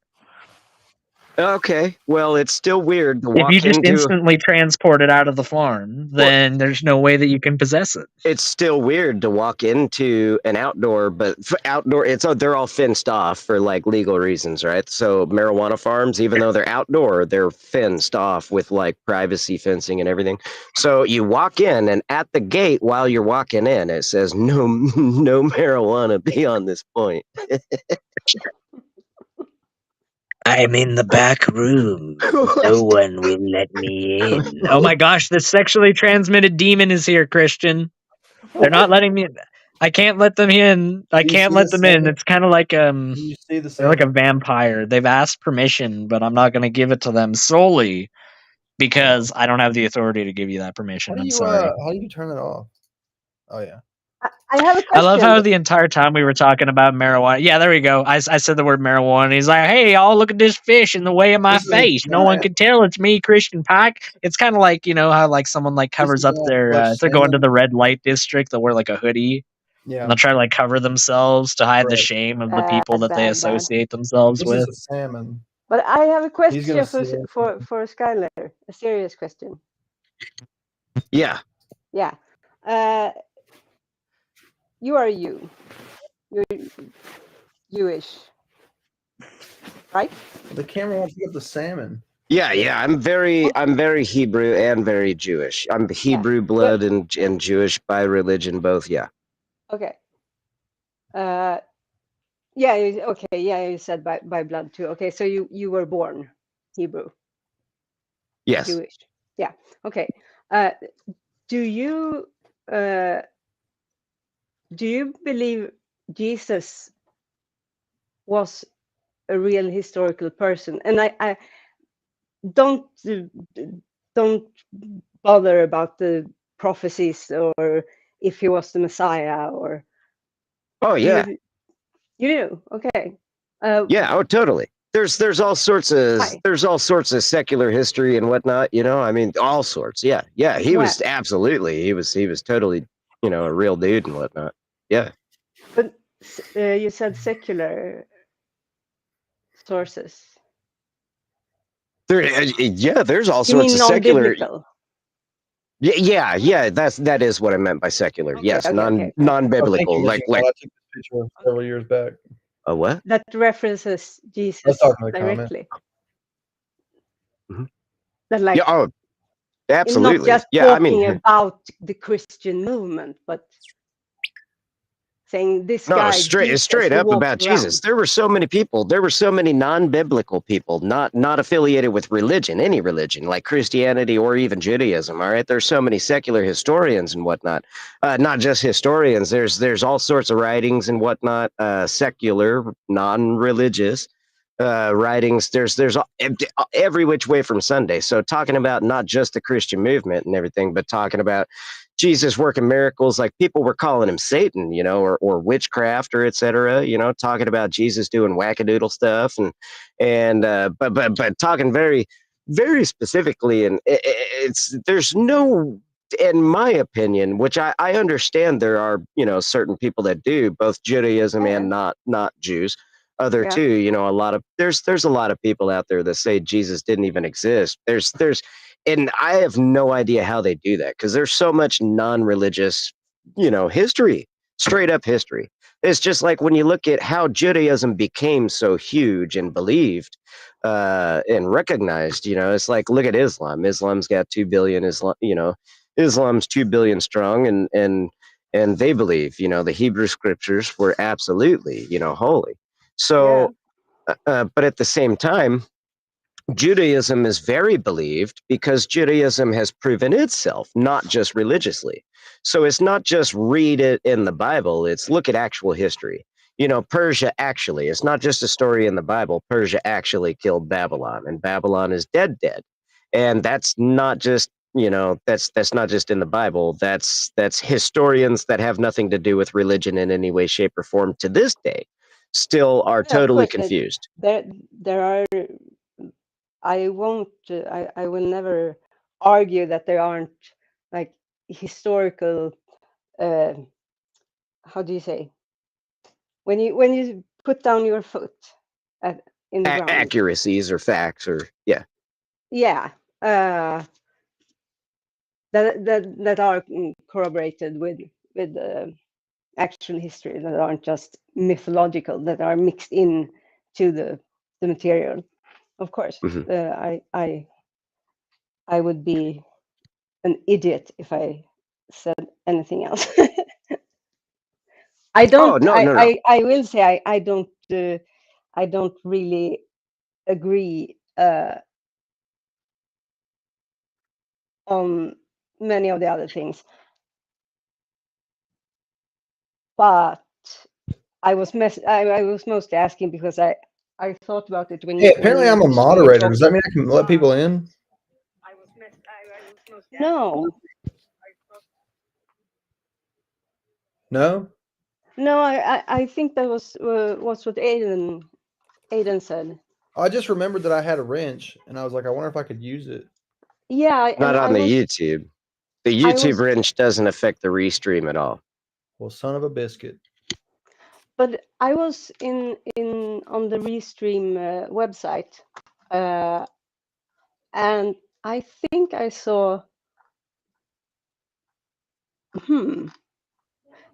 Okay, well, it's still weird to
If you
walk
just
into.
instantly transport it out of the farm, then there's no way that you can possess it.
It's still weird to walk into an outdoor, but outdoor, they're all fenced off for like legal reasons, right? So marijuana farms, even though they're outdoor, they're fenced off with like privacy fencing and everything. So you walk in, and at the gate while you're walking in, it says no marijuana beyond this point.
I'm in the back room. No one will let me in. Oh my gosh, the sexually transmitted demon is here, Christian. They're not letting me. I can't let them in. I
Do you
can't
see
let
the
them in.
salmon?
It's kind of like
Do you see the
they're like a
salmon?
vampire. They've asked permission, but I'm not going to give it to them solely because I don't have the authority to give you that
How
permission.
do
I'm
you
sorry.
how do you turn it off? Oh yeah.
I have a
I love
question.
how the entire time we were talking about marijuana. Yeah, there we go. I said the word marijuana. He's like, "Hey, y'all, look at this fish in the way of my
This is
face. No one can tell it's me, Christian Pike." It's kind of like how like someone like
this
covers
is
up their
flesh
if they're going to
salmon.
the red light district, they'll wear like a hoodie and
Yeah,
they'll try to like cover themselves to hide the
correct.
shame of the people that they
Bad.
associate themselves
This is
with.
a salmon.
But I have a
He's gonna
question
see it.
for Skylar. A serious question.
Yeah.
Yeah. You are you. You're Jewish, right?
The camera won't pick up the salmon.
Yeah, I'm very Hebrew and very Jewish. I'm Hebrew blood and Jewish by religion, both. Yeah.
Okay. Yeah. Okay. Yeah, you said by blood too. Okay, so you were born Hebrew,
Yes.
Jewish. Yeah. Okay. Do you believe Jesus was a real historical person? And I don't bother about the prophecies or if he was the Messiah or.
Oh yeah.
You do? Okay.
Yeah. Oh, totally. There's all sorts of secular history and whatnot. I mean, all sorts. Yeah. He was absolutely. He was totally. A real dude and whatnot. Yeah.
But you said secular sources.
There's all
You
sorts
mean
of secular.
non-biblical?
Yeah. That is what I meant by secular.
Okay,
yes,
okay.
non-biblibical.
Oh, thank you,
Like
I took this picture several years back.
a what?
That references Jesus
Let's talk in the comment.
directly.
Mhm.
That like
Yeah. Oh, absolutely.
not just
Yeah. I mean,
talking about the Christian movement, but saying this
no,
guy
straight
Jesus
up
walked
about Jesus.
around.
There were so many people. There were so many non-biblical people, not affiliated with religion, any religion, like Christianity or even Judaism. All right, there's so many secular historians and whatnot. Not just historians. There's all sorts of writings and whatnot. Secular, non-religious writings. There's every which way from Sunday. So talking about not just the Christian movement and everything, but talking about Jesus working miracles, like people were calling him Satan, or witchcraft or etc. Talking about Jesus doing wackadoodle stuff but talking very, very specifically, and there's no, in my opinion, which I understand there are certain people that do both Judaism and not Jews. Other too, a lot of there's a lot of people out there that say Jesus didn't even exist. And I have no idea how they do that because there's so much non-religious, history, straight up history. It's just like when you look at how Judaism became so huge and believed and recognized, it's like, look at Islam. Islam's got 2 billion, Islam's 2 billion strong and they believe, the Hebrew scriptures were absolutely, holy. So, but at the same time, Judaism is very believed because Judaism has proven itself, not just religiously. So it's not just read it in the Bible, it's look at actual history. Persia actually, it's not just a story in the Bible. Persia actually killed Babylon, and Babylon is dead. And that's not just You know, that's not just in the Bible. That's historians that have nothing to do with religion in any way, shape, or form to this day still are
Yeah, of
totally
course,
confused.
there are. I won't. I will never argue that there aren't like historical. How do you say? When you put down your foot in the ground.
Accuracies or facts or yeah.
Yeah. That are corroborated with actual history, that aren't just mythological, that are mixed in to the material. Of course, I would be an idiot if I said anything else. I don't.
Oh no.
I will say I don't. I don't really agree on many of the other things, but I was I was mostly asking because I thought about it when
Hey,
you
apparently I'm a
were
moderator. Does that
talking.
mean I can let people in?
No,
No?
no, I think that was what Aiden said.
I just remembered that I had a wrench, and I was like, I wonder if I could use it.
Yeah,
Not
and
on the YouTube. The
I
YouTube
was,
wrench doesn't affect the restream at all.
Well, son of a biscuit.
but I was in on the Restream website, and I think I saw.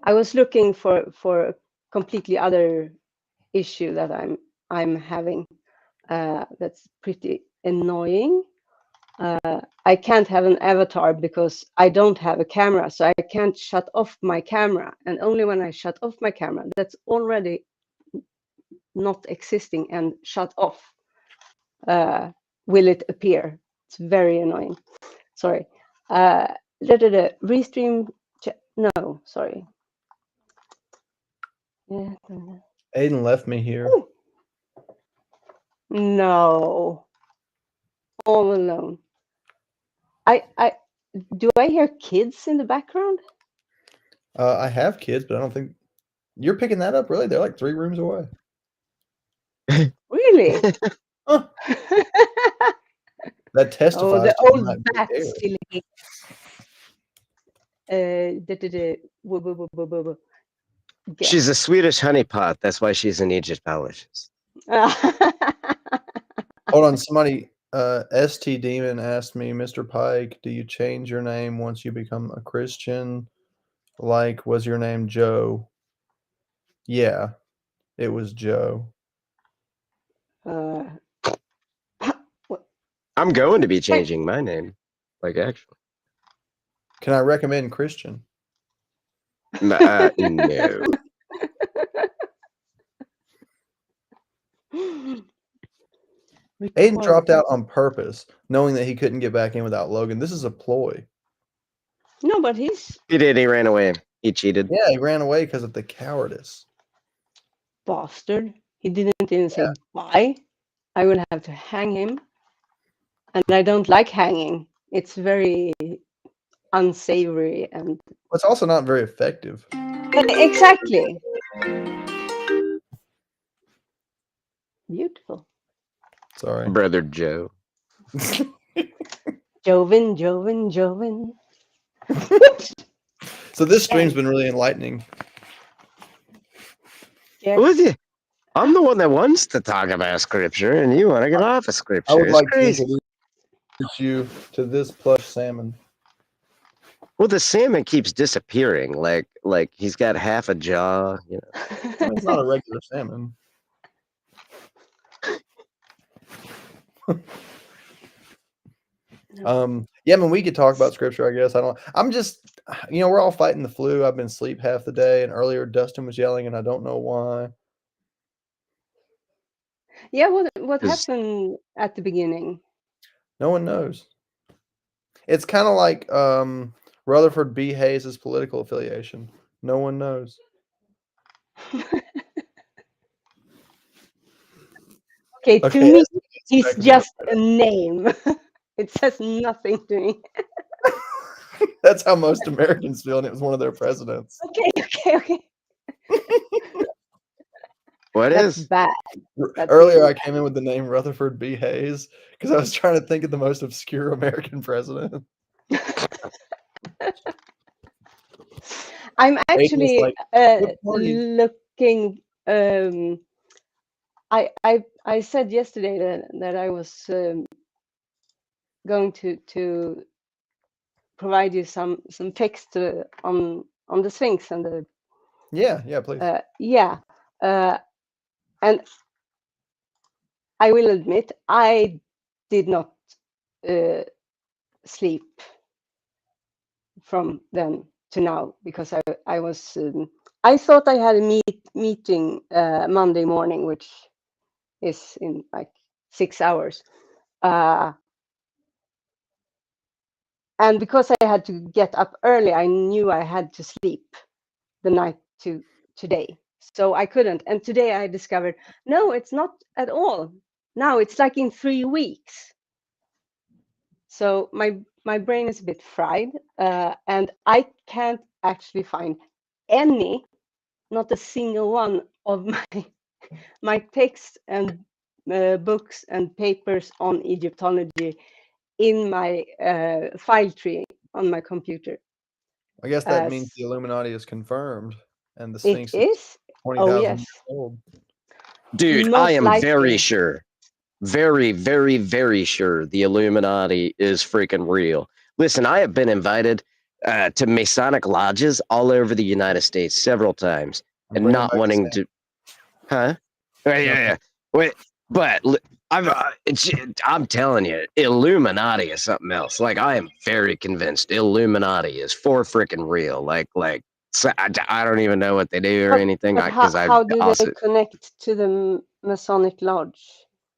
I was looking for a completely other issue that I'm having. That's pretty annoying. I can't have an avatar because I don't have a camera, so I can't shut off my camera. And only when I shut off my camera, that's already not existing and shut off, will it appear. It's very annoying. Sorry. Restream. No, sorry. Yeah.
Aiden left me here.
Ooh. No. All alone. I do I hear kids in the background?
I have kids, but I don't think you're picking that up. Really? They're like 3 rooms away.
Really?
Huh. That
Oh,
testifies
the
to
old
not being
bat
there.
stealing. Guess.
She's a Swedish honeypot. That's why she's in Egypt, Aloysius.
Hold on, somebody. ST Demon asked me, Mr. Pike, do you change your name once you become a Christian? Like, was your name Joe? Yeah, it was Joe.
I'm going to be changing my name. Like, actually.
Can I recommend Christian?
No.
Aiden dropped out on purpose, knowing that he couldn't get back in without Logan. This is a ploy.
No, but he's
He did. He ran away. He cheated.
Yeah, he ran away because of the cowardice.
bastard. He didn't even say bye. I will have to hang him. And I don't like hanging. It's very unsavory and
It's also not very effective.
exactly. Beautiful.
Sorry.
Brother Joe.
Joven.
So this stream's been really enlightening.
Who is it? I'm the one that wants to talk about scripture, and you want to get off of scripture.
I would
It's
like
crazy.
to introduce you to this plush salmon.
Well, the salmon keeps disappearing. Like he's got half a jaw. You know.
I mean, it's not a regular salmon. Yeah, I mean, we could talk about scripture, I guess. I'm just, we're all fighting the flu. I've been asleep half the day, and earlier Dustin was yelling, and I don't know why.
Yeah, what happened at the beginning?
No one knows. It's kind of like Rutherford B. Hayes' political affiliation. No one knows.
Okay, to me, he's just a name. It says nothing to me.
That's how most Americans feel, and it was one of their presidents.
Okay.
What
That's
is?
bad. That's
Earlier,
really
I came in with the name Rutherford B. Hayes because I was trying to think of the most obscure American president.
I'm
Atheist,
actually
like, what party?
looking. I said yesterday that I was going to provide you some text on the Sphinx and the
Yeah, please.
yeah, and I will admit I did not sleep from then to now because I was I thought I had a meeting Monday morning, which is in like 6 hours. And because I had to get up early, I knew I had to sleep the night to today. So I couldn't. And today I discovered, no, it's not at all. Now it's like in 3 weeks. So my brain is a bit fried, and I can't actually find any, not a single one of my texts and books and papers on Egyptology in my file tree on my computer.
I guess that means the Illuminati is confirmed, and the
It
Sphinx is
is.
20,000
Yes,
years old.
Dude, I
most
am very
likely.
sure. Very, very, very sure the Illuminati is freaking real. Listen, I have been invited to Masonic lodges all over the United States several times,
I'm
and
bringing
not
back the
wanting
same.
to, huh? Yeah. Wait, but I'm telling you, Illuminati is something else. Like, I am very convinced Illuminati is for freaking real. So I don't even know what they do or anything
But
because I
how do they
also
connect to the Masonic Lodge?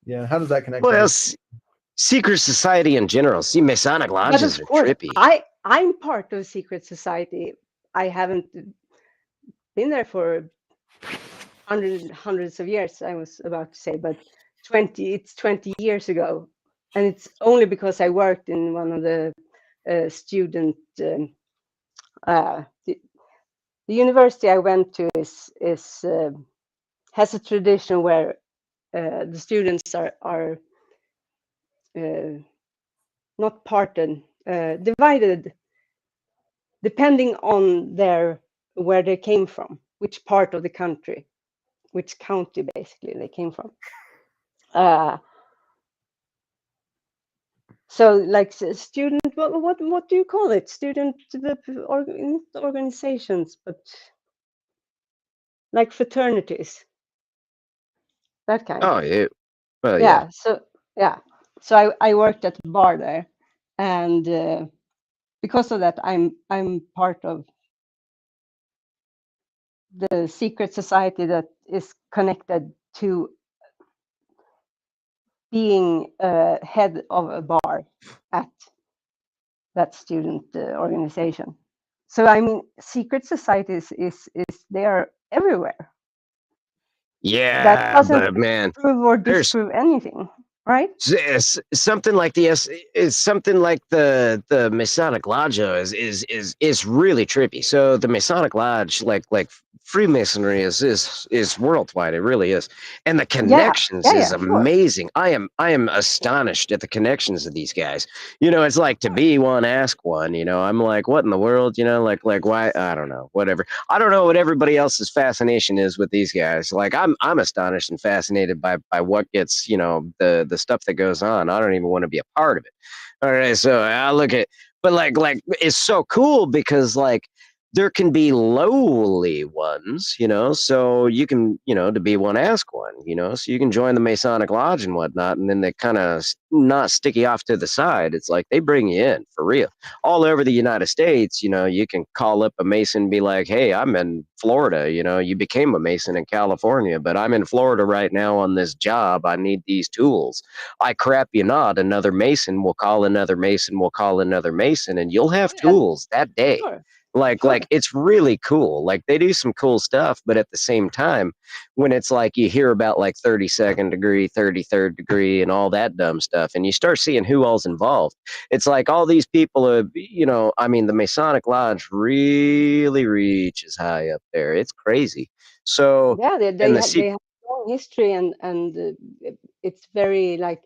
Yeah, how does that connect?
well, secret society in general. See, Masonic
But
lodges
of
are
course,
trippy.
I'm part of secret society. I haven't been there for hundreds of years. I was about to say, but it's 20 years ago, and it's only because I worked in one of the student. The university I went to is has a tradition where the students are not parted, divided depending on where they came from, which part of the country, which county basically they came from. So like student, what do you call it? Student organizations, but like fraternities, that kind.
Oh, yeah. Well, yeah.
So I worked at the bar there, and because of that, I'm part of the secret society that is connected to being head of a bar at that student organization. So I mean, secret societies is they are everywhere. That
Yeah,
doesn't
but man,
prove or
there's
disprove anything, right?
something like is something like the Masonic Lodge is really trippy. So the Masonic Lodge, like Freemasonry is worldwide. It really is, and the connections is
Yeah, sure.
amazing. I am astonished at the connections of these guys. You know, it's like to be one, ask one. You know, I'm like, what in the world? You know, like why? I don't know. Whatever. I don't know what everybody else's fascination is with these guys. Like I'm astonished and fascinated by what gets, you know, the stuff that goes on. I don't even want to be a part of it. All right, so I look at, but like it's so cool because like there can be lowly ones, you know, so you can, you know, to be one, ask one, you know, so you can join the Masonic Lodge and whatnot, and then they kind of not sticky off to the side. It's like they bring you in for real. All over the United States, you know, you can call up a Mason and be like, hey, I'm in Florida, you know, you became a Mason in California, but I'm in Florida right now on this job. I need these tools. I crap you not, another Mason will call another Mason will call another Mason, and you'll have
Yeah,
tools that day.
sure.
Like it's really cool. Like they do some cool stuff, but at the same time, when it's like you hear about like 32nd degree, 33rd degree, and all that dumb stuff, and you start seeing who all's involved, it's like all these people are, I mean, the Masonic Lodge really reaches high up there. It's crazy. So,
Yeah,
and
they have long history, and it's very like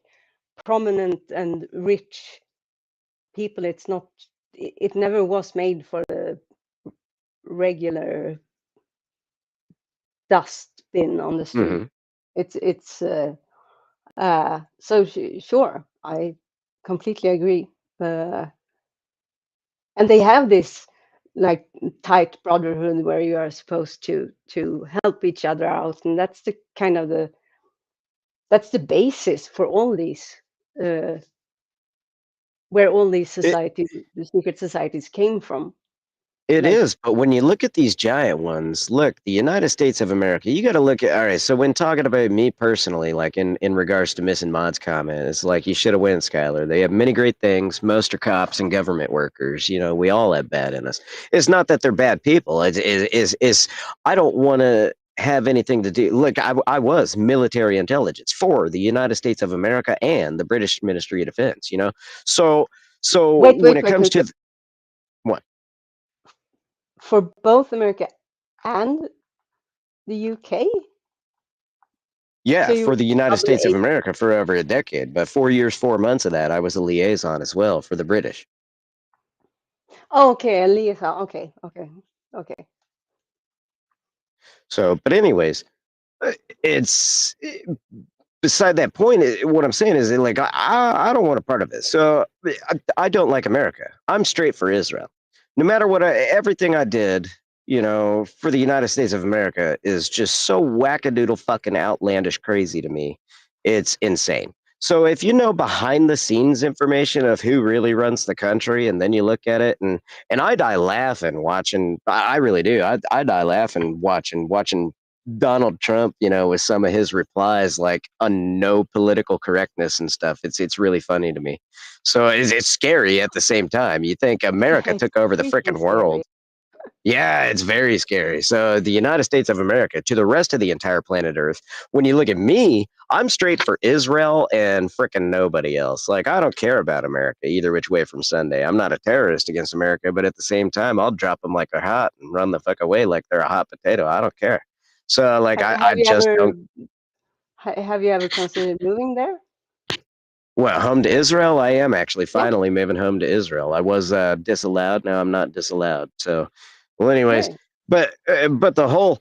prominent and rich people. It's not. It never was made for the regular dust bin on the street.
Mhm.
It's so sure, I completely agree. And they have this like tight brotherhood where you are supposed to help each other out, and that's the kind of that's the basis for all these where all these
It,
societies, the secret societies, came from.
It
Like,
is, but when you look at these giant ones, look, the United States of America, you got to look at, all right, so when talking about me personally, like in regards to Missing Maud's comment, it's like you should have went, Skylar. They have many great things. Most are cops and government workers. We all have bad in us. It's not that they're bad people. I don't want to have anything to do. Look, I was military intelligence for the United States of America and the British Ministry of Defense. So, so
wait,
when
wait,
it
wait,
comes
wait,
to
wait.
what?
For both America and the UK? So
Yeah,
you
for the
were
United
double
States of
agent.
America for over a decade, but 4 years, 4 months of that, I was a liaison as well for the British.
Oh, okay, a liaison. Okay, okay, okay.
So, but anyways, it's beside that point. What I'm saying is, like, I don't want a part of this. So, I don't like America. I'm straight for Israel. No matter what, everything I did, for the United States of America is just so wackadoodle fucking outlandish crazy to me. It's insane. So if you know behind the scenes information of who really runs the country, and then you look at it, and I die laughing watching. I really do. I die laughing watching Donald Trump, with some of his replies, like on no political correctness and stuff. It's really funny to me. So it's scary at the same time. You think America
It's
took over the
freaking
freaking
scary.
world. Yeah, it's very scary. So the United States of America to the rest of the entire planet Earth, when you look at me, I'm straight for Israel and frickin' nobody else. Like, I don't care about America either which way from Sunday. I'm not a terrorist against America, but at the same time, I'll drop them like they're hot and run the fuck away like they're a hot potato. I don't care. So, like, I
Have you
just
ever
don't.
have you ever considered moving there?
Well, home to Israel, I am actually
Yeah.
finally moving home to Israel. I was disallowed. Now I'm not disallowed. So, well, anyways,
Okay.
but the whole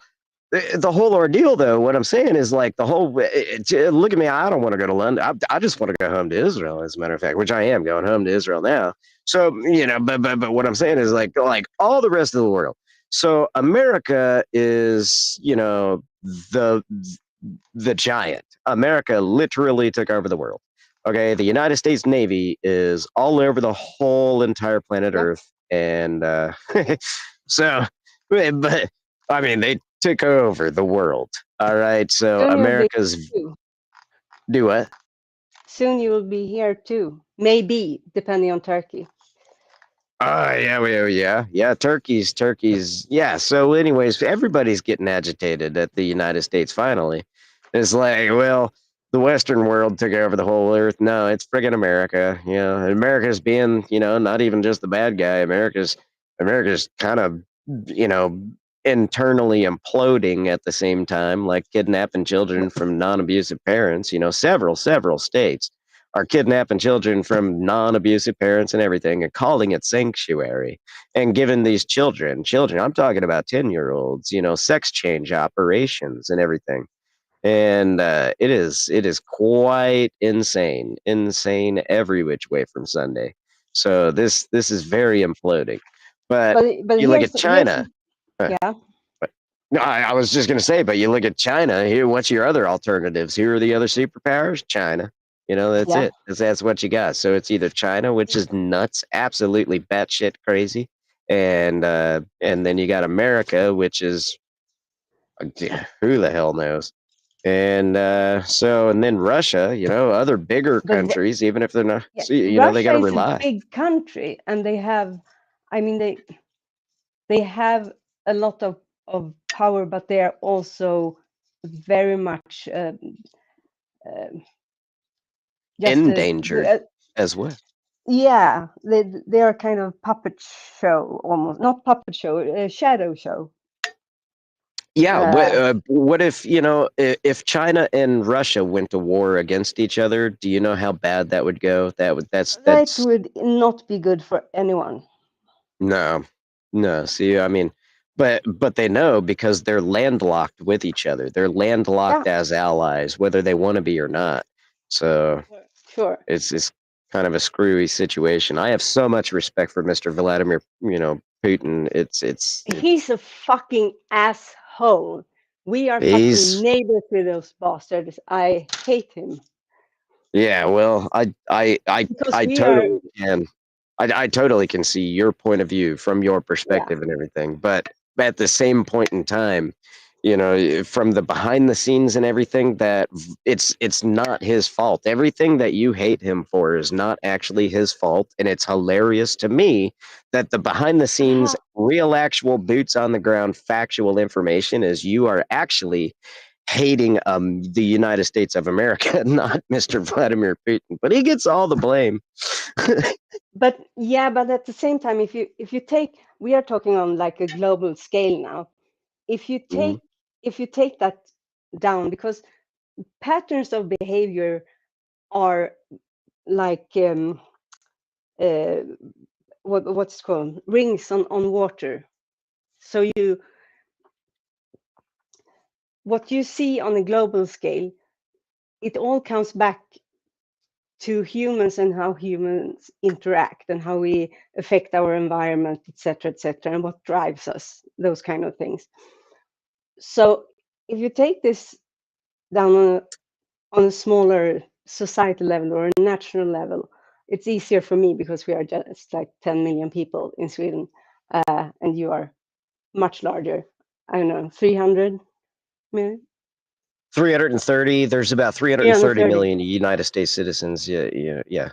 ordeal, though, what I'm saying is like the whole. Look at me. I don't want to go to London. I just want to go home to Israel, as a matter of fact, which I am going home to Israel now. So but what I'm saying is like all the rest of the world. So America is the giant. America literally took over the world. Okay, the United States Navy is all over the whole entire planet
Yeah.
Earth, and so, but I mean, they took over the world. All right, so
Soon you'll be
America's
too.
do what?
Soon you will be here too. Maybe, depending on Turkey.
Oh yeah. Turkey's. Yeah. So, anyways, everybody's getting agitated at the United States. Finally, it's like, well, the Western world took over the whole Earth. No, it's friggin' America. And America's being, not even just the bad guy. America's kind of, you know, internally imploding at the same time, like kidnapping children from non-abusive parents. Several states are kidnapping children from non-abusive parents and everything and calling it sanctuary and giving these children, I'm talking about 10-year-olds, sex change operations and everything. And it is quite insane every which way from Sunday. So this is very imploding. But
But
you look at
here's
China. uh,
yeah.
no, I was just going to say, but you look at China here. What's your other alternatives? Here are the other superpowers. China. That's
Yeah.
it. That's what you got. So it's either China, which is nuts, absolutely batshit crazy, and then you got America, which is who the hell knows. And then Russia. Other bigger
But
countries, even if they're not.
yeah,
So, they got
Russia
to
is a
rely.
big country, and they have, I mean, they have a lot of power, but they are also very much just
Endangered as well.
yeah, they are kind of puppet show, almost not puppet show, shadow show.
Yeah, what if, if China and Russia went to war against each other, do you know how bad that would go?
That would not be good for anyone.
No. See, I mean, but they know because they're landlocked with each other. They're landlocked as allies, whether they want to be or not. So
sure,
it's kind of a screwy situation. I have so much respect for Mr. Vladimir, Putin.
He's a fucking asshole. We are fucking neighbors with those bastards. I hate him.
Yeah, well, I totally can. I totally can see your point of view from your perspective and everything, but at the same point in time, from the behind the scenes and everything, that it's not his fault. Everything that you hate him for is not actually his fault, and it's hilarious to me that the behind the scenes, real, actual, boots on the ground, factual information is you are actually hating the United States of America, not Mr. Vladimir Putin, but he gets all the blame.
But at the same time, if you take, we are talking on like a global scale now. If you take that down, because patterns of behavior are like what's called rings on water. So what you see on a global scale, it all comes back to humans and how humans interact and how we affect our environment, etc., and what drives us, those kind of things. So if you take this down on a smaller society level or a national level, it's easier for me because we are just like 10 million people in Sweden, and you are much larger. I don't know, 300 million?
330. There's about 330 million United States citizens. Yeah.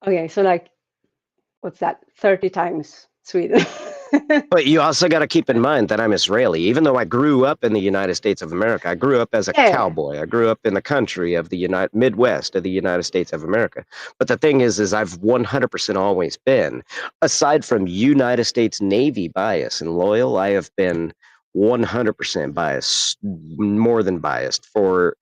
Okay, so like, what's that? 30 times Sweden.
But you also got to keep in mind that I'm Israeli. Even though I grew up in the United States of America, I grew up as a cowboy. I grew up in the country of the Midwest of the United States of America. But the thing is I've 100% always been, aside from United States Navy bias and loyal, I have been 100% biased, more than biased, for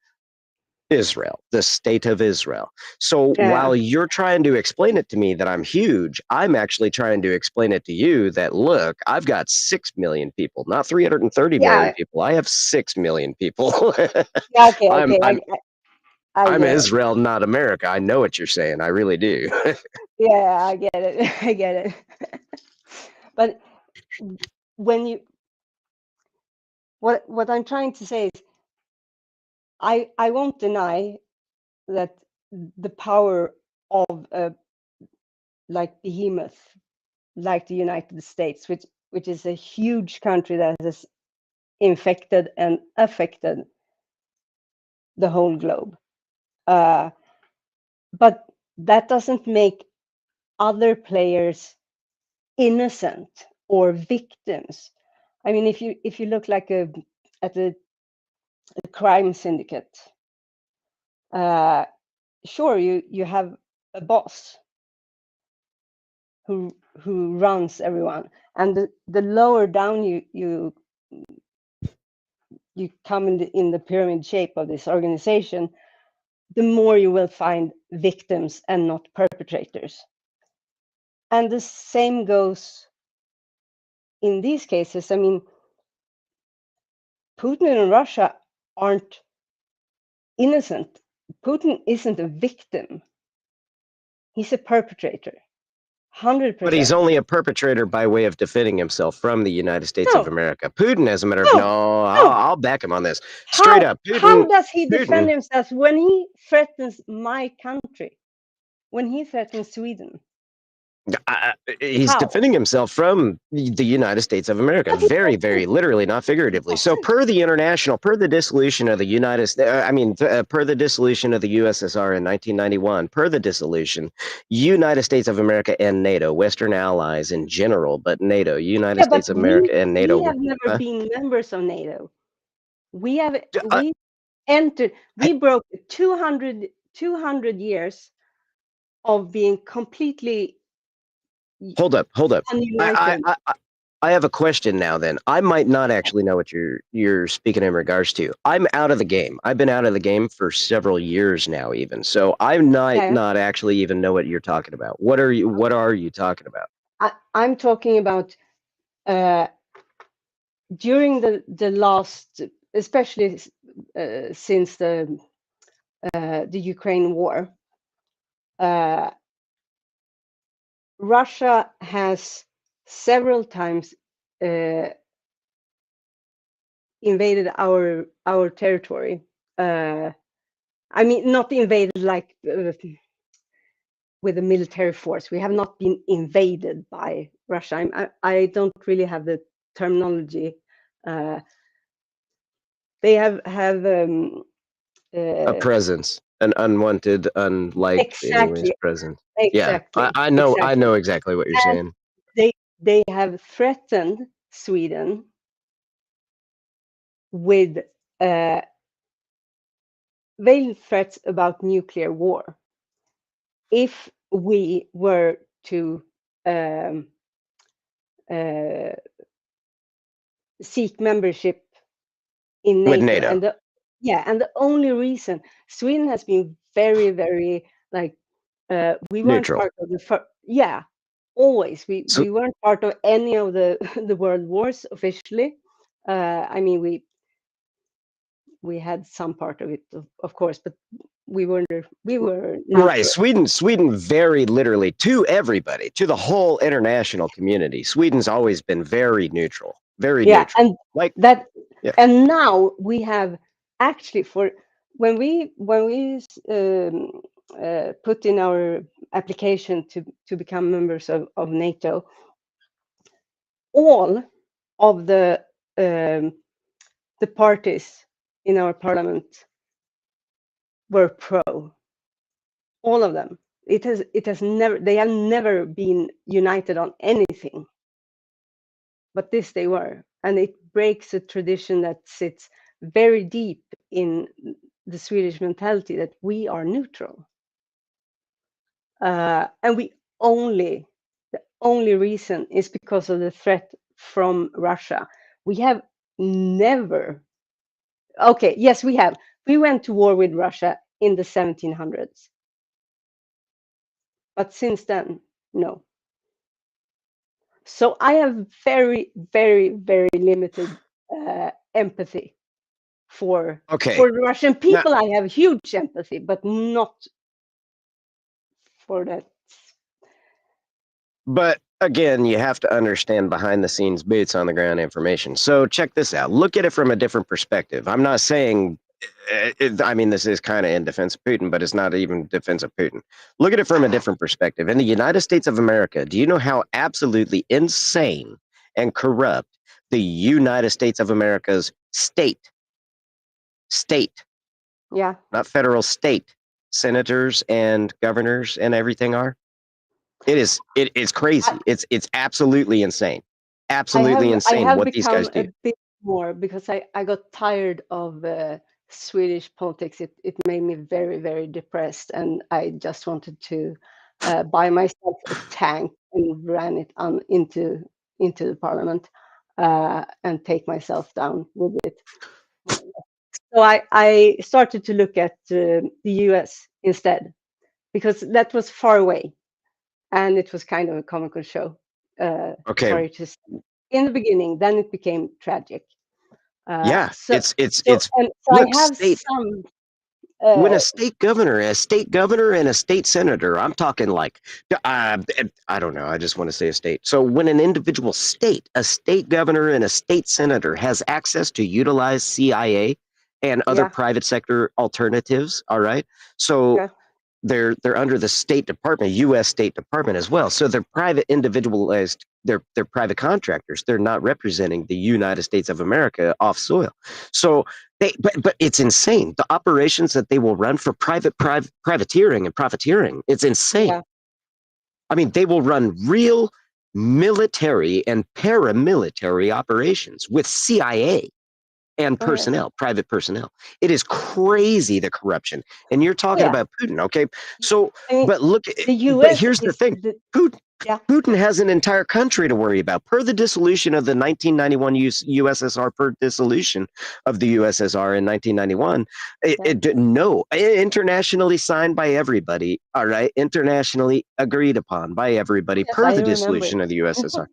Israel, the state of Israel. So while you're trying to explain it to me that I'm huge, I'm actually trying to explain it to you that, look, I've got 6 million people, not 330 million people. I have 6 million people. I'm Israel, not America. I know what you're saying. I really do.
Yeah, I get it. I get it. But when what I'm trying to say is, I won't deny that the power of like behemoth, like the United States, which is a huge country that has infected and affected the whole globe. But that doesn't make other players innocent or victims. I mean, if you look like at a crime syndicate, sure, you have a boss who runs everyone, and the lower down you come in the pyramid shape of this organization, the more you will find victims and not perpetrators. And the same goes in these cases. I mean, Putin and Russia aren't innocent. Putin isn't a victim. He's a perpetrator. 100%.
But he's only a perpetrator by way of defending himself from the United States of America. Putin, as a matter of I'll back him on this. Straight up. Putin,
how does he defend himself when he threatens my country? When he threatens Sweden?
He's
How?
defending himself from the United States of America,
But he
very,
doesn't.
very literally, not figuratively. So, per the dissolution of the United States, per the dissolution of the USSR in 1991, per the dissolution, United States of America and NATO, Western allies in general, but NATO, United
Yeah, but
States of America and
we
NATO.
have never been members of NATO. We have
Uh,
we entered.
I-
We broke 200 years of being completely
hold up.
ununited.
I have a question now. Then I might not actually know what you're speaking in regards to. I'm out of the game. I've been out of the game for several years now, even. So I might
Yeah.
not actually even know what you're talking about. What are you talking about?
I'm talking about during the last, especially since the Ukraine war. Russia has several times invaded our territory. I mean, not invaded like with a military force. We have not been invaded by Russia. I don't really have the terminology. They have
A presence, an unwanted, unliked alien's
exactly,
presence.
exactly,
Yeah, I know
exactly.
exactly what you're
And
saying.
they have threatened Sweden with veiled threats about nuclear war if we were to seek membership in
With
NATO.
NATO.
And the only reason Sweden has been very, very like we weren't
Neutral.
part of always
So
we weren't part of any of the the world wars officially. I mean we had some part of it, of course, but we were
right,
neutral.
Sweden very literally, to everybody, to the whole international community, Sweden's always been very neutral. Very
Yeah,
neutral.
and
Like,
that,
yeah.
and now we have actually for when we put in our application to become members of NATO, all of the parties in our parliament were pro. All of them. It has never, they have never been united on anything, but this they were, and it breaks a tradition that sits very deep in the Swedish mentality that we are neutral, and the only reason is because of the threat from Russia. We have never. Okay, yes, we have. We went to war with Russia in the 1700s. But since then, no. So I have very, very, very limited empathy for the Russian people. Now, I have huge empathy, but not for that.
But again, you have to understand behind the scenes, boots on the ground information. So check this out. Look at it from a different perspective. I'm not saying, I mean, this is kind of in defense of Putin, but it's not even defense of Putin. Look at it from a different perspective. In the United States of America, do you know how absolutely insane and corrupt the United States of America's state,
yeah,
not federal, state senators and governors and everything are? It's crazy. It's absolutely insane. Absolutely insane what these guys do.
I have become a bit more because I got tired of Swedish politics. It made me very, very depressed, and I just wanted to buy myself a tank and ran it on into the parliament and take myself down with it. So I started to look at the US instead because that was far away. And it was kind of a comical show.
Okay.
Sorry to say. In the beginning, then it became tragic.
Yeah,
So
look,
I have some.
When a state governor and a state senator, I'm talking like, I don't know, I just want to say a state. So when an individual state, a state governor and a state senator has access to utilize CIA and other private sector alternatives, all right? So they're under the State Department, U.S. State Department as well. So they're private, individualized. They're private contractors. They're not representing the United States of America off soil. So but it's insane. The operations that they will run for privateering and profiteering. It's insane.
Yeah.
I mean, they will run real military and paramilitary operations with CIA and
Oh, yeah.
personnel, private personnel. It is crazy, the corruption. And you're talking
Yeah.
about Putin, okay? So,
I mean,
but look,
the
but
US
here's the
is
thing.
the yeah.
Putin has an entire country to worry about. Per the dissolution of the 1991 USSR, per dissolution of the USSR in 1991, internationally signed by everybody, all right, internationally agreed upon by everybody
Yes,
per
I
the
remember
dissolution
it.
of the USSR.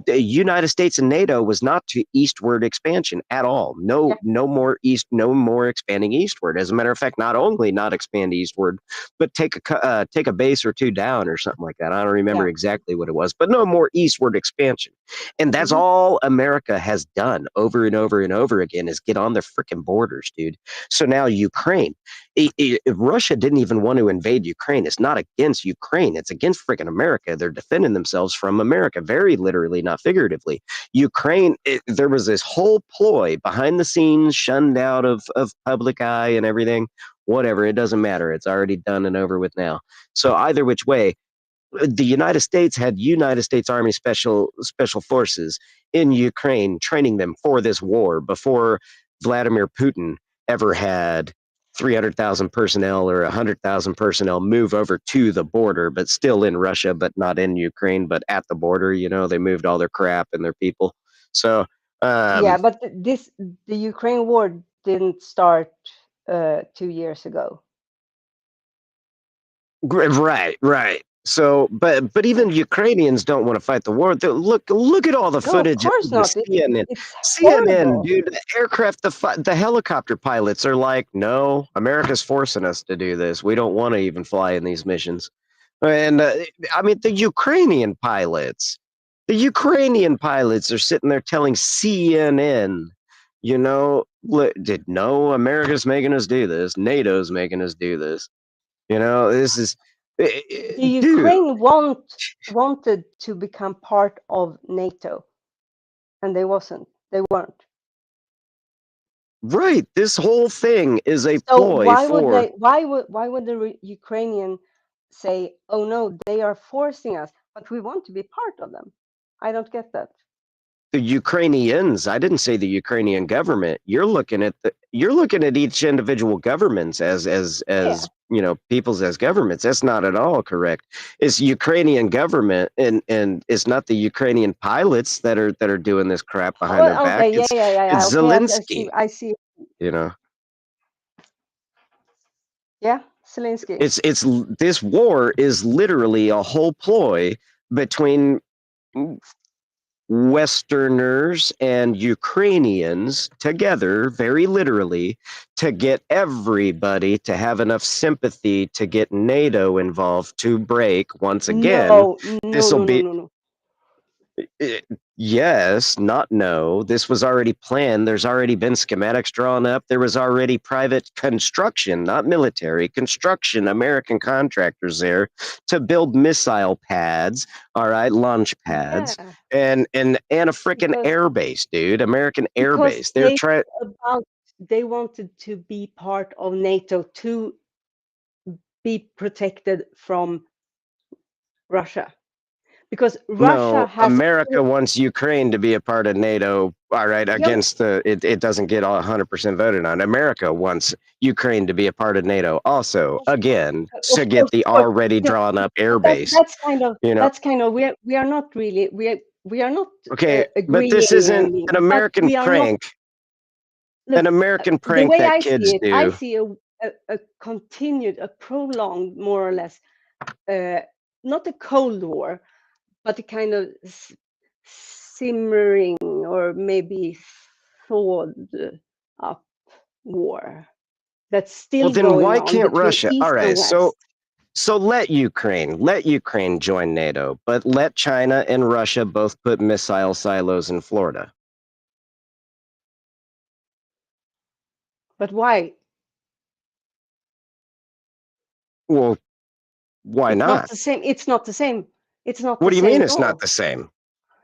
The United States and NATO was not to eastward expansion at all.
Yeah.
No more expanding eastward. As a matter of fact, not only not expand eastward, but take a base or two down or something like that. I don't remember
Yeah.
exactly what it was, but no more eastward expansion. And that's
Mhm.
all America has done over and over and over again is get on their freaking borders, dude. So now Ukraine, Russia didn't even want to invade Ukraine. It's not against Ukraine. It's against freaking America. They're defending themselves from America, very literally, not figuratively. Ukraine, there was this whole ploy behind the scenes, shunned out of public eye and everything. Whatever, it doesn't matter. It's already done and over with now. So either which way, the United States had United States Army special forces in Ukraine training them for this war before Vladimir Putin ever had 300,000 personnel or 100,000 personnel move over to the border, but still in Russia, but not in Ukraine, but at the border. You know, they moved all their crap and their people. So,
Yeah, but the Ukraine war didn't start 2 years ago.
Right. So, but even Ukrainians don't want to fight the war. Look at all the
No, of
footage
course
of the
not.
CNN.
It's
CNN,
horrible.
dude, the aircraft, the helicopter pilots are like, no, America's forcing us to do this. We don't want to even fly in these missions. And I mean, the Ukrainian pilots are sitting there telling CNN, you know, no, America's making us do this. NATO's making us do this. You know, this is,
The
dude,
Ukraine wanted to become part of NATO, and they wasn't. They weren't.
right. This whole thing is a
So
ploy
why would
for
they? Why would the Ukrainian say, "Oh no, they are forcing us, but we want to be part of them"? I don't get that.
the Ukrainians. I didn't say the Ukrainian government. You're looking at each individual governments as
Yeah.
you know, peoples as governments. That's not at all correct. It's Ukrainian government, and it's not the Ukrainian pilots that are doing this crap behind their
Oh,
back.
okay. Yeah.
It's
Okay, I see.
Zelensky.
I see.
You know,
Yeah, Zelensky.
it's this war is literally a whole ploy between Westerners and Ukrainians together, very literally, to get everybody to have enough sympathy to get NATO involved to break once again.
No,
This will be
no.
yes, not no. This was already planned. There's already been schematics drawn up. There was already private construction, not military construction, American contractors there to build missile pads, all right, launch pads,
Yeah,
and a freaking
because
air base, dude. American air
because
base. They're trying
they wanted to be part of NATO to be protected from Russia, because Russia
no,
has
America wants Ukraine to be a part of NATO. All right,
yeah,
against it doesn't get all 100% voted on. America wants Ukraine to be a part of NATO. Also, again, to get the
of course.
already
Yeah,
drawn up air
but
base.
that's kind of
You know,
we are not really we are not
okay, but
agreeing,
this isn't an
but
American
we are not.
prank.
Look,
An American
the
prank
way
that
I
kids
see it, I
do.
see a continued, a prolonged, more or less, not a Cold War, but a kind of simmering or maybe thawed up war that's
Well,
still
then
going
why
on
can't
between
Russia? All
East and
right,
West.
so let Ukraine join NATO, but let China and Russia both put missile silos in Florida.
But why?
Well, why
It's not
not?
the same. It's not the same. It's not
What
the
do you
same
mean
at
it's not
all.
the same?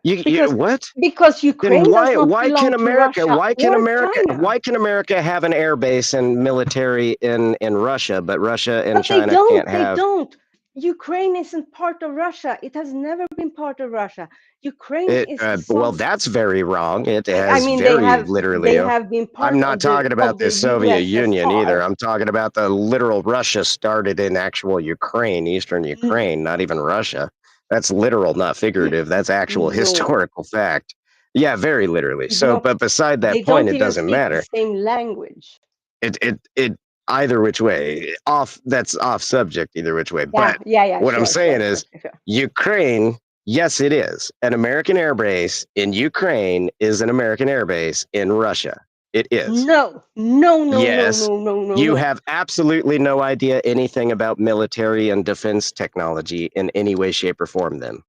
You
Because
what?
because
Then
Ukraine does not
why can
belong to
America
Russia or China.
why can America have an air base and military in Russia, but Russia and
But they
China can't
don't. They
have
don't. Ukraine isn't part of Russia. It has never been part of Russia. Ukraine
it?
is
Well,
some.
that's very wrong. It
I
has
mean,
very literally.
they have been
I'm
part
not talking about
of
the
the
Soviet Union either.
USSR.
I'm talking about the literal Russia started in actual Ukraine, eastern Ukraine, not even Russia. That's literal, not figurative. That's actual
No,
historical fact. Yeah, very literally.
it's
So,
not.
but beside that
They
point,
don't
it
even
doesn't
speak the
matter.
same language.
It either which way off. That's off subject either which way.
Yeah,
But
yeah.
what I'm
Sure, sure,
saying
sure,
is
sure.
Ukraine. Yes, it is. An American air base in Ukraine is an American air base in Russia. It is.
No, no, no, no,
Yes,
no, no, no,
you
no.
have absolutely no idea anything about military and defense technology in any way, shape, or form. Then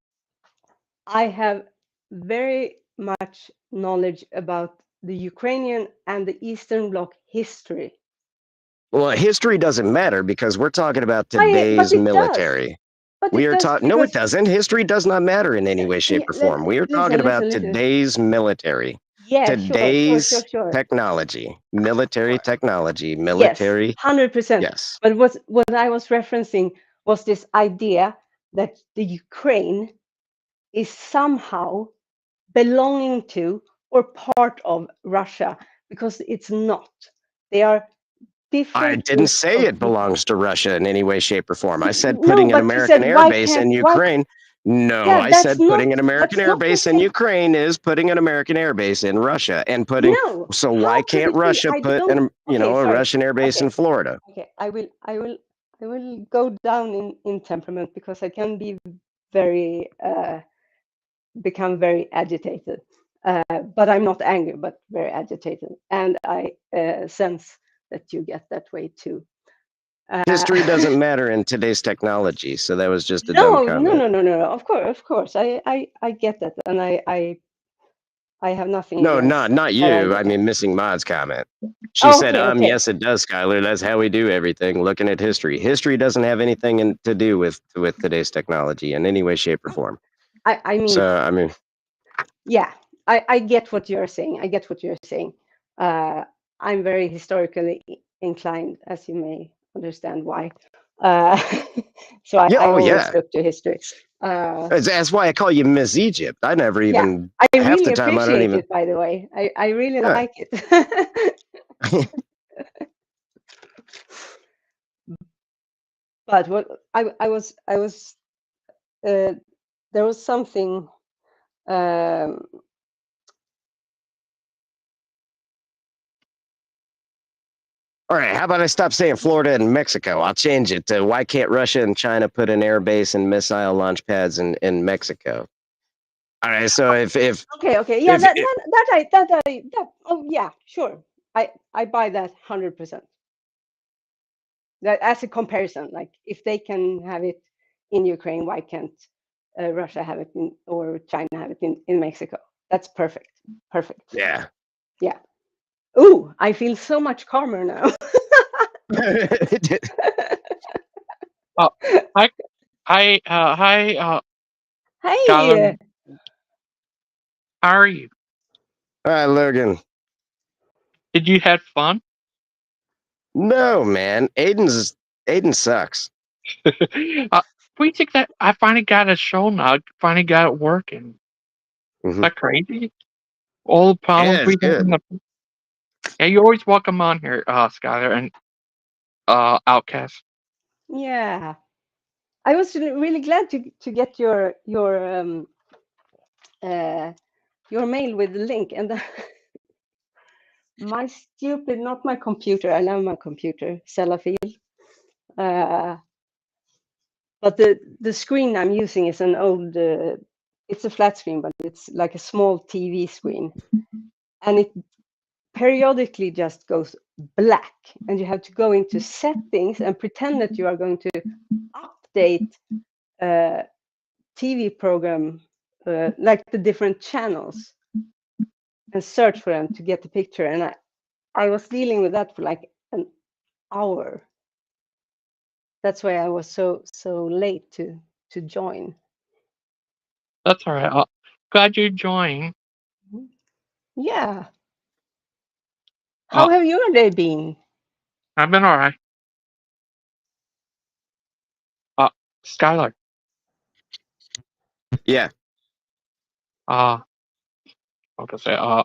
I have very much knowledge about the Ukrainian and the Eastern Bloc history.
well, history doesn't matter because we're talking about
But
today's
it does.
military.
But
We
it
are
does
talking. No, it
because
doesn't. History does not matter in any way, shape,
yeah,
or form. We are talking
listen,
about
listen, listen.
today's military,
Yeah, sure, sure, sure,
today's
sure.
technology, military
Sure.
technology,
Yes,
military.
100%.
Yes,
But what I was referencing was this idea that the Ukraine is somehow belonging to or part of Russia because it's not. They are
I
different
didn't
groups
say
of
it
people.
belongs to Russia in any way, shape, or form. I said
No,
putting an
but you
American
said
air
why
base
can't
in
why?
Ukraine. No,
Yeah,
I said putting an American
that's
air
not the
base in
same.
Ukraine is putting an American air base in Russia and putting.
No,
So
how
why
could
can't
it be?
Russia
I
put
don't. Okay,
a
sorry.
Russian air base in
Okay,
Florida?
okay. I will go down in temperament because I can be very become very agitated. But I'm not angry, but very agitated, and I sense that you get that way too.
History doesn't matter in today's technology. So that was just a dumb
No, no,
comment.
no, no, no. Of course. I get that, and I have nothing
No,
against
not
that
you. I
idea.
mean, Missing Mod's comment. She
Oh,
said,
okay, okay.
yes, it does, Skylar. That's how we do everything. Looking at history. History doesn't have anything to do with today's technology in any way, shape, or form.
I mean,
So, I mean,
yeah, I get what you're saying. I get what you're saying. I'm very historically inclined, as you may understand why. Uh, so
yeah,
I
oh
always
yeah.
look to history.
That's why I call you Miss Egypt. I never
Yeah,
even
I
half the
really
time I don't
appreciate
even.
it, by the way. I really
Yeah.
like it. But what I was there was something um,
All right, how about I stop saying Florida and Mexico? I'll change it to why can't Russia and China put an air base and missile launch pads in Mexico? All right, so
okay, yeah,
if
that oh yeah, sure, I buy that 100%. That as a comparison, like if they can have it in Ukraine, why can't Russia have it in, or China have it in Mexico? That's perfect, perfect.
yeah.
Yeah. Ooh, I feel so much calmer now.
Uh, hi, hi,
Hey,
Skylar. How are you?
All right, Logan.
Did you have fun?
No, man. Aiden sucks.
We think that I finally got a show now. I finally got it working. Is
Mhm.
that crazy? All the
Yeah,
problems
it's
we had in
good.
the yeah, you're always welcome on here, Skylar and Outcast.
yeah. I was really glad to get your mail with the link, and my stupid, not my computer. I love my computer, Sellafield. But the screen I'm using is an old. It's a flat screen, but it's like a small TV screen, and it periodically just goes black, and you have to go into settings and pretend that you are going to update TV program, like the different channels, and search for them to get the picture. And I was dealing with that for like an hour. That's why I was so late to join.
That's all right. Glad you joined.
Yeah.
Uh,
How have your day been?
I've been all right. Skylar.
Yeah.
Like I say, uh,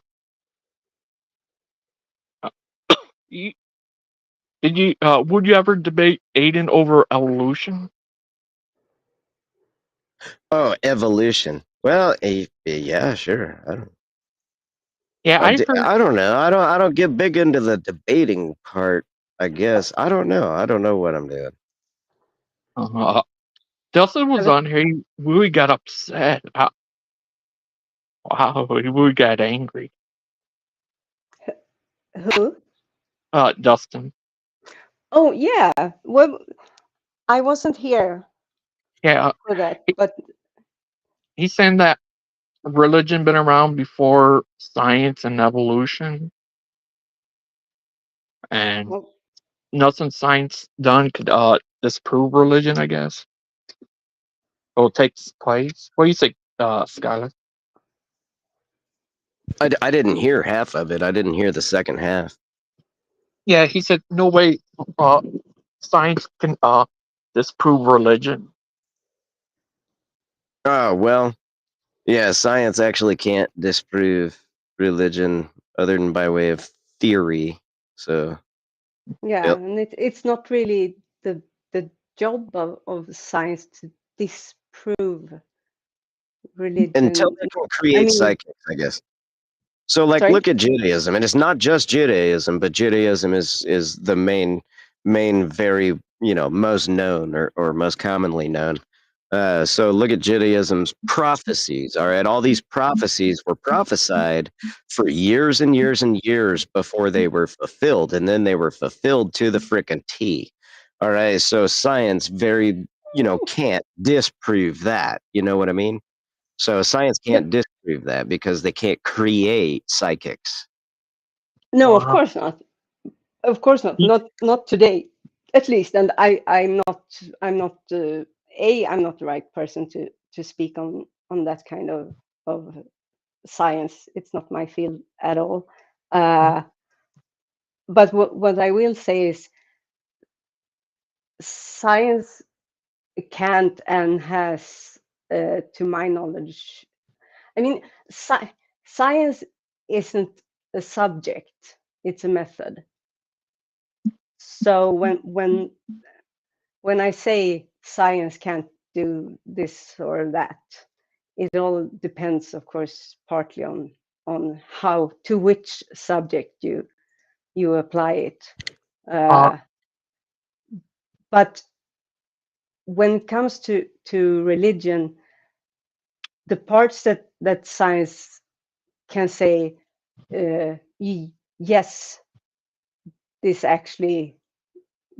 you, would you ever debate Aiden over evolution?
Oh, evolution. Well, yeah, sure.
Yeah, I've heard.
I don't know. I don't get big into the debating part. I guess I don't know. I don't know what I'm doing.
Dustin was
Have
on here. He really got upset. Wow, he really got angry.
Who?
Dustin.
Oh yeah. Well, I wasn't here
Yeah,
for that,
he,
but
he's saying that religion been around before science and evolution, and
well,
nothing science done could disprove religion. I guess or takes place. What do you think, Skylar?
I didn't hear half of it. I didn't hear the second half.
Yeah, he said no way. Science can disprove religion.
Oh well, yeah. Science actually can't disprove religion other than by way of theory. So,
yeah,
yep.
and it's not really the job of science to disprove
Until
religion.
they can
I
create
mean,
psychics, I guess. So, like,
sorry.
look at Judaism, and it's not just Judaism, but Judaism is the main very most known or most commonly known. So look at Judaism's prophecies. All right, all these prophecies were prophesied for years and years and years before they were fulfilled, and then they were fulfilled to the frickin' T. All right, so science can't disprove that. You know what I mean? So science can't disprove that because they can't create psychics.
No, of
Uh,
course not. Of course not.
he-
Not today, at least. And I'm not. I'm not. I'm not the right person to speak on that kind of science. It's not my field at all. But what I will say is science can't and has, to my knowledge, I mean, science isn't a subject; it's a method. So when I say science can't do this or that, it all depends, of course, partly on how to which subject you apply it.
uh,
But when it comes to religion, the parts that science can say, yes, this actually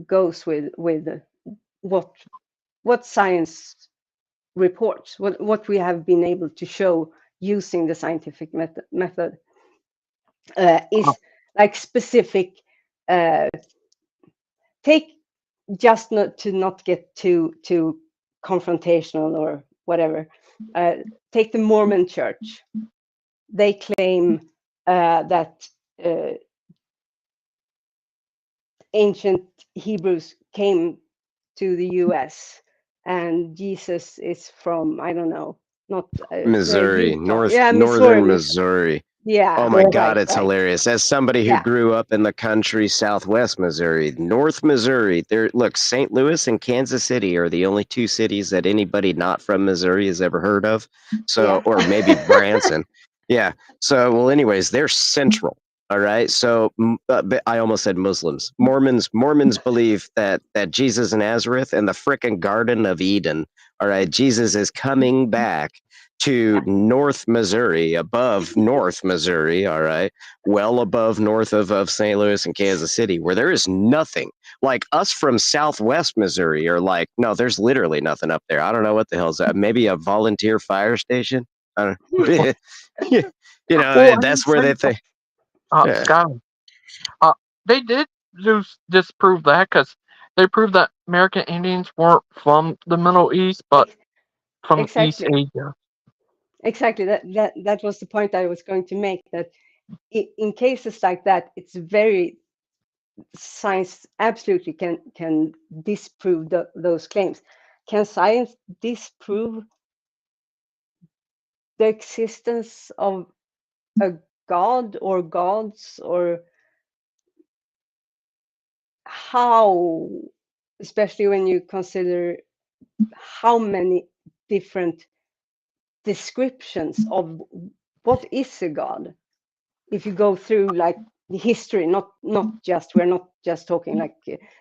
goes with what science reports, what we have been able to show using the scientific method,
uh,
is like specific. Take just not get too confrontational or whatever. Take the Mormon Church. They claim that ancient Hebrews came to the U.S. and Jesus is from, I don't know, not
Missouri,
Utah. Yeah, Missouri.
northern Missouri. Oh
Yeah,
my God,
right,
it's
right.
hilarious. As somebody who
Yeah,
grew up in the country, Southwest Missouri, North Missouri, there, look, St. Louis and Kansas City are the only two cities that anybody not from Missouri has ever heard of. So,
yeah.
or maybe Branson. Yeah. So, well, anyways, they're central. All right. So, but I almost said Muslims. Mormons believe that Jesus of Nazareth and the frickin' Garden of Eden. All right. Jesus is coming back to North Missouri, above North Missouri, all right, well above north of St. Louis and Kansas City, where there is nothing. Like us from Southwest Missouri are like, no, there's literally nothing up there. I don't know what the hell's that. Maybe a volunteer fire station. I don't,
well, I didn't
that's where
say
they
that.
think. Yeah.
Skylar. Uh, they did disprove that because they proved that American Indians weren't from the Middle East, but from East
Exactly.
Asia.
Exactly. That was the point I was going to make. That in cases like that, it's very science absolutely can disprove those claims. Can science disprove the existence of a god or gods, or how, especially when you consider how many different descriptions of what is a god? If you go through like the history, not just, we're not just talking like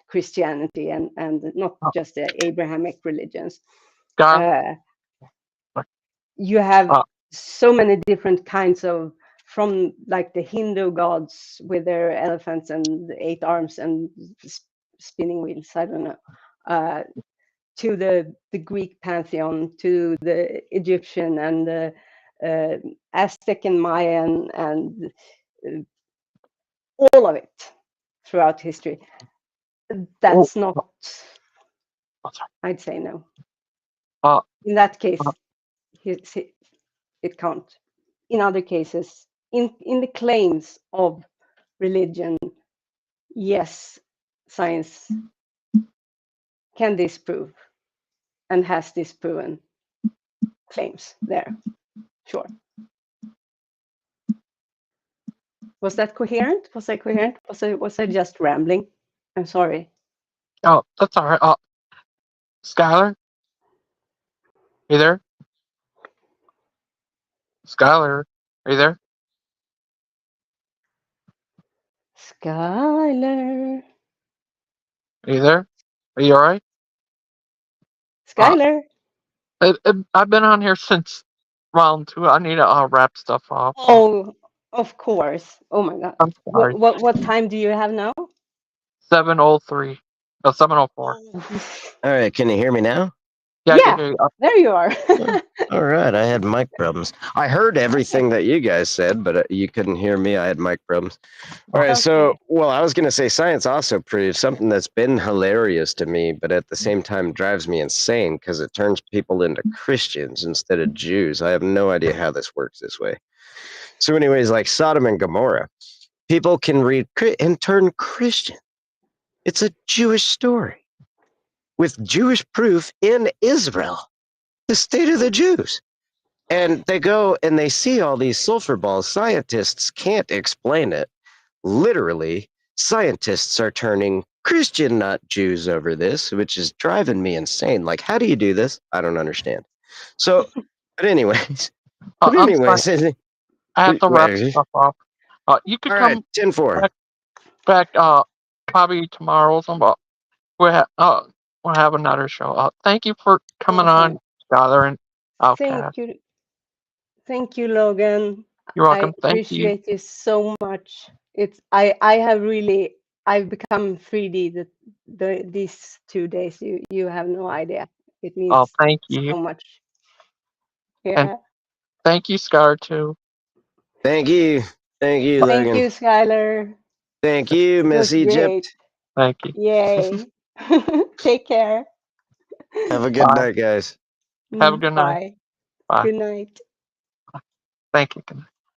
Christianity and not
Uh,
just the Abrahamic religions.
Sky,
You have
uh,
so many different kinds of, from like the Hindu gods with their elephants and 8 arms and spinning wheels, I don't know, to the Greek pantheon, to the Egyptian and the Aztec and Mayan, and all of it throughout history.
oh,
That's not,
sorry.
I'd say no.
Uh,
In that case,
uh,
it can't. In other cases, in the claims of religion, yes, science can disprove and has disproven claims there. Sure. Was that coherent? Was I coherent? Was I just rambling? I'm sorry.
oh, that's all right. Skylar, you there? Skylar, are you there?
Skylar.
Are you there? Are you all right?
Skylar.
I've been on here since round 2. I need to wrap stuff up.
Oh, of course. Oh my God.
I'm sorry.
What time do you have now?
7:03. No, 7:04.
All right, can you hear me now?
Yeah, I can
Yeah,
hear you.
there you are.
All right, I had mic problems. I heard everything that you guys said, but you couldn't hear me. I had mic problems. All right, so,
Okay.
well, I was going to say science also proves something that's been hilarious to me, but at the same time drives me insane because it turns people into Christians instead of Jews. I have no idea how this works this way. So, anyways, like Sodom and Gomorrah, people can read and turn Christian. It's a Jewish story with Jewish proof in Israel, the state of the Jews. And they go and they see all these sulfur balls. Scientists can't explain it. Literally, scientists are turning Christian, not Jews, over this, which is driving me insane. Like, how do you do this? I don't understand. So, but anyways,
I'm sorry. I have to wrap
all
stuff up. You could
right,
come
10-4.
back probably tomorrow. We'll have another show. Thank you for coming
Awesome.
on, Skylar and Outcast.
Thank you, Logan.
You're
I
welcome. Thank you.
appreciate you so much. I've become 3D these 2 days. You have no idea. It means
Thank you.
so much.
And
Yeah.
thank you, Skylar, too.
Thank you. Thank you,
Thank
Logan.
you, Skylar.
Thank you,
It
Miss
was great.
Egypt.
Thank you.
Yay. Take care.
Have a good
Bye.
night, guys.
Have a good night.
Bye.
Bye.
Good night.
Thank you. Good night.